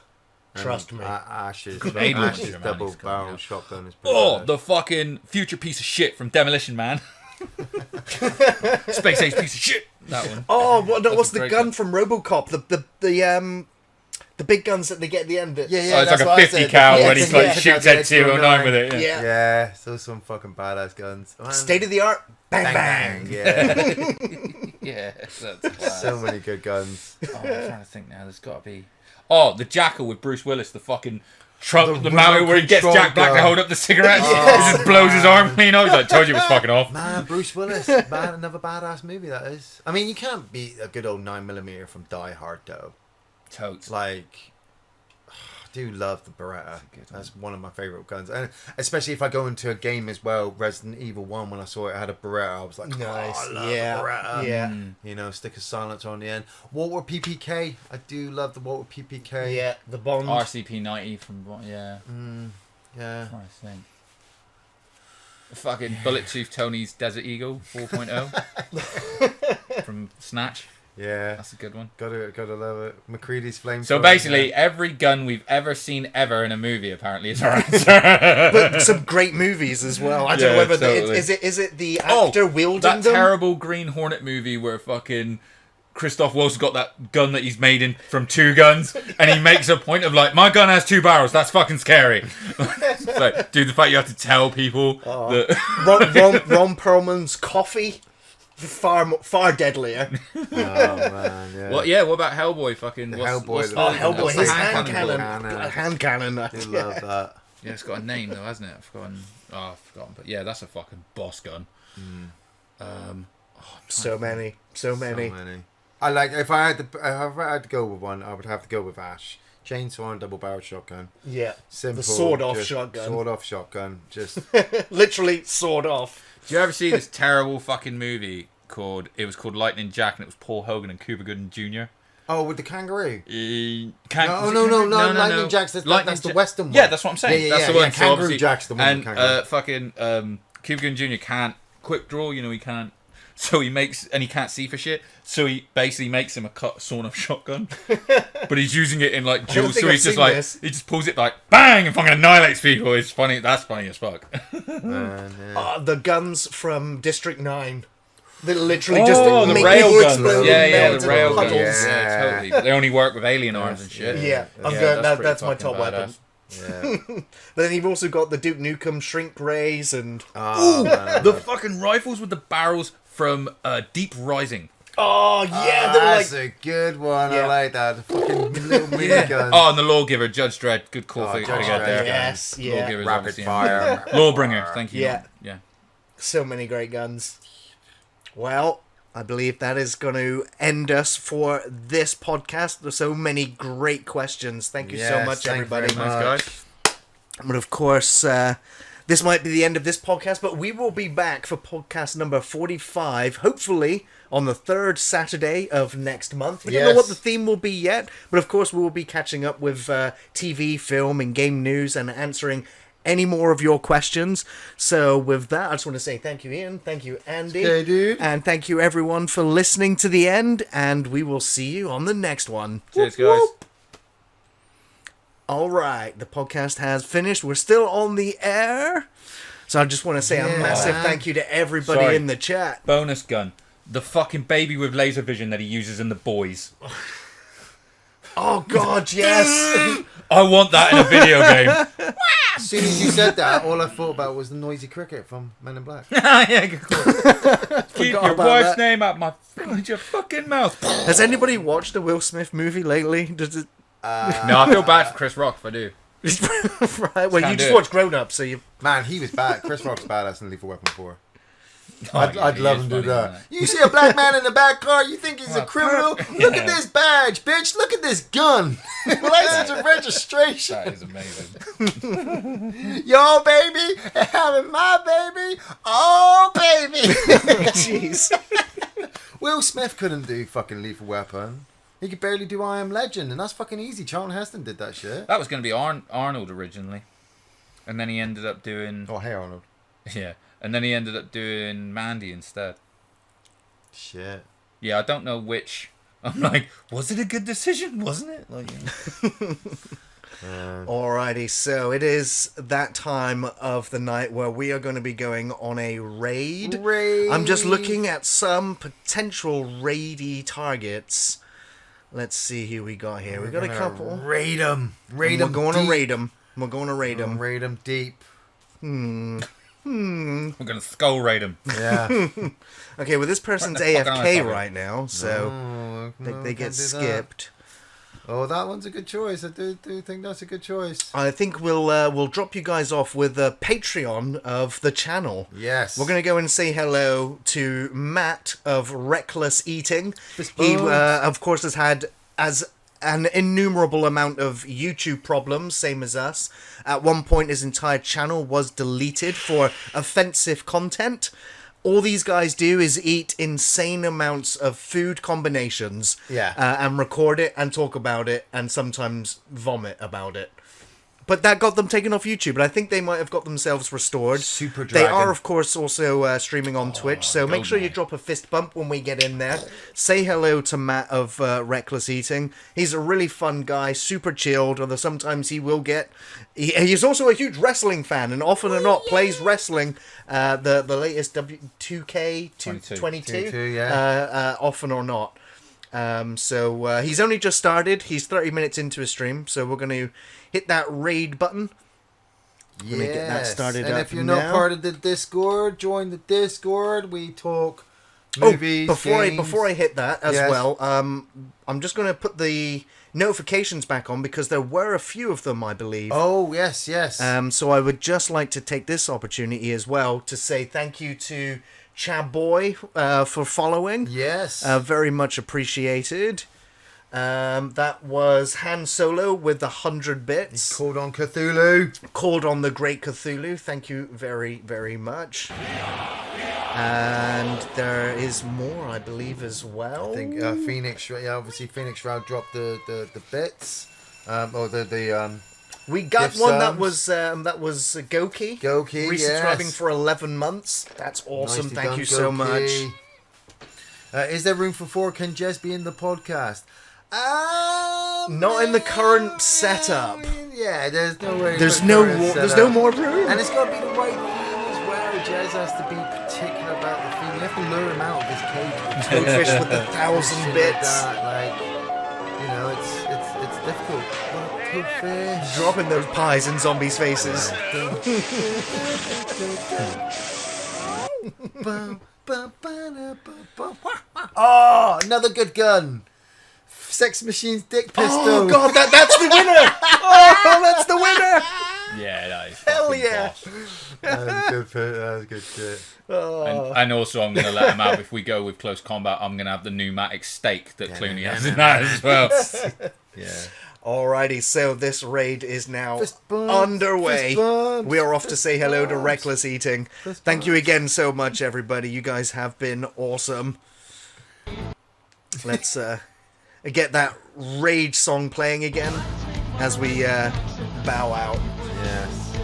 Trust me. Ash's Abrams Ash's Germanics double coming barrel out. shotgun is pretty Oh, badass. the fucking future piece of shit from Demolition Man. Space Age piece of shit. That one. Oh, what's a the great gun gun. from RoboCop? The The big guns that they get at the end. Yeah, Oh, it's that's like a what I 50 said. cal Yeah, when he's like yeah. shoots Yeah, at 209 with it. Yeah. Yeah. Yeah, those some fucking badass guns. Man. State of the art. Bang, bang. Yeah, Yeah, that's class. so many good guns. Oh, I'm trying to think now. There's got to be. Oh, the Jackal with Bruce Willis, the fucking Trump, the mountain where he gets control Jack Black to gun. hold up the cigarettes. He just blows his arm clean off. He's like, told you it was fucking off. Man, Bruce Willis, another badass movie that is. I mean, you can't beat a good old 9mm from Die Hard though. Totes. Like, I do love the Beretta. That's a good one. That's one of my favorite guns, and especially if I go into a game as well. Resident Evil 1, when I saw it had a Beretta, I was like, Nice. oh, I love Yeah. the Beretta. Yeah. You know, stick a silencer on the end. Walter PPK. I do love the Walter PPK. Yeah. The Bond. RCP 90 from. Yeah. Yeah. Trying to think. Fucking Bullet Tooth Tony's Desert Eagle 4.0 from Snatch. Yeah. That's a good one. Gotta love it. McCready's flame. So basically, every gun we've ever seen ever in a movie apparently is our answer. But some great movies as well. I don't know Yeah, whether totally. is it the actor wielding that them? terrible Green Hornet movie where fucking Christoph Waltz got that gun that he's made in from 2 guns, and he makes a point of like, my gun has 2 barrels. That's fucking scary. Like, dude, the fact you have to tell people that. Ron Perlman's coffee. Far deadlier. Oh man, yeah. What? Yeah. What about Hellboy? Fucking Hellboy, what's the- the, Hellboy, what's the his hand hand cannon cannon. called? called? Hand cannon. I do love that. Yeah, it's got a name though, hasn't it? I've forgotten. Oh, I've forgotten. But yeah, that's a fucking boss gun. So many. So many. I like if I had to go with one, I would have to go with Ash. Chainsaw and double barrel shotgun. Yeah. Simple. The sword-off just shotgun. Sword off shotgun. Just Literally sword off. Do you ever see this terrible fucking movie called? It was called Lightning Jack, and it was Paul Hogan and Cuba Gooding Jr. oh, with the kangaroo. No, Lightning Jack's that's the Western one. Yeah, that's what I'm saying. Yeah, that's yeah, the yeah. one. So Kangaroo obviously- Jack's the one And with kangaroo. fucking Cuba Gooding Jr. can't quick draw. You know, he can't. So he can't see for shit. So he basically makes him a sawn off shotgun, but he's using it in like duels. think So I've he's just seen like this. he just pulls it like bang and fucking annihilates people. It's funny. That's funny as fuck. Man, yeah. The guns from District 9. They literally Oh, just the make rail people guns. explode Yeah, and yeah, melt the into rail puddles. guns. Yeah, totally. But they only work with alien arms and shit. Yeah, I'm Yeah, going. pretty That's my fucking top weapon. Yeah. Then you've also got the Duke Nukem shrink rays and The fucking rifles with the barrels from Deep Rising. oh yeah, they were like That's a good one. Yeah. I like that. The fucking little mini guns. Oh, and the Lawgiver, Judge Dredd. Good call for Judge to get Dredd, there. yes, yeah, Lawgiver's Rapid obviously fire. Lawbringer. Thank you. Yeah. Yeah. so many great guns. Well, I believe that is going to end us for this podcast. There's so many great questions. Thank you so Yes, much, thank you everybody. very Nice much. guys. But of course, this might be the end of this podcast, but we will be back for podcast number 45, hopefully on the 3rd Saturday of next month. We don't know Yes. what the theme will be yet, but of course we will be catching up with TV, film, and game news and answering any more of your questions. So with that, I just want to say thank you, Ian. Thank you, Andy. Okay, dude. And thank you, everyone, for listening to the end, and we will see you on the next one. Cheers, Whoop, guys. whoop. All right, the podcast has finished. We're still on the air. So I just want to say a Yeah. massive thank you to everybody Sorry. in the chat. Bonus gun. The fucking baby with laser vision that he uses in The Boys. Oh, God, yes. I want that in a video game. As soon as you said that, all I thought about was the noisy cricket from Men in Black. Yeah, good call. Keep your about wife's that. name out your fucking mouth. Has anybody watched the Will Smith movie lately? Does it... No, I feel bad for Chris Rock if I do. right, well, you Can't just do it. watch Grown Up, so you... Man, he was bad. Chris Rock's badass in Lethal Weapon 4. Oh, yeah, I'd he love is him to do funny, that. isn't You see a black man in the back car, you think he's a criminal? Look at this badge, bitch. Look at this gun. License and registration. That is amazing. Yo, baby, having my baby. Oh, baby. Jeez. Will Smith couldn't do fucking Lethal Weapon. He could barely do I Am Legend, and that's fucking easy. Charlton Heston did that shit. That was going to be Arnold originally. And then he ended up doing... Oh, hey, Arnold. Yeah. And then he ended up doing Mandy instead. Shit. Yeah, I don't know which. I'm like, was it a good decision? Wasn't it? Like, Alrighty, so it is that time of the night where we are going to be going on a raid. Raid. I'm just looking at some potential raidy targets. Let's see who we got here. We got a couple. Raid them. We're going to raid them. We're going to raid them. Raid them deep. We're going to skull raid them. Yeah. Okay, well, this person's What the fuck am I AFK talking? right now, so they get skipped. Oh, that one's a good choice. I do think that's a good choice. I think we'll drop you guys off with a Patreon of the channel. Yes. We're going to go and say hello to Matt of Reckless Eating. Fist He, bumps. of course, has had as an innumerable amount of YouTube problems, same as us. At one point, his entire channel was deleted for offensive content. All these guys do is eat insane amounts of food combinations, and record it and talk about it and sometimes vomit about it. But that got them taken off YouTube, and I think they might have got themselves restored. Super They Dragon. are, of course, also streaming on Twitch, so make sure you drop a fist bump when we get in there. Say hello to Matt of Reckless Eating. He's a really fun guy, super chilled, although sometimes he will get... He's also a huge wrestling fan, and often or not plays wrestling, the latest 2K22, 22, yeah. often or not. So he's only just started. He's 30 minutes into his stream, so we're going to hit that raid button. Yes. Let me get that started and up if you're now. not part of the Discord, join the Discord. We talk movies, games. Before I hit that as Yes. well, I'm just going to put the notifications back on because there were a few of them, I believe. Oh, yes. So I would just like to take this opportunity as well to say thank you to Chaboy for following. Yes. Very much appreciated. That was Han Solo with the 100 bits. Called on Cthulhu. Called on the Great Cthulhu. Thank you very, very much. And there is more, I believe, as well. I think Phoenix. Yeah, obviously Phoenix Shroud dropped the bits. We got gift one that subs. was Goki. Goki, resubscribing yes. for 11 months. That's awesome. Nicely Thank done, you so Goki. much. Is there room for 4? Can Jess be in the podcast? Not in the current setup. Yeah, there's no way. There's for no current more. There's setup. no more room. And it's got to be the right theme as well. Jazz has to be particular about the theme. You have to lure him out of his cage. Toadfish with the 1,000 Shit bits. Like, you know, it's difficult. What, Toadfish? Dropping those pies in zombies' faces. Oh, another good gun. Sex Machine's dick pistol. Oh god, that's the winner! Oh, that's the winner! Yeah, that is Hell fucking yeah. boss. That was good shit. And also, I'm going to let him have, if we go with close combat, I'm going to have the pneumatic stake that Clooney has in that as well. Yeah. Alrighty, so this raid is now Fist bumps, underway. fist bumps, We are off to say hello to bumps. Reckless Eating. Fist Thank you again so much, everybody. You guys have been awesome. Let's get that rage song playing again as we bow out. Yes.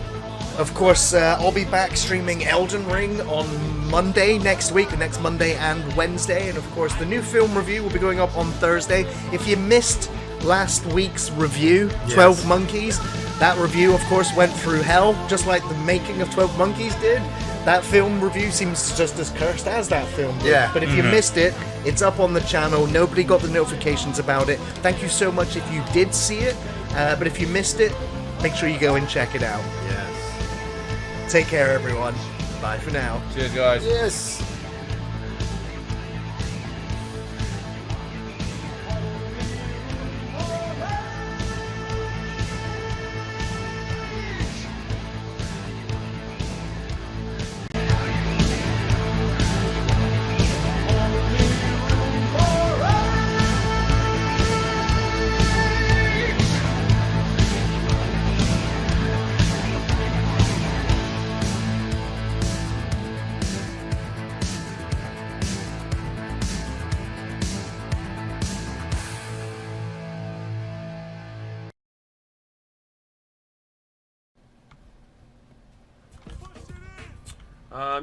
Of course, I'll be back streaming Elden Ring on Monday next week, next Monday and Wednesday. And of course, the new film review will be going up on Thursday. If you missed last week's review, 12 Monkeys, that review, of course, went through hell, just like the making of 12 Monkeys did. That film review seems just as cursed as that film did. Yeah. But if you missed it, it's up on the channel. Nobody got the notifications about it. Thank you so much if you did see it. But if you missed it, make sure you go and check it out. Yes. Take care, everyone. Bye for now. Cheers, guys. Yes.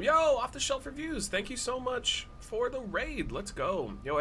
Yo, off the shelf reviews. Thank you so much for the raid. Let's go. Yo,